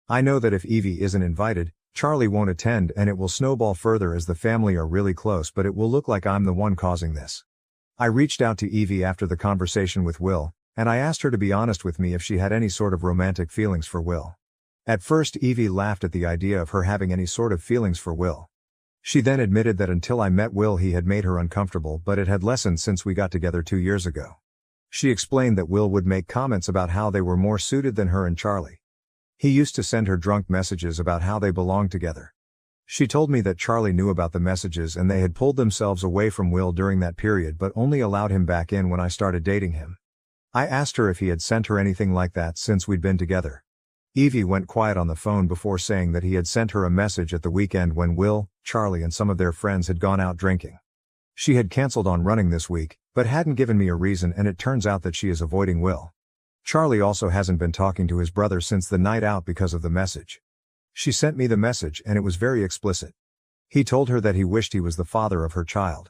I know that if Evie isn't invited, Charlie won't attend and it will snowball further as the family are really close, but it will look like I'm the one causing this. I reached out to Evie after the conversation with Will, and I asked her to be honest with me if she had any sort of romantic feelings for Will. At first Evie laughed at the idea of her having any sort of feelings for Will. She then admitted that until I met Will he had made her uncomfortable, but it had lessened since we got together 2 years ago. She explained that Will would make comments about how they were more suited than her and Charlie. He used to send her drunk messages about how they belonged together. She told me that Charlie knew about the messages and they had pulled themselves away from Will during that period but only allowed him back in when I started dating him. I asked her if he had sent her anything like that since we'd been together. Evie went quiet on the phone before saying that he had sent her a message at the weekend when Will, Charlie and some of their friends had gone out drinking. She had canceled on running this week, but hadn't given me a reason, and it turns out that she is avoiding Will. Charlie also hasn't been talking to his brother since the night out because of the message. She sent me the message and it was very explicit. He told her that he wished he was the father of her child.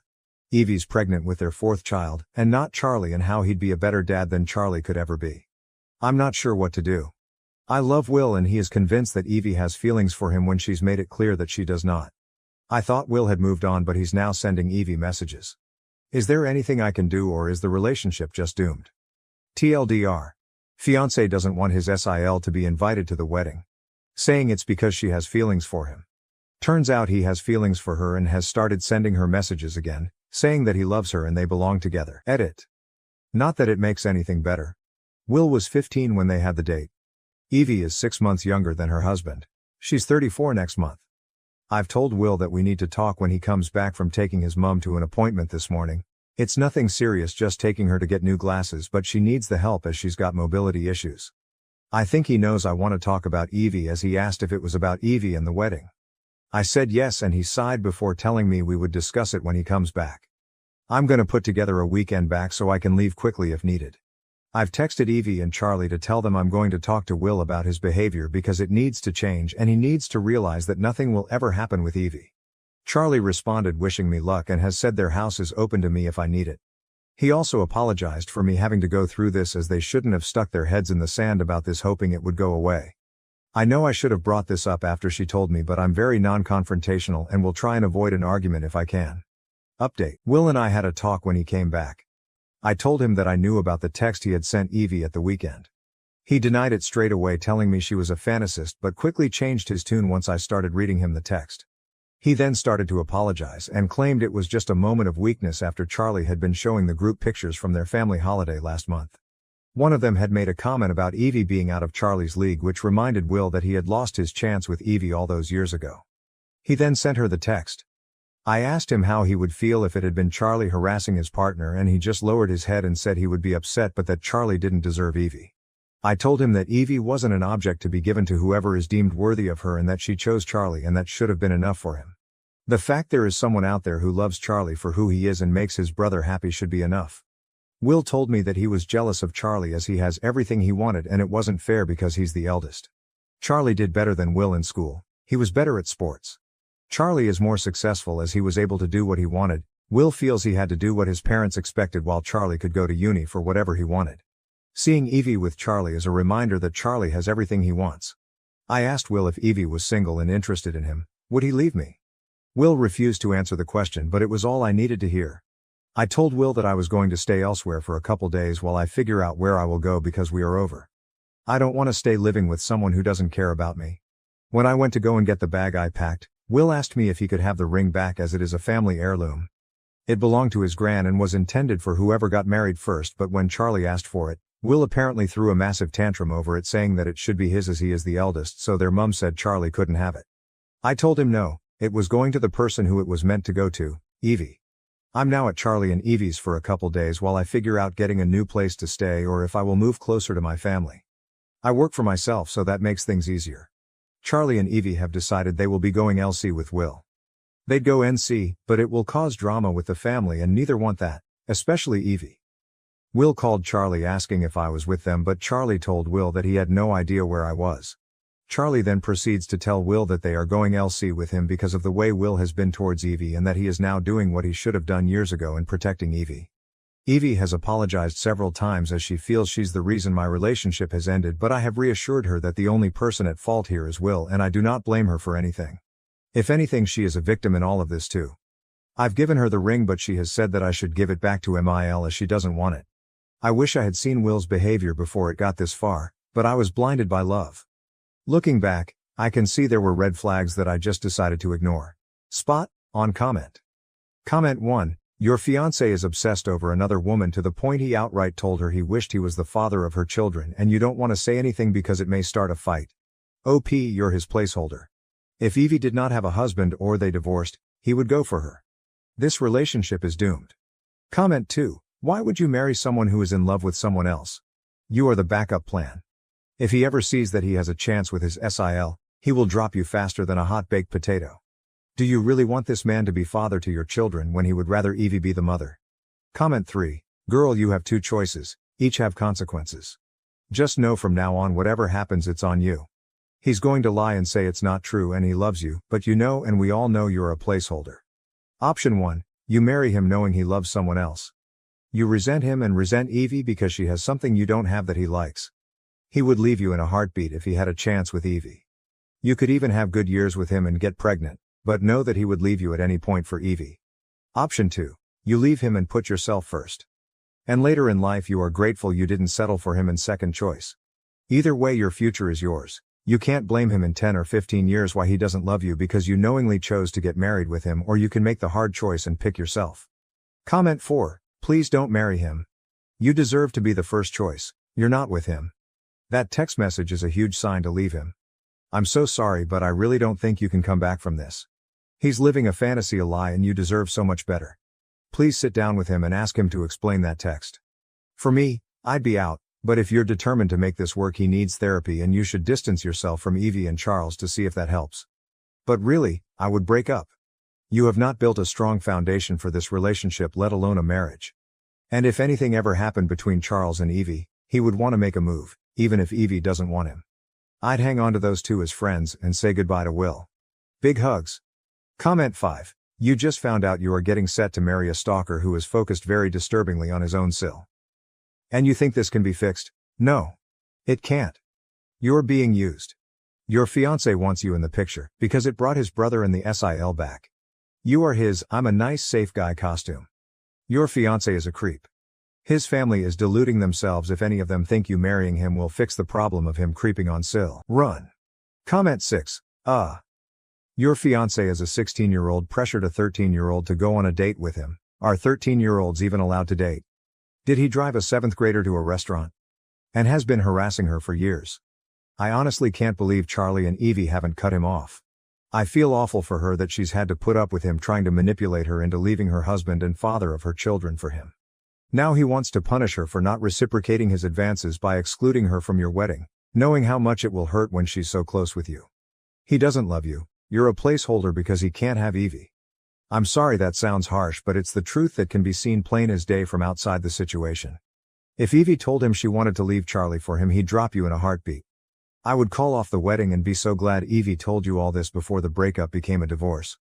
Evie's pregnant with their 4th child, and not Charlie, and how he'd be a better dad than Charlie could ever be. I'm not sure what to do. I love Will and he is convinced that Evie has feelings for him when she's made it clear that she does not. I thought Will had moved on, but he's now sending Evie messages. Is there anything I can do, or is the relationship just doomed? TLDR. Fiancé doesn't want his SIL to be invited to the wedding, saying it's because she has feelings for him. Turns out he has feelings for her and has started sending her messages again, saying that he loves her and they belong together. Edit. Not that it makes anything better. Will was 15 when they had the date. Evie is 6 months younger than her husband. She's 34 next month. I've told Will that we need to talk when he comes back from taking his mom to an appointment this morning. It's nothing serious, just taking her to get new glasses, but she needs the help as she's got mobility issues. I think he knows I want to talk about Evie, as he asked if it was about Evie and the wedding. I said yes, and he sighed before telling me we would discuss it when he comes back. I'm gonna put together a weekend back so I can leave quickly if needed. I've texted Evie and Charlie to tell them I'm going to talk to Will about his behavior because it needs to change and he needs to realize that nothing will ever happen with Evie. Charlie responded wishing me luck and has said their house is open to me if I need it. He also apologized for me having to go through this, as they shouldn't have stuck their heads in the sand about this hoping it would go away. I know I should have brought this up after she told me, but I'm very non-confrontational and will try and avoid an argument if I can. Update: Will and I had a talk when he came back. I told him that I knew about the text he had sent Evie at the weekend. He denied it straight away, telling me she was a fantasist, but quickly changed his tune once I started reading him the text. He then started to apologize and claimed it was just a moment of weakness after Charlie had been showing the group pictures from their family holiday last month. One of them had made a comment about Evie being out of Charlie's league, which reminded Will that he had lost his chance with Evie all those years ago. He then sent her the text. I asked him how he would feel if it had been Charlie harassing his partner, and he just lowered his head and said he would be upset, but that Charlie didn't deserve Evie. I told him that Evie wasn't an object to be given to whoever is deemed worthy of her, and that she chose Charlie, and that should have been enough for him. The fact there is someone out there who loves Charlie for who he is and makes his brother happy should be enough. Will told me that he was jealous of Charlie as he has everything he wanted, and it wasn't fair because he's the eldest. Charlie did better than Will in school. He was better at sports. Charlie is more successful as he was able to do what he wanted. Will feels he had to do what his parents expected while Charlie could go to uni for whatever he wanted. Seeing Evie with Charlie is a reminder that Charlie has everything he wants. I asked Will if Evie was single and interested in him, would he leave me? Will refused to answer the question, but it was all I needed to hear. I told Will that I was going to stay elsewhere for a couple days while I figure out where I will go because we are over. I don't want to stay living with someone who doesn't care about me. When I went to go and get the bag I packed, Will asked me if he could have the ring back as it is a family heirloom. It belonged to his gran and was intended for whoever got married first, but when Charlie asked for it, Will apparently threw a massive tantrum over it, saying that it should be his as he is the eldest, so their mum said Charlie couldn't have it. I told him no, it was going to the person who it was meant to go to, Evie. I'm now at Charlie and Evie's for a couple days while I figure out getting a new place to stay or if I will move closer to my family. I work for myself, so that makes things easier. Charlie and Evie have decided they will be going LC with Will. They'd go NC, but it will cause drama with the family and neither want that, especially Evie. Will called Charlie asking if I was with them, but Charlie told Will that he had no idea where I was. Charlie then proceeds to tell Will that they are going LC with him because of the way Will has been towards Evie and that he is now doing what he should have done years ago in protecting Evie. Evie has apologized several times as she feels she's the reason my relationship has ended, but I have reassured her that the only person at fault here is Will, and I do not blame her for anything. If anything, she is a victim in all of this too. I've given her the ring, but she has said that I should give it back to Mil as she doesn't want it. I wish I had seen Will's behavior before it got this far, but I was blinded by love. Looking back, I can see there were red flags that I just decided to ignore. Spot on comment. Comment 1. Your fiancé is obsessed over another woman to the point he outright told her he wished he was the father of her children, and you don't want to say anything because it may start a fight. OP, you're his placeholder. If Evie did not have a husband or they divorced, he would go for her. This relationship is doomed. Comment 2. Why would you marry someone who is in love with someone else? You are the backup plan. If he ever sees that he has a chance with his SIL, he will drop you faster than a hot-baked potato. Do you really want this man to be father to your children when he would rather Evie be the mother? Comment 3. Girl, you have two choices, each have consequences. Just know from now on whatever happens it's on you. He's going to lie and say it's not true and he loves you, but you know and we all know you're a placeholder. Option 1. You marry him knowing he loves someone else. You resent him and resent Evie because she has something you don't have that he likes. He would leave you in a heartbeat if he had a chance with Evie. You could even have good years with him and get pregnant, but know that he would leave you at any point for Evie. Option 2. You leave him and put yourself first. And later in life you are grateful you didn't settle for him in second choice. Either way, your future is yours. You can't blame him in 10 or 15 years why he doesn't love you because you knowingly chose to get married with him, or you can make the hard choice and pick yourself. Comment 4. Please don't marry him. You deserve to be the first choice. You're not with him. That text message is a huge sign to leave him. I'm so sorry, but I really don't think you can come back from this. He's living a fantasy, a lie, and you deserve so much better. Please sit down with him and ask him to explain that text. For me, I'd be out, but if you're determined to make this work, he needs therapy and you should distance yourself from Evie and Charles to see if that helps. But really, I would break up. You have not built a strong foundation for this relationship, let alone a marriage. And if anything ever happened between Charles and Evie, he would want to make a move, even if Evie doesn't want him. I'd hang on to those two as friends and say goodbye to Will. Big hugs. Comment 5. You just found out you are getting set to marry a stalker who is focused very disturbingly on his own sill. And you think this can be fixed? No. It can't. You're being used. Your fiancé wants you in the picture because it brought his brother and the SIL back. You are his "I'm a nice safe guy" costume. Your fiancé is a creep. His family is deluding themselves if any of them think you marrying him will fix the problem of him creeping on Sil. Run. Comment 6. Your fiancé is a 16-year-old pressured a 13-year-old to go on a date with him. Are 13-year-olds even allowed to date? Did he drive a 7th grader to a restaurant? And has been harassing her for years. I honestly can't believe Charlie and Evie haven't cut him off. I feel awful for her that she's had to put up with him trying to manipulate her into leaving her husband and father of her children for him. Now he wants to punish her for not reciprocating his advances by excluding her from your wedding, knowing how much it will hurt when she's so close with you. He doesn't love you, you're a placeholder because he can't have Evie. I'm sorry that sounds harsh, but it's the truth that can be seen plain as day from outside the situation. If Evie told him she wanted to leave Charlie for him, he'd drop you in a heartbeat. I would call off the wedding and be so glad Evie told you all this before the breakup became a divorce.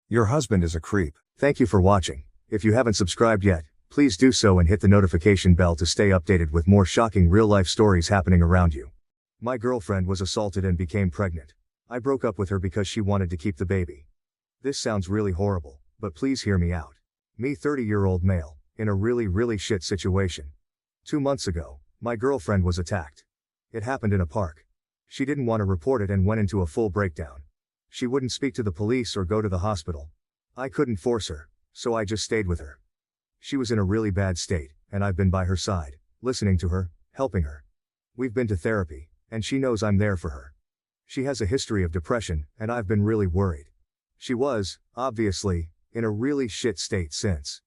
Your husband is a creep. Thank you for watching. If you haven't subscribed yet, please do so and hit the notification bell to stay updated with more shocking real-life stories happening around you. My girlfriend was assaulted and became pregnant. I broke up with her because she wanted to keep the baby. This sounds really horrible, but please hear me out. Me, 30-year-old male, in a really shit situation. 2 months ago, my girlfriend was attacked. It happened in a park. She didn't want to report it and went into a full breakdown. She wouldn't speak to the police or go to the hospital. I couldn't force her, so I just stayed with her. She was in a really bad state, and I've been by her side, listening to her, helping her. We've been to therapy, and she knows I'm there for her. She has a history of depression, and I've been really worried. She was, obviously, in a really shit state since.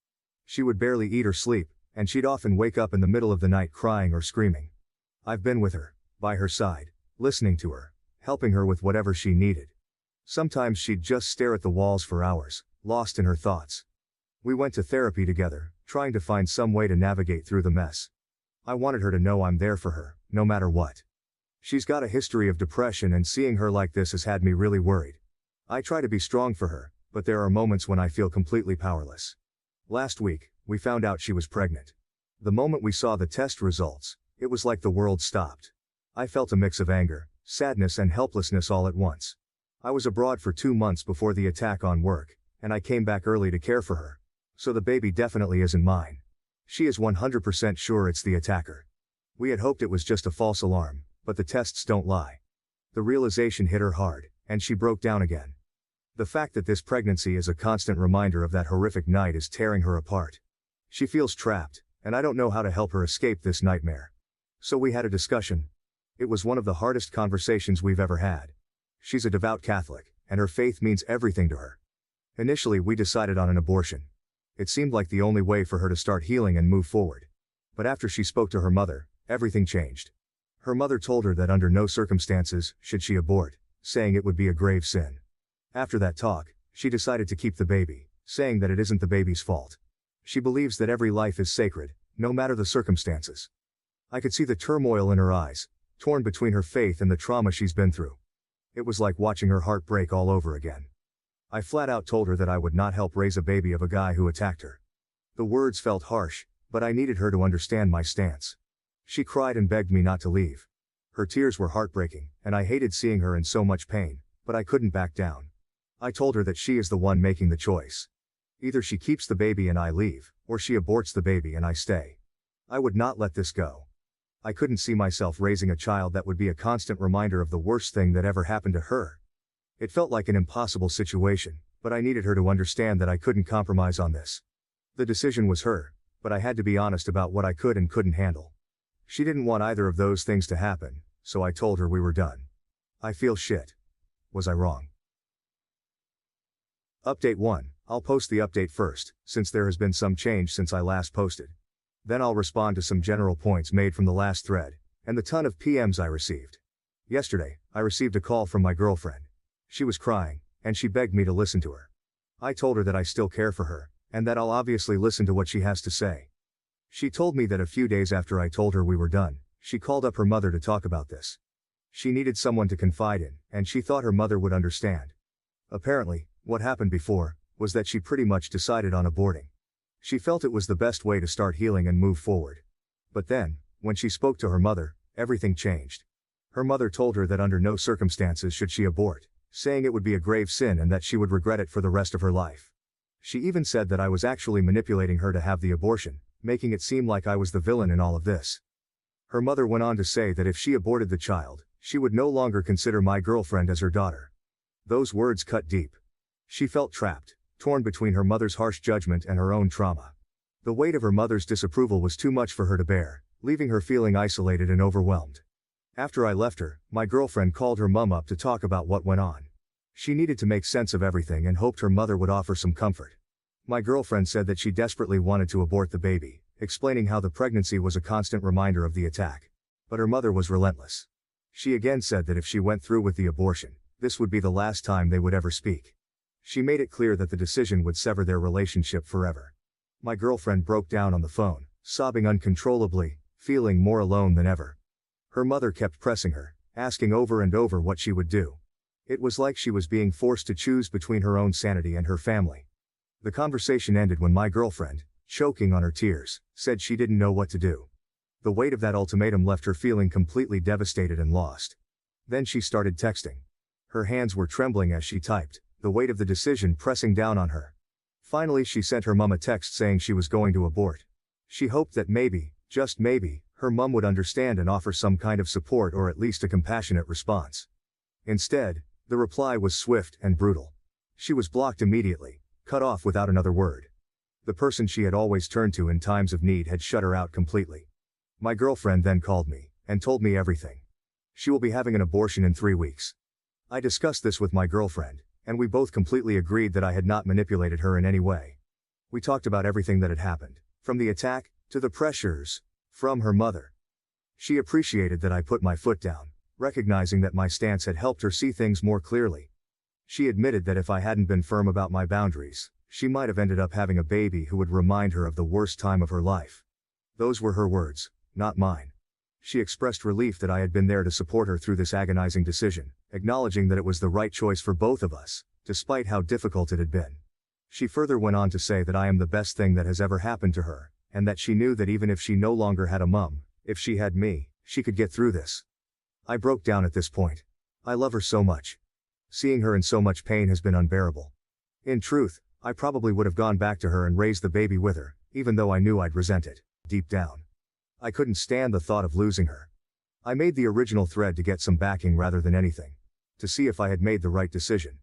She would barely eat or sleep, and she'd often wake up in the middle of the night crying or screaming. I've been with her, by her side, listening to her, helping her with whatever she needed. Sometimes she'd just stare at the walls for hours, lost in her thoughts. We went to therapy together, trying to find some way to navigate through the mess. I wanted her to know I'm there for her, no matter what. She's got a history of depression, and seeing her like this has had me really worried. I try to be strong for her, but there are moments when I feel completely powerless. Last week, we found out she was pregnant. The moment we saw the test results, it was like the world stopped. I felt a mix of anger, sadness and helplessness all at once. I was abroad for 2 months before the attack on work, and I came back early to care for her. So the baby definitely isn't mine. She is 100% sure it's the attacker. We had hoped it was just a false alarm, but the tests don't lie. The realization hit her hard, and she broke down again. The fact that this pregnancy is a constant reminder of that horrific night is tearing her apart. She feels trapped, and I don't know how to help her escape this nightmare. So we had a discussion. It was one of the hardest conversations we've ever had. She's a devout Catholic, and her faith means everything to her. Initially, we decided on an abortion. It seemed like the only way for her to start healing and move forward. But after she spoke to her mother, everything changed. Her mother told her that under no circumstances should she abort, saying it would be a grave sin. After that talk, she decided to keep the baby, saying that it isn't the baby's fault. She believes that every life is sacred, no matter the circumstances. I could see the turmoil in her eyes, torn between her faith and the trauma she's been through. It was like watching her heart break all over again. I flat out told her that I would not help raise a baby of a guy who attacked her. The words felt harsh, but I needed her to understand my stance. She cried and begged me not to leave. Her tears were heartbreaking, and I hated seeing her in so much pain, but I couldn't back down. I told her that she is the one making the choice. Either she keeps the baby and I leave, or she aborts the baby and I stay. I would not let this go. I couldn't see myself raising a child that would be a constant reminder of the worst thing that ever happened to her. It felt like an impossible situation, but I needed her to understand that I couldn't compromise on this. The decision was her, but I had to be honest about what I could and couldn't handle. She didn't want either of those things to happen, so I told her we were done. I feel shit. Was I wrong? Update 1. I'll post the update first, since there has been some change since I last posted. Then I'll respond to some general points made from the last thread, and the ton of PMs I received. Yesterday, I received a call from my girlfriend. She was crying, and she begged me to listen to her. I told her that I still care for her, and that I'll obviously listen to what she has to say. She told me that a few days after I told her we were done, she called up her mother to talk about this. She needed someone to confide in, and she thought her mother would understand. Apparently, what happened before, was that she pretty much decided on aborting. She felt it was the best way to start healing and move forward. But then, when she spoke to her mother, everything changed. Her mother told her that under no circumstances should she abort, saying it would be a grave sin and that she would regret it for the rest of her life. She even said that I was actually manipulating her to have the abortion, making it seem like I was the villain in all of this. Her mother went on to say that if she aborted the child, she would no longer consider my girlfriend as her daughter. Those words cut deep. She felt trapped, torn between her mother's harsh judgment and her own trauma. The weight of her mother's disapproval was too much for her to bear, leaving her feeling isolated and overwhelmed. After I left her, my girlfriend called her mum up to talk about what went on. She needed to make sense of everything and hoped her mother would offer some comfort. My girlfriend said that she desperately wanted to abort the baby, explaining how the pregnancy was a constant reminder of the attack. But her mother was relentless. She again said that if she went through with the abortion, this would be the last time they would ever speak. She made it clear that the decision would sever their relationship forever. My girlfriend broke down on the phone, sobbing uncontrollably, feeling more alone than ever. Her mother kept pressing her, asking over and over what she would do. It was like she was being forced to choose between her own sanity and her family. The conversation ended when my girlfriend, choking on her tears, said she didn't know what to do. The weight of that ultimatum left her feeling completely devastated and lost. Then she started texting. Her hands were trembling as she typed, the weight of the decision pressing down on her. Finally, she sent her mum a text saying she was going to abort. She hoped that maybe, just maybe, her mum would understand and offer some kind of support or at least a compassionate response. Instead, the reply was swift and brutal. She was blocked immediately, cut off without another word. The person she had always turned to in times of need had shut her out completely. My girlfriend then called me, and told me everything. She will be having an abortion in 3 weeks. I discussed this with my girlfriend, and we both completely agreed that I had not manipulated her in any way. We talked about everything that had happened, from the attack, to the pressures, from her mother. She appreciated that I put my foot down, recognizing that my stance had helped her see things more clearly. She admitted that if I hadn't been firm about my boundaries, she might have ended up having a baby who would remind her of the worst time of her life. Those were her words, not mine. She expressed relief that I had been there to support her through this agonizing decision, acknowledging that it was the right choice for both of us, despite how difficult it had been. She further went on to say that I am the best thing that has ever happened to her, and that she knew that even if she no longer had a mum, if she had me, she could get through this. I broke down at this point. I love her so much. Seeing her in so much pain has been unbearable. In truth, I probably would have gone back to her and raised the baby with her, even though I knew I'd resent it, deep down. I couldn't stand the thought of losing her. I made the original thread to get some backing rather than anything. To see if I had made the right decision.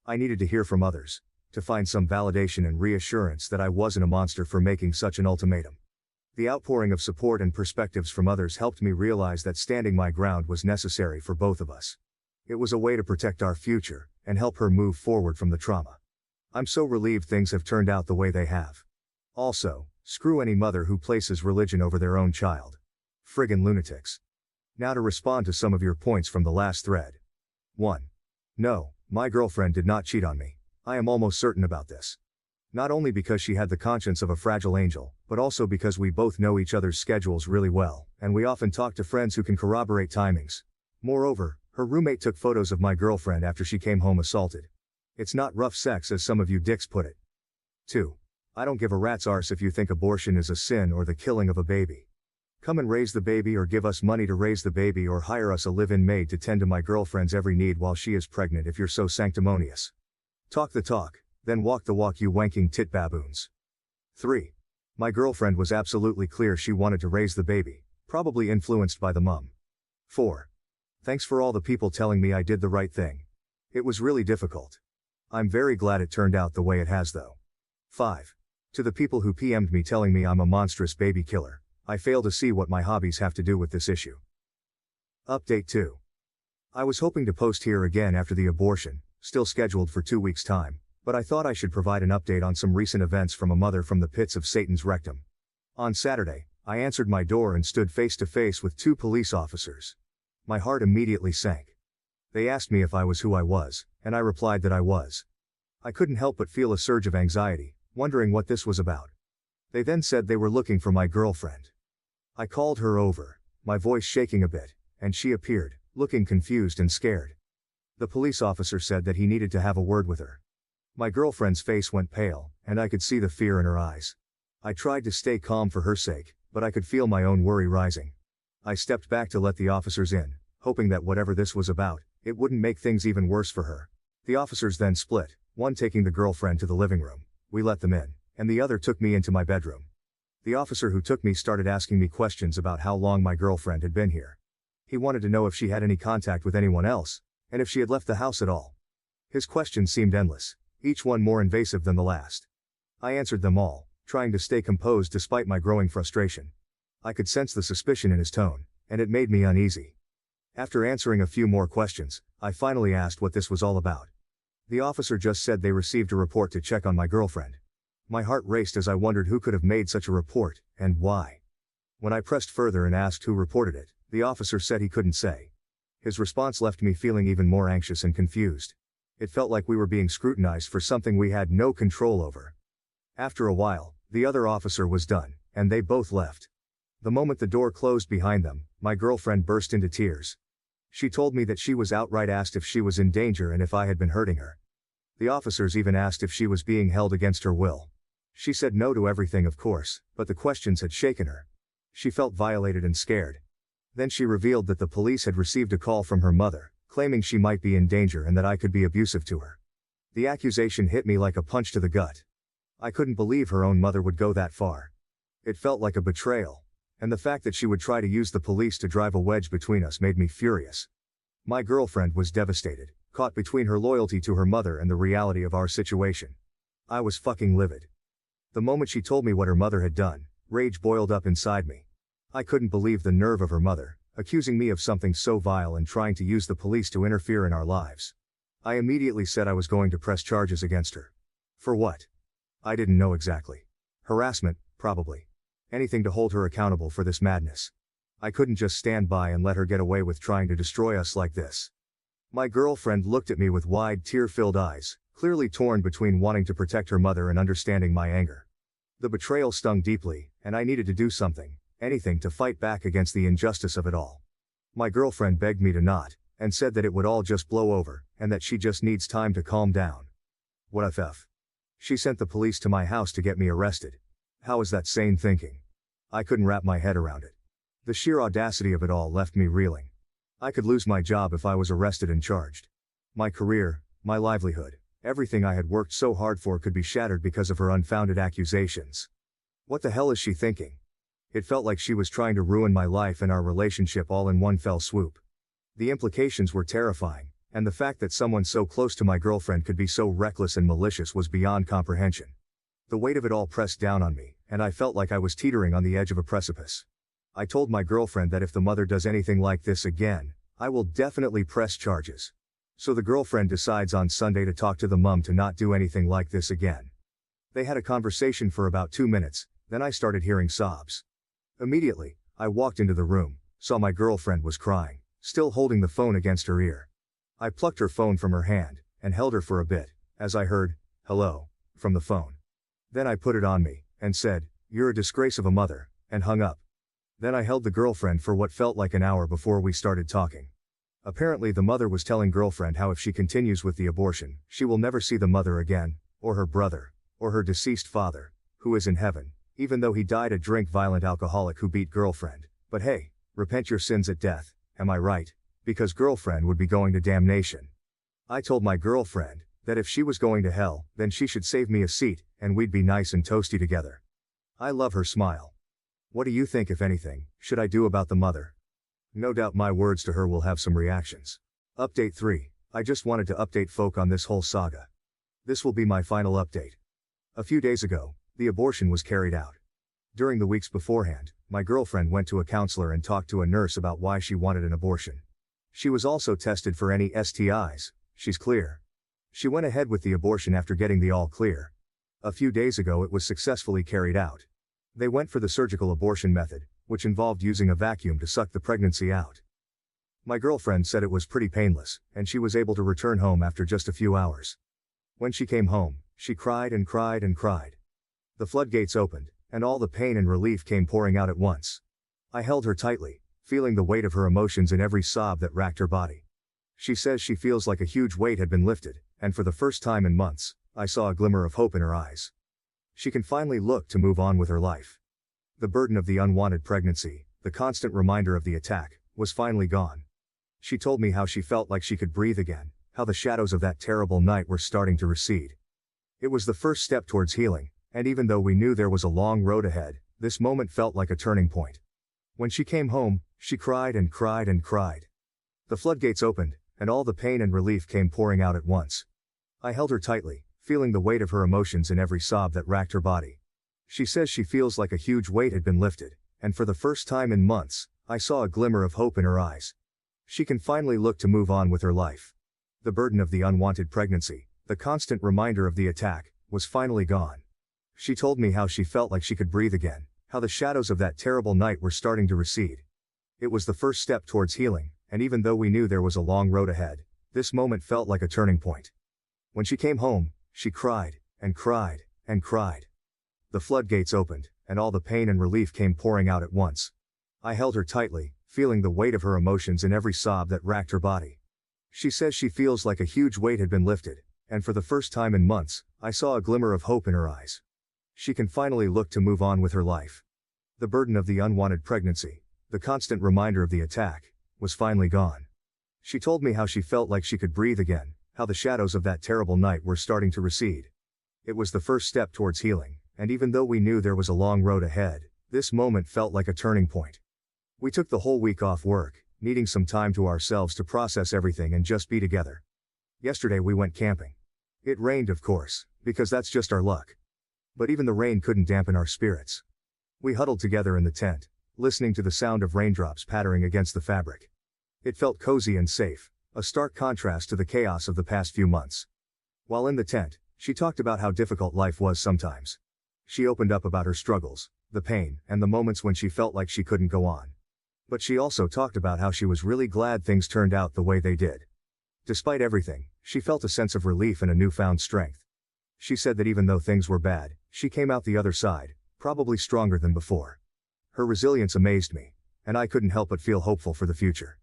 I needed to hear from others, to find some validation and reassurance that I wasn't a monster for making such an ultimatum. The outpouring of support and perspectives from others helped me realize that standing my ground was necessary for both of us. It was a way to protect our future, and help her move forward from the trauma. I'm so relieved things have turned out the way they have. Also, screw any mother who places religion over their own child. Friggin' lunatics. Now to respond to some of your points from the last thread. 1. No, my girlfriend did not cheat on me. I am almost certain about this. Not only because she had the conscience of a fragile angel, but also because we both know each other's schedules really well, and we often talk to friends who can corroborate timings. Moreover, her roommate took photos of my girlfriend after she came home assaulted. It's not rough sex as some of you dicks put it. 2. I don't give a rat's arse if you think abortion is a sin or the killing of a baby. Come and raise the baby or give us money to raise the baby or hire us a live-in maid to tend to my girlfriend's every need while she is pregnant if you're so sanctimonious. Talk the talk, then walk the walk, you wanking tit baboons. 3. My girlfriend was absolutely clear she wanted to raise the baby, probably influenced by the mum. 4. Thanks for all the people telling me I did the right thing. It was really difficult. I'm very glad it turned out the way it has though. 5. To the people who PM'd me telling me I'm a monstrous baby killer, I fail to see what my hobbies have to do with this issue. Update 2. I was hoping to post here again after the abortion, still scheduled for 2 weeks' time, But I thought I should provide an update on some recent events from a mother from the pits of Satan's rectum. On Saturday, I answered my door and stood face to face with two police officers. My heart immediately sank. They asked me if I was who I was, and I replied that I was. I couldn't help but feel a surge of anxiety, wondering what this was about. They then said they were looking for my girlfriend. I called her over, my voice shaking a bit, and she appeared, looking confused and scared. The police officer said that he needed to have a word with her. My girlfriend's face went pale, and I could see the fear in her eyes. I tried to stay calm for her sake, but I could feel my own worry rising. I stepped back to let the officers in, hoping that whatever this was about, it wouldn't make things even worse for her. The officers then split, one taking the girlfriend to the living room. We let them in, and the other took me into my bedroom. The officer who took me started asking me questions about how long my girlfriend had been here. He wanted to know if she had any contact with anyone else, and if she had left the house at all. His questions seemed endless, each one more invasive than the last. I answered them all, trying to stay composed despite my growing frustration. I could sense the suspicion in his tone, and it made me uneasy. After answering a few more questions, I finally asked what this was all about. The officer just said they received a report to check on my girlfriend. My heart raced as I wondered who could have made such a report, and why. When I pressed further and asked who reported it, the officer said he couldn't say. His response left me feeling even more anxious and confused. It felt like we were being scrutinized for something we had no control over. After a while, the other officer was done, and they both left. The moment the door closed behind them, my girlfriend burst into tears. She told me that she was outright asked if she was in danger and if I had been hurting her. The officers even asked if she was being held against her will. She said no to everything, of course, but the questions had shaken her. She felt violated and scared. Then she revealed that the police had received a call from her mother, claiming she might be in danger and that I could be abusive to her. The accusation hit me like a punch to the gut. I couldn't believe her own mother would go that far. It felt like a betrayal, and the fact that she would try to use the police to drive a wedge between us made me furious. My girlfriend was devastated, caught between her loyalty to her mother and the reality of our situation. I was fucking livid. The moment she told me what her mother had done, rage boiled up inside me. I couldn't believe the nerve of her mother, accusing me of something so vile and trying to use the police to interfere in our lives. I immediately said I was going to press charges against her. For what? I didn't know exactly. Harassment, probably. Anything to hold her accountable for this madness. I couldn't just stand by and let her get away with trying to destroy us like this. My girlfriend looked at me with wide, tear-filled eyes, clearly torn between wanting to protect her mother and understanding my anger. The betrayal stung deeply, and I needed to do something, anything to fight back against the injustice of it all. My girlfriend begged me to not, and said that it would all just blow over, and that she just needs time to calm down. What the f? She sent the police to my house to get me arrested. How is that sane thinking? I couldn't wrap my head around it. The sheer audacity of it all left me reeling. I could lose my job if I was arrested and charged. My career, my livelihood, everything I had worked so hard for could be shattered because of her unfounded accusations. What the hell is she thinking? It felt like she was trying to ruin my life and our relationship all in one fell swoop. The implications were terrifying, and the fact that someone so close to my girlfriend could be so reckless and malicious was beyond comprehension. The weight of it all pressed down on me, and I felt like I was teetering on the edge of a precipice. I told my girlfriend that if the mother does anything like this again, I will definitely press charges. So the girlfriend decides on Sunday to talk to the mom to not do anything like this again. They had a conversation for about 2 minutes, then I started hearing sobs. Immediately, I walked into the room, saw my girlfriend was crying, still holding the phone against her ear. I plucked her phone from her hand, and held her for a bit, as I heard, "Hello," from the phone. Then I put it on me, and said, "You're a disgrace of a mother," and hung up. Then I held the girlfriend for what felt like an hour before we started talking. Apparently the mother was telling girlfriend how if she continues with the abortion, she will never see the mother again, or her brother, or her deceased father, who is in heaven, even though he died a violent alcoholic who beat girlfriend. But hey, repent your sins at death, am I right? Because girlfriend would be going to damnation. I told my girlfriend that if she was going to hell, then she should save me a seat, and we'd be nice and toasty together. I love her smile. What do you think, if anything, should I do about the mother? No doubt my words to her will have some reactions. Update 3. I just wanted to update folk on this whole saga. This will be my final update. A few days ago, the abortion was carried out. During the weeks beforehand, my girlfriend went to a counselor and talked to a nurse about why she wanted an abortion. She was also tested for any STIs, she's clear. She went ahead with the abortion after getting the all clear. A few days ago it was successfully carried out. They went for the surgical abortion method, which involved using a vacuum to suck the pregnancy out. My girlfriend said it was pretty painless, and she was able to return home after just a few hours. When she came home, she cried and cried and cried. The floodgates opened, and all the pain and relief came pouring out at once. I held her tightly, feeling the weight of her emotions in every sob that racked her body. She says she feels like a huge weight had been lifted, and for the first time in months, I saw a glimmer of hope in her eyes. She can finally look to move on with her life. The burden of the unwanted pregnancy, the constant reminder of the attack, was finally gone. She told me how she felt like she could breathe again, how the shadows of that terrible night were starting to recede. It was the first step towards healing, and even though we knew there was a long road ahead, this moment felt like a turning point. When she came home, she cried and cried and cried. The floodgates opened, and all the pain and relief came pouring out at once. I held her tightly, feeling the weight of her emotions in every sob that racked her body. She says she feels like a huge weight had been lifted, and for the first time in months, I saw a glimmer of hope in her eyes. She can finally look to move on with her life. The burden of the unwanted pregnancy, the constant reminder of the attack, was finally gone. She told me how she felt like she could breathe again, how the shadows of that terrible night were starting to recede. It was the first step towards healing, and even though we knew there was a long road ahead, this moment felt like a turning point. When she came home, she cried, and cried, and cried. The floodgates opened, and all the pain and relief came pouring out at once. I held her tightly, feeling the weight of her emotions in every sob that racked her body. She says she feels like a huge weight had been lifted, and for the first time in months, I saw a glimmer of hope in her eyes. She can finally look to move on with her life. The burden of the unwanted pregnancy, the constant reminder of the attack, was finally gone. She told me how she felt like she could breathe again, how the shadows of that terrible night were starting to recede. It was the first step towards healing, and even though we knew there was a long road ahead, this moment felt like a turning point. We took the whole week off work, needing some time to ourselves to process everything and just be together. Yesterday we went camping. It rained, of course, because that's just our luck. But even the rain couldn't dampen our spirits. We huddled together in the tent, listening to the sound of raindrops pattering against the fabric. It felt cozy and safe, a stark contrast to the chaos of the past few months. While in the tent, she talked about how difficult life was sometimes. She opened up about her struggles, the pain, and the moments when she felt like she couldn't go on. But she also talked about how she was really glad things turned out the way they did. Despite everything, she felt a sense of relief and a newfound strength. She said that even though things were bad, she came out the other side, probably stronger than before. Her resilience amazed me, and I couldn't help but feel hopeful for the future.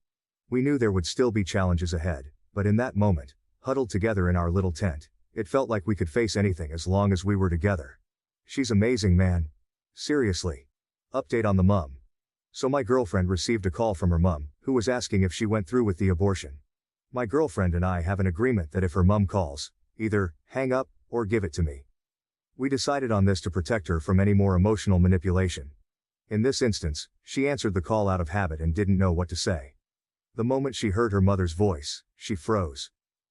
We knew there would still be challenges ahead, but in that moment, huddled together in our little tent, it felt like we could face anything as long as we were together. She's amazing, man. Seriously. Update on the mum. So my girlfriend received a call from her mum, who was asking if she went through with the abortion. My girlfriend and I have an agreement that if her mum calls, either hang up or give it to me. We decided on this to protect her from any more emotional manipulation. In this instance, she answered the call out of habit and didn't know what to say. The moment she heard her mother's voice, she froze.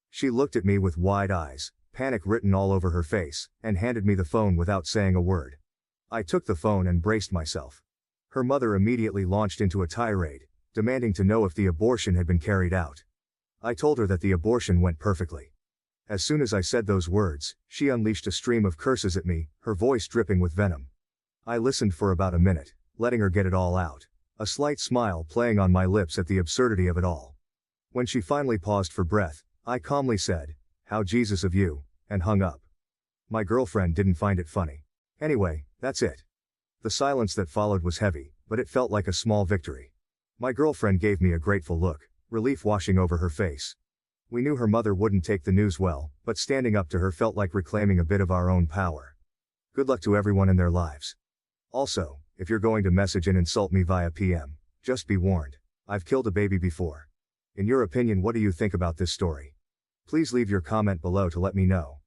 She looked at me with wide eyes, panic written all over her face, and handed me the phone without saying a word. I took the phone and braced myself. Her mother immediately launched into a tirade, demanding to know if the abortion had been carried out. I told her that the abortion went perfectly. As soon as I said those words, she unleashed a stream of curses at me, her voice dripping with venom. I listened for about a minute, letting her get it all out, a slight smile playing on my lips at the absurdity of it all. When she finally paused for breath, I calmly said, "How Jesus of you," and hung up. My girlfriend didn't find it funny. Anyway, that's it. The silence that followed was heavy, but it felt like a small victory. My girlfriend gave me a grateful look, relief washing over her face. We knew her mother wouldn't take the news well, but standing up to her felt like reclaiming a bit of our own power. Good luck to everyone in their lives. Also, if you're going to message and insult me via PM, just be warned. I've killed a baby before. In your opinion, what do you think about this story? Please leave your comment below to let me know.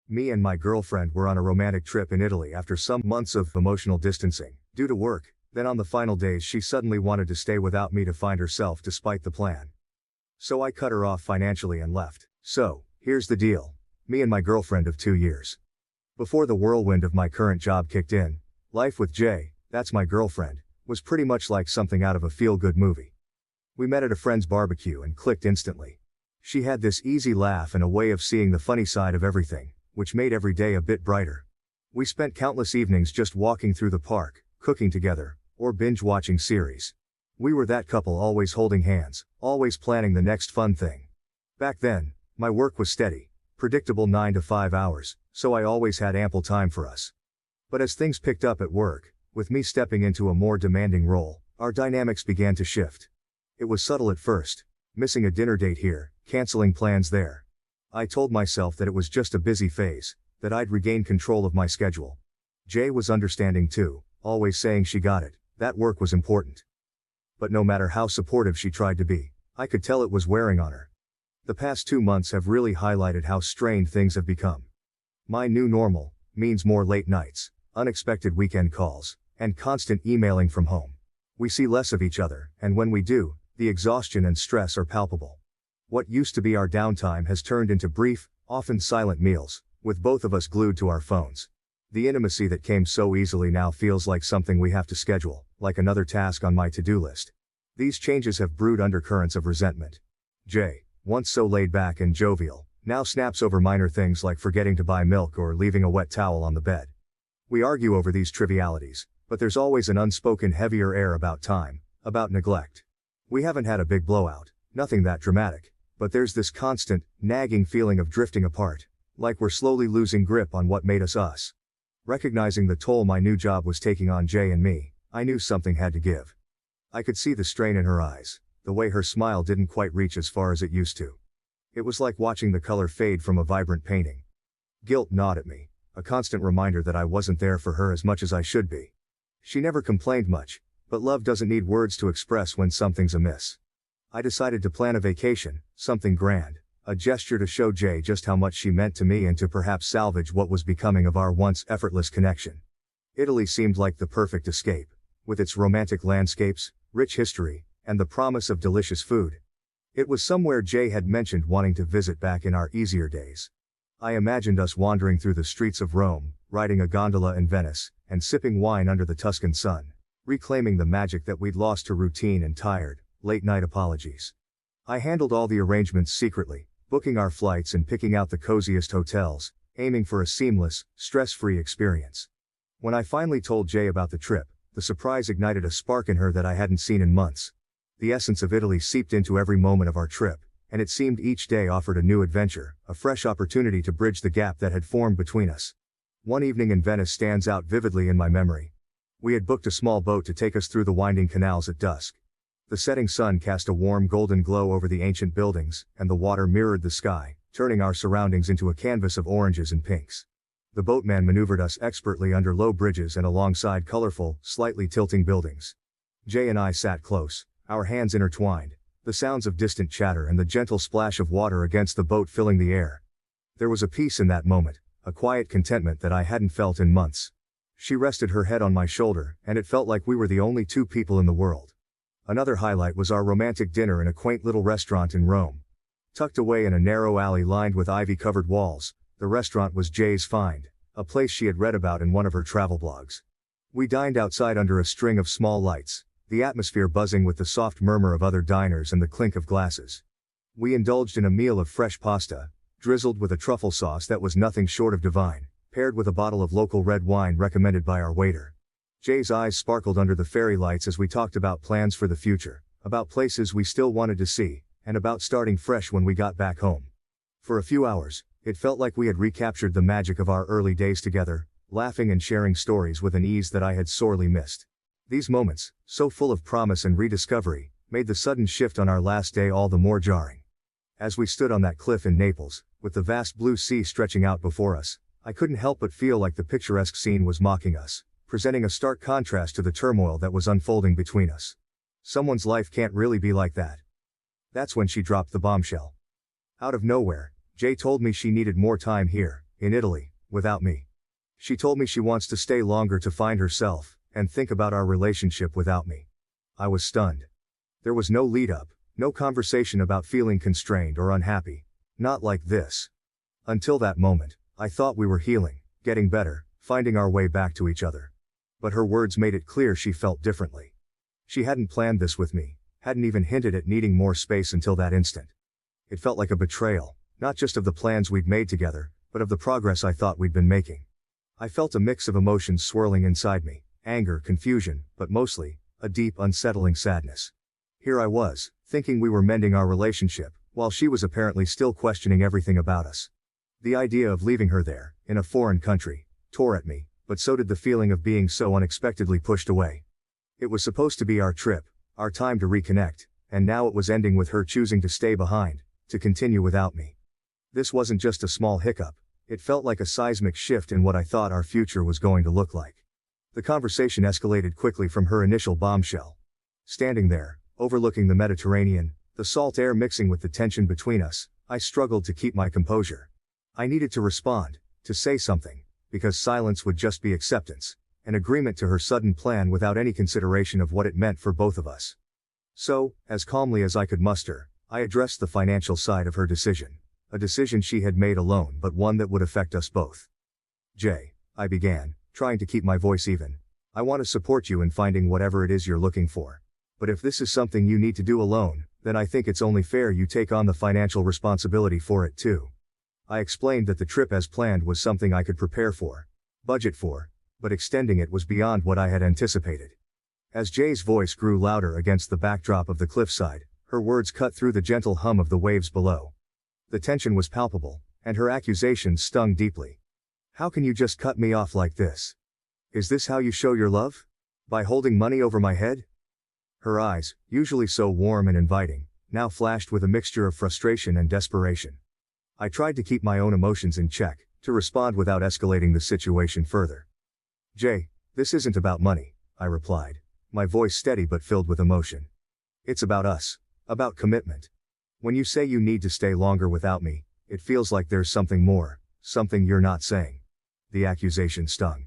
Me and my girlfriend were on a romantic trip in Italy after some months of emotional distancing, due to work. Then on the final days she suddenly wanted to stay without me to find herself despite the plan. So I cut her off financially and left. So, here's the deal. Me and my girlfriend of 2 years. Before the whirlwind of my current job kicked in, life with Jay, that's my girlfriend, was pretty much like something out of a feel-good movie. We met at a friend's barbecue and clicked instantly. She had this easy laugh and a way of seeing the funny side of everything, which made every day a bit brighter. We spent countless evenings just walking through the park, cooking together, or binge-watching series. We were that couple always holding hands, always planning the next fun thing. Back then, my work was steady, predictable 9 to 5 hours, so I always had ample time for us. But as things picked up at work, with me stepping into a more demanding role, our dynamics began to shift. It was subtle at first, missing a dinner date here, canceling plans there. I told myself that it was just a busy phase, that I'd regain control of my schedule. Jay was understanding too, always saying she got it, that work was important. But no matter how supportive she tried to be, I could tell it was wearing on her. The past 2 months have really highlighted how strained things have become. My new normal means more late nights, unexpected weekend calls, and constant emailing from home. We see less of each other, and when we do, the exhaustion and stress are palpable. What used to be our downtime has turned into brief, often silent meals, with both of us glued to our phones. The intimacy that came so easily now feels like something we have to schedule, like another task on my to-do list. These changes have brewed undercurrents of resentment. Jay, once so laid back and jovial, now snaps over minor things like forgetting to buy milk or leaving a wet towel on the bed. We argue over these trivialities, but there's always an unspoken heavier air about time, about neglect. We haven't had a big blowout, nothing that dramatic, but there's this constant, nagging feeling of drifting apart, like we're slowly losing grip on what made us us. Recognizing the toll my new job was taking on Jay and me, I knew something had to give. I could see the strain in her eyes, the way her smile didn't quite reach as far as it used to. It was like watching the color fade from a vibrant painting. Guilt gnawed at me, a constant reminder that I wasn't there for her as much as I should be. She never complained much, but love doesn't need words to express when something's amiss. I decided to plan a vacation, something grand, a gesture to show Jay just how much she meant to me and to perhaps salvage what was becoming of our once effortless connection. Italy seemed like the perfect escape, with its romantic landscapes, rich history, and the promise of delicious food. It was somewhere Jay had mentioned wanting to visit back in our easier days. I imagined us wandering through the streets of Rome, riding a gondola in Venice, and sipping wine under the Tuscan sun, reclaiming the magic that we'd lost to routine and tired, late-night apologies. I handled all the arrangements secretly, booking our flights and picking out the coziest hotels, aiming for a seamless, stress-free experience. When I finally told Jay about the trip, the surprise ignited a spark in her that I hadn't seen in months. The essence of Italy seeped into every moment of our trip, and it seemed each day offered a new adventure, a fresh opportunity to bridge the gap that had formed between us. One evening in Venice stands out vividly in my memory. We had booked a small boat to take us through the winding canals at dusk. The setting sun cast a warm golden glow over the ancient buildings, and the water mirrored the sky, turning our surroundings into a canvas of oranges and pinks. The boatman maneuvered us expertly under low bridges and alongside colorful, slightly tilting buildings. Jay and I sat close, our hands intertwined, the sounds of distant chatter and the gentle splash of water against the boat filling the air. There was a peace in that moment, a quiet contentment that I hadn't felt in months. She rested her head on my shoulder, and it felt like we were the only two people in the world. Another highlight was our romantic dinner in a quaint little restaurant in Rome. Tucked away in a narrow alley lined with ivy-covered walls, the restaurant was Jay's find, a place she had read about in one of her travel blogs. We dined outside under a string of small lights, the atmosphere buzzing with the soft murmur of other diners and the clink of glasses. We indulged in a meal of fresh pasta, drizzled with a truffle sauce that was nothing short of divine, paired with a bottle of local red wine recommended by our waiter. Jay's eyes sparkled under the fairy lights as we talked about plans for the future, about places we still wanted to see, and about starting fresh when we got back home. For a few hours, it felt like we had recaptured the magic of our early days together, laughing and sharing stories with an ease that I had sorely missed. These moments, so full of promise and rediscovery, made the sudden shift on our last day all the more jarring. As we stood on that cliff in Naples, with the vast blue sea stretching out before us, I couldn't help but feel like the picturesque scene was mocking us, presenting a stark contrast to the turmoil that was unfolding between us. Someone's life can't really be like that. That's when she dropped the bombshell. Out of nowhere, Jay told me she needed more time here, in Italy, without me. She told me she wants to stay longer to find herself, and think about our relationship without me. I was stunned. There was no lead-up, no conversation about feeling constrained or unhappy. Not like this. Until that moment, I thought we were healing, getting better, finding our way back to each other. But her words made it clear she felt differently. She hadn't planned this with me, hadn't even hinted at needing more space until that instant. It felt like a betrayal, not just of the plans we'd made together, but of the progress I thought we'd been making. I felt a mix of emotions swirling inside me, anger, confusion, but mostly, a deep, unsettling sadness. Here I was, thinking we were mending our relationship, while she was apparently still questioning everything about us. The idea of leaving her there, in a foreign country, tore at me, but so did the feeling of being so unexpectedly pushed away. It was supposed to be our trip, our time to reconnect, and now it was ending with her choosing to stay behind, to continue without me. This wasn't just a small hiccup, it felt like a seismic shift in what I thought our future was going to look like. The conversation escalated quickly from her initial bombshell. Standing there, overlooking the Mediterranean, the salt air mixing with the tension between us, I struggled to keep my composure. I needed to respond, to say something, because silence would just be acceptance, an agreement to her sudden plan without any consideration of what it meant for both of us. So, as calmly as I could muster, I addressed the financial side of her decision, a decision she had made alone but one that would affect us both. Jay, I began, trying to keep my voice even. I want to support you in finding whatever it is you're looking for. But if this is something you need to do alone, then I think it's only fair you take on the financial responsibility for it too. I explained that the trip as planned was something I could prepare for, budget for, but extending it was beyond what I had anticipated. As Jay's voice grew louder against the backdrop of the cliffside, her words cut through the gentle hum of the waves below. The tension was palpable, and her accusations stung deeply. How can you just cut me off like this? Is this how you show your love? By holding money over my head? Her eyes, usually so warm and inviting, now flashed with a mixture of frustration and desperation. I tried to keep my own emotions in check, to respond without escalating the situation further. Jay, this isn't about money, I replied, my voice steady but filled with emotion. It's about us, about commitment. When you say you need to stay longer without me, it feels like there's something more, something you're not saying. The accusation stung.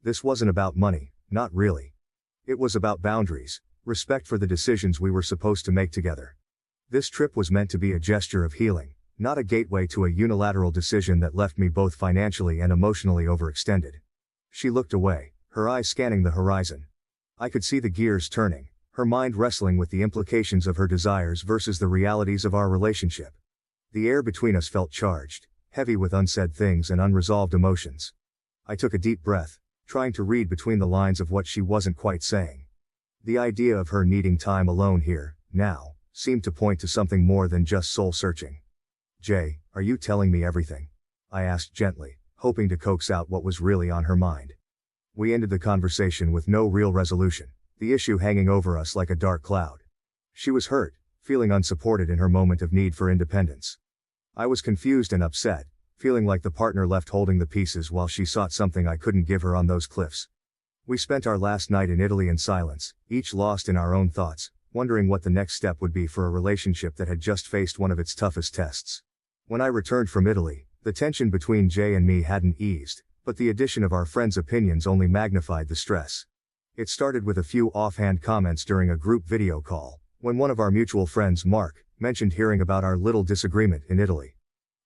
This wasn't about money, not really. It was about boundaries, respect for the decisions we were supposed to make together. This trip was meant to be a gesture of healing, not a gateway to a unilateral decision that left me both financially and emotionally overextended. She looked away, her eyes scanning the horizon. I could see the gears turning, her mind wrestling with the implications of her desires versus the realities of our relationship. The air between us felt charged, heavy with unsaid things and unresolved emotions. I took a deep breath, trying to read between the lines of what she wasn't quite saying. The idea of her needing time alone here, now, seemed to point to something more than just soul-searching. Jay, are you telling me everything? I asked gently, hoping to coax out what was really on her mind. We ended the conversation with no real resolution, the issue hanging over us like a dark cloud. She was hurt, feeling unsupported in her moment of need for independence. I was confused and upset, feeling like the partner left holding the pieces while she sought something I couldn't give her on those cliffs. We spent our last night in Italy in silence, each lost in our own thoughts, wondering what the next step would be for a relationship that had just faced one of its toughest tests. When I returned from Italy, the tension between Jay and me hadn't eased, but the addition of our friends' opinions only magnified the stress. It started with a few offhand comments during a group video call, when one of our mutual friends, Mark, mentioned hearing about our little disagreement in Italy.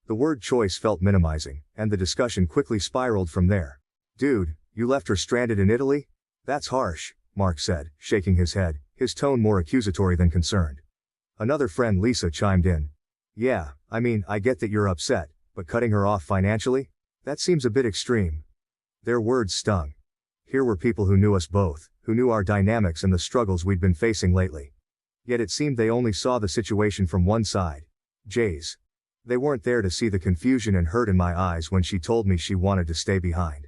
The word choice felt minimizing, and the discussion quickly spiraled from there. Dude, you left her stranded in Italy? That's harsh, Mark said, shaking his head, his tone more accusatory than concerned. Another friend, Lisa, chimed in. Yeah, I mean, I get that you're upset, but cutting her off financially? That seems a bit extreme. Their words stung. Here were people who knew us both, who knew our dynamics and the struggles we'd been facing lately. Yet it seemed they only saw the situation from one side, Jay's. They weren't there to see the confusion and hurt in my eyes when she told me she wanted to stay behind.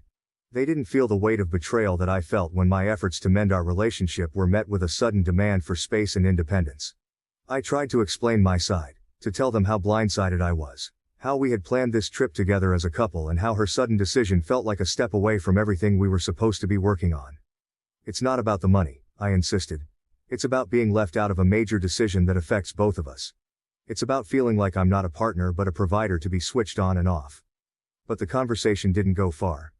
They didn't feel the weight of betrayal that I felt when my efforts to mend our relationship were met with a sudden demand for space and independence. I tried to explain my side, to tell them how blindsided I was, how we had planned this trip together as a couple and how her sudden decision felt like a step away from everything we were supposed to be working on. It's not about the money, I insisted. It's about being left out of a major decision that affects both of us. It's about feeling like I'm not a partner but a provider to be switched on and off. But the conversation didn't go far.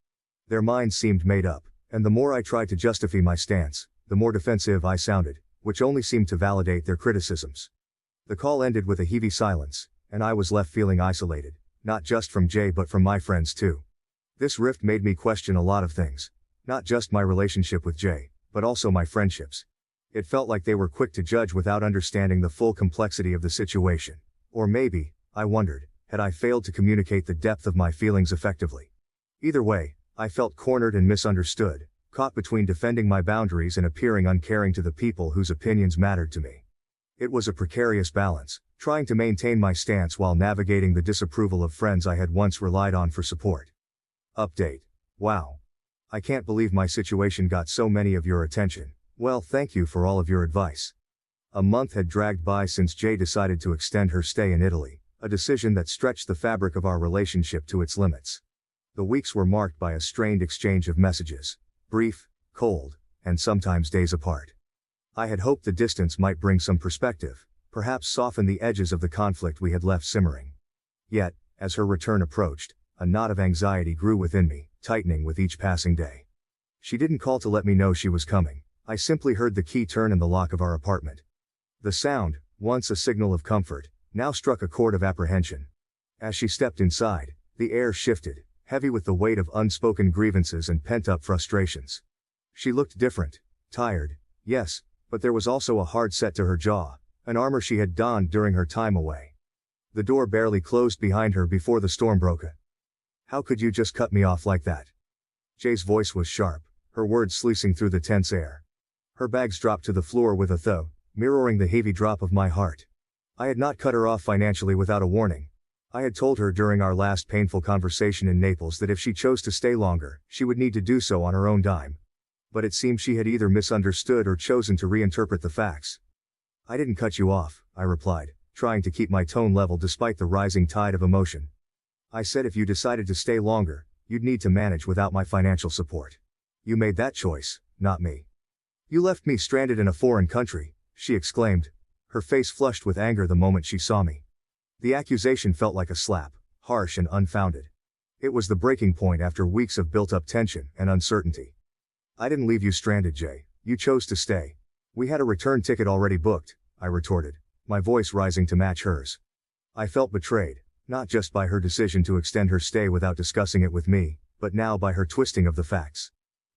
Their minds seemed made up, and the more I tried to justify my stance, the more defensive I sounded, which only seemed to validate their criticisms. The call ended with a heavy silence, and I was left feeling isolated, not just from Jay but from my friends too. This rift made me question a lot of things, not just my relationship with Jay, but also my friendships. It felt like they were quick to judge without understanding the full complexity of the situation, Or maybe, I wondered, had I failed to communicate the depth of my feelings effectively? Either way, I felt cornered and misunderstood, caught between defending my boundaries and appearing uncaring to the people whose opinions mattered to me. It was a precarious balance, trying to maintain my stance while navigating the disapproval of friends I had once relied on for support. Update. Wow. I can't believe my situation got so many of your attention. Well, thank you for all of your advice. A month had dragged by since Jay decided to extend her stay in Italy, a decision that stretched the fabric of our relationship to its limits. The weeks were marked by a strained exchange of messages, brief, cold, and sometimes days apart. I had hoped the distance might bring some perspective, perhaps soften the edges of the conflict we had left simmering. Yet, as her return approached, a knot of anxiety grew within me, tightening with each passing day. She didn't call to let me know she was coming. I simply heard the key turn in the lock of our apartment. The sound, once a signal of comfort, now struck a chord of apprehension. As she stepped inside, the air shifted, heavy with the weight of unspoken grievances and pent-up frustrations. She looked different, tired, yes, but there was also a hard set to her jaw, an armor she had donned during her time away. The door barely closed behind her before the storm broke. How could you just cut me off like that? Jay's voice was sharp, her words slicing through the tense air. Her bags dropped to the floor with a thud, mirroring the heavy drop of my heart. I had not cut her off financially without a warning. I had told her during our last painful conversation in Naples that if she chose to stay longer, she would need to do so on her own dime. But it seemed she had either misunderstood or chosen to reinterpret the facts. I didn't cut you off, I replied, trying to keep my tone level despite the rising tide of emotion. I said if you decided to stay longer, you'd need to manage without my financial support. You made that choice, not me. You left me stranded in a foreign country, she exclaimed, her face flushed with anger the moment she saw me. The accusation felt like a slap, harsh and unfounded. It was the breaking point after weeks of built-up tension and uncertainty. I didn't leave you stranded, Jay. You chose to stay. We had a return ticket already booked, I retorted, my voice rising to match hers. I felt betrayed, not just by her decision to extend her stay without discussing it with me, but now by her twisting of the facts.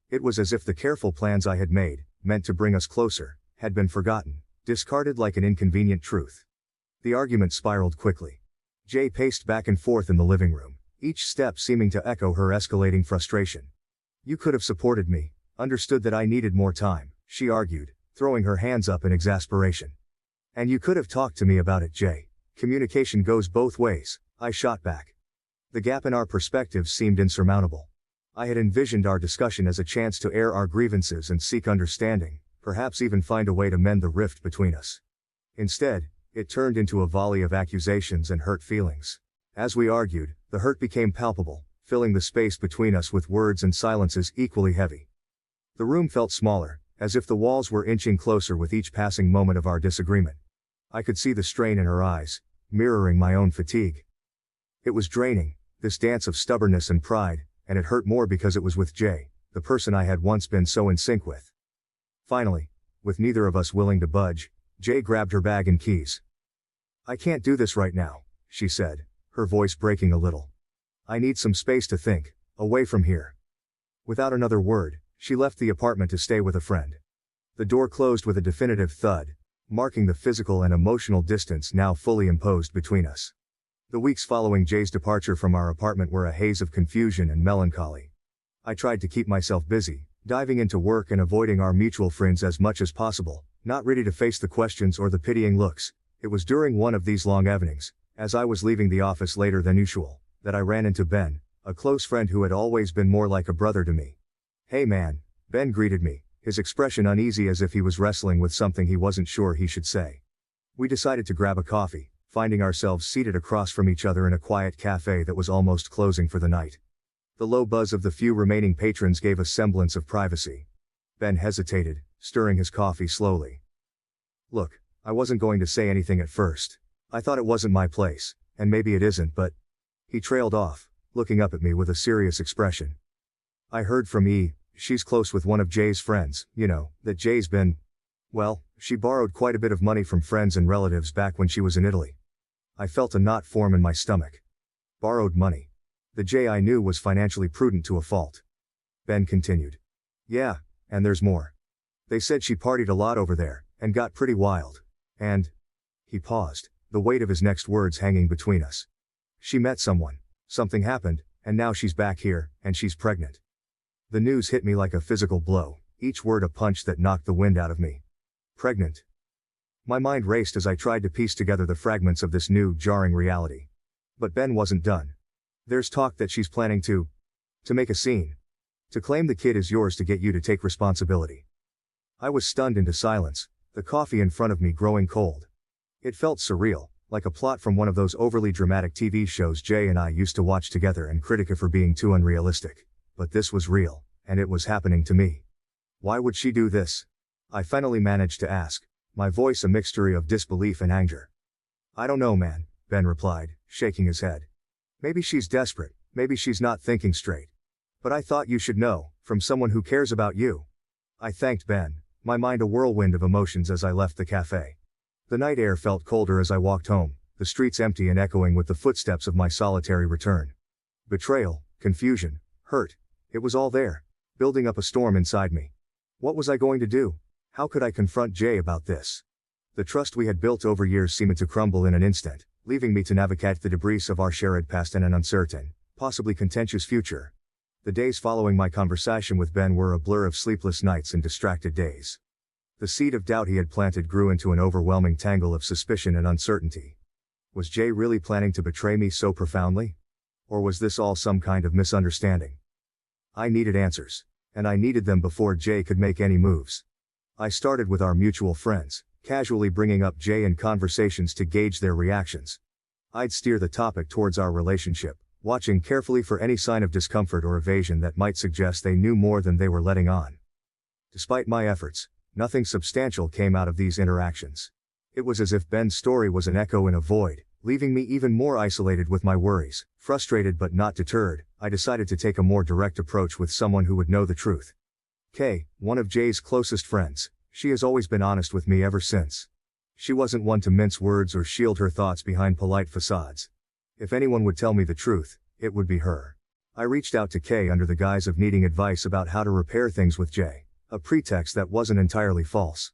It was as if the careful plans I had made, meant to bring us closer, had been forgotten, discarded like an inconvenient truth. The argument spiraled quickly. Jay paced back and forth in the living room, each step seeming to echo her escalating frustration. You could have supported me, understood that I needed more time, she argued, throwing her hands up in exasperation. And you could have talked to me about it, Jay. Communication goes both ways, I shot back. The gap in our perspectives seemed insurmountable. I had envisioned our discussion as a chance to air our grievances and seek understanding, perhaps even find a way to mend the rift between us. Instead, it turned into a volley of accusations and hurt feelings. As we argued, the hurt became palpable, filling the space between us with words and silences equally heavy. The room felt smaller, as if the walls were inching closer with each passing moment of our disagreement. I could see the strain in her eyes, mirroring my own fatigue. It was draining, this dance of stubbornness and pride, and it hurt more because it was with Jay, the person I had once been so in sync with. Finally, with neither of us willing to budge, Jay grabbed her bag and keys. I can't do this right now, she said, her voice breaking a little. I need some space to think, away from here. Without another word, she left the apartment to stay with a friend. The door closed with a definitive thud, marking the physical and emotional distance now fully imposed between us. The weeks following Jay's departure from our apartment were a haze of confusion and melancholy. I tried to keep myself busy, diving into work and avoiding our mutual friends as much as possible, not ready to face the questions or the pitying looks. It was during one of these long evenings, as I was leaving the office later than usual, that I ran into Ben, a close friend who had always been more like a brother to me. Hey man, Ben greeted me, his expression uneasy as if he was wrestling with something he wasn't sure he should say. We decided to grab a coffee, finding ourselves seated across from each other in a quiet cafe that was almost closing for the night. The low buzz of the few remaining patrons gave a semblance of privacy. Ben hesitated, stirring his coffee slowly. Look, I wasn't going to say anything at first. I thought it wasn't my place, and maybe it isn't, but... He trailed off, looking up at me with a serious expression. I heard from E, she's close with one of Jay's friends, you know, that Jay's been... Well, she borrowed quite a bit of money from friends and relatives back when she was in Italy. I felt a knot form in my stomach. Borrowed money. The Jay I knew was financially prudent to a fault. Ben continued. Yeah, and there's more. They said she partied a lot over there, and got pretty wild. And... He paused, the weight of his next words hanging between us. She met someone. Something happened, and now she's back here, and she's pregnant. The news hit me like a physical blow, each word a punch that knocked the wind out of me. Pregnant. My mind raced as I tried to piece together the fragments of this new, jarring reality. But Ben wasn't done. There's talk that she's planning to make a scene. To claim the kid is yours to get you to take responsibility. I was stunned into silence, the coffee in front of me growing cold. It felt surreal, like a plot from one of those overly dramatic TV shows Jay and I used to watch together and critique for being too unrealistic. But this was real, and it was happening to me. Why would she do this? I finally managed to ask, my voice a mixture of disbelief and anger. I don't know, man, Ben replied, shaking his head. Maybe she's desperate, maybe she's not thinking straight. But I thought you should know, from someone who cares about you. I thanked Ben, my mind a whirlwind of emotions as I left the cafe. The night air felt colder as I walked home, the streets empty and echoing with the footsteps of my solitary return. Betrayal, confusion, hurt, it was all there, building up a storm inside me. What was I going to do? How could I confront Jay about this? The trust we had built over years seemed to crumble in an instant, leaving me to navigate the debris of our shared past and an uncertain, possibly contentious future. The days following my conversation with Ben were a blur of sleepless nights and distracted days. The seed of doubt he had planted grew into an overwhelming tangle of suspicion and uncertainty. Was Jay really planning to betray me so profoundly? Or was this all some kind of misunderstanding? I needed answers, and I needed them before Jay could make any moves. I started with our mutual friends, casually bringing up Jay in conversations to gauge their reactions. I'd steer the topic towards our relationship, watching carefully for any sign of discomfort or evasion that might suggest they knew more than they were letting on. Despite my efforts, nothing substantial came out of these interactions. It was as if Ben's story was an echo in a void, leaving me even more isolated with my worries. Frustrated but not deterred, I decided to take a more direct approach with someone who would know the truth. Kay, one of Jay's closest friends, she has always been honest with me ever since. She wasn't one to mince words or shield her thoughts behind polite facades. If anyone would tell me the truth, it would be her. I reached out to Kay under the guise of needing advice about how to repair things with Jay, a pretext that wasn't entirely false.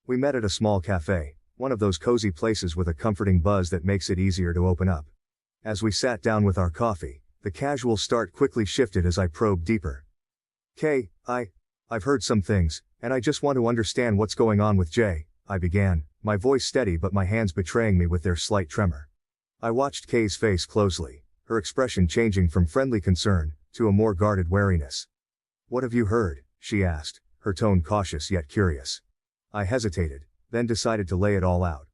We met at a small cafe, one of those cozy places with a comforting buzz that makes it easier to open up. As we sat down with our coffee, the casual start quickly shifted as I probed deeper. Kay, I've heard some things, and I just want to understand what's going on with Jay, I began, my voice steady but my hands betraying me with their slight tremor. I watched Kay's face closely, her expression changing from friendly concern to a more guarded wariness. What have you heard? She asked, her tone cautious yet curious. I hesitated, then decided to lay it all out.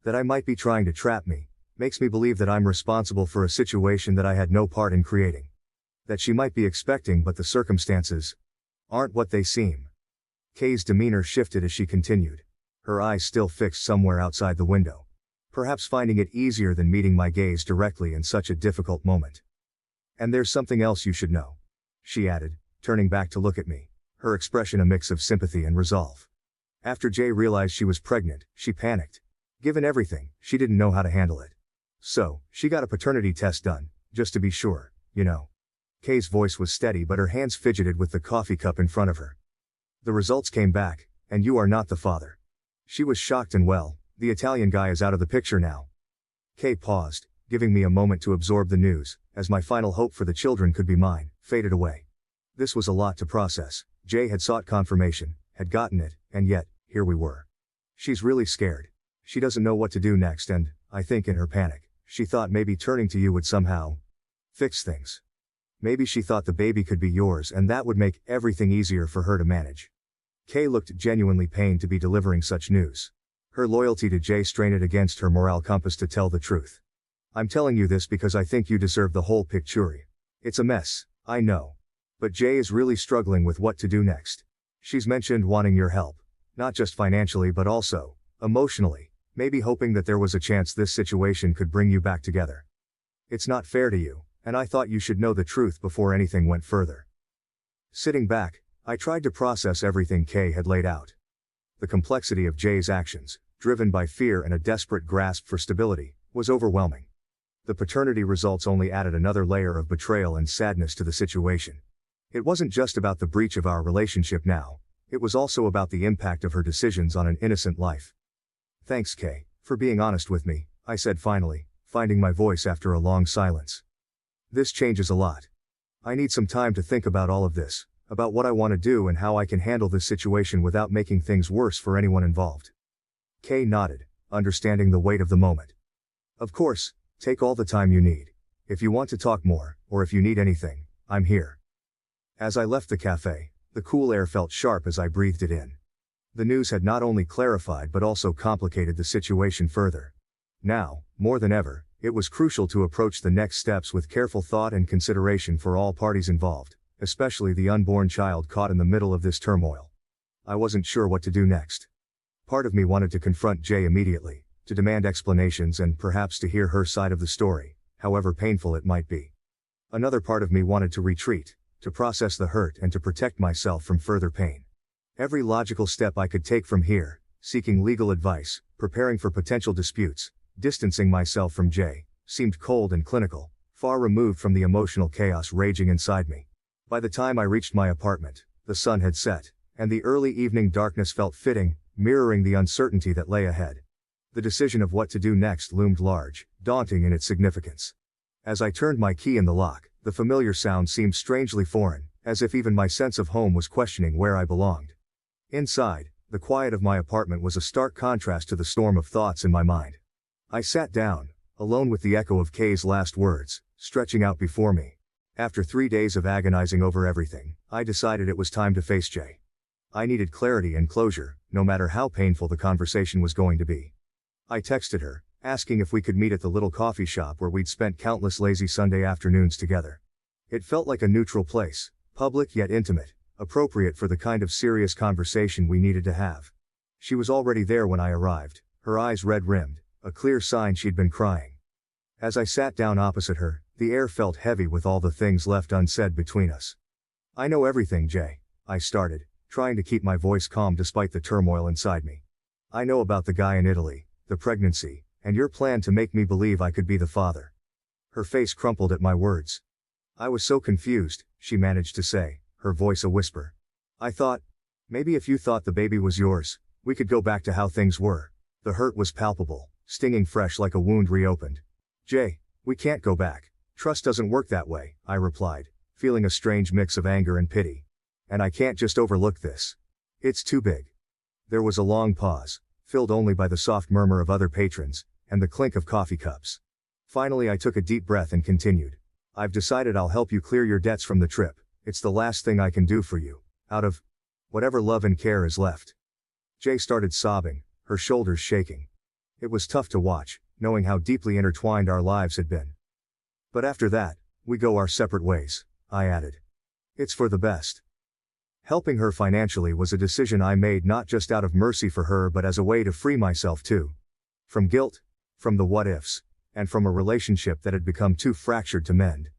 That I might be trying to trap me, makes me believe that I'm responsible for a situation that I had no part in creating. That she might be expecting but the circumstances aren't what they seem. Kay's demeanor shifted as she continued, her eyes still fixed somewhere outside the window, perhaps finding it easier than meeting my gaze directly in such a difficult moment. And there's something else you should know, she added, turning back to look at me, her expression a mix of sympathy and resolve. After Jay realized she was pregnant, she panicked. Given everything, she didn't know how to handle it. So, she got a paternity test done, just to be sure, you know. Kay's voice was steady but her hands fidgeted with the coffee cup in front of her. The results came back, and you are not the father. She was shocked and well, the Italian guy is out of the picture now. Kay paused, giving me a moment to absorb the news, as my final hope for the children could be mine, faded away. This was a lot to process. Jay had sought confirmation, had gotten it, and yet, here we were. She's really scared. She doesn't know what to do next and, I think in her panic, she thought maybe turning to you would somehow fix things. Maybe she thought the baby could be yours and that would make everything easier for her to manage. Kay looked genuinely pained to be delivering such news. Her loyalty to Jay strained against her moral compass to tell the truth. I'm telling you this because I think you deserve the whole picture. It's a mess, I know. But Jay is really struggling with what to do next. She's mentioned wanting your help, not just financially but also emotionally, maybe hoping that there was a chance this situation could bring you back together. It's not fair to you, and I thought you should know the truth before anything went further. Sitting back, I tried to process everything Kay had laid out. The complexity of Jay's actions, driven by fear and a desperate grasp for stability, was overwhelming. The paternity results only added another layer of betrayal and sadness to the situation. It wasn't just about the breach of our relationship now, it was also about the impact of her decisions on an innocent life. Thanks, Kay, for being honest with me, I said finally, finding my voice after a long silence. This changes a lot. I need some time to think about all of this, about what I want to do and how I can handle this situation without making things worse for anyone involved. Kay nodded, understanding the weight of the moment. Of course, take all the time you need. If you want to talk more, or if you need anything, I'm here. As I left the cafe, the cool air felt sharp as I breathed it in. The news had not only clarified but also complicated the situation further. Now, more than ever, it was crucial to approach the next steps with careful thought and consideration for all parties involved, especially the unborn child caught in the middle of this turmoil. I wasn't sure what to do next. Part of me wanted to confront Jay immediately, to demand explanations and perhaps to hear her side of the story, however painful it might be. Another part of me wanted to retreat, to process the hurt and to protect myself from further pain. Every logical step I could take from here, seeking legal advice, preparing for potential disputes, distancing myself from Jay, seemed cold and clinical, far removed from the emotional chaos raging inside me. By the time I reached my apartment, the sun had set, and the early evening darkness felt fitting, mirroring the uncertainty that lay ahead. The decision of what to do next loomed large, daunting in its significance. As I turned my key in the lock, the familiar sound seemed strangely foreign, as if even my sense of home was questioning where I belonged. Inside, the quiet of my apartment was a stark contrast to the storm of thoughts in my mind. I sat down, alone with the echo of Kay's last words, stretching out before me. After 3 days of agonizing over everything, I decided it was time to face Jay. I needed clarity and closure, no matter how painful the conversation was going to be. I texted her, asking if we could meet at the little coffee shop where we'd spent countless lazy Sunday afternoons together. It felt like a neutral place, public yet intimate, appropriate for the kind of serious conversation we needed to have. She was already there when I arrived, her eyes red-rimmed, a clear sign she'd been crying. As I sat down opposite her, the air felt heavy with all the things left unsaid between us. I know everything, Jay, I started, trying to keep my voice calm despite the turmoil inside me. I know about the guy in Italy, the pregnancy, and your plan to make me believe I could be the father. Her face crumpled at my words. I was so confused, she managed to say, her voice a whisper. I thought, maybe if you thought the baby was yours, we could go back to how things were. The hurt was palpable, stinging fresh like a wound reopened. Jay, we can't go back. Trust doesn't work that way, I replied, feeling a strange mix of anger and pity. And I can't just overlook this. It's too big. There was a long pause, filled only by the soft murmur of other patrons, and the clink of coffee cups. Finally I took a deep breath and continued. I've decided I'll help you clear your debts from the trip. It's the last thing I can do for you, out of whatever love and care is left. Jay started sobbing, her shoulders shaking. It was tough to watch, knowing how deeply intertwined our lives had been. But after that, we go our separate ways, I added. It's for the best. Helping her financially was a decision I made not just out of mercy for her but as a way to free myself too. From guilt, from the what-ifs, and from a relationship that had become too fractured to mend.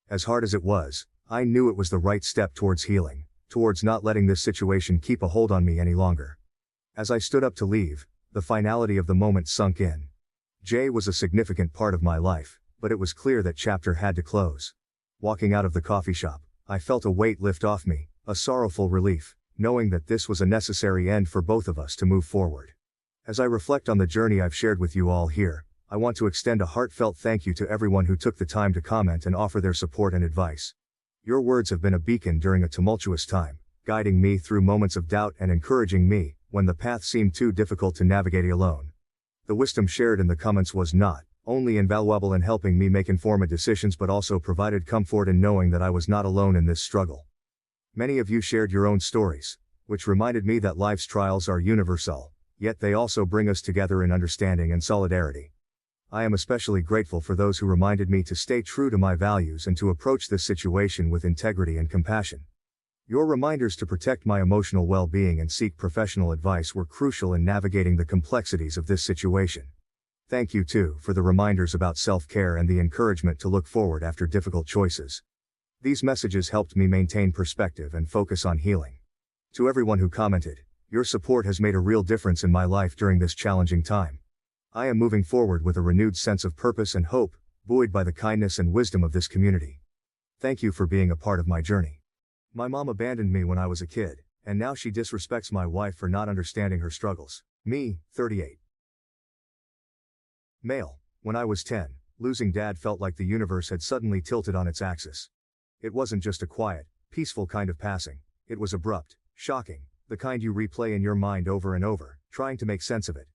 As hard as it was, I knew it was the right step towards healing, towards not letting this situation keep a hold on me any longer. As I stood up to leave, the finality of the moment sunk in. Jay was a significant part of my life, but it was clear that chapter had to close. Walking out of the coffee shop, I felt a weight lift off me, a sorrowful relief, knowing that this was a necessary end for both of us to move forward. As I reflect on the journey I've shared with you all here, I want to extend a heartfelt thank you to everyone who took the time to comment and offer their support and advice. Your words have been a beacon during a tumultuous time, guiding me through moments of doubt and encouraging me, when the path seemed too difficult to navigate alone. The wisdom shared in the comments was not only invaluable in helping me make informed decisions but also provided comfort in knowing that I was not alone in this struggle. Many of you shared your own stories, which reminded me that life's trials are universal, yet they also bring us together in understanding and solidarity. I am especially grateful for those who reminded me to stay true to my values and to approach this situation with integrity and compassion. Your reminders to protect my emotional well-being and seek professional advice were crucial in navigating the complexities of this situation. Thank you too for the reminders about self-care and the encouragement to look forward after difficult choices. These messages helped me maintain perspective and focus on healing. To everyone who commented, your support has made a real difference in my life during this challenging time. I am moving forward with a renewed sense of purpose and hope, buoyed by the kindness and wisdom of this community. Thank you for being a part of my journey. My mom abandoned me when I was a kid, and now she disrespects my wife for not understanding her struggles. Me, 38. Male. When I was 10, losing Dad felt like the universe had suddenly tilted on its axis. It wasn't just a quiet, peaceful kind of passing, it was abrupt, shocking, the kind you replay in your mind over and over, trying to make sense of it.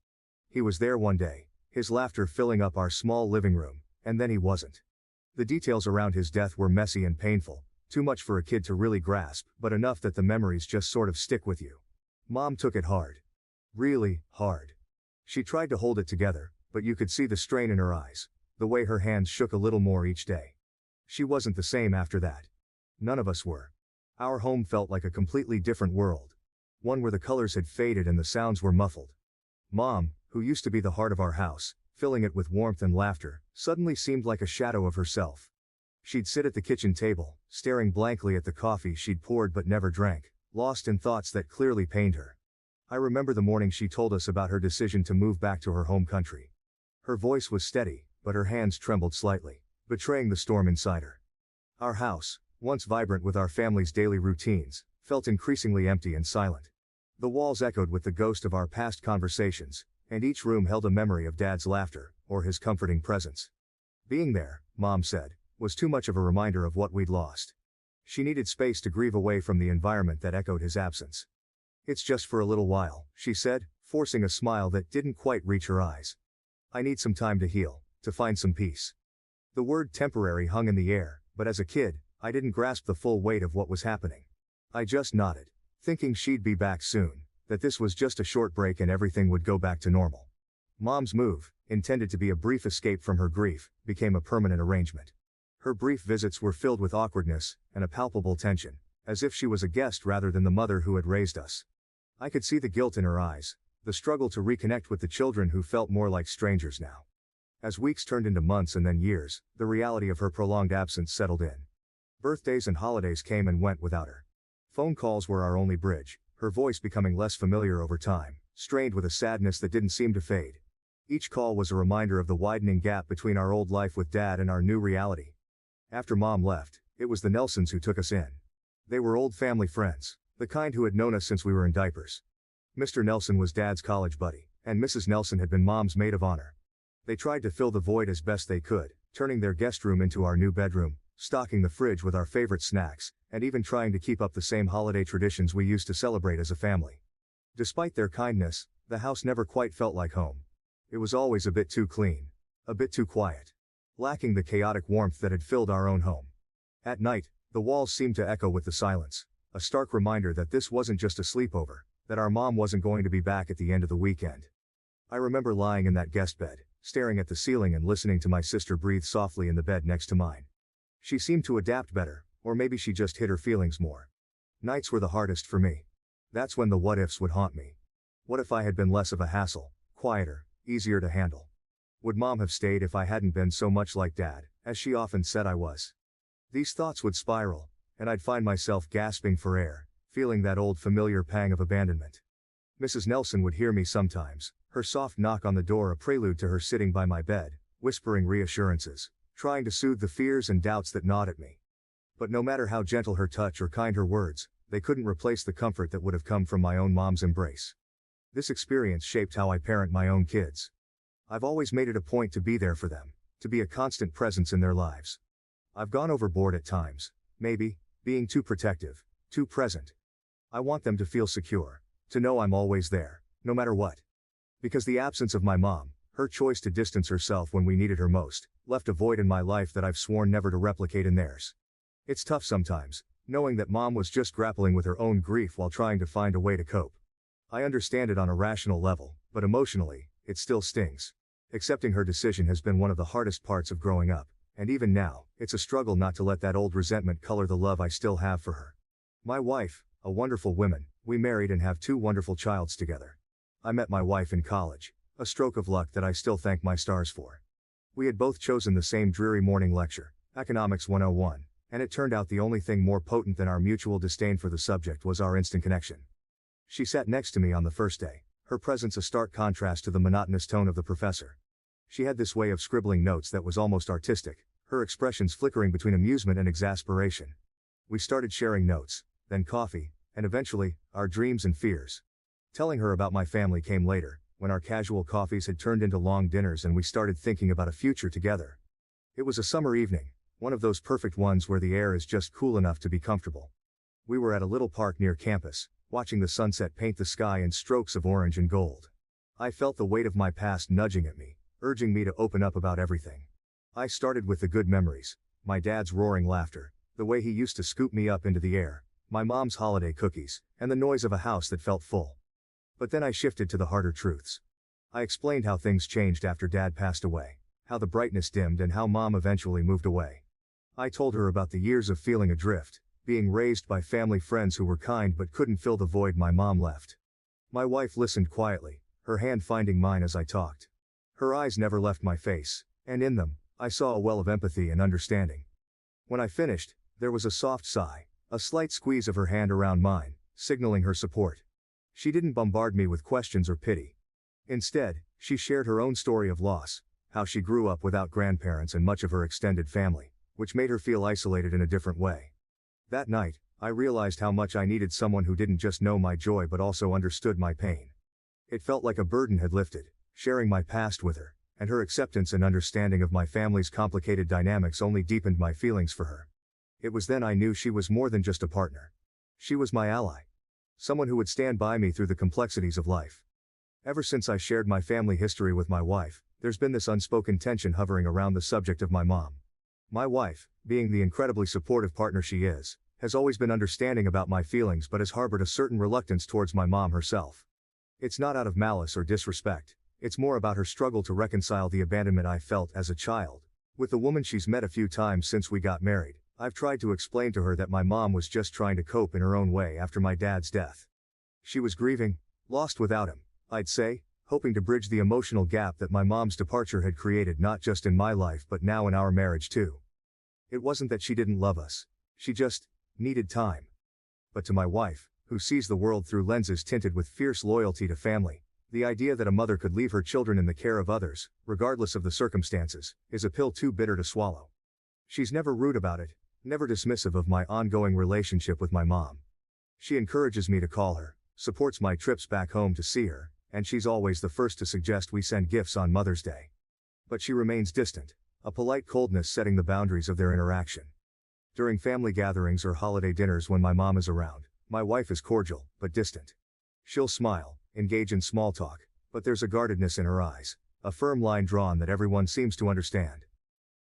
He was there one day, his laughter filling up our small living room, and then he wasn't. The details around his death were messy and painful, too much for a kid to really grasp, but enough that the memories just sort of stick with you. Mom took it hard. Really hard. She tried to hold it together, but you could see the strain in her eyes, the way her hands shook a little more each day. She wasn't the same after that. None of us were. Our home felt like a completely different world. One where the colors had faded and the sounds were muffled. Mom, who used to be the heart of our house, filling it with warmth and laughter, suddenly seemed like a shadow of herself. She'd sit at the kitchen table, staring blankly at the coffee she'd poured but never drank, lost in thoughts that clearly pained her. I remember the morning she told us about her decision to move back to her home country. Her voice was steady, but her hands trembled slightly, betraying the storm inside her. Our house, once vibrant with our family's daily routines, felt increasingly empty and silent. The walls echoed with the ghost of our past conversations, and each room held a memory of Dad's laughter, or his comforting presence. Being there, Mom said, was too much of a reminder of what we'd lost. She needed space to grieve away from the environment that echoed his absence. "It's just for a little while," she said, forcing a smile that didn't quite reach her eyes. "I need some time to heal, to find some peace." The word temporary hung in the air, but as a kid, I didn't grasp the full weight of what was happening. I just nodded, thinking she'd be back soon, that this was just a short break and everything would go back to normal. Mom's move, intended to be a brief escape from her grief, became a permanent arrangement. Her brief visits were filled with awkwardness and a palpable tension, as if she was a guest rather than the mother who had raised us. I could see the guilt in her eyes, the struggle to reconnect with the children who felt more like strangers now. As weeks turned into months and then years, the reality of her prolonged absence settled in. Birthdays and holidays came and went without her. Phone calls were our only bridge, her voice becoming less familiar over time, strained with a sadness that didn't seem to fade. Each call was a reminder of the widening gap between our old life with Dad and our new reality. After Mom left, it was the Nelsons who took us in. They were old family friends, the kind who had known us since we were in diapers. Mr. Nelson was Dad's college buddy, and Mrs. Nelson had been Mom's maid of honor. They tried to fill the void as best they could, turning their guest room into our new bedroom, stocking the fridge with our favorite snacks, and even trying to keep up the same holiday traditions we used to celebrate as a family. Despite their kindness, the house never quite felt like home. It was always a bit too clean, a bit too quiet, lacking the chaotic warmth that had filled our own home. At night, the walls seemed to echo with the silence, a stark reminder that this wasn't just a sleepover, that our mom wasn't going to be back at the end of the weekend. I remember lying in that guest bed, staring at the ceiling and listening to my sister breathe softly in the bed next to mine. She seemed to adapt better, or maybe she just hid her feelings more. Nights were the hardest for me. That's when the what-ifs would haunt me. What if I had been less of a hassle, quieter, easier to handle? Would Mom have stayed if I hadn't been so much like Dad, as she often said I was? These thoughts would spiral, and I'd find myself gasping for air, feeling that old familiar pang of abandonment. Mrs. Nelson would hear me sometimes, her soft knock on the door a prelude to her sitting by my bed, whispering reassurances, trying to soothe the fears and doubts that gnawed at me. But no matter how gentle her touch or kind her words, they couldn't replace the comfort that would have come from my own mom's embrace. This experience shaped how I parent my own kids. I've always made it a point to be there for them, to be a constant presence in their lives. I've gone overboard at times, maybe, being too protective, too present. I want them to feel secure, to know I'm always there, no matter what. Because the absence of my mom, her choice to distance herself when we needed her most, left a void in my life that I've sworn never to replicate in theirs. It's tough sometimes, knowing that Mom was just grappling with her own grief while trying to find a way to cope. I understand it on a rational level, but emotionally, it still stings. Accepting her decision has been one of the hardest parts of growing up, and even now, it's a struggle not to let that old resentment color the love I still have for her. My wife, a wonderful woman, we married and have 2 wonderful childs together. I met my wife in college, a stroke of luck that I still thank my stars for. We had both chosen the same dreary morning lecture, Economics 101, and it turned out the only thing more potent than our mutual disdain for the subject was our instant connection. She sat next to me on the first day, her presence a stark contrast to the monotonous tone of the professor. She had this way of scribbling notes that was almost artistic, her expressions flickering between amusement and exasperation. We started sharing notes, then coffee, and eventually, our dreams and fears. Telling her about my family came later, when our casual coffees had turned into long dinners and we started thinking about a future together. It was a summer evening, one of those perfect ones where the air is just cool enough to be comfortable. We were at a little park near campus, watching the sunset paint the sky in strokes of orange and gold. I felt the weight of my past nudging at me, urging me to open up about everything. I started with the good memories, my dad's roaring laughter, the way he used to scoop me up into the air, my mom's holiday cookies, and the noise of a house that felt full. But then I shifted to the harder truths. I explained how things changed after Dad passed away, how the brightness dimmed and how Mom eventually moved away. I told her about the years of feeling adrift, being raised by family friends who were kind but couldn't fill the void my mom left. My wife listened quietly, her hand finding mine as I talked. Her eyes never left my face, and in them, I saw a well of empathy and understanding. When I finished, there was a soft sigh, a slight squeeze of her hand around mine, signaling her support. She didn't bombard me with questions or pity. Instead, she shared her own story of loss, how she grew up without grandparents and much of her extended family, which made her feel isolated in a different way. That night, I realized how much I needed someone who didn't just know my joy but also understood my pain. It felt like a burden had lifted, sharing my past with her, and her acceptance and understanding of my family's complicated dynamics only deepened my feelings for her. It was then I knew she was more than just a partner. She was my ally. Someone who would stand by me through the complexities of life. Ever since I shared my family history with my wife, there's been this unspoken tension hovering around the subject of my mom. My wife, being the incredibly supportive partner she is, has always been understanding about my feelings but has harbored a certain reluctance towards my mom herself. It's not out of malice or disrespect, it's more about her struggle to reconcile the abandonment I felt as a child. With the woman she's met a few times since we got married, I've tried to explain to her that my mom was just trying to cope in her own way after my dad's death. She was grieving, lost without him, I'd say, hoping to bridge the emotional gap that my mom's departure had created not just in my life but now in our marriage too. It wasn't that she didn't love us, she just needed time. But to my wife, who sees the world through lenses tinted with fierce loyalty to family, the idea that a mother could leave her children in the care of others, regardless of the circumstances, is a pill too bitter to swallow. She's never rude about it, never dismissive of my ongoing relationship with my mom. She encourages me to call her, supports my trips back home to see her, and she's always the first to suggest we send gifts on Mother's Day. But she remains distant, a polite coldness setting the boundaries of their interaction. During family gatherings or holiday dinners when my mom is around, my wife is cordial, but distant. She'll smile, engage in small talk, but there's a guardedness in her eyes, a firm line drawn that everyone seems to understand.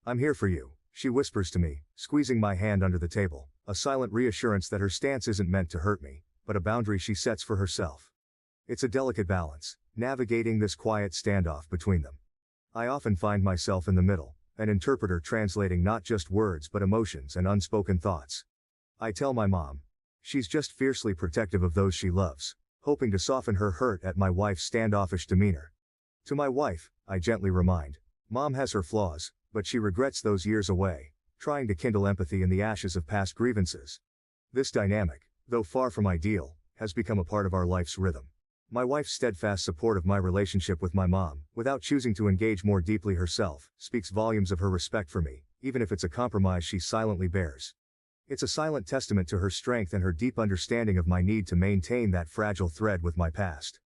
"I'm here for you," she whispers to me, squeezing my hand under the table, a silent reassurance that her stance isn't meant to hurt me, but a boundary she sets for herself. It's a delicate balance, navigating this quiet standoff between them. I often find myself in the middle, an interpreter translating not just words but emotions and unspoken thoughts. I tell my mom. She's just fiercely protective of those she loves, hoping to soften her hurt at my wife's standoffish demeanor. To my wife, I gently remind, Mom has her flaws, but she regrets those years away, trying to kindle empathy in the ashes of past grievances. This dynamic, though far from ideal, has become a part of our life's rhythm. My wife's steadfast support of my relationship with my mom, without choosing to engage more deeply herself, speaks volumes of her respect for me, even if it's a compromise she silently bears. It's a silent testament to her strength and her deep understanding of my need to maintain that fragile thread with my past.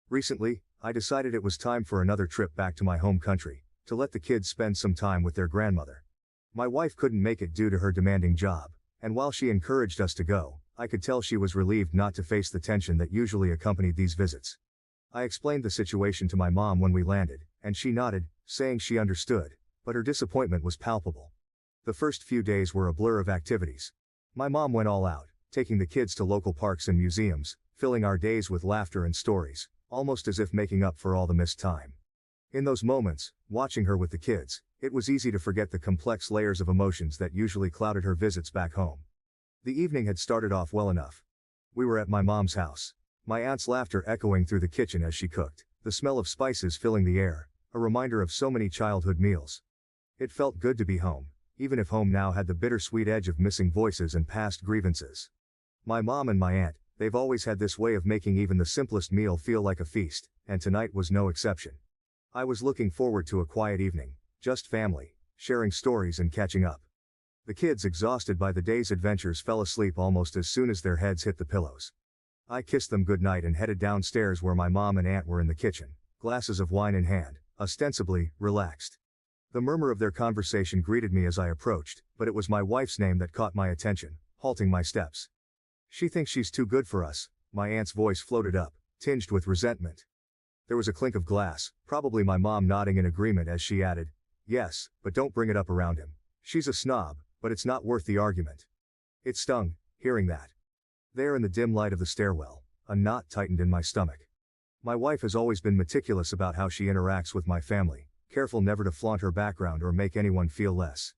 Recently, I decided it was time for another trip back to my home country, to let the kids spend some time with their grandmother. My wife couldn't make it due to her demanding job, and while she encouraged us to go, I could tell she was relieved not to face the tension that usually accompanied these visits. I explained the situation to my mom when we landed, and she nodded, saying she understood, but her disappointment was palpable. The first few days were a blur of activities. My mom went all out, taking the kids to local parks and museums, filling our days with laughter and stories, almost as if making up for all the missed time. In those moments, watching her with the kids, it was easy to forget the complex layers of emotions that usually clouded her visits back home. The evening had started off well enough. We were at my mom's house, my aunt's laughter echoing through the kitchen as she cooked, the smell of spices filling the air, a reminder of so many childhood meals. It felt good to be home, even if home now had the bittersweet edge of missing voices and past grievances. My mom and my aunt, they've always had this way of making even the simplest meal feel like a feast, and tonight was no exception. I was looking forward to a quiet evening, just family, sharing stories and catching up. The kids, exhausted by the day's adventures, fell asleep almost as soon as their heads hit the pillows. I kissed them goodnight and headed downstairs where my mom and aunt were in the kitchen, glasses of wine in hand, ostensibly relaxed. The murmur of their conversation greeted me as I approached, but it was my wife's name that caught my attention, halting my steps. "She thinks she's too good for us," my aunt's voice floated up, tinged with resentment. There was a clink of glass, probably my mom nodding in agreement as she added, "Yes, but don't bring it up around him. She's a snob, but it's not worth the argument." It stung, hearing that. There in the dim light of the stairwell, a knot tightened in my stomach. My wife has always been meticulous about how she interacts with my family, careful never to flaunt her background or make anyone feel less.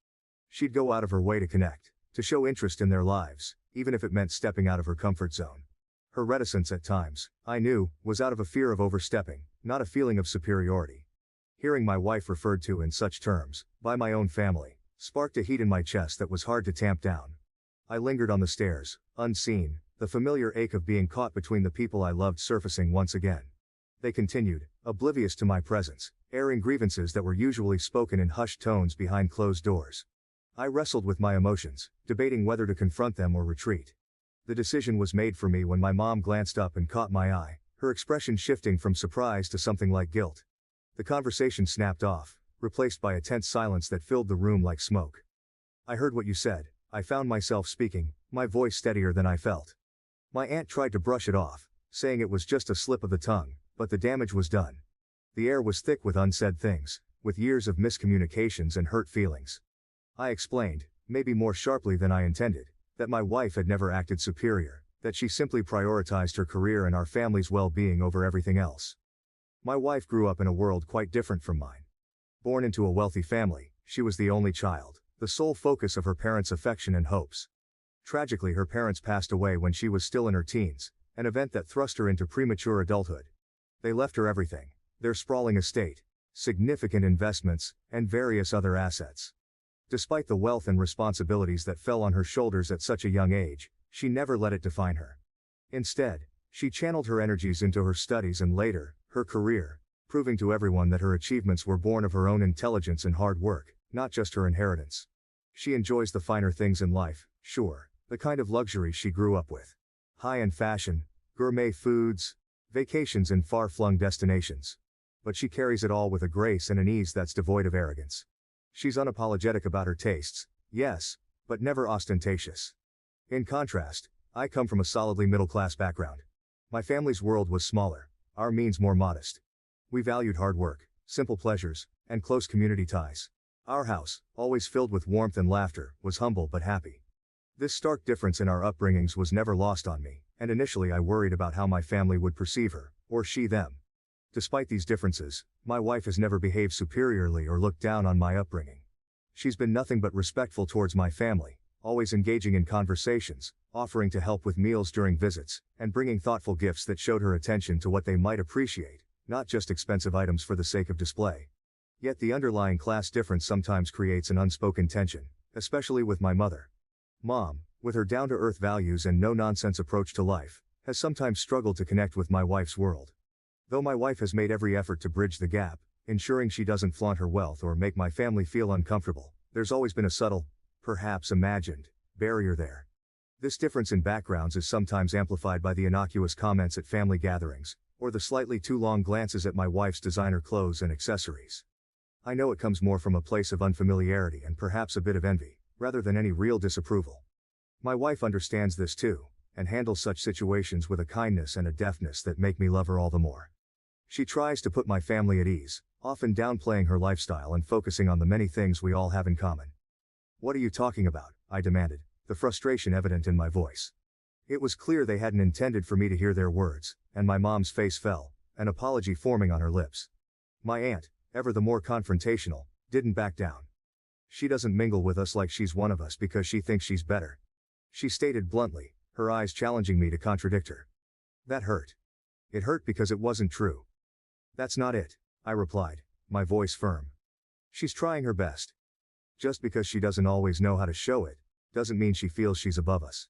She'd go out of her way to connect, to show interest in their lives, even if it meant stepping out of her comfort zone. Her reticence at times, I knew, was out of a fear of overstepping, not a feeling of superiority. Hearing my wife referred to in such terms, by my own family, sparked a heat in my chest that was hard to tamp down. I lingered on the stairs, unseen, the familiar ache of being caught between the people I loved surfacing once again. They continued, oblivious to my presence, airing grievances that were usually spoken in hushed tones behind closed doors. I wrestled with my emotions, debating whether to confront them or retreat. The decision was made for me when my mom glanced up and caught my eye, her expression shifting from surprise to something like guilt. The conversation snapped off, replaced by a tense silence that filled the room like smoke. "I heard what you said," I found myself speaking, my voice steadier than I felt. My aunt tried to brush it off, saying it was just a slip of the tongue, but the damage was done. The air was thick with unsaid things, with years of miscommunications and hurt feelings. I explained, maybe more sharply than I intended, that my wife had never acted superior, that she simply prioritized her career and our family's well-being over everything else. My wife grew up in a world quite different from mine. Born into a wealthy family, she was the only child, the sole focus of her parents' affection and hopes. Tragically, her parents passed away when she was still in her teens, an event that thrust her into premature adulthood. They left her everything, their sprawling estate, significant investments, and various other assets. Despite the wealth and responsibilities that fell on her shoulders at such a young age, she never let it define her. Instead, she channeled her energies into her studies and later, her career, proving to everyone that her achievements were born of her own intelligence and hard work, not just her inheritance. She enjoys the finer things in life, sure, the kind of luxury she grew up with. High-end fashion, gourmet foods, vacations in far-flung destinations. But she carries it all with a grace and an ease that's devoid of arrogance. She's unapologetic about her tastes, yes, but never ostentatious. In contrast, I come from a solidly middle-class background. My family's world was smaller, our means more modest. We valued hard work, simple pleasures, and close community ties. Our house, always filled with warmth and laughter, was humble but happy. This stark difference in our upbringings was never lost on me, and initially I worried about how my family would perceive her, or she them. Despite these differences, my wife has never behaved superiorly or looked down on my upbringing. She's been nothing but respectful towards my family, always engaging in conversations, offering to help with meals during visits, and bringing thoughtful gifts that showed her attention to what they might appreciate, not just expensive items for the sake of display. Yet the underlying class difference sometimes creates an unspoken tension, especially with my mother. Mom, with her down-to-earth values and no-nonsense approach to life, has sometimes struggled to connect with my wife's world. Though my wife has made every effort to bridge the gap, ensuring she doesn't flaunt her wealth or make my family feel uncomfortable, there's always been a subtle, perhaps imagined, barrier there. This difference in backgrounds is sometimes amplified by the innocuous comments at family gatherings, or the slightly too long glances at my wife's designer clothes and accessories. I know it comes more from a place of unfamiliarity and perhaps a bit of envy, rather than any real disapproval. My wife understands this too, and handles such situations with a kindness and a deftness that make me love her all the more. She tries to put my family at ease, often downplaying her lifestyle and focusing on the many things we all have in common. "What are you talking about?" I demanded, the frustration evident in my voice. It was clear they hadn't intended for me to hear their words, and my mom's face fell, an apology forming on her lips. My aunt, ever the more confrontational, didn't back down. "She doesn't mingle with us like she's one of us because she thinks she's better," she stated bluntly, her eyes challenging me to contradict her. That hurt. It hurt because it wasn't true. "That's not it," I replied, my voice firm. "She's trying her best. Just because she doesn't always know how to show it, doesn't mean she feels she's above us.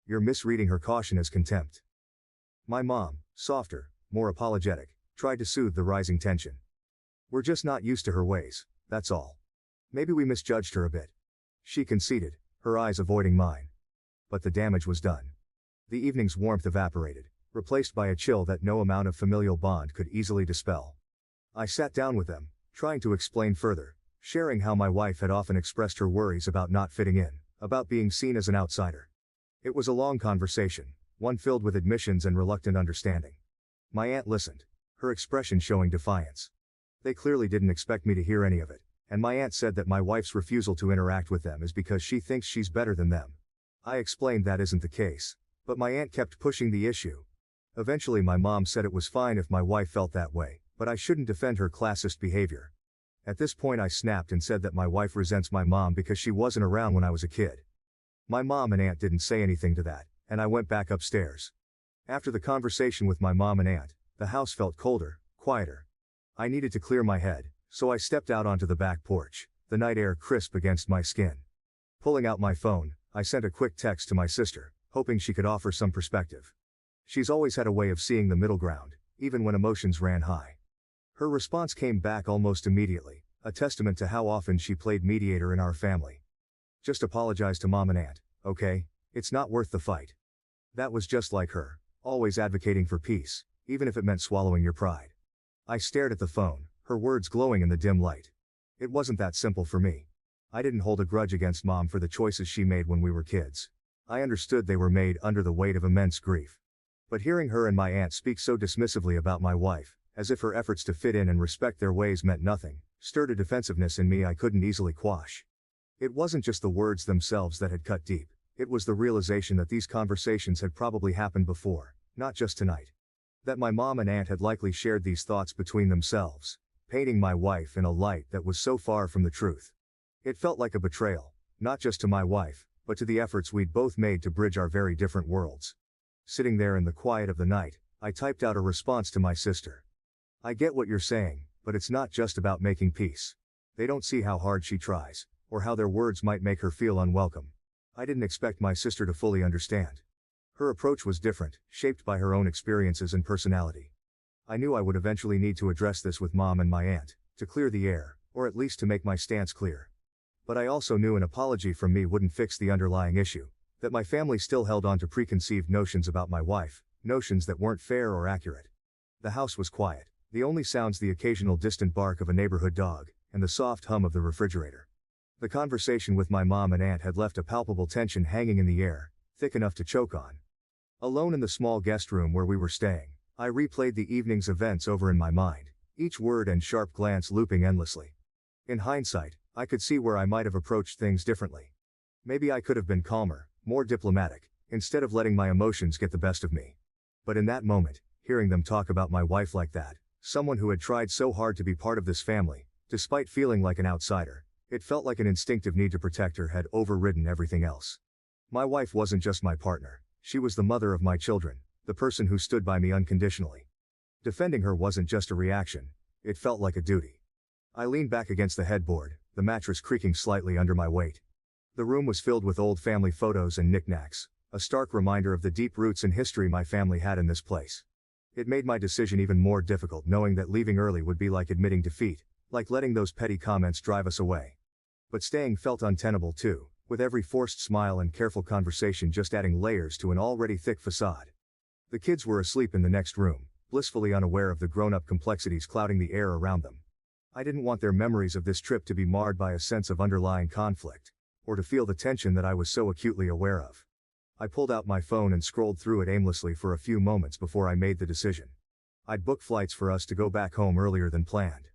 You're misreading her caution as contempt." My mom, softer, more apologetic, tried to soothe the rising tension. "We're just not used to her ways, that's all. Maybe we misjudged her a bit," she conceded, her eyes avoiding mine. But the damage was done. The evening's warmth evaporated, replaced by a chill that no amount of familial bond could easily dispel. I sat down with them, trying to explain further, sharing how my wife had often expressed her worries about not fitting in, about being seen as an outsider. It was a long conversation, one filled with admissions and reluctant understanding. My aunt listened, her expression showing defiance. They clearly didn't expect me to hear any of it, and my aunt said that my wife's refusal to interact with them is because she thinks she's better than them. I explained that isn't the case, but my aunt kept pushing the issue. Eventually my mom said it was fine if my wife felt that way, but I shouldn't defend her classist behavior. At this point I snapped and said that my wife resents my mom because she wasn't around when I was a kid. My mom and aunt didn't say anything to that, and I went back upstairs. After the conversation with my mom and aunt, the house felt colder, quieter. I needed to clear my head, so I stepped out onto the back porch, the night air crisp against my skin. Pulling out my phone, I sent a quick text to my sister, hoping she could offer some perspective. She's always had a way of seeing the middle ground, even when emotions ran high. Her response came back almost immediately, a testament to how often she played mediator in our family. Just apologize to mom and aunt, okay? It's not worth the fight. That was just like her, always advocating for peace, even if it meant swallowing your pride. I stared at the phone, her words glowing in the dim light. It wasn't that simple for me. I didn't hold a grudge against mom for the choices she made when we were kids. I understood they were made under the weight of immense grief. But hearing her and my aunt speak so dismissively about my wife, as if her efforts to fit in and respect their ways meant nothing, stirred a defensiveness in me I couldn't easily quash. It wasn't just the words themselves that had cut deep, it was the realization that these conversations had probably happened before, not just tonight. That my mom and aunt had likely shared these thoughts between themselves, painting my wife in a light that was so far from the truth. It felt like a betrayal, not just to my wife, but to the efforts we'd both made to bridge our very different worlds. Sitting there in the quiet of the night, I typed out a response to my sister. I get what you're saying, but it's not just about making peace. They don't see how hard she tries, or how their words might make her feel unwelcome. I didn't expect my sister to fully understand. Her approach was different, shaped by her own experiences and personality. I knew I would eventually need to address this with mom and my aunt, to clear the air, or at least to make my stance clear. But I also knew an apology from me wouldn't fix the underlying issue, that my family still held on to preconceived notions about my wife, notions that weren't fair or accurate. The house was quiet, the only sounds the occasional distant bark of a neighborhood dog, and the soft hum of the refrigerator. The conversation with my mom and aunt had left a palpable tension hanging in the air, thick enough to choke on. Alone in the small guest room where we were staying, I replayed the evening's events over in my mind, each word and sharp glance looping endlessly. In hindsight, I could see where I might have approached things differently. Maybe I could have been calmer, more diplomatic, instead of letting my emotions get the best of me. But in that moment, hearing them talk about my wife like that, someone who had tried so hard to be part of this family, despite feeling like an outsider, it felt like an instinctive need to protect her had overridden everything else. My wife wasn't just my partner, she was the mother of my children, the person who stood by me unconditionally. Defending her wasn't just a reaction, it felt like a duty. I leaned back against the headboard, the mattress creaking slightly under my weight. The room was filled with old family photos and knickknacks, a stark reminder of the deep roots and history my family had in this place. It made my decision even more difficult knowing that leaving early would be like admitting defeat, like letting those petty comments drive us away. But staying felt untenable too, with every forced smile and careful conversation just adding layers to an already thick facade. The kids were asleep in the next room, blissfully unaware of the grown-up complexities clouding the air around them. I didn't want their memories of this trip to be marred by a sense of underlying conflict, or to feel the tension that I was so acutely aware of. I pulled out my phone and scrolled through it aimlessly for a few moments before I made the decision. I'd booked flights for us to go back home earlier than planned.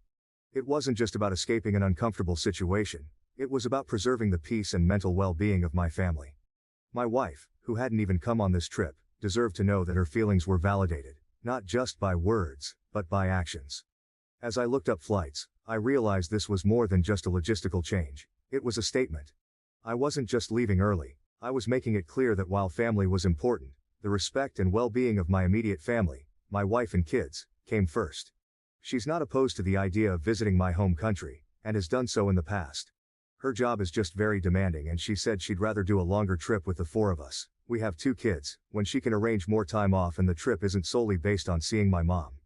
It wasn't just about escaping an uncomfortable situation, it was about preserving the peace and mental well-being of my family. My wife, who hadn't even come on this trip, deserved to know that her feelings were validated, not just by words, but by actions. As I looked up flights, I realized this was more than just a logistical change, it was a statement. I wasn't just leaving early, I was making it clear that while family was important, the respect and well-being of my immediate family, my wife and kids, came first. She's not opposed to the idea of visiting my home country, and has done so in the past. Her job is just very demanding and she said she'd rather do a longer trip with the four of us. We have 2 kids, when she can arrange more time off and the trip isn't solely based on seeing my mom.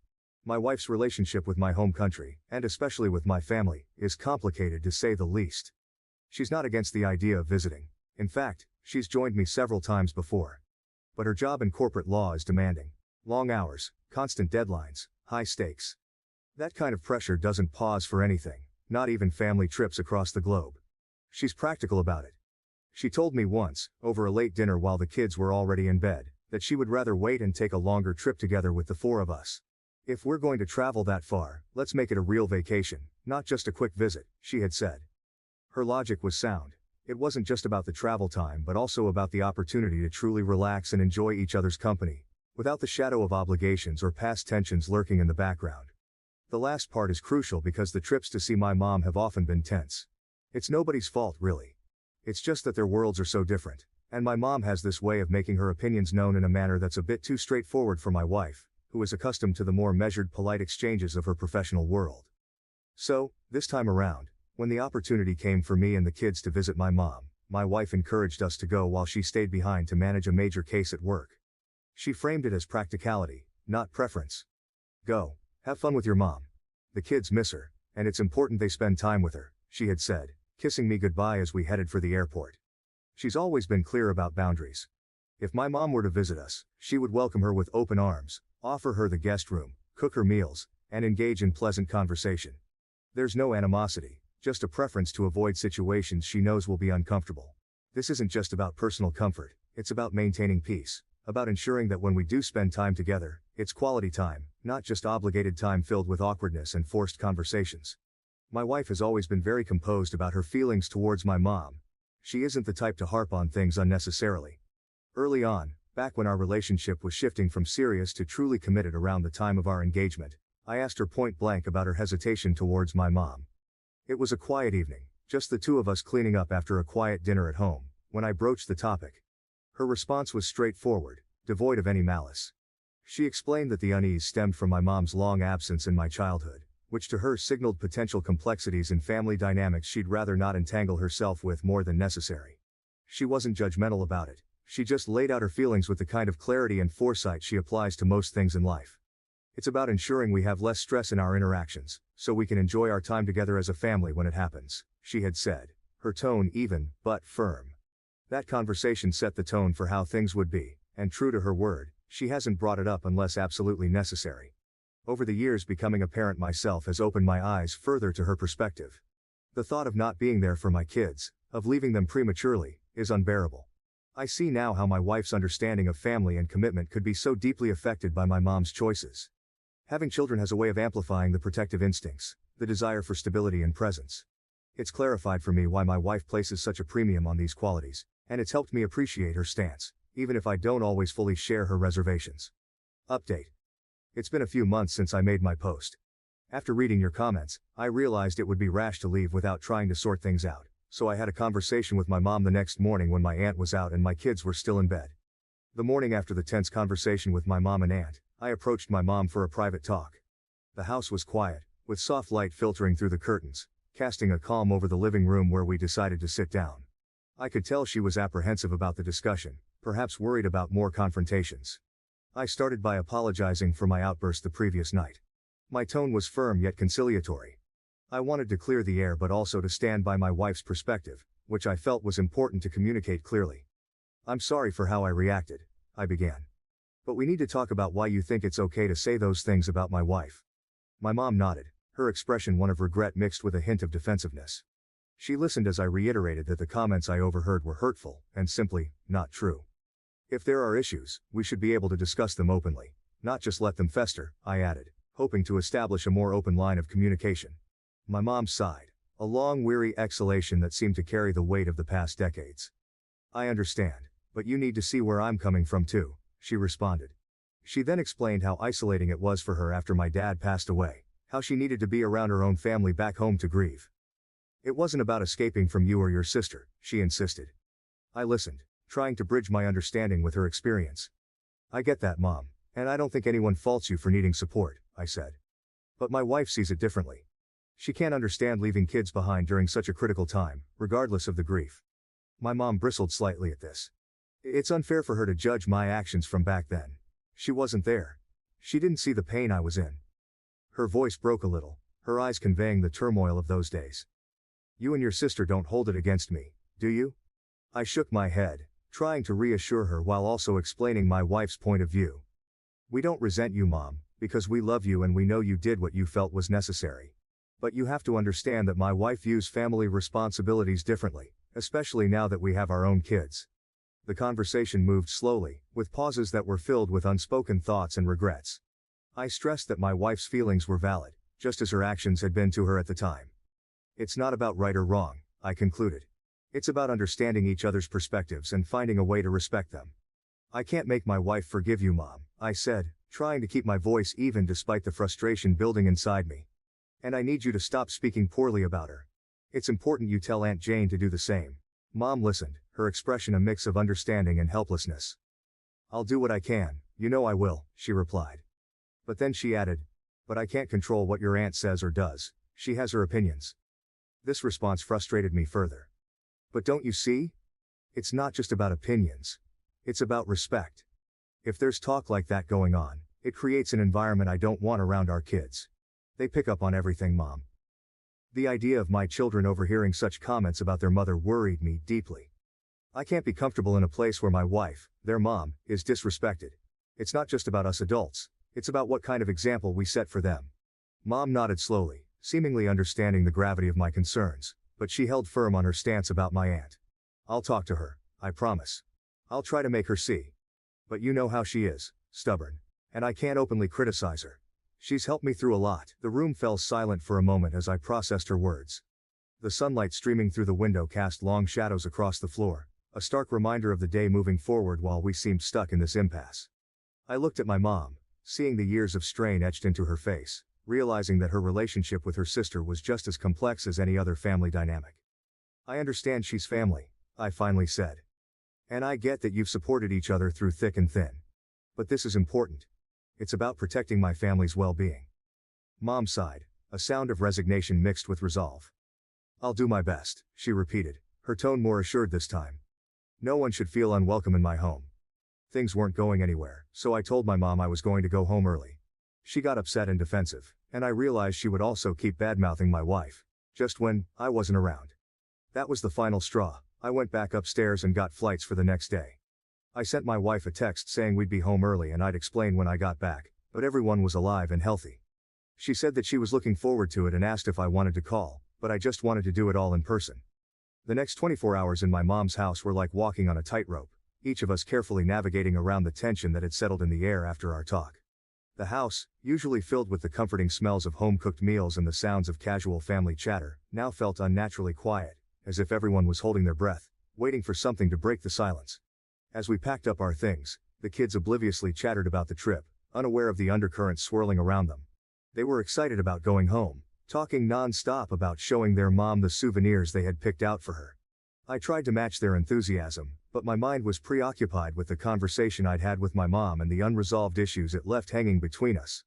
My wife's relationship with my home country, and especially with my family, is complicated to say the least. She's not against the idea of visiting. In fact, she's joined me several times before. But her job in corporate law is demanding. Long hours, constant deadlines, high stakes. That kind of pressure doesn't pause for anything, not even family trips across the globe. She's practical about it. She told me once, over a late dinner while the kids were already in bed, that she would rather wait and take a longer trip together with the four of us. If we're going to travel that far, let's make it a real vacation, not just a quick visit, she had said. Her logic was sound. It wasn't just about the travel time but also about the opportunity to truly relax and enjoy each other's company, without the shadow of obligations or past tensions lurking in the background. The last part is crucial because the trips to see my mom have often been tense. It's nobody's fault, really. It's just that their worlds are so different, and my mom has this way of making her opinions known in a manner that's a bit too straightforward for my wife, who is accustomed to the more measured, polite exchanges of her professional world. So, this time around, when the opportunity came for me and the kids to visit my mom, my wife encouraged us to go while she stayed behind to manage a major case at work. She framed it as practicality, not preference. Go, have fun with your mom. The kids miss her, and it's important they spend time with her, she had said, kissing me goodbye as we headed for the airport. She's always been clear about boundaries. If my mom were to visit us, she would welcome her with open arms, offer her the guest room, cook her meals, and engage in pleasant conversation. There's no animosity, just a preference to avoid situations she knows will be uncomfortable. This isn't just about personal comfort, it's about maintaining peace, about ensuring that when we do spend time together, it's quality time, not just obligated time filled with awkwardness and forced conversations. My wife has always been very composed about her feelings towards my mom. She isn't the type to harp on things unnecessarily. Early on, back when our relationship was shifting from serious to truly committed around the time of our engagement, I asked her point blank about her hesitation towards my mom. It was a quiet evening, just the two of us cleaning up after a quiet dinner at home, when I broached the topic. Her response was straightforward, devoid of any malice. She explained that the unease stemmed from my mom's long absence in my childhood, which to her signaled potential complexities in family dynamics she'd rather not entangle herself with more than necessary. She wasn't judgmental about it. She just laid out her feelings with the kind of clarity and foresight she applies to most things in life. It's about ensuring we have less stress in our interactions, so we can enjoy our time together as a family when it happens, she had said, her tone even, but firm. That conversation set the tone for how things would be, and true to her word, she hasn't brought it up unless absolutely necessary. Over the years, becoming a parent myself has opened my eyes further to her perspective. The thought of not being there for my kids, of leaving them prematurely, is unbearable. I see now how my wife's understanding of family and commitment could be so deeply affected by my mom's choices. Having children has a way of amplifying the protective instincts, the desire for stability and presence. It's clarified for me why my wife places such a premium on these qualities, and it's helped me appreciate her stance, even if I don't always fully share her reservations. Update. It's been a few months since I made my post. After reading your comments, I realized it would be rash to leave without trying to sort things out, so I had a conversation with my mom the next morning when my aunt was out and my kids were still in bed. The morning after the tense conversation with my mom and aunt, I approached my mom for a private talk. The house was quiet, with soft light filtering through the curtains, casting a calm over the living room where we decided to sit down. I could tell she was apprehensive about the discussion, perhaps worried about more confrontations. I started by apologizing for my outburst the previous night. My tone was firm yet conciliatory. I wanted to clear the air but also to stand by my wife's perspective, which I felt was important to communicate clearly. I'm sorry for how I reacted, I began. But we need to talk about why you think it's okay to say those things about my wife. My mom nodded, her expression one of regret mixed with a hint of defensiveness. She listened as I reiterated that the comments I overheard were hurtful, and simply, not true. If there are issues, we should be able to discuss them openly, not just let them fester, I added, hoping to establish a more open line of communication. My mom sighed, a long weary exhalation that seemed to carry the weight of the past decades. I understand, but you need to see where I'm coming from too, she responded. She then explained how isolating it was for her after my dad passed away, how she needed to be around her own family back home to grieve. It wasn't about escaping from you or your sister, she insisted. I listened, trying to bridge my understanding with her experience. I get that, Mom, and I don't think anyone faults you for needing support, I said. But my wife sees it differently. She can't understand leaving kids behind during such a critical time, regardless of the grief. My mom bristled slightly at this. It's unfair for her to judge my actions from back then. She wasn't there. She didn't see the pain I was in. Her voice broke a little, her eyes conveying the turmoil of those days. You and your sister don't hold it against me, do you? I shook my head, trying to reassure her while also explaining my wife's point of view. We don't resent you, Mom, Because we love you and we know you did what you felt was necessary. But you have to understand that my wife views family responsibilities differently, especially now that we have our own kids. The conversation moved slowly, with pauses that were filled with unspoken thoughts and regrets. I stressed that my wife's feelings were valid, just as her actions had been to her at the time. It's not about right or wrong, I concluded. It's about understanding each other's perspectives and finding a way to respect them. I can't make my wife forgive you, Mom, I said, trying to keep my voice even despite the frustration building inside me. And I need you to stop speaking poorly about her. It's important you tell Aunt Jane to do the same. Mom listened, her expression a mix of understanding and helplessness. I'll do what I can, you know I will, she replied. But then she added, but I can't control what your aunt says or does, she has her opinions. This response frustrated me further. But don't you see? It's not just about opinions. It's about respect. If there's talk like that going on, it creates an environment I don't want around our kids. They pick up on everything, Mom. The idea of my children overhearing such comments about their mother worried me deeply. I can't be comfortable in a place where my wife, their mom, is disrespected. It's not just about us adults, it's about what kind of example we set for them. Mom nodded slowly, seemingly understanding the gravity of my concerns, but she held firm on her stance about my aunt. I'll talk to her, I promise. I'll try to make her see. But you know how she is, stubborn. And I can't openly criticize her. She's helped me through a lot. The room fell silent for a moment as I processed her words. The sunlight streaming through the window cast long shadows across the floor, a stark reminder of the day moving forward while we seemed stuck in this impasse. I looked at my mom, seeing the years of strain etched into her face, realizing that her relationship with her sister was just as complex as any other family dynamic. I understand she's family, I finally said. And I get that you've supported each other through thick and thin. But this is important. It's about protecting my family's well-being. Mom sighed, a sound of resignation mixed with resolve. I'll do my best, she repeated, her tone more assured this time. No one should feel unwelcome in my home. Things weren't going anywhere, so I told my mom I was going to go home early. She got upset and defensive, and I realized she would also keep badmouthing my wife, just when I wasn't around. That was the final straw. I went back upstairs and got flights for the next day. I sent my wife a text saying we'd be home early and I'd explain when I got back, but everyone was alive and healthy. She said that she was looking forward to it and asked if I wanted to call, but I just wanted to do it all in person. The next 24 hours in my mom's house were like walking on a tightrope, each of us carefully navigating around the tension that had settled in the air after our talk. The house, usually filled with the comforting smells of home-cooked meals and the sounds of casual family chatter, now felt unnaturally quiet, as if everyone was holding their breath, waiting for something to break the silence. As we packed up our things, the kids obliviously chattered about the trip, unaware of the undercurrents swirling around them. They were excited about going home, talking non-stop about showing their mom the souvenirs they had picked out for her. I tried to match their enthusiasm, but my mind was preoccupied with the conversation I'd had with my mom and the unresolved issues it left hanging between us.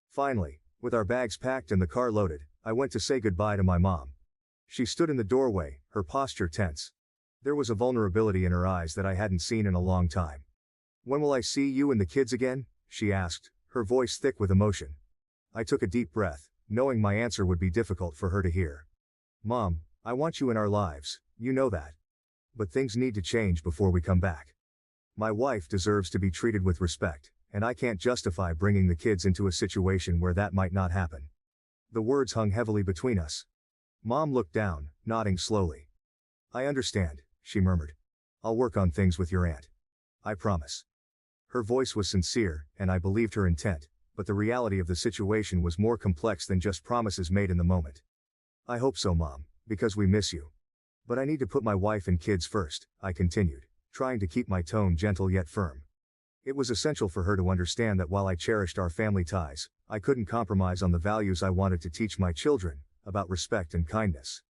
Finally, with our bags packed and the car loaded, I went to say goodbye to my mom. She stood in the doorway, her posture tense. There was a vulnerability in her eyes that I hadn't seen in a long time. "When will I see you and the kids again?" she asked, her voice thick with emotion. I took a deep breath, knowing my answer would be difficult for her to hear. "Mom, I want you in our lives, you know that. But things need to change before we come back. My wife deserves to be treated with respect, and I can't justify bringing the kids into a situation where that might not happen." The words hung heavily between us. Mom looked down, nodding slowly. "I understand," she murmured. "I'll work on things with your aunt. I promise." Her voice was sincere, and I believed her intent, but the reality of the situation was more complex than just promises made in the moment. "I hope so, Mom, because we miss you. But I need to put my wife and kids first," I continued, trying to keep my tone gentle yet firm. It was essential for her to understand that while I cherished our family ties, I couldn't compromise on the values I wanted to teach my children, about respect and kindness.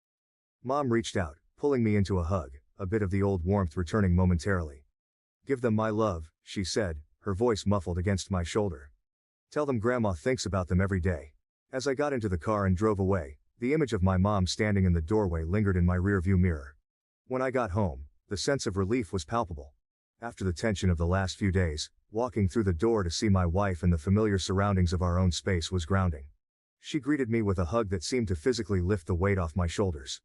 Mom reached out, pulling me into a hug, a bit of the old warmth returning momentarily. "Give them my love," she said, her voice muffled against my shoulder. "Tell them Grandma thinks about them every day." As I got into the car and drove away, the image of my mom standing in the doorway lingered in my rearview mirror. When I got home, the sense of relief was palpable. After the tension of the last few days, walking through the door to see my wife and the familiar surroundings of our own space was grounding. She greeted me with a hug that seemed to physically lift the weight off my shoulders.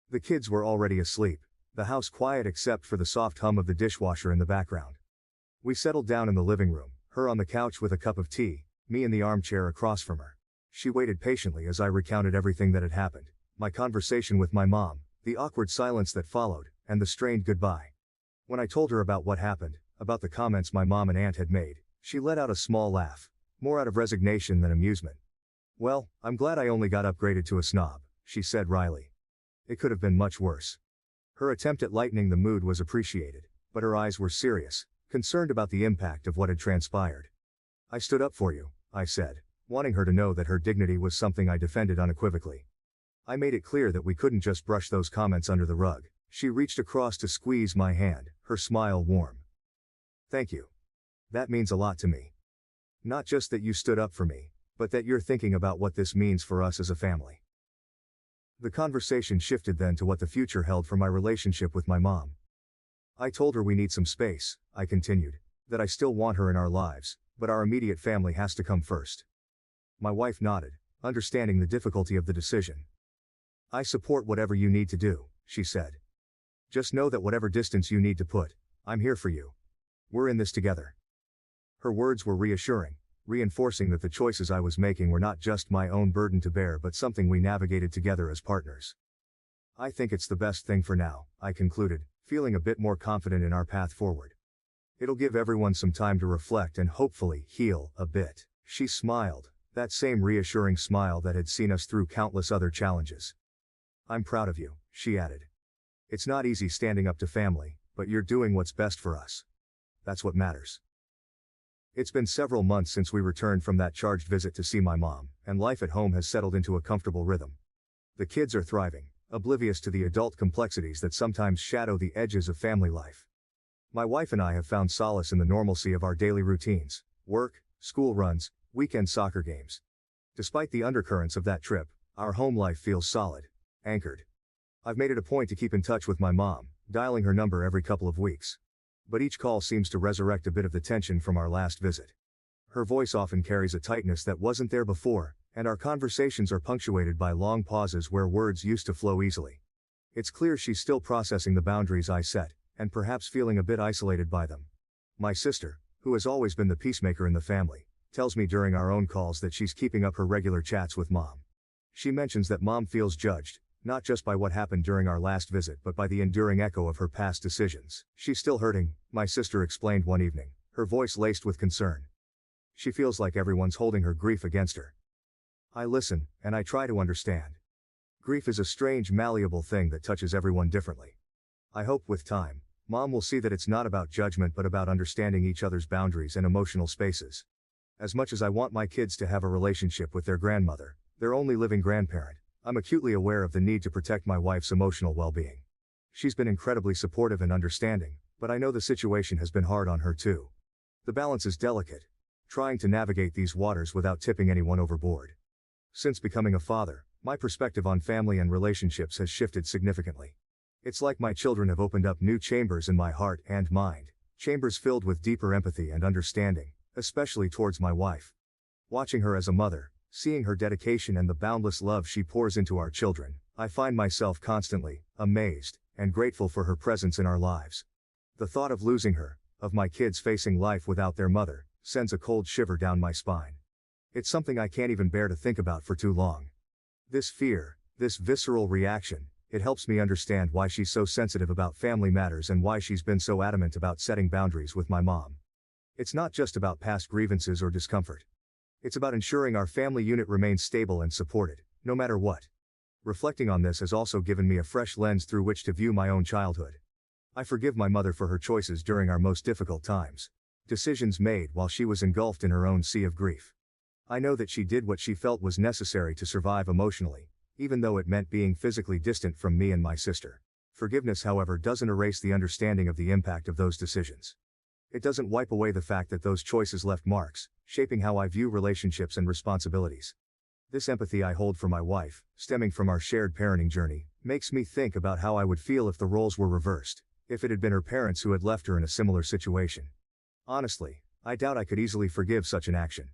The kids were already asleep, the house quiet except for the soft hum of the dishwasher in the background. We settled down in the living room, her on the couch with a cup of tea, Me in the armchair across from her. She waited patiently as I recounted everything that had happened. My conversation with my mom, the awkward silence that followed, and the strained goodbye. When I told her about what happened, about the comments my mom and aunt had made, she let out a small laugh, more out of resignation than amusement. "Well, I'm glad I only got upgraded to a snob," she said wryly. "It could have been much worse." Her attempt at lightening the mood was appreciated, but her eyes were serious, concerned about the impact of what had transpired. "I stood up for you," I said, wanting her to know that her dignity was something I defended unequivocally. I made it clear that we couldn't just brush those comments under the rug. She reached across to squeeze my hand, her smile warm. "Thank you. That means a lot to me. Not just that you stood up for me, but that you're thinking about what this means for us as a family." The conversation shifted then to what the future held for my relationship with my mom. "I told her we need some space," I continued, "that I still want her in our lives, but our immediate family has to come first." My wife nodded, understanding the difficulty of the decision. "I support whatever you need to do," she said. "Just know that whatever distance you need to put, I'm here for you. We're in this together." Her words were reassuring, reinforcing that the choices I was making were not just my own burden to bear but something we navigated together as partners. "I think it's the best thing for now," I concluded, feeling a bit more confident in our path forward. "It'll give everyone some time to reflect and hopefully heal a bit." She smiled, that same reassuring smile that had seen us through countless other challenges. "I'm proud of you," she added. "It's not easy standing up to family, but you're doing what's best for us. That's what matters." It's been several months since we returned from that charged visit to see my mom, and life at home has settled into a comfortable rhythm. The kids are thriving, oblivious to the adult complexities that sometimes shadow the edges of family life. My wife and I have found solace in the normalcy of our daily routines: work, school runs, weekend soccer games. Despite the undercurrents of that trip, our home life feels solid, anchored. I've made it a point to keep in touch with my mom, dialing her number every couple of weeks. But each call seems to resurrect a bit of the tension from our last visit. Her voice often carries a tightness that wasn't there before, and our conversations are punctuated by long pauses where words used to flow easily. It's clear she's still processing the boundaries I set, and perhaps feeling a bit isolated by them. My sister, who has always been the peacemaker in the family, tells me during our own calls that she's keeping up her regular chats with mom. She mentions that mom feels judged, not just by what happened during our last visit but by the enduring echo of her past decisions. "She's still hurting," my sister explained one evening, her voice laced with concern. "She feels like everyone's holding her grief against her." I listen, and I try to understand. Grief is a strange, malleable thing that touches everyone differently. I hope with time, mom will see that it's not about judgment but about understanding each other's boundaries and emotional spaces. As much as I want my kids to have a relationship with their grandmother, their only living grandparent, I'm acutely aware of the need to protect my wife's emotional well-being. She's been incredibly supportive and understanding, but I know the situation has been hard on her too. The balance is delicate, trying to navigate these waters without tipping anyone overboard. Since becoming a father, my perspective on family and relationships has shifted significantly. It's like my children have opened up new chambers in my heart and mind, chambers filled with deeper empathy and understanding, especially towards my wife. Watching her as a mother, seeing her dedication and the boundless love she pours into our children, I find myself constantly amazed and grateful for her presence in our lives. The thought of losing her, of my kids facing life without their mother, sends a cold shiver down my spine. It's something I can't even bear to think about for too long. This fear, this visceral reaction, it helps me understand why she's so sensitive about family matters and why she's been so adamant about setting boundaries with my mom. It's not just about past grievances or discomfort. It's about ensuring our family unit remains stable and supported, no matter what. Reflecting on this has also given me a fresh lens through which to view my own childhood. I forgive my mother for her choices during our most difficult times. Decisions made while she was engulfed in her own sea of grief. I know that she did what she felt was necessary to survive emotionally, even though it meant being physically distant from me and my sister. Forgiveness, however, doesn't erase the understanding of the impact of those decisions. It doesn't wipe away the fact that those choices left marks, shaping how I view relationships and responsibilities. This empathy I hold for my wife, stemming from our shared parenting journey, makes me think about how I would feel if the roles were reversed, if it had been her parents who had left her in a similar situation. Honestly, I doubt I could easily forgive such an action.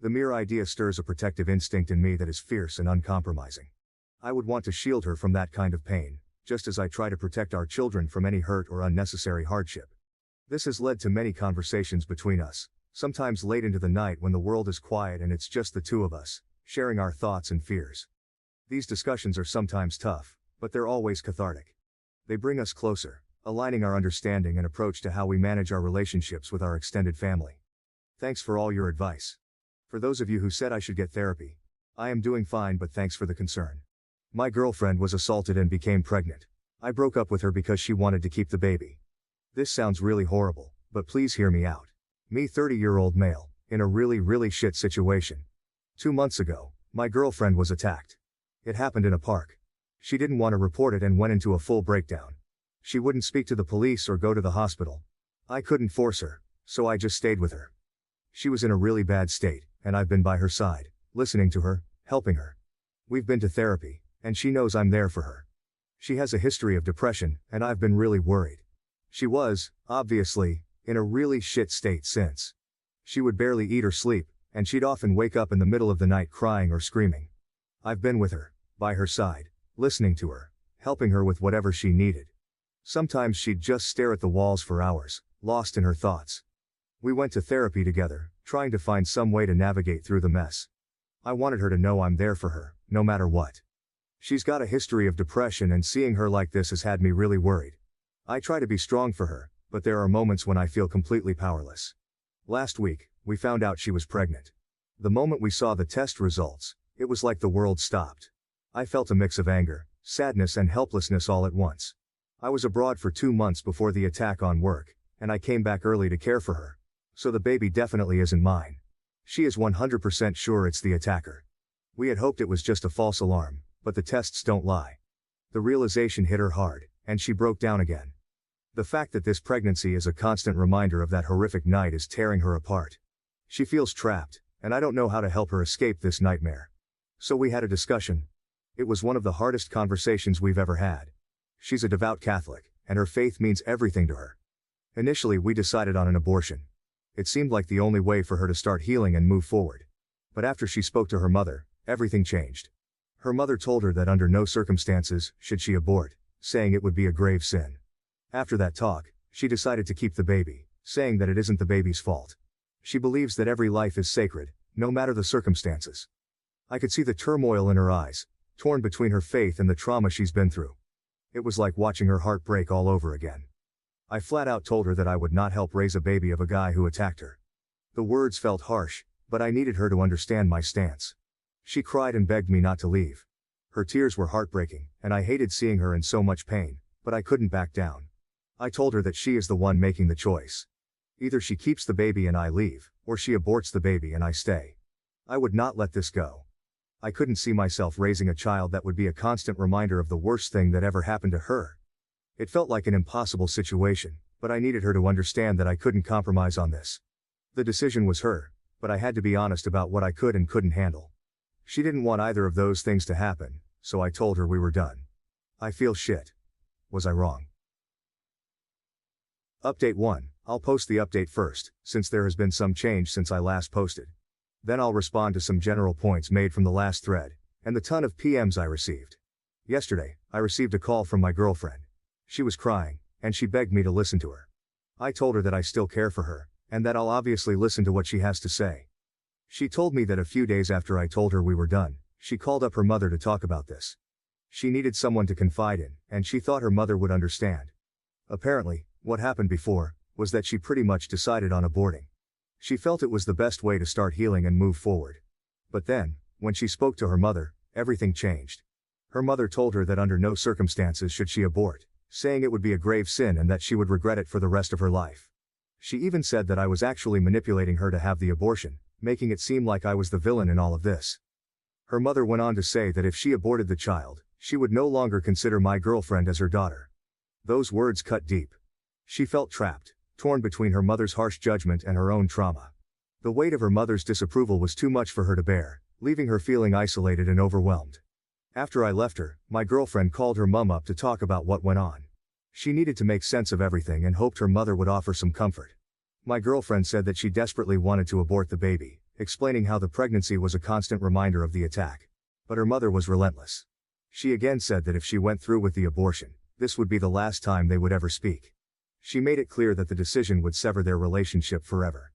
The mere idea stirs a protective instinct in me that is fierce and uncompromising. I would want to shield her from that kind of pain, just as I try to protect our children from any hurt or unnecessary hardship. This has led to many conversations between us, Sometimes late into the night when the world is quiet and it's just the two of us, sharing our thoughts and fears. These discussions are sometimes tough, but they're always cathartic. They bring us closer, aligning our understanding and approach to how we manage our relationships with our extended family. Thanks for all your advice. For those of you who said I should get therapy, I am doing fine, but thanks for the concern. My girlfriend was assaulted and became pregnant. I broke up with her because she wanted to keep the baby. This sounds really horrible, but please hear me out. Me, 30-year-old male, in a really shit situation. 2 months ago, my girlfriend was attacked. It happened in a park. She didn't want to report it and went into a full breakdown. She wouldn't speak to the police or go to the hospital. I couldn't force her, so I just stayed with her. She was in a really bad state, and I've been by her side, listening to her, helping her. We've been to therapy, and she knows I'm there for her. She has a history of depression, and I've been really worried. She was, obviously, in a really shit state since. She would barely eat or sleep, and she'd often wake up in the middle of the night crying or screaming. I've been with her, by her side, listening to her, helping her with whatever she needed. Sometimes she'd just stare at the walls for hours, lost in her thoughts. We went to therapy together, trying to find some way to navigate through the mess. I wanted her to know I'm there for her, no matter what. She's got a history of depression, and seeing her like this has had me really worried. I try to be strong for her, but there are moments when I feel completely powerless. Last week, we found out she was pregnant. The moment we saw the test results, it was like the world stopped. I felt a mix of anger, sadness and helplessness all at once. I was abroad for 2 months before the attack on work, and I came back early to care for her. So the baby definitely isn't mine. She is 100% sure it's the attacker. We had hoped it was just a false alarm, but the tests don't lie. The realization hit her hard, and she broke down again. The fact that this pregnancy is a constant reminder of that horrific night is tearing her apart. She feels trapped, and I don't know how to help her escape this nightmare. So we had a discussion. It was one of the hardest conversations we've ever had. She's a devout Catholic, and her faith means everything to her. Initially, we decided on an abortion. It seemed like the only way for her to start healing and move forward. But after she spoke to her mother, everything changed. Her mother told her that under no circumstances should she abort, saying it would be a grave sin. After that talk, she decided to keep the baby, saying that it isn't the baby's fault. She believes that every life is sacred, no matter the circumstances. I could see the turmoil in her eyes, torn between her faith and the trauma she's been through. It was like watching her heart break all over again. I flat out told her that I would not help raise a baby of a guy who attacked her. The words felt harsh, but I needed her to understand my stance. She cried and begged me not to leave. Her tears were heartbreaking, and I hated seeing her in so much pain, but I couldn't back down. I told her that she is the one making the choice. Either she keeps the baby and I leave, or she aborts the baby and I stay. I would not let this go. I couldn't see myself raising a child that would be a constant reminder of the worst thing that ever happened to her. It felt like an impossible situation, but I needed her to understand that I couldn't compromise on this. The decision was her, but I had to be honest about what I could and couldn't handle. She didn't want either of those things to happen, so I told her we were done. I feel shit. Was I wrong? Update 1. I'll post the update first, since there has been some change since I last posted. Then I'll respond to some general points made from the last thread, and the ton of PMs I received. Yesterday, I received a call from my girlfriend. She was crying, and she begged me to listen to her. I told her that I still care for her, and that I'll obviously listen to what she has to say. She told me that a few days after I told her we were done, she called up her mother to talk about this. She needed someone to confide in, and she thought her mother would understand. Apparently, what happened before was that she pretty much decided on aborting. She felt it was the best way to start healing and move forward. But then, when she spoke to her mother, everything changed. Her mother told her that under no circumstances should she abort, saying it would be a grave sin and that she would regret it for the rest of her life. She even said that I was actually manipulating her to have the abortion, making it seem like I was the villain in all of this. Her mother went on to say that if she aborted the child, she would no longer consider my girlfriend as her daughter. Those words cut deep. She felt trapped, torn between her mother's harsh judgment and her own trauma. The weight of her mother's disapproval was too much for her to bear, leaving her feeling isolated and overwhelmed. After I left her, my girlfriend called her mum up to talk about what went on. She needed to make sense of everything and hoped her mother would offer some comfort. My girlfriend said that she desperately wanted to abort the baby, explaining how the pregnancy was a constant reminder of the attack. But her mother was relentless. She again said that if she went through with the abortion, this would be the last time they would ever speak. She made it clear that the decision would sever their relationship forever.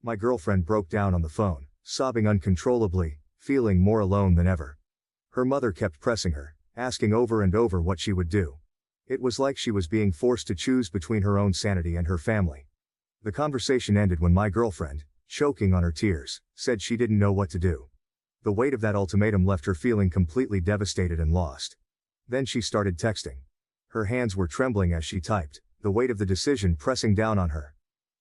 My girlfriend broke down on the phone, sobbing uncontrollably, feeling more alone than ever. Her mother kept pressing her, asking over and over what she would do. It was like she was being forced to choose between her own sanity and her family. The conversation ended when my girlfriend, choking on her tears, said she didn't know what to do. The weight of that ultimatum left her feeling completely devastated and lost. Then she started texting. Her hands were trembling as she typed, the weight of the decision pressing down on her.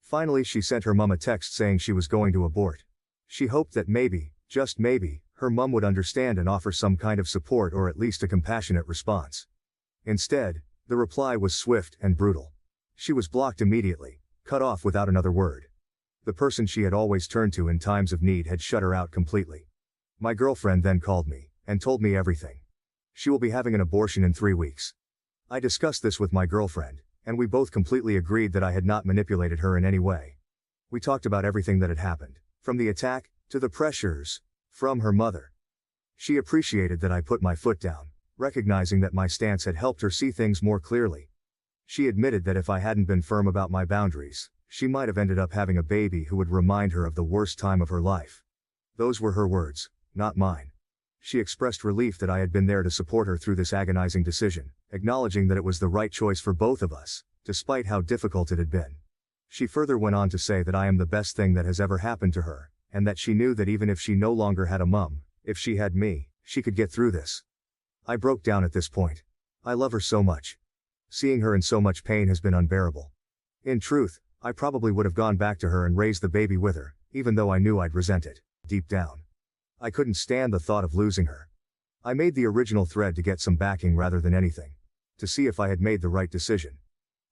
Finally she sent her mum a text saying she was going to abort. She hoped that maybe, just maybe, her mum would understand and offer some kind of support or at least a compassionate response. Instead, the reply was swift and brutal. She was blocked immediately, cut off without another word. The person she had always turned to in times of need had shut her out completely. My girlfriend then called me, and told me everything. She will be having an abortion in 3 weeks. I discussed this with my girlfriend, and we both completely agreed that I had not manipulated her in any way. We talked about everything that had happened, from the attack, to the pressures, from her mother. She appreciated that I put my foot down, recognizing that my stance had helped her see things more clearly. She admitted that if I hadn't been firm about my boundaries, she might have ended up having a baby who would remind her of the worst time of her life. Those were her words, not mine. She expressed relief that I had been there to support her through this agonizing decision, acknowledging that it was the right choice for both of us, despite how difficult it had been. She further went on to say that I am the best thing that has ever happened to her, and that she knew that even if she no longer had a mum, if she had me, she could get through this. I broke down at this point. I love her so much. Seeing her in so much pain has been unbearable. In truth, I probably would have gone back to her and raised the baby with her, even though I knew I'd resent it, deep down. I couldn't stand the thought of losing her. I made the original thread to get some backing rather than anything. To see if I had made the right decision.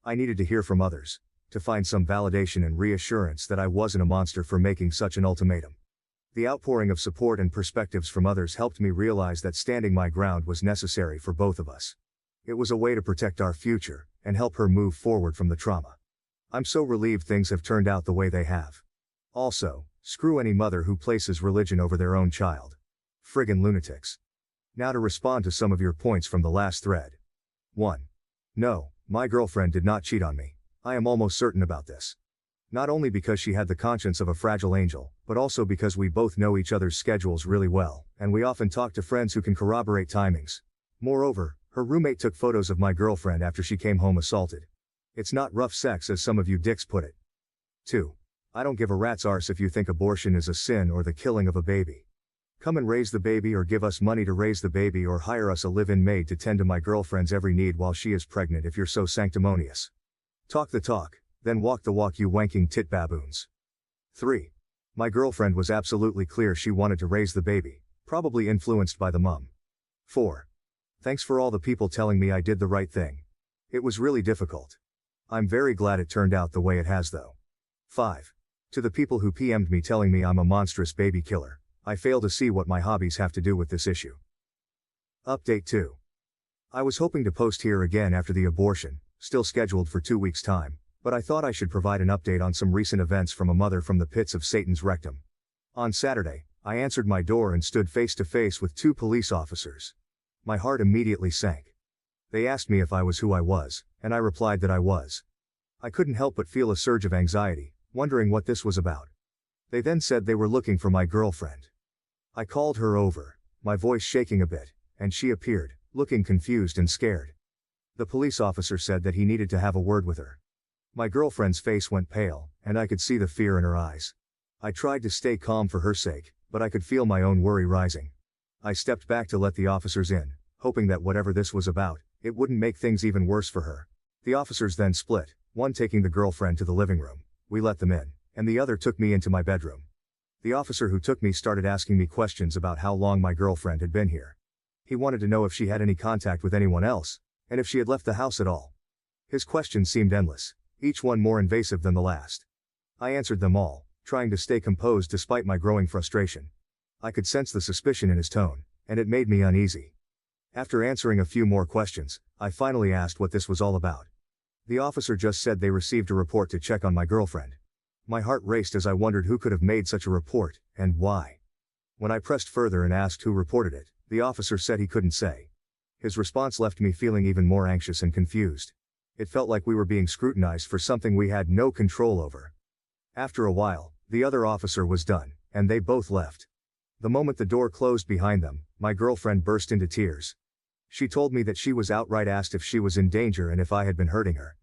I needed to hear from others, to find some validation and reassurance that I wasn't a monster for making such an ultimatum. The outpouring of support and perspectives from others helped me realize that standing my ground was necessary for both of us. It was a way to protect our future, and help her move forward from the trauma. I'm so relieved things have turned out the way they have. Also, screw any mother who places religion over their own child. Friggin' lunatics. Now to respond to some of your points from the last thread. 1. No, my girlfriend did not cheat on me. I am almost certain about this. Not only because she had the conscience of a fragile angel, but also because we both know each other's schedules really well, and we often talk to friends who can corroborate timings. Moreover, her roommate took photos of my girlfriend after she came home assaulted. It's not rough sex as some of you dicks put it. 2. I don't give a rat's arse if you think abortion is a sin or the killing of a baby. Come and raise the baby or give us money to raise the baby or hire us a live-in maid to tend to my girlfriend's every need while she is pregnant if you're so sanctimonious. Talk the talk, then walk the walk, you wanking tit baboons. 3. My girlfriend was absolutely clear she wanted to raise the baby, probably influenced by the mum. 4. Thanks for all the people telling me I did the right thing. It was really difficult. I'm very glad it turned out the way it has though. 5. To the people who PM'd me telling me I'm a monstrous baby killer, I fail to see what my hobbies have to do with this issue. Update 2. I was hoping to post here again after the abortion, still scheduled for 2 weeks' time, but I thought I should provide an update on some recent events from a mother from the pits of Satan's rectum. On Saturday, I answered my door and stood face to face with 2 police officers. My heart immediately sank. They asked me if I was who I was, and I replied that I was. I couldn't help but feel a surge of anxiety, wondering what this was about. They then said they were looking for my girlfriend. I called her over, my voice shaking a bit, and she appeared, looking confused and scared. The police officer said that he needed to have a word with her. My girlfriend's face went pale, and I could see the fear in her eyes. I tried to stay calm for her sake, but I could feel my own worry rising. I stepped back to let the officers in, hoping that whatever this was about, it wouldn't make things even worse for her. The officers then split, one taking the girlfriend to the living room. We let them in, and the other took me into my bedroom. The officer who took me started asking me questions about how long my girlfriend had been here. He wanted to know if she had any contact with anyone else, and if she had left the house at all. His questions seemed endless, each one more invasive than the last. I answered them all, trying to stay composed despite my growing frustration. I could sense the suspicion in his tone, and it made me uneasy. After answering a few more questions, I finally asked what this was all about. The officer just said they received a report to check on my girlfriend. My heart raced as I wondered who could have made such a report, and why. When I pressed further and asked who reported it, the officer said he couldn't say. His response left me feeling even more anxious and confused. It felt like we were being scrutinized for something we had no control over. After a while, The other officer was done, and they both left. The moment the door closed behind them, my girlfriend burst into tears. She told me that she was outright asked if she was in danger and if I had been hurting her.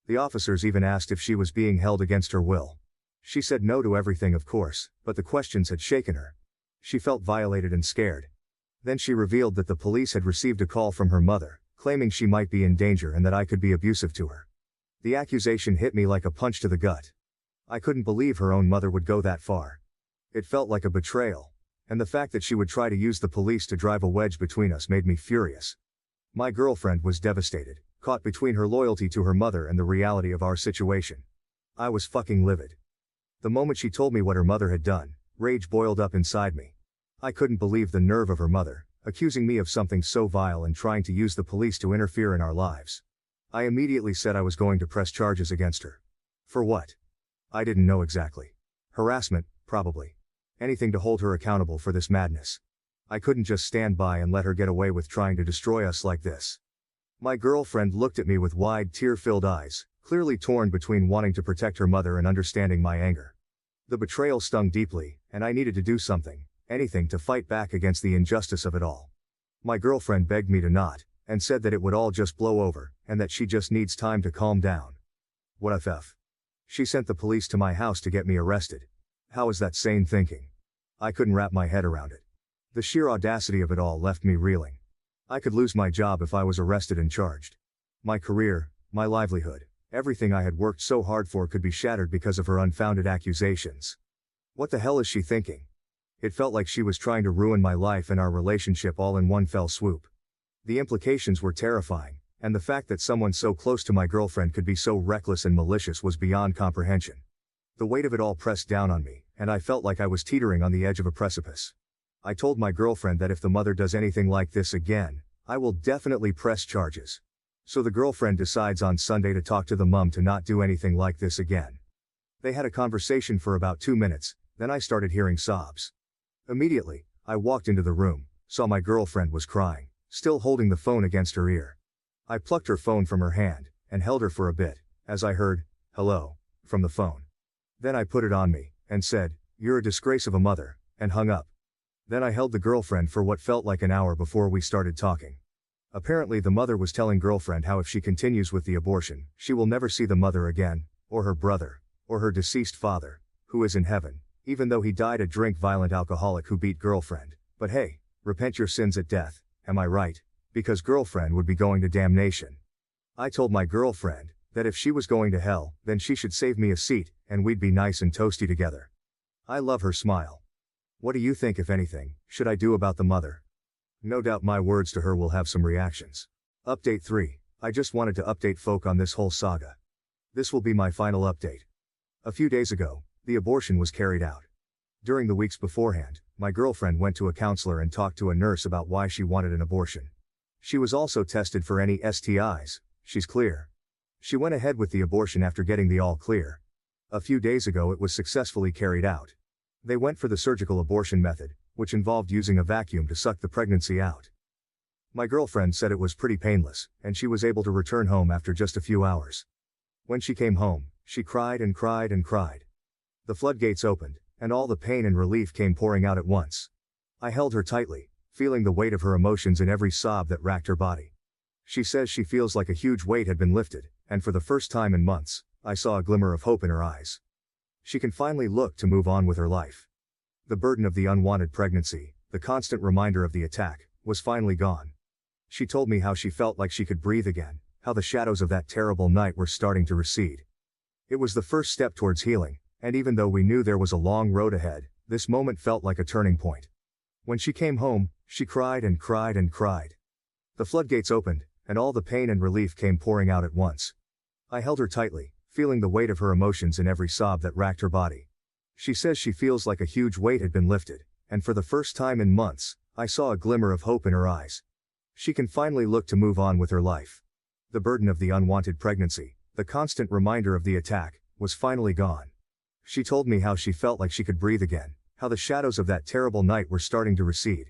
The officers even asked if she was being held against her will. She said no to everything, of course, but the questions had shaken her. She felt violated and scared. Then she revealed that the police had received a call from her mother, claiming she might be in danger and that I could be abusive to her. The accusation hit me like a punch to the gut. I couldn't believe her own mother would go that far. It felt like a betrayal. And the fact that she would try to use the police to drive a wedge between us made me furious. My girlfriend was devastated, caught between her loyalty to her mother and the reality of our situation. I was fucking livid. The moment she told me what her mother had done, rage boiled up inside me. I couldn't believe the nerve of her mother, accusing me of something so vile and trying to use the police to interfere in our lives. I immediately said I was going to press charges against her. For what? I didn't know exactly. Harassment, probably. Anything to hold her accountable for this madness. I couldn't just stand by and let her get away with trying to destroy us like this. My girlfriend looked at me with wide, tear-filled eyes, clearly torn between wanting to protect her mother and understanding my anger. The betrayal stung deeply, and I needed to do something, anything to fight back against the injustice of it all. My girlfriend begged me to not, and said that it would all just blow over, and that she just needs time to calm down. What the f? She sent the police to my house to get me arrested. How is that sane thinking? I couldn't wrap my head around it. The sheer audacity of it all left me reeling. I could lose my job if I was arrested and charged. My career, my livelihood, everything I had worked so hard for could be shattered because of her unfounded accusations. What the hell is she thinking? It felt like she was trying to ruin my life and our relationship all in one fell swoop. The implications were terrifying, and the fact that someone so close to my girlfriend could be so reckless and malicious was beyond comprehension. The weight of it all pressed down on me, and I felt like I was teetering on the edge of a precipice. I told my girlfriend that if the mother does anything like this again, I will definitely press charges. So the girlfriend decides on Sunday to talk to the mom to not do anything like this again. They had a conversation for about 2 minutes, then I started hearing sobs. Immediately, I walked into the room, saw my girlfriend was crying, still holding the phone against her ear. I plucked her phone from her hand, and held her for a bit, as I heard, "Hello," from the phone. Then I put it on me, and said, "You're a disgrace of a mother," and hung up. Then I held the girlfriend for what felt like an hour before we started talking. Apparently the mother was telling girlfriend how if she continues with the abortion, she will never see the mother again, or her brother, or her deceased father, who is in heaven, even though he died a drink-violent alcoholic who beat girlfriend. But hey, repent your sins at death, am I right? Because girlfriend would be going to damnation. I told my girlfriend that if she was going to hell, then she should save me a seat, and we'd be nice and toasty together. I love her smile. What do you think, if anything, should I do about the mother? No doubt my words to her will have some reactions. Update 3. I just wanted to update folk on this whole saga. This will be my final update. A few days ago, the abortion was carried out. During the weeks beforehand, my girlfriend went to a counselor and talked to a nurse about why she wanted an abortion. She was also tested for any STIs, she's clear. She went ahead with the abortion after getting the all clear. A few days ago it was successfully carried out. They went for the surgical abortion method, which involved using a vacuum to suck the pregnancy out. My girlfriend said it was pretty painless, and she was able to return home after just a few hours. When she came home, she cried and cried and cried. The floodgates opened, and all the pain and relief came pouring out at once. I held her tightly, feeling the weight of her emotions in every sob that racked her body. She says she feels like a huge weight had been lifted, and for the first time in months, I saw a glimmer of hope in her eyes. She can finally look to move on with her life. The burden of the unwanted pregnancy, the constant reminder of the attack, was finally gone. She told me how she felt like she could breathe again, how the shadows of that terrible night were starting to recede. It was the first step towards healing, and even though we knew there was a long road ahead, this moment felt like a turning point. When she came home, she cried and cried and cried. The floodgates opened, and all the pain and relief came pouring out at once. I held her tightly, feeling the weight of her emotions in every sob that racked her body. She says she feels like a huge weight had been lifted, and for the first time in months, I saw a glimmer of hope in her eyes. She can finally look to move on with her life. The burden of the unwanted pregnancy, the constant reminder of the attack, was finally gone. She told me how she felt like she could breathe again, how the shadows of that terrible night were starting to recede.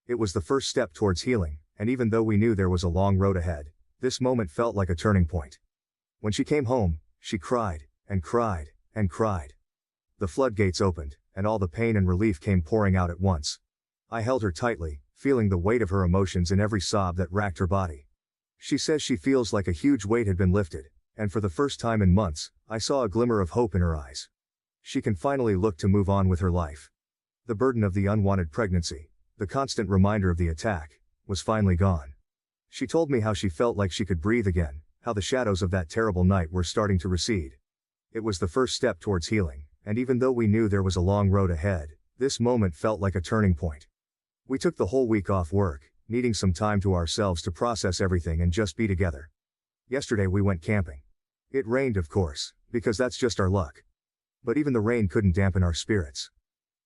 It was the first step towards healing, and even though we knew there was a long road ahead, this moment felt like a turning point. When she came home, she cried, and cried, and cried. The floodgates opened, and all the pain and relief came pouring out at once. I held her tightly, feeling the weight of her emotions in every sob that racked her body. She says she feels like a huge weight had been lifted, and for the first time in months, I saw a glimmer of hope in her eyes. She can finally look to move on with her life. The burden of the unwanted pregnancy, the constant reminder of the attack, was finally gone. She told me how she felt like she could breathe again, how the shadows of that terrible night were starting to recede. It was the first step towards healing, and even though we knew there was a long road ahead, this moment felt like a turning point. We took the whole week off work, needing some time to ourselves to process everything and just be together. Yesterday we went camping. It rained, of course, because that's just our luck. But even the rain couldn't dampen our spirits.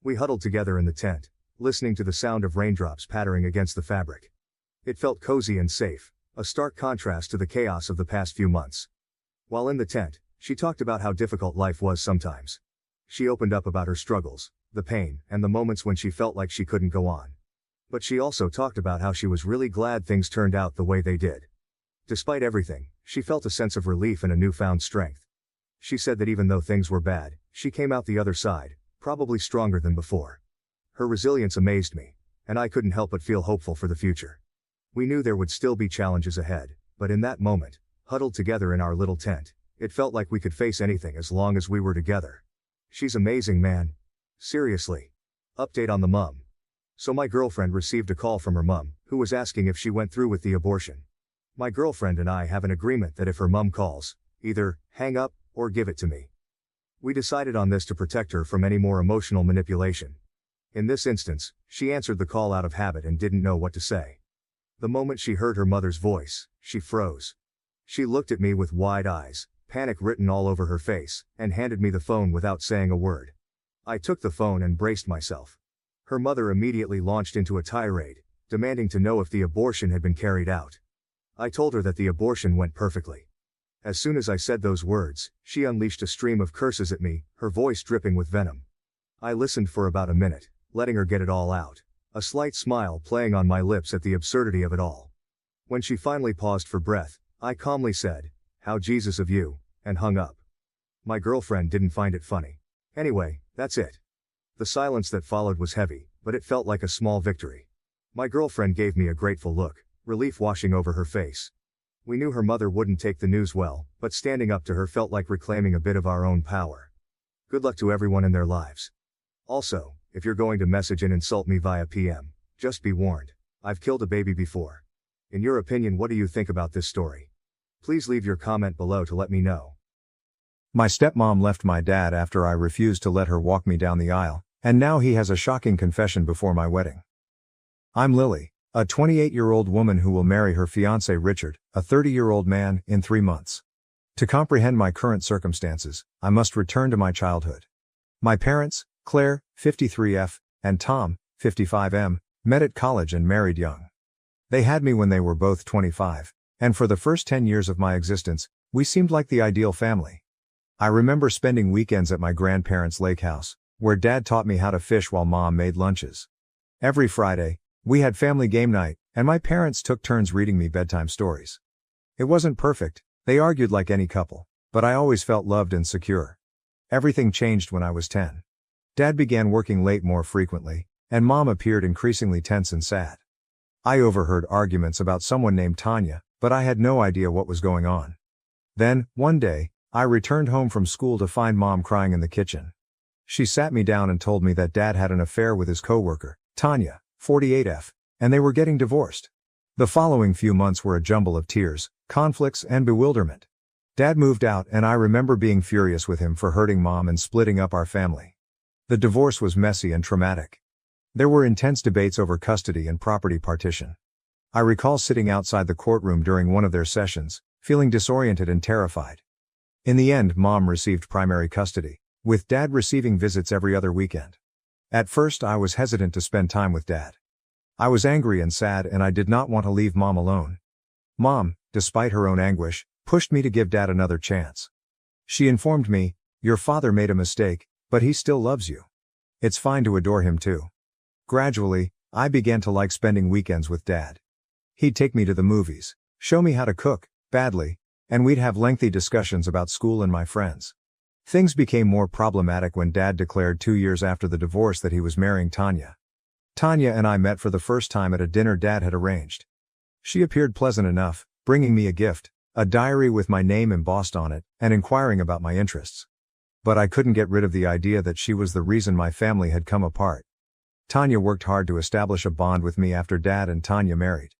We huddled together in the tent, listening to the sound of raindrops pattering against the fabric. It felt cozy and safe, a stark contrast to the chaos of the past few months. While in the tent, she talked about how difficult life was sometimes. She opened up about her struggles, the pain, and the moments when she felt like she couldn't go on. But she also talked about how she was really glad things turned out the way they did. Despite everything, she felt a sense of relief and a newfound strength. She said that even though things were bad, she came out the other side, probably stronger than before. Her resilience amazed me, and I couldn't help but feel hopeful for the future. We knew there would still be challenges ahead, but in that moment, huddled together in our little tent, it felt like we could face anything as long as we were together. She's amazing, man. Seriously. Update on the mum. So my girlfriend received a call from her mum, who was asking if she went through with the abortion. My girlfriend and I have an agreement that if her mum calls, either hang up or give it to me. We decided on this to protect her from any more emotional manipulation. In this instance, she answered the call out of habit and didn't know what to say. The moment she heard her mother's voice, she froze. She looked at me with wide eyes, panic written all over her face, and handed me the phone without saying a word. I took the phone and braced myself. Her mother immediately launched into a tirade, demanding to know if the abortion had been carried out. I told her that the abortion went perfectly. As soon as I said those words, she unleashed a stream of curses at me, her voice dripping with venom. I listened for about a minute, letting her get it all out, a slight smile playing on my lips at the absurdity of it all. When she finally paused for breath, I calmly said, "How Jesus of you," and hung up. My girlfriend didn't find it funny. Anyway, that's it. The silence that followed was heavy, but it felt like a small victory. My girlfriend gave me a grateful look, relief washing over her face. We knew her mother wouldn't take the news well, but standing up to her felt like reclaiming a bit of our own power. Good luck to everyone in their lives. Also, if you're going to message and insult me via PM, just be warned. I've killed a baby before. In your opinion, what do you think about this story? Please leave your comment below to let me know. My stepmom left my dad after I refused to let her walk me down the aisle, and now he has a shocking confession before my wedding. I'm Lily, a 28-year-old woman who will marry her fiancé Richard, a 30-year-old man, in 3 months. To comprehend my current circumstances, I must return to my childhood. My parents, Claire, 53F, and Tom, 55M, met at college and married young. They had me when they were both 25, and for the first 10 years of my existence, we seemed like the ideal family. I remember spending weekends at my grandparents' lake house, where Dad taught me how to fish while Mom made lunches. Every Friday, we had family game night, and my parents took turns reading me bedtime stories. It wasn't perfect, they argued like any couple, but I always felt loved and secure. Everything changed when I was 10. Dad began working late more frequently, and Mom appeared increasingly tense and sad. I overheard arguments about someone named Tanya, but I had no idea what was going on. Then, one day, I returned home from school to find Mom crying in the kitchen. She sat me down and told me that Dad had an affair with his coworker, Tanya, 48F, and they were getting divorced. The following few months were a jumble of tears, conflicts, and bewilderment. Dad moved out, and I remember being furious with him for hurting Mom and splitting up our family. The divorce was messy and traumatic. There were intense debates over custody and property partition. I recall sitting outside the courtroom during one of their sessions, feeling disoriented and terrified. In the end, Mom received primary custody, with Dad receiving visits every other weekend. At first, I was hesitant to spend time with Dad. I was angry and sad, and I did not want to leave Mom alone. Mom, despite her own anguish, pushed me to give Dad another chance. She informed me, "Your father made a mistake, but he still loves you. It's fine to adore him too." Gradually, I began to like spending weekends with Dad. He'd take me to the movies, show me how to cook, badly, and we'd have lengthy discussions about school and my friends. Things became more problematic when Dad declared 2 years after the divorce that he was marrying Tanya. Tanya and I met for the first time at a dinner Dad had arranged. She appeared pleasant enough, bringing me a gift, a diary with my name embossed on it, and inquiring about my interests. But I couldn't get rid of the idea that she was the reason my family had come apart. Tanya worked hard to establish a bond with me after Dad and Tanya married.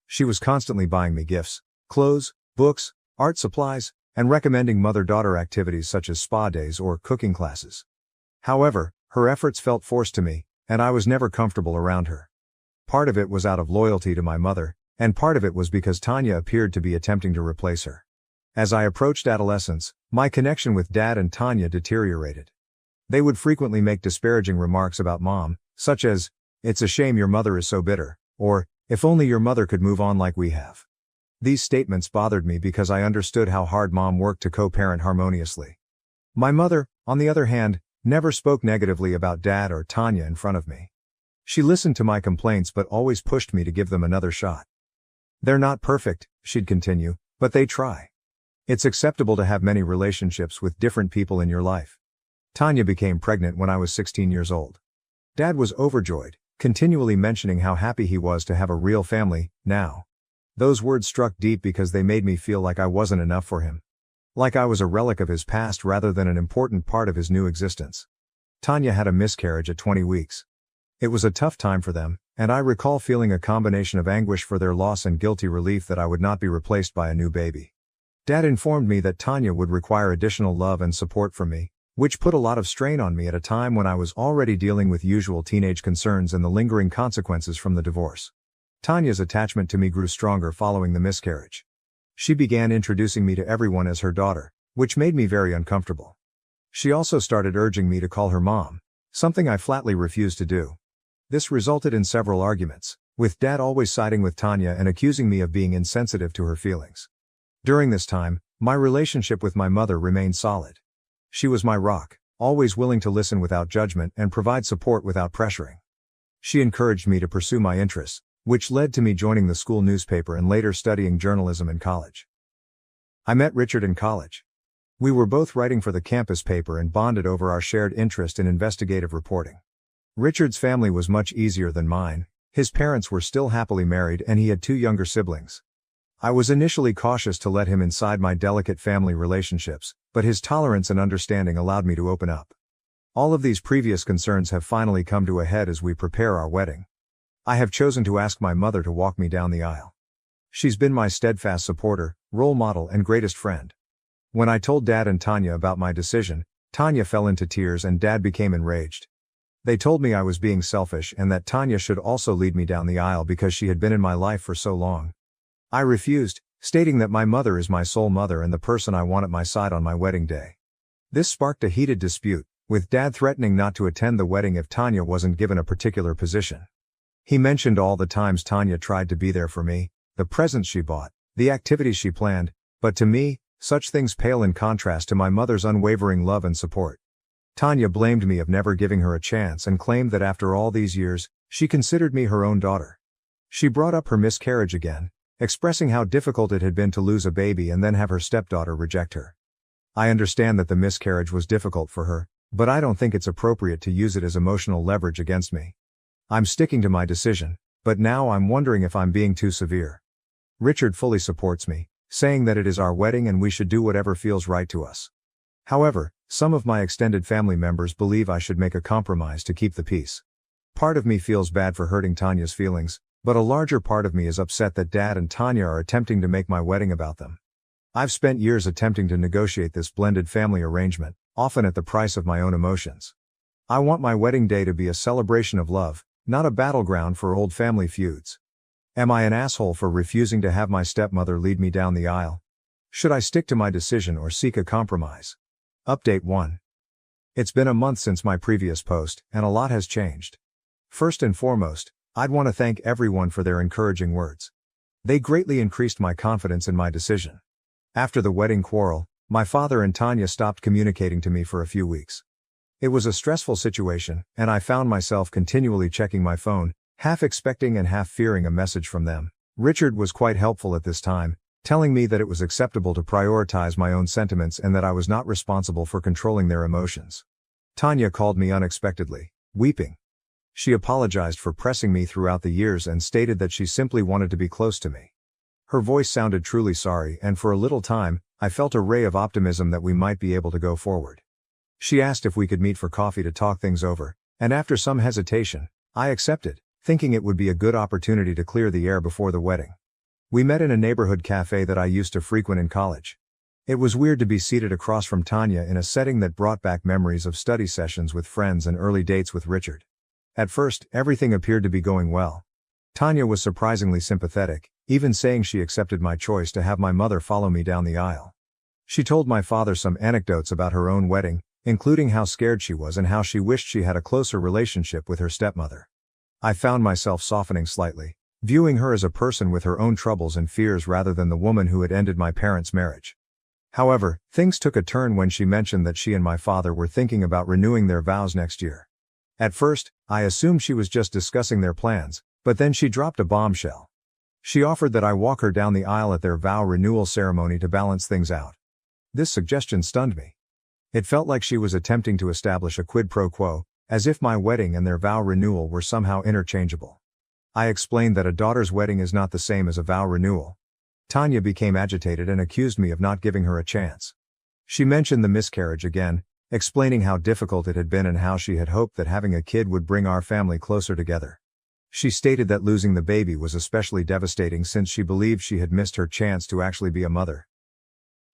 She was constantly buying me gifts, clothes, books, art supplies, and recommending mother-daughter activities such as spa days or cooking classes. However, her efforts felt forced to me, and I was never comfortable around her. Part of it was out of loyalty to my mother, and part of it was because Tanya appeared to be attempting to replace her. As I approached adolescence, my connection with Dad and Tanya deteriorated. They would frequently make disparaging remarks about Mom, such as, "It's a shame your mother is so bitter," or, "If only your mother could move on like we have." These statements bothered me because I understood how hard Mom worked to co-parent harmoniously. My mother, on the other hand, never spoke negatively about Dad or Tanya in front of me. She listened to my complaints but always pushed me to give them another shot. "They're not perfect," she'd continue, "but they try. It's acceptable to have many relationships with different people in your life." Tanya became pregnant when I was 16 years old. Dad was overjoyed, continually mentioning how happy he was to have a real family, now. Those words struck deep because they made me feel like I wasn't enough for him. Like I was a relic of his past rather than an important part of his new existence. Tanya had a miscarriage at 20 weeks. It was a tough time for them, and I recall feeling a combination of anguish for their loss and guilty relief that I would not be replaced by a new baby. Dad informed me that Tanya would require additional love and support from me, which put a lot of strain on me at a time when I was already dealing with usual teenage concerns and the lingering consequences from the divorce. Tanya's attachment to me grew stronger following the miscarriage. She began introducing me to everyone as her daughter, which made me very uncomfortable. She also started urging me to call her Mom, something I flatly refused to do. This resulted in several arguments, with Dad always siding with Tanya and accusing me of being insensitive to her feelings. During this time, my relationship with my mother remained solid. She was my rock, always willing to listen without judgment and provide support without pressuring. She encouraged me to pursue my interests, which led to me joining the school newspaper and later studying journalism in college. I met Richard in college. We were both writing for the campus paper and bonded over our shared interest in investigative reporting. Richard's family was much easier than mine. His parents were still happily married and he had 2 younger siblings. I was initially cautious to let him inside my delicate family relationships, but his tolerance and understanding allowed me to open up. All of these previous concerns have finally come to a head as we prepare our wedding. I have chosen to ask my mother to walk me down the aisle. She's been my steadfast supporter, role model, and greatest friend. When I told Dad and Tanya about my decision, Tanya fell into tears and Dad became enraged. They told me I was being selfish and that Tanya should also lead me down the aisle because she had been in my life for so long. I refused, stating that my mother is my soul mother and the person I want at my side on my wedding day. This sparked a heated dispute, with Dad threatening not to attend the wedding if Tanya wasn't given a particular position. He mentioned all the times Tanya tried to be there for me, the presents she bought, the activities she planned, but to me, such things pale in contrast to my mother's unwavering love and support. Tanya blamed me of never giving her a chance and claimed that after all these years, she considered me her own daughter. She brought up her miscarriage again, expressing how difficult it had been to lose a baby and then have her stepdaughter reject her. I understand that the miscarriage was difficult for her, but I don't think it's appropriate to use it as emotional leverage against me. I'm sticking to my decision, but now I'm wondering if I'm being too severe. Richard fully supports me, saying that it is our wedding and we should do whatever feels right to us. However, some of my extended family members believe I should make a compromise to keep the peace. Part of me feels bad for hurting Tanya's feelings, but a larger part of me is upset that Dad and Tanya are attempting to make my wedding about them. I've spent years attempting to negotiate this blended family arrangement, often at the price of my own emotions. I want my wedding day to be a celebration of love, not a battleground for old family feuds. Am I an asshole for refusing to have my stepmother lead me down the aisle? Should I stick to my decision or seek a compromise? Update 1. It's been a month since my previous post, and a lot has changed. First and foremost, I'd want to thank everyone for their encouraging words. They greatly increased my confidence in my decision. After the wedding quarrel, my father and Tanya stopped communicating to me for a few weeks. It was a stressful situation, and I found myself continually checking my phone, half expecting and half fearing a message from them. Richard was quite helpful at this time, telling me that it was acceptable to prioritize my own sentiments and that I was not responsible for controlling their emotions. Tanya called me unexpectedly, weeping. She apologized for pressing me throughout the years and stated that she simply wanted to be close to me. Her voice sounded truly sorry, and for a little time, I felt a ray of optimism that we might be able to go forward. She asked if we could meet for coffee to talk things over, and after some hesitation, I accepted, thinking it would be a good opportunity to clear the air before the wedding. We met in a neighborhood cafe that I used to frequent in college. It was weird to be seated across from Tanya in a setting that brought back memories of study sessions with friends and early dates with Richard. At first, everything appeared to be going well. Tanya was surprisingly sympathetic, even saying she accepted my choice to have my mother follow me down the aisle. She told my father some anecdotes about her own wedding, including how scared she was and how she wished she had a closer relationship with her stepmother. I found myself softening slightly, viewing her as a person with her own troubles and fears rather than the woman who had ended my parents' marriage. However, things took a turn when she mentioned that she and my father were thinking about renewing their vows next year. At first, I assumed she was just discussing their plans, but then she dropped a bombshell. She offered that I walk her down the aisle at their vow renewal ceremony to balance things out. This suggestion stunned me. It felt like she was attempting to establish a quid pro quo, as if my wedding and their vow renewal were somehow interchangeable. I explained that a daughter's wedding is not the same as a vow renewal. Tanya became agitated and accused me of not giving her a chance. She mentioned the miscarriage again, explaining how difficult it had been and how she had hoped that having a kid would bring our family closer together. She stated that losing the baby was especially devastating since she believed she had missed her chance to actually be a mother.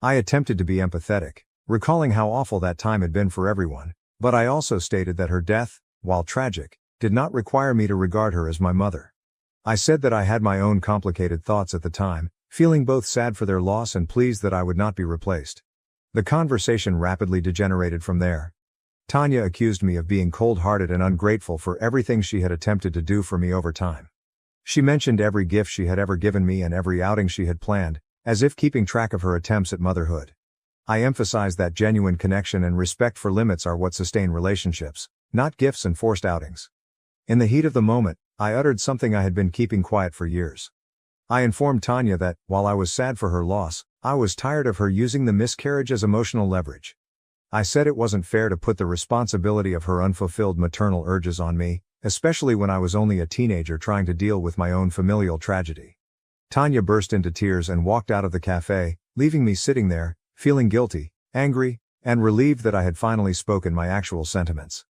I attempted to be empathetic, recalling how awful that time had been for everyone, but I also stated that her death, while tragic, did not require me to regard her as my mother. I said that I had my own complicated thoughts at the time, feeling both sad for their loss and pleased that I would not be replaced. The conversation rapidly degenerated from there. Tanya accused me of being cold-hearted and ungrateful for everything she had attempted to do for me over time. She mentioned every gift she had ever given me and every outing she had planned, as if keeping track of her attempts at motherhood. I emphasized that genuine connection and respect for limits are what sustain relationships, not gifts and forced outings. In the heat of the moment, I uttered something I had been keeping quiet for years. I informed Tanya that, while I was sad for her loss, I was tired of her using the miscarriage as emotional leverage. I said it wasn't fair to put the responsibility of her unfulfilled maternal urges on me, especially when I was only a teenager trying to deal with my own familial tragedy. Tanya burst into tears and walked out of the cafe, leaving me sitting there, feeling guilty, angry, and relieved that I had finally spoken my actual sentiments.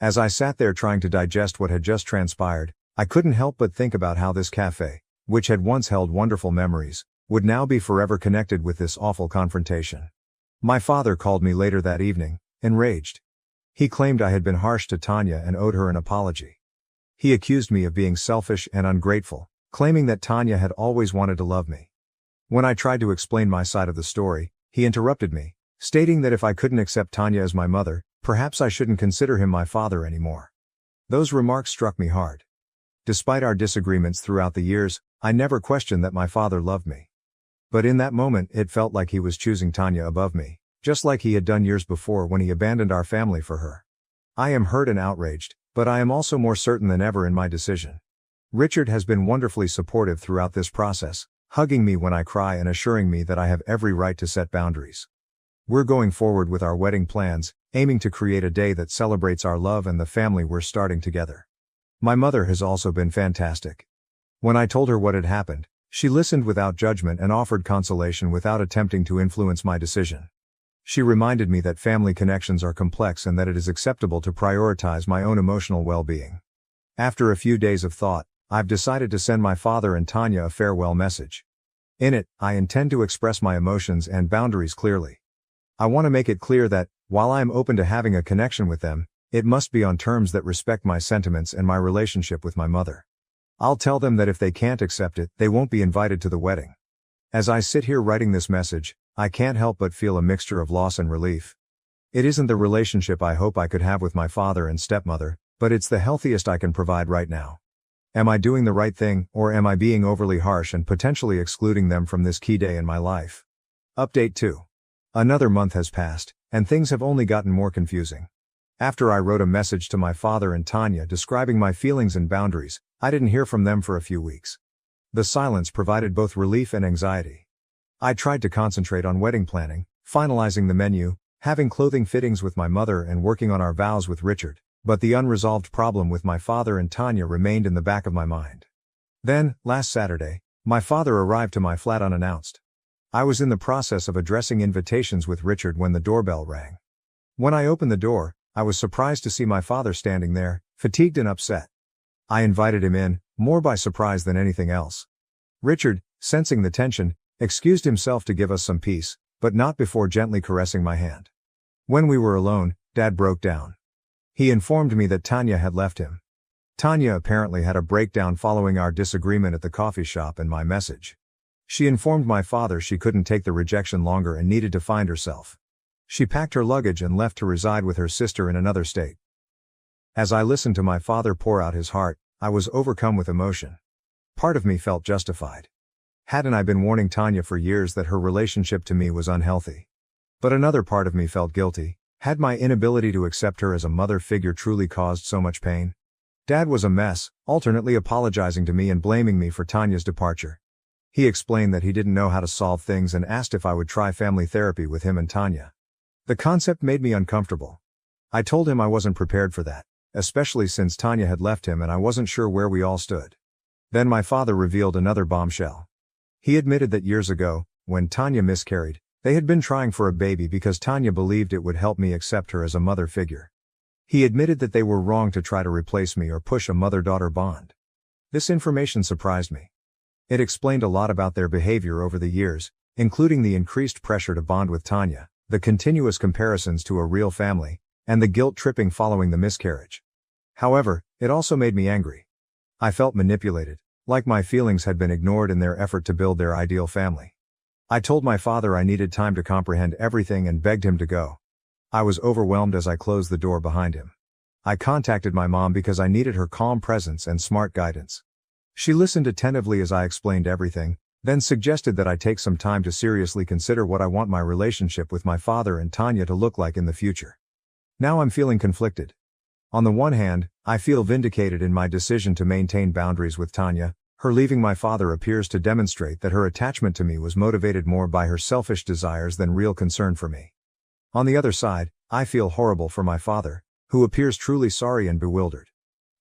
As I sat there trying to digest what had just transpired, I couldn't help but think about how this cafe, which had once held wonderful memories, would now be forever connected with this awful confrontation. My father called me later that evening, enraged. He claimed I had been harsh to Tanya and owed her an apology. He accused me of being selfish and ungrateful, claiming that Tanya had always wanted to love me. When I tried to explain my side of the story, he interrupted me, stating that if I couldn't accept Tanya as my mother, perhaps I shouldn't consider him my father anymore. Those remarks struck me hard. Despite our disagreements throughout the years, I never questioned that my father loved me. But in that moment, it felt like he was choosing Tanya above me, just like he had done years before when he abandoned our family for her. I am hurt and outraged, but I am also more certain than ever in my decision. Richard has been wonderfully supportive throughout this process, hugging me when I cry and assuring me that I have every right to set boundaries. We're going forward with our wedding plans, aiming to create a day that celebrates our love and the family we're starting together. My mother has also been fantastic. When I told her what had happened, she listened without judgment and offered consolation without attempting to influence my decision. She reminded me that family connections are complex and that it is acceptable to prioritize my own emotional well-being. After a few days of thought, I've decided to send my father and Tanya a farewell message. In it, I intend to express my emotions and boundaries clearly. I want to make it clear that, while I am open to having a connection with them, it must be on terms that respect my sentiments and my relationship with my mother. I'll tell them that if they can't accept it, they won't be invited to the wedding. As I sit here writing this message, I can't help but feel a mixture of loss and relief. It isn't the relationship I hope I could have with my father and stepmother, but it's the healthiest I can provide right now. Am I doing the right thing, or am I being overly harsh and potentially excluding them from this key day in my life? Update 2. Another month has passed, and things have only gotten more confusing. After I wrote a message to my father and Tanya describing my feelings and boundaries, I didn't hear from them for a few weeks. The silence provided both relief and anxiety. I tried to concentrate on wedding planning, finalizing the menu, having clothing fittings with my mother and working on our vows with Richard, but the unresolved problem with my father and Tanya remained in the back of my mind. Then, last Saturday, my father arrived to my flat unannounced. I was in the process of addressing invitations with Richard when the doorbell rang. When I opened the door, I was surprised to see my father standing there, fatigued and upset. I invited him in, more by surprise than anything else. Richard, sensing the tension, excused himself to give us some peace, but not before gently caressing my hand. When we were alone, Dad broke down. He informed me that Tanya had left him. Tanya apparently had a breakdown following our disagreement at the coffee shop and my message. She informed my father she couldn't take the rejection longer and needed to find herself. She packed her luggage and left to reside with her sister in another state. As I listened to my father pour out his heart, I was overcome with emotion. Part of me felt justified. Hadn't I been warning Tanya for years that her relationship to me was unhealthy? But another part of me felt guilty. Had my inability to accept her as a mother figure truly caused so much pain? Dad was a mess, alternately apologizing to me and blaming me for Tanya's departure. He explained that he didn't know how to solve things and asked if I would try family therapy with him and Tanya. The concept made me uncomfortable. I told him I wasn't prepared for that, especially since Tanya had left him and I wasn't sure where we all stood. Then my father revealed another bombshell. He admitted that years ago, when Tanya miscarried, they had been trying for a baby because Tanya believed it would help me accept her as a mother figure. He admitted that they were wrong to try to replace me or push a mother-daughter bond. This information surprised me. It explained a lot about their behavior over the years, including the increased pressure to bond with Tanya, the continuous comparisons to a real family, and the guilt-tripping following the miscarriage. However, it also made me angry. I felt manipulated, like my feelings had been ignored in their effort to build their ideal family. I told my father I needed time to comprehend everything and begged him to go. I was overwhelmed as I closed the door behind him. I contacted my mom because I needed her calm presence and smart guidance. She listened attentively as I explained everything, then suggested that I take some time to seriously consider what I want my relationship with my father and Tanya to look like in the future. Now I'm feeling conflicted. On the one hand, I feel vindicated in my decision to maintain boundaries with Tanya. Her leaving my father appears to demonstrate that her attachment to me was motivated more by her selfish desires than real concern for me. On the other side, I feel horrible for my father, who appears truly sorry and bewildered.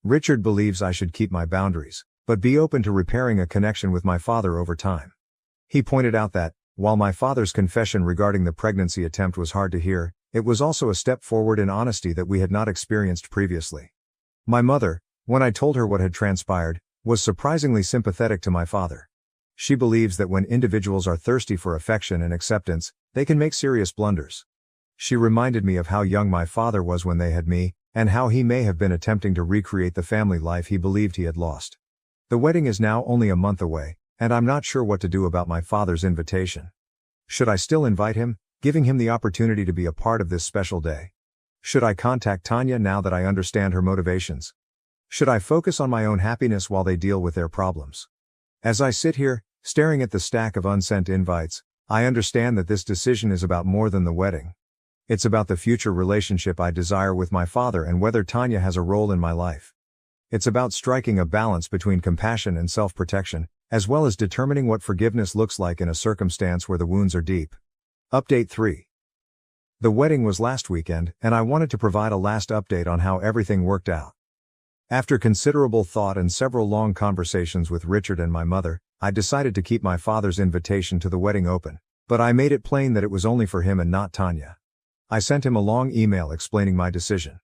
Richard believes I should keep my boundaries, but be open to repairing a connection with my father over time. He pointed out that, while my father's confession regarding the pregnancy attempt was hard to hear, it was also a step forward in honesty that we had not experienced previously. My mother, when I told her what had transpired, was surprisingly sympathetic to my father. She believes that when individuals are thirsty for affection and acceptance, they can make serious blunders. She reminded me of how young my father was when they had me, and how he may have been attempting to recreate the family life he believed he had lost. The wedding is now only a month away, and I'm not sure what to do about my father's invitation. Should I still invite him, giving him the opportunity to be a part of this special day? Should I contact Tanya now that I understand her motivations? Should I focus on my own happiness while they deal with their problems? As I sit here, staring at the stack of unsent invites, I understand that this decision is about more than the wedding. It's about the future relationship I desire with my father and whether Tanya has a role in my life. It's about striking a balance between compassion and self-protection, as well as determining what forgiveness looks like in a circumstance where the wounds are deep. Update 3. The wedding was last weekend, and I wanted to provide a last update on how everything worked out. After considerable thought and several long conversations with Richard and my mother, I decided to keep my father's invitation to the wedding open, but I made it plain that it was only for him and not Tanya. I sent him a long email explaining my decision.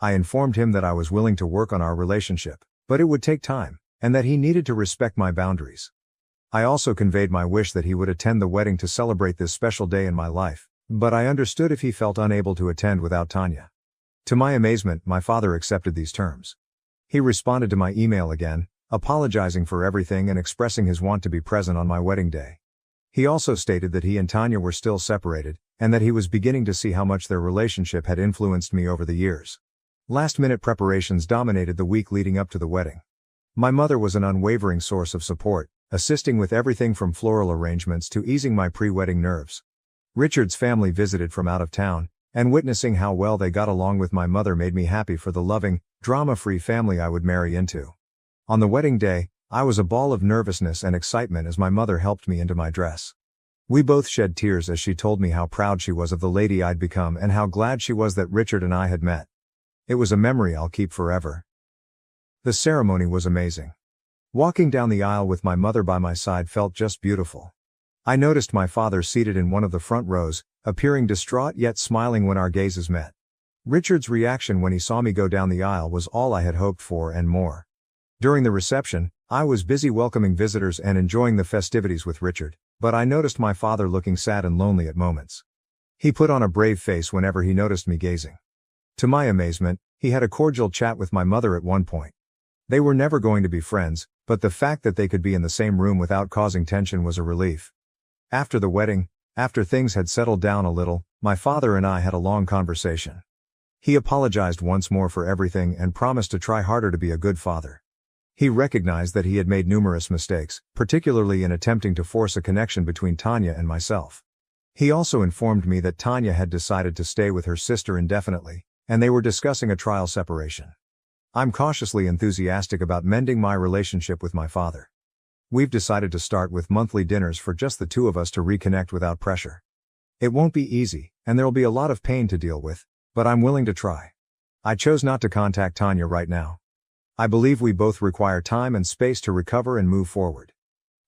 I informed him that I was willing to work on our relationship, but it would take time, and that he needed to respect my boundaries. I also conveyed my wish that he would attend the wedding to celebrate this special day in my life, but I understood if he felt unable to attend without Tanya. To my amazement, my father accepted these terms. He responded to my email again, apologizing for everything and expressing his want to be present on my wedding day. He also stated that he and Tanya were still separated, and that he was beginning to see how much their relationship had influenced me over the years. Last-minute preparations dominated the week leading up to the wedding. My mother was an unwavering source of support, assisting with everything from floral arrangements to easing my pre-wedding nerves. Richard's family visited from out of town, and witnessing how well they got along with my mother made me happy for the loving, drama-free family I would marry into. On the wedding day, I was a ball of nervousness and excitement as my mother helped me into my dress. We both shed tears as she told me how proud she was of the lady I'd become and how glad she was that Richard and I had met. It was a memory I'll keep forever. The ceremony was amazing. Walking down the aisle with my mother by my side felt just beautiful. I noticed my father seated in one of the front rows, appearing distraught yet smiling when our gazes met. Richard's reaction when he saw me go down the aisle was all I had hoped for and more. During the reception, I was busy welcoming visitors and enjoying the festivities with Richard, but I noticed my father looking sad and lonely at moments. He put on a brave face whenever he noticed me gazing. To my amazement, he had a cordial chat with my mother at one point. They were never going to be friends, but the fact that they could be in the same room without causing tension was a relief. After the wedding, after things had settled down a little, my father and I had a long conversation. He apologized once more for everything and promised to try harder to be a good father. He recognized that he had made numerous mistakes, particularly in attempting to force a connection between Tanya and myself. He also informed me that Tanya had decided to stay with her sister indefinitely, and they were discussing a trial separation. I'm cautiously enthusiastic about mending my relationship with my father. We've decided to start with monthly dinners for just the two of us to reconnect without pressure. It won't be easy, and there'll be a lot of pain to deal with, but I'm willing to try. I chose not to contact Tanya right now. I believe we both require time and space to recover and move forward.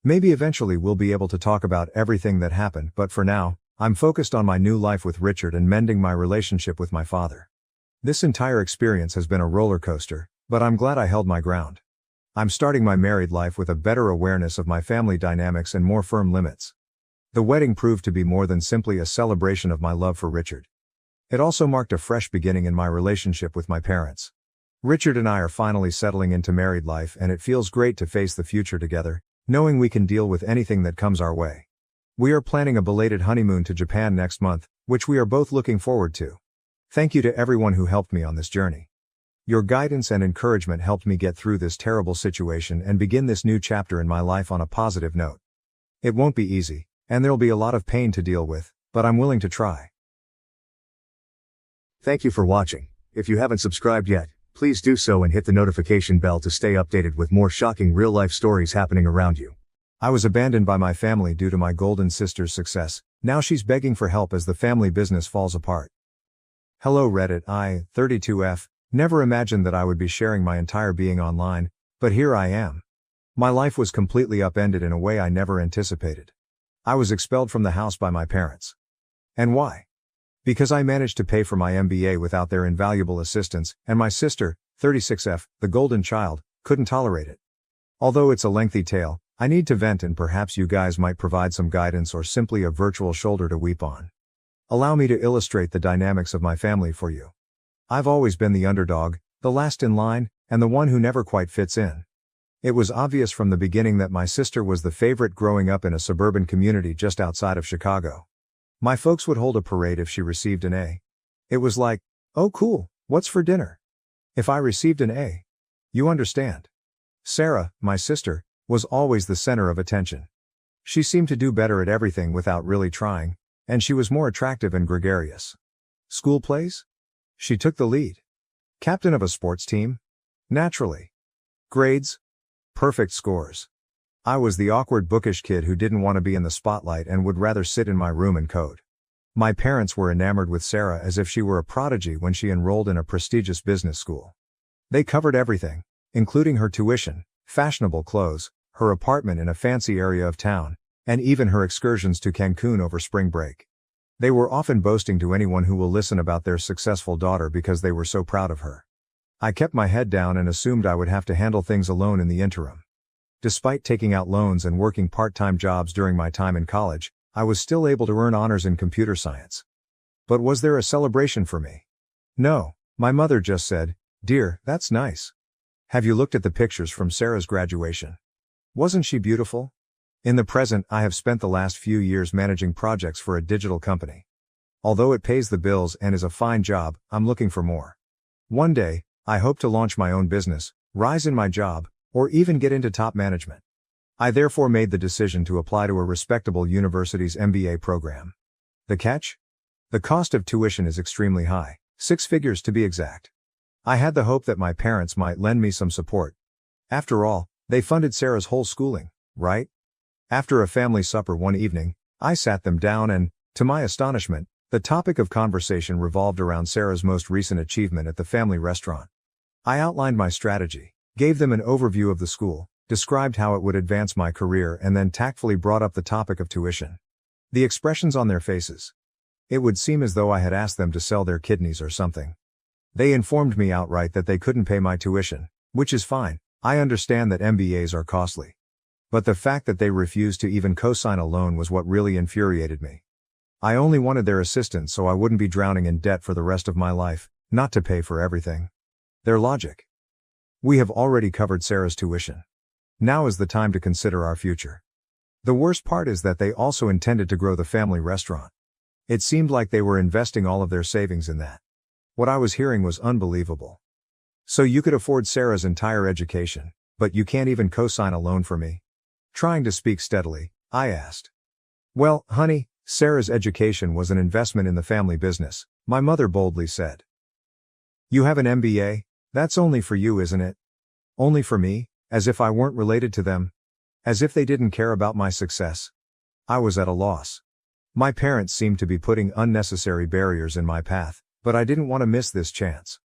Maybe eventually we'll be able to talk about everything that happened, but for now, I'm focused on my new life with Richard and mending my relationship with my father. This entire experience has been a roller coaster, but I'm glad I held my ground. I'm starting my married life with a better awareness of my family dynamics and more firm limits. The wedding proved to be more than simply a celebration of my love for Richard. It also marked a fresh beginning in my relationship with my parents. Richard and I are finally settling into married life, and it feels great to face the future together, knowing we can deal with anything that comes our way. We are planning a belated honeymoon to Japan next month, which we are both looking forward to. Thank you to everyone who helped me on this journey. Your guidance and encouragement helped me get through this terrible situation and begin this new chapter in my life on a positive note. It won't be easy, and there'll be a lot of pain to deal with, but I'm willing to try. Thank you for watching. If you haven't subscribed yet, please do so and hit the notification bell to stay updated with more shocking real-life stories happening around you. I was abandoned by my family due to my golden sister's success. Now she's begging for help as the family business falls apart. Hello Reddit, I, 32F, never imagined that I would be sharing my entire being online, but here I am. My life was completely upended in a way I never anticipated. I was expelled from the house by my parents. And why? Because I managed to pay for my MBA without their invaluable assistance, and my sister, 36F, the golden child, couldn't tolerate it. Although it's a lengthy tale, I need to vent and perhaps you guys might provide some guidance or simply a virtual shoulder to weep on. Allow me to illustrate the dynamics of my family for you. I've always been the underdog, the last in line, and the one who never quite fits in. It was obvious from the beginning that my sister was the favorite growing up in a suburban community just outside of Chicago. My folks would hold a parade if she received an A. It was like, oh cool, what's for dinner? If I received an A. You understand. Sarah, my sister, was always the center of attention. She seemed to do better at everything without really trying, and she was more attractive and gregarious. School plays? She took the lead. Captain of a sports team? Naturally. Grades? Perfect scores. I was the awkward bookish kid who didn't want to be in the spotlight and would rather sit in my room and code. My parents were enamored with Sarah as if she were a prodigy when she enrolled in a prestigious business school. They covered everything, including her tuition, fashionable clothes, her apartment in a fancy area of town, and even her excursions to Cancun over spring break. They were often boasting to anyone who will listen about their successful daughter because they were so proud of her. I kept my head down and assumed I would have to handle things alone in the interim. Despite taking out loans and working part-time jobs during my time in college, I was still able to earn honors in computer science. But was there a celebration for me? No, my mother just said, "Dear, that's nice. Have you looked at the pictures from Sarah's graduation? Wasn't she beautiful?" In the present, I have spent the last few years managing projects for a digital company. Although it pays the bills and is a fine job, I'm looking for more. One day, I hope to launch my own business, rise in my job, or even get into top management. I therefore made the decision to apply to a respectable university's MBA program. The catch? The cost of tuition is extremely high, 6 figures to be exact. I had the hope that my parents might lend me some support. After all, they funded Sarah's whole schooling, right? After a family supper one evening, I sat them down and, to my astonishment, the topic of conversation revolved around Sarah's most recent achievement at the family restaurant. I outlined my strategy, gave them an overview of the school, described how it would advance my career, and then tactfully brought up the topic of tuition. The expressions on their faces. It would seem as though I had asked them to sell their kidneys or something. They informed me outright that they couldn't pay my tuition, which is fine. I understand that MBAs are costly. But the fact that they refused to even co-sign a loan was what really infuriated me. I only wanted their assistance so I wouldn't be drowning in debt for the rest of my life, not to pay for everything. Their logic. We have already covered Sarah's tuition. Now is the time to consider our future. The worst part is that they also intended to grow the family restaurant. It seemed like they were investing all of their savings in that. What I was hearing was unbelievable. So you could afford Sarah's entire education, but you can't even co-sign a loan for me? Trying to speak steadily, I asked. Well, honey, Sarah's education was an investment in the family business, my mother boldly said. You have an MBA? That's only for you, isn't it? Only for me, as if I weren't related to them? As if they didn't care about my success? I was at a loss. My parents seemed to be putting unnecessary barriers in my path, but I didn't want to miss this chance.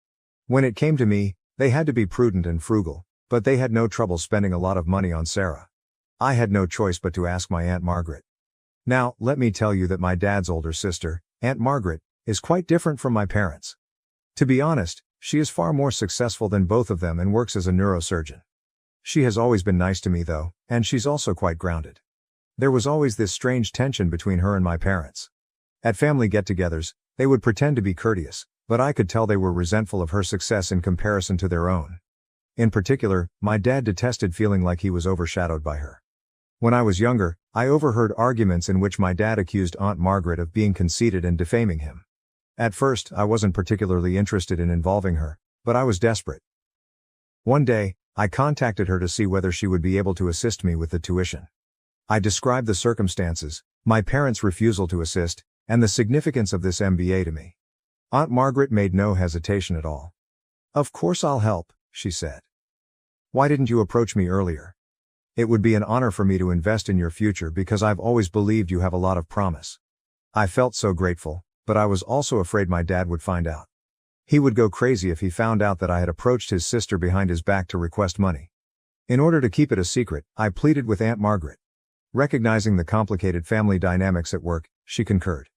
When it came to me, they had to be prudent and frugal, but they had no trouble spending a lot of money on Sarah. I had no choice but to ask my Aunt Margaret. Now, let me tell you that my dad's older sister, Aunt Margaret, is quite different from my parents. To be honest, she is far more successful than both of them and works as a neurosurgeon. She has always been nice to me though, and she's also quite grounded. There was always this strange tension between her and my parents. At family get-togethers, they would pretend to be courteous, but I could tell they were resentful of her success in comparison to their own. In particular, my dad detested feeling like he was overshadowed by her. When I was younger, I overheard arguments in which my dad accused Aunt Margaret of being conceited and defaming him. At first, I wasn't particularly interested in involving her, but I was desperate. One day, I contacted her to see whether she would be able to assist me with the tuition. I described the circumstances, my parents' refusal to assist, and the significance of this MBA to me. Aunt Margaret made no hesitation at all. Of course I'll help, she said. Why didn't you approach me earlier? It would be an honor for me to invest in your future because I've always believed you have a lot of promise. I felt so grateful, but I was also afraid my dad would find out. He would go crazy if he found out that I had approached his sister behind his back to request money. In order to keep it a secret, I pleaded with Aunt Margaret. Recognizing the complicated family dynamics at work, she concurred.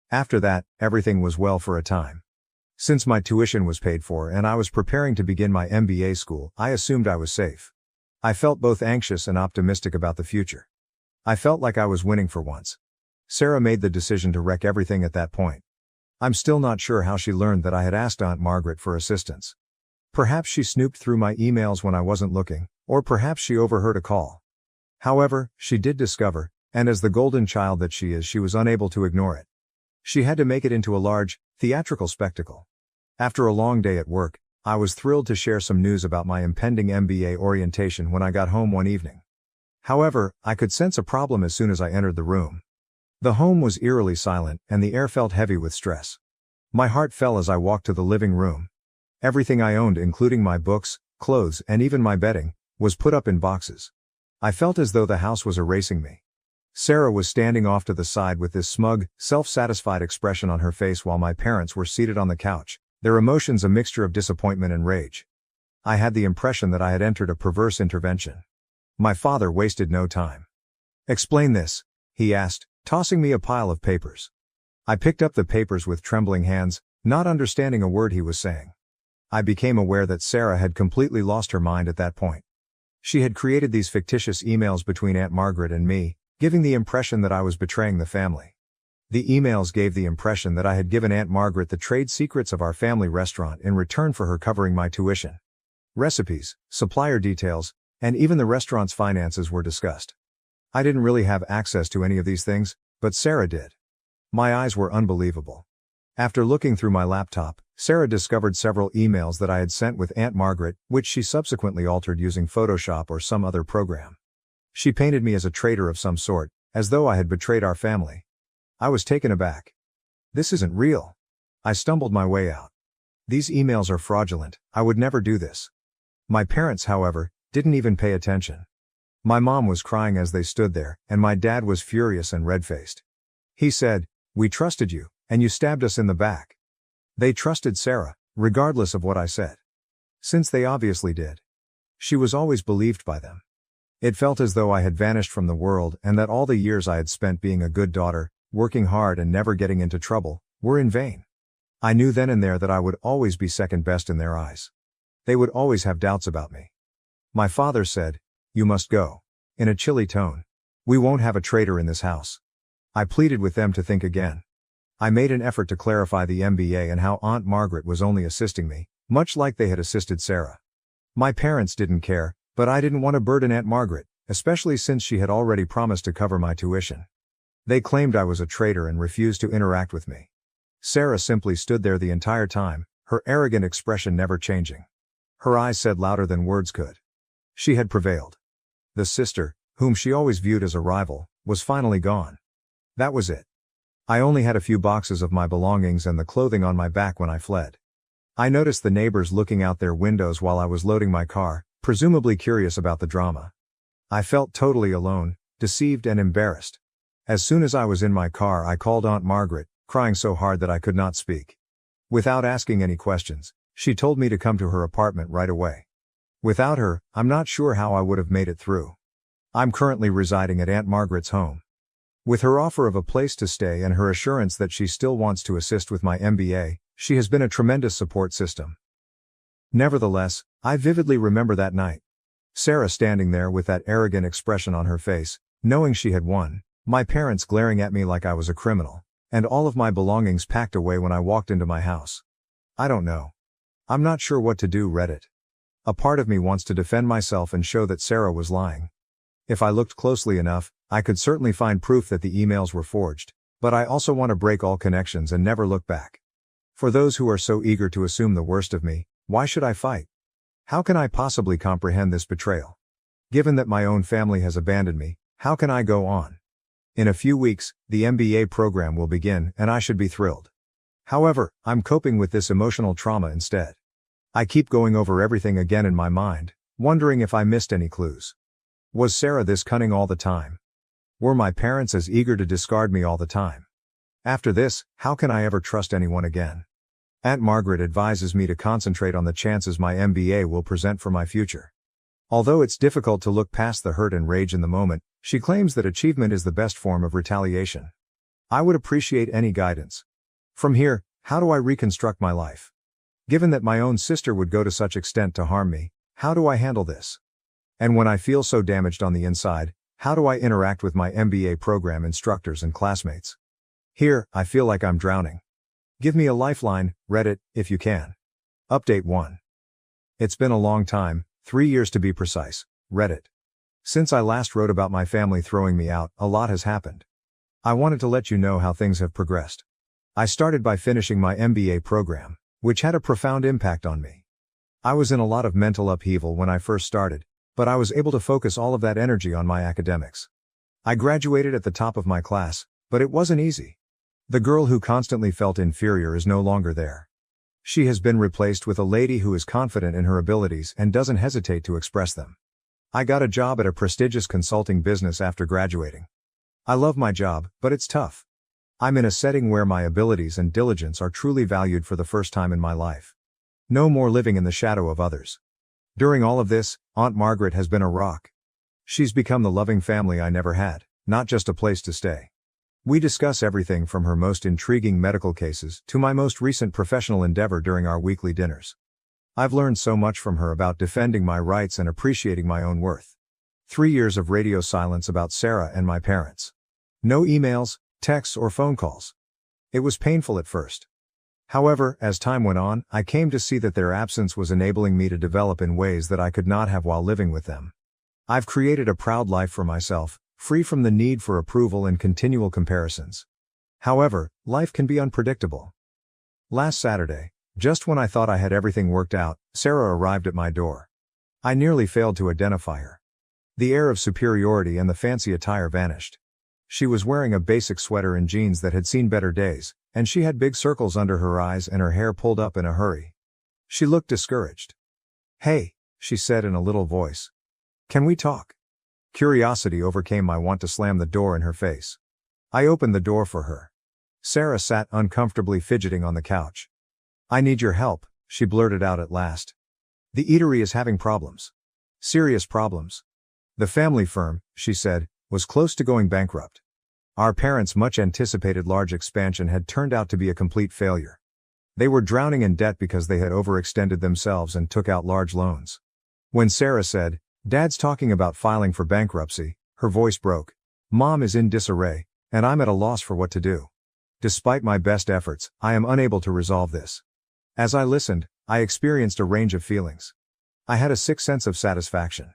After that, everything was well for a time. Since my tuition was paid for and I was preparing to begin my MBA school, I assumed I was safe. I felt both anxious and optimistic about the future. I felt like I was winning for once. Sarah made the decision to wreck everything at that point. I'm still not sure how she learned that I had asked Aunt Margaret for assistance. Perhaps she snooped through my emails when I wasn't looking, or perhaps she overheard a call. However, she did discover, and as the golden child that she is, she was unable to ignore it. She had to make it into a large, theatrical spectacle. After a long day at work, I was thrilled to share some news about my impending MBA orientation when I got home one evening. However, I could sense a problem as soon as I entered the room. The home was eerily silent, and the air felt heavy with stress. My heart fell as I walked to the living room. Everything I owned, including my books, clothes, and even my bedding, was put up in boxes. I felt as though the house was erasing me. Sarah was standing off to the side with this smug, self-satisfied expression on her face while my parents were seated on the couch, their emotions a mixture of disappointment and rage. I had the impression that I had entered a perverse intervention. My father wasted no time. "Explain this," he asked, tossing me a pile of papers. I picked up the papers with trembling hands, not understanding a word he was saying. I became aware that Sarah had completely lost her mind at that point. She had created these fictitious emails between Aunt Margaret and me, giving the impression that I was betraying the family. The emails gave the impression that I had given Aunt Margaret the trade secrets of our family restaurant in return for her covering my tuition. Recipes, supplier details, and even the restaurant's finances were discussed. I didn't really have access to any of these things, but Sarah did. My eyes were unbelievable. After looking through my laptop, Sarah discovered several emails that I had sent with Aunt Margaret, which she subsequently altered using Photoshop or some other program. She painted me as a traitor of some sort, as though I had betrayed our family. I was taken aback. This isn't real. I stumbled my way out. These emails are fraudulent, I would never do this. My parents, however, didn't even pay attention. My mom was crying as they stood there, and my dad was furious and red-faced. He said, "We trusted you, and you stabbed us in the back." They trusted Sarah, regardless of what I said. Since they obviously did. She was always believed by them. It felt as though I had vanished from the world and that all the years I had spent being a good daughter, working hard and never getting into trouble, were in vain. I knew then and there that I would always be second best in their eyes. They would always have doubts about me. My father said, "You must go," in a chilly tone. "We won't have a traitor in this house." I pleaded with them to think again. I made an effort to clarify the MBA and how Aunt Margaret was only assisting me, much like they had assisted Sarah. My parents didn't care, but I didn't want to burden Aunt Margaret, especially since she had already promised to cover my tuition. They claimed I was a traitor and refused to interact with me. Sarah simply stood there the entire time, her arrogant expression never changing. Her eyes said louder than words could. She had prevailed. The sister, whom she always viewed as a rival, was finally gone. That was it. I only had a few boxes of my belongings and the clothing on my back when I fled. I noticed the neighbors looking out their windows while I was loading my car, presumably curious about the drama. I felt totally alone, deceived and embarrassed. As soon as I was in my car, I called Aunt Margaret, crying so hard that I could not speak. Without asking any questions, she told me to come to her apartment right away. Without her, I'm not sure how I would have made it through. I'm currently residing at Aunt Margaret's home. With her offer of a place to stay and her assurance that she still wants to assist with my MBA, she has been a tremendous support system. Nevertheless, I vividly remember that night. Sarah standing there with that arrogant expression on her face, knowing she had won, my parents glaring at me like I was a criminal, and all of my belongings packed away when I walked into my house. I don't know. I'm not sure what to do, Reddit. A part of me wants to defend myself and show that Sarah was lying. If I looked closely enough, I could certainly find proof that the emails were forged, but I also want to break all connections and never look back. For those who are so eager to assume the worst of me, why should I fight? How can I possibly comprehend this betrayal? Given that my own family has abandoned me, how can I go on? In a few weeks, the MBA program will begin and I should be thrilled. However, I'm coping with this emotional trauma instead. I keep going over everything again in my mind, wondering if I missed any clues. Was Sarah this cunning all the time? Were my parents as eager to discard me all the time? After this, how can I ever trust anyone again? Aunt Margaret advises me to concentrate on the chances my MBA will present for my future. Although it's difficult to look past the hurt and rage in the moment, she claims that achievement is the best form of retaliation. I would appreciate any guidance. From here, how do I reconstruct my life? Given that my own sister would go to such extent to harm me, how do I handle this? And when I feel so damaged on the inside, how do I interact with my MBA program instructors and classmates? Here, I feel like I'm drowning. Give me a lifeline, Reddit, if you can. Update 1. It's been a long time, 3 years to be precise, Reddit. Since I last wrote about my family throwing me out, a lot has happened. I wanted to let you know how things have progressed. I started by finishing my MBA program, which had a profound impact on me. I was in a lot of mental upheaval when I first started, but I was able to focus all of that energy on my academics. I graduated at the top of my class, but it wasn't easy. The girl who constantly felt inferior is no longer there. She has been replaced with a lady who is confident in her abilities and doesn't hesitate to express them. I got a job at a prestigious consulting business after graduating. I love my job, but it's tough. I'm in a setting where my abilities and diligence are truly valued for the first time in my life. No more living in the shadow of others. During all of this, Aunt Margaret has been a rock. She's become the loving family I never had, not just a place to stay. We discuss everything from her most intriguing medical cases to my most recent professional endeavor during our weekly dinners. I've learned so much from her about defending my rights and appreciating my own worth. 3 years of radio silence about Sarah and my parents. No emails, texts or phone calls. It was painful at first. However, as time went on, I came to see that their absence was enabling me to develop in ways that I could not have while living with them. I've created a proud life for myself, free from the need for approval and continual comparisons. However, life can be unpredictable. Last Saturday, just when I thought I had everything worked out, Sarah arrived at my door. I nearly failed to identify her. The air of superiority and the fancy attire vanished. She was wearing a basic sweater and jeans that had seen better days, and she had big circles under her eyes and her hair pulled up in a hurry. She looked discouraged. "Hey," she said in a little voice. "Can we talk?" Curiosity overcame my want to slam the door in her face. I opened the door for her. Sarah sat uncomfortably fidgeting on the couch. "I need your help," she blurted out at last. "The eatery is having problems. Serious problems. The family firm," she said, "was close to going bankrupt. Our parents' much anticipated large expansion had turned out to be a complete failure. They were drowning in debt because they had overextended themselves and took out large loans." When Sarah said, "Dad's talking about filing for bankruptcy," her voice broke. "Mom is in disarray, and I'm at a loss for what to do. Despite my best efforts, I am unable to resolve this." As I listened, I experienced a range of feelings. I had a sick sense of satisfaction.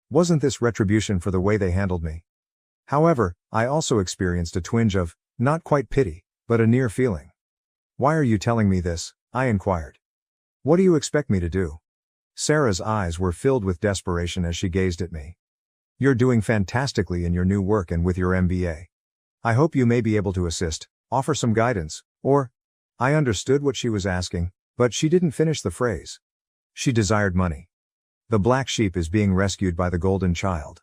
Wasn't this retribution for the way they handled me? However, I also experienced a twinge of, not quite pity, but a near feeling. "Why are you telling me this?" I inquired. "What do you expect me to do?" Sarah's eyes were filled with desperation as she gazed at me. "You're doing fantastically in your new work and with your MBA. I hope you may be able to assist, offer some guidance, or—" I understood what she was asking, but she didn't finish the phrase. She desired money. The black sheep is being rescued by the golden child.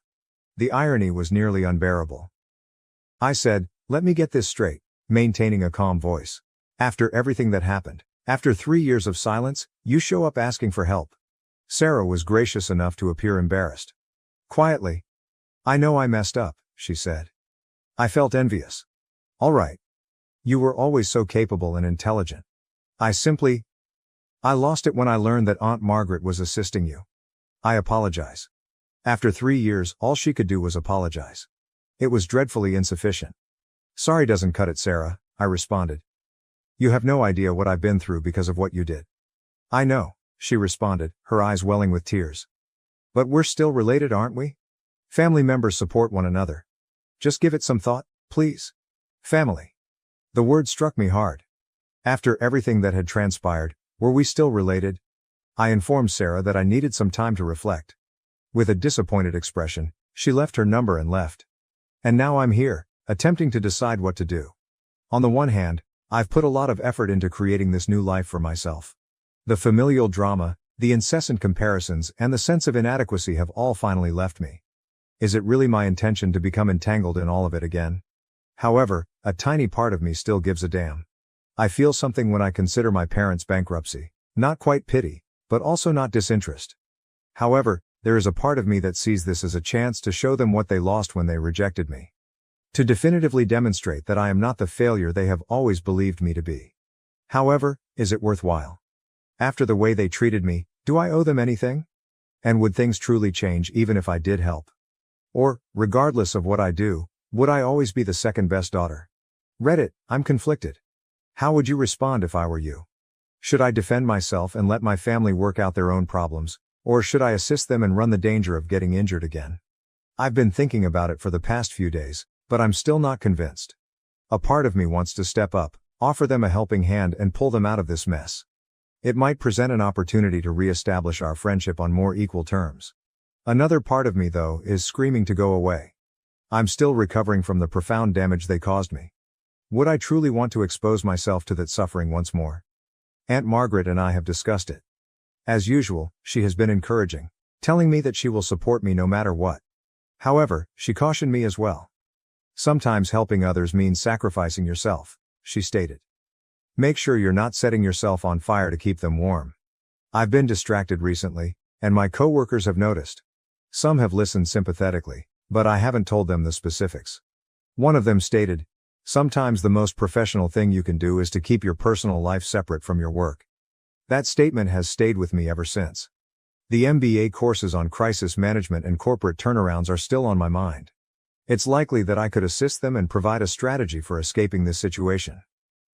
The irony was nearly unbearable. I said, "Let me get this straight," maintaining a calm voice. "After everything that happened, after 3 years of silence, you show up asking for help." Sarah was gracious enough to appear embarrassed. Quietly, "I know I messed up," she said. I felt envious. "All right. You were always so capable and intelligent. I lost it when I learned that Aunt Margaret was assisting you. I apologize." After 3 years, all she could do was apologize. It was dreadfully insufficient. "Sorry doesn't cut it, Sarah," I responded. "You have no idea what I've been through because of what you did." "I know," she responded, her eyes welling with tears. "But we're still related, aren't we? Family members support one another. Just give it some thought, please. Family." The word struck me hard. After everything that had transpired, were we still related? I informed Sarah that I needed some time to reflect. With a disappointed expression, she left her number and left. And now I'm here, attempting to decide what to do. On the one hand, I've put a lot of effort into creating this new life for myself. The familial drama, the incessant comparisons, and the sense of inadequacy have all finally left me. Is it really my intention to become entangled in all of it again? However, a tiny part of me still gives a damn. I feel something when I consider my parents' bankruptcy, not quite pity, but also not disinterest. However, there is a part of me that sees this as a chance to show them what they lost when they rejected me. To definitively demonstrate that I am not the failure they have always believed me to be. However, is it worthwhile? After the way they treated me, do I owe them anything? And would things truly change even if I did help? Or, regardless of what I do, would I always be the second best daughter? Reddit, I'm conflicted. How would you respond if I were you? Should I defend myself and let my family work out their own problems, or should I assist them and run the danger of getting injured again? I've been thinking about it for the past few days, but I'm still not convinced. A part of me wants to step up, offer them a helping hand and pull them out of this mess. It might present an opportunity to re-establish our friendship on more equal terms. Another part of me, though, is screaming to go away. I'm still recovering from the profound damage they caused me. Would I truly want to expose myself to that suffering once more? Aunt Margaret and I have discussed it. As usual, she has been encouraging, telling me that she will support me no matter what. However, she cautioned me as well. "Sometimes helping others means sacrificing yourself," she stated. "Make sure you're not setting yourself on fire to keep them warm." I've been distracted recently, and my coworkers have noticed. Some have listened sympathetically, but I haven't told them the specifics. One of them stated, "Sometimes the most professional thing you can do is to keep your personal life separate from your work." That statement has stayed with me ever since. The MBA courses on crisis management and corporate turnarounds are still on my mind. It's likely that I could assist them and provide a strategy for escaping this situation.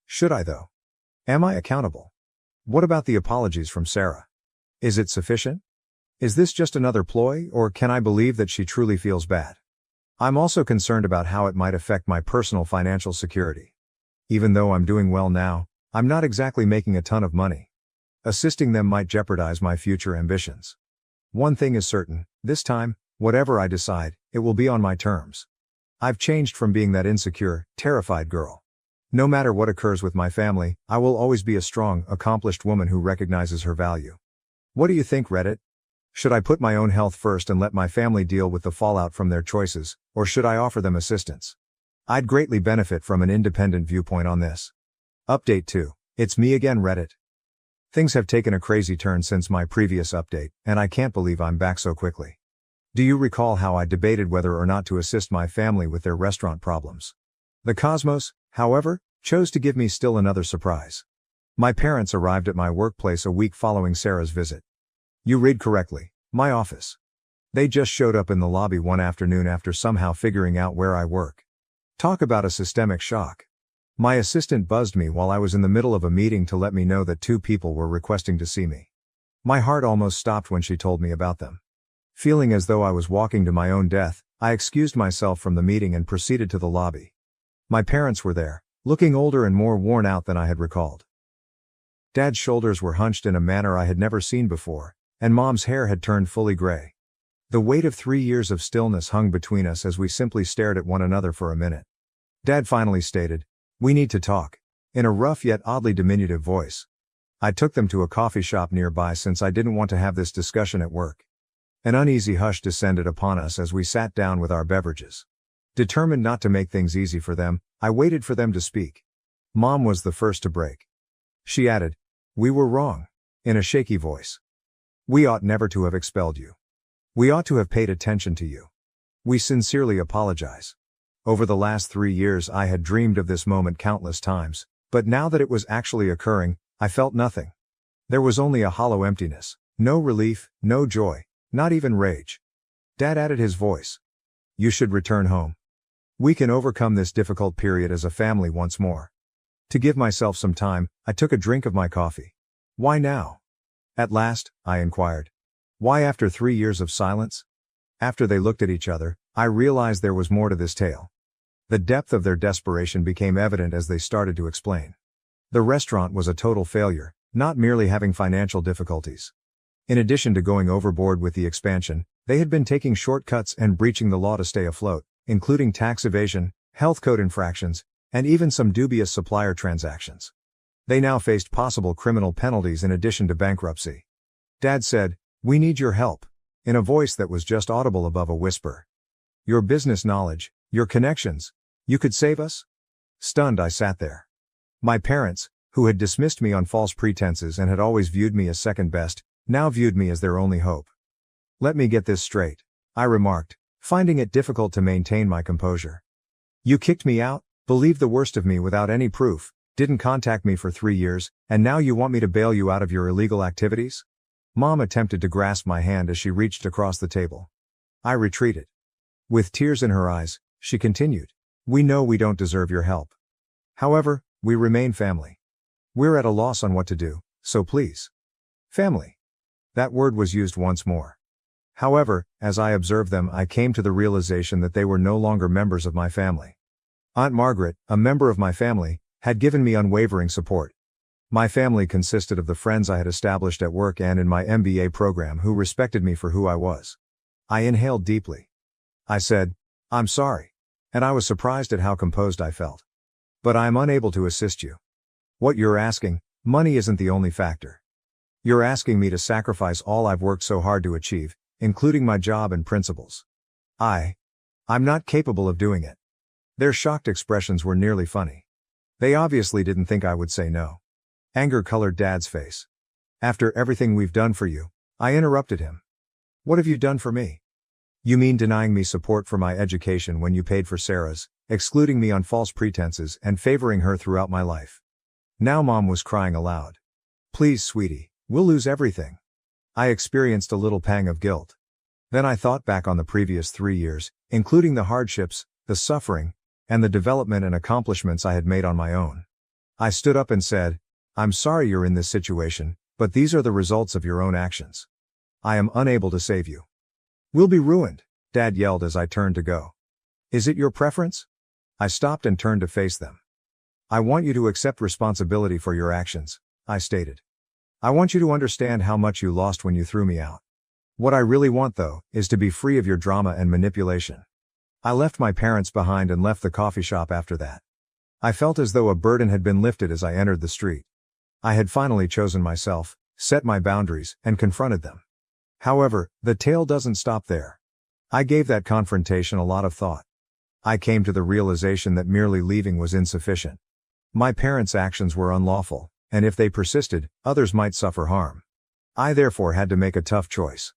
Should I, though? Am I accountable? What about the apologies from Sarah? Is it sufficient? Is this just another ploy, or can I believe that she truly feels bad? I'm also concerned about how it might affect my personal financial security. Even though I'm doing well now, I'm not exactly making a ton of money. Assisting them might jeopardize my future ambitions. One thing is certain, this time, whatever I decide, it will be on my terms. I've changed from being that insecure, terrified girl. No matter what occurs with my family, I will always be a strong, accomplished woman who recognizes her value. What do you think, Reddit? Should I put my own health first and let my family deal with the fallout from their choices, or should I offer them assistance? I'd greatly benefit from an independent viewpoint on this. Update 2. It's me again, Reddit. Things have taken a crazy turn since my previous update, and I can't believe I'm back so quickly. Do you recall how I debated whether or not to assist my family with their restaurant problems? The cosmos, however, chose to give me still another surprise. My parents arrived at my workplace a week following Sarah's visit. You read correctly, my office. They just showed up in the lobby one afternoon after somehow figuring out where I work. Talk about a systemic shock. My assistant buzzed me while I was in the middle of a meeting to let me know that 2 people were requesting to see me. My heart almost stopped when she told me about them. Feeling as though I was walking to my own death, I excused myself from the meeting and proceeded to the lobby. My parents were there, looking older and more worn out than I had recalled. Dad's shoulders were hunched in a manner I had never seen before, and Mom's hair had turned fully gray. The weight of 3 years of stillness hung between us as we simply stared at one another for a minute. Dad finally stated, "We need to talk," in a rough yet oddly diminutive voice. I took them to a coffee shop nearby since I didn't want to have this discussion at work. An uneasy hush descended upon us as we sat down with our beverages. Determined not to make things easy for them, I waited for them to speak. Mom was the first to break. She added, "We were wrong," in a shaky voice. "We ought never to have expelled you. We ought to have paid attention to you. We sincerely apologize. Over the last 3 years I had dreamed of this moment countless times, but now that it was actually occurring, I felt nothing. There was only a hollow emptiness, no relief, no joy, not even rage." Dad added his voice. "You should return home. We can overcome this difficult period as a family once more." To give myself some time, I took a drink of my coffee. "Why now?" At last, I inquired. "Why after 3 years of silence?" After they looked at each other, I realized there was more to this tale. The depth of their desperation became evident as they started to explain. The restaurant was a total failure, not merely having financial difficulties. In addition to going overboard with the expansion, they had been taking shortcuts and breaching the law to stay afloat, including tax evasion, health code infractions, and even some dubious supplier transactions. They now faced possible criminal penalties in addition to bankruptcy. Dad said, "We need your help," in a voice that was just audible above a whisper. "Your business knowledge, your connections, you could save us?" Stunned, I sat there. My parents, who had dismissed me on false pretenses and had always viewed me as second best, now viewed me as their only hope. "Let me get this straight," I remarked, finding it difficult to maintain my composure. "You kicked me out, believed the worst of me without any proof, didn't contact me for 3 years, and now you want me to bail you out of your illegal activities?" Mom attempted to grasp my hand as she reached across the table. I retreated. With tears in her eyes, she continued, "We know we don't deserve your help. However, we remain family. We're at a loss on what to do, so please." Family. That word was used once more. However, as I observed them, I came to the realization that they were no longer members of my family. Aunt Margaret, a member of my family, had given me unwavering support. My family consisted of the friends I had established at work and in my MBA program who respected me for who I was. I inhaled deeply. I said, "I'm sorry." And I was surprised at how composed I felt. "But I am unable to assist you. What you're asking, money isn't the only factor. You're asking me to sacrifice all I've worked so hard to achieve, including my job and principles. I'm not capable of doing it." Their shocked expressions were nearly funny. They obviously didn't think I would say no. Anger colored Dad's face. "After everything we've done for you," I interrupted him. "What have you done for me? You mean denying me support for my education when you paid for Sarah's, excluding me on false pretenses and favoring her throughout my life?" Now Mom was crying aloud. "Please, sweetie, we'll lose everything." I experienced a little pang of guilt. Then I thought back on the previous 3 years, including the hardships, the suffering, and the development and accomplishments I had made on my own. I stood up and said, "I'm sorry you're in this situation, but these are the results of your own actions. I am unable to save you." "We'll be ruined," Dad yelled as I turned to go. "Is it your preference?" I stopped and turned to face them. "I want you to accept responsibility for your actions," I stated. "I want you to understand how much you lost when you threw me out. What I really want, though, is to be free of your drama and manipulation." I left my parents behind and left the coffee shop after that. I felt as though a burden had been lifted as I entered the street. I had finally chosen myself, set my boundaries, and confronted them. However, the tale doesn't stop there. I gave that confrontation a lot of thought. I came to the realization that merely leaving was insufficient. My parents' actions were unlawful, and if they persisted, others might suffer harm. I therefore had to make a tough choice.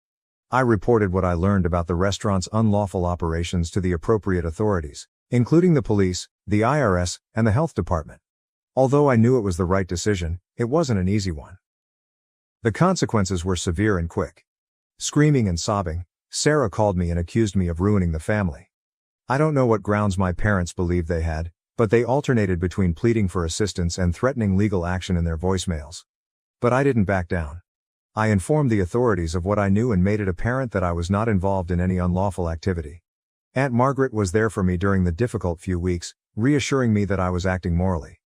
I reported what I learned about the restaurant's unlawful operations to the appropriate authorities, including the police, the IRS, and the health department. Although I knew it was the right decision, it wasn't an easy one. The consequences were severe and quick. Screaming and sobbing, Sarah called me and accused me of ruining the family. I don't know what grounds my parents believed they had, but they alternated between pleading for assistance and threatening legal action in their voicemails. But I didn't back down. I informed the authorities of what I knew and made it apparent that I was not involved in any unlawful activity. Aunt Margaret was there for me during the difficult few weeks, reassuring me that I was acting morally.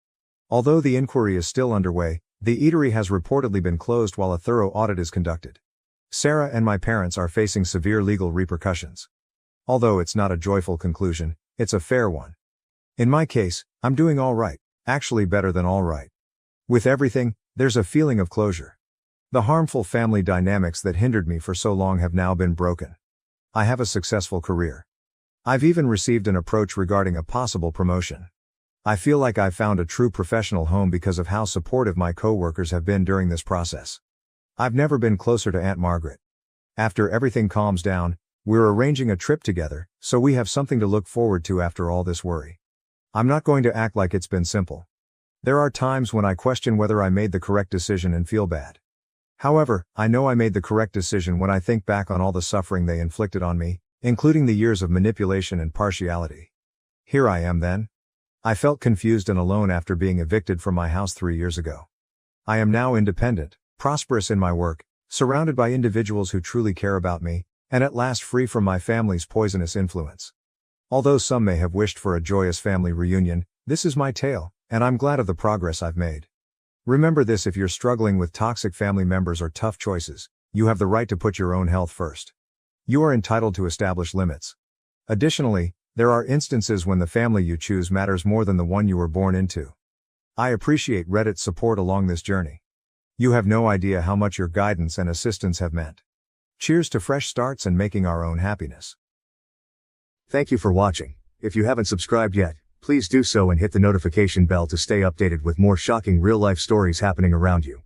Although the inquiry is still underway, the eatery has reportedly been closed while a thorough audit is conducted. Sarah and my parents are facing severe legal repercussions. Although it's not a joyful conclusion, it's a fair one. In my case, I'm doing all right, actually better than all right. With everything, there's a feeling of closure. The harmful family dynamics that hindered me for so long have now been broken. I have a successful career. I've even received an approach regarding a possible promotion. I feel like I've found a true professional home because of how supportive my coworkers have been during this process. I've never been closer to Aunt Margaret. After everything calms down, we're arranging a trip together, so we have something to look forward to after all this worry. I'm not going to act like it's been simple. There are times when I question whether I made the correct decision and feel bad. However, I know I made the correct decision when I think back on all the suffering they inflicted on me, including the years of manipulation and partiality. Here I am then. I felt confused and alone after being evicted from my house 3 years ago. I am now independent, prosperous in my work, surrounded by individuals who truly care about me, and at last free from my family's poisonous influence. Although some may have wished for a joyous family reunion, this is my tale, and I'm glad of the progress I've made. Remember this: if you're struggling with toxic family members or tough choices, you have the right to put your own health first. You are entitled to establish limits. Additionally, there are instances when the family you choose matters more than the one you were born into. I appreciate Reddit's support along this journey. You have no idea how much your guidance and assistance have meant. Cheers to fresh starts and making our own happiness. Thank you for watching. If you haven't subscribed yet, please do so and hit the notification bell to stay updated with more shocking real-life stories happening around you.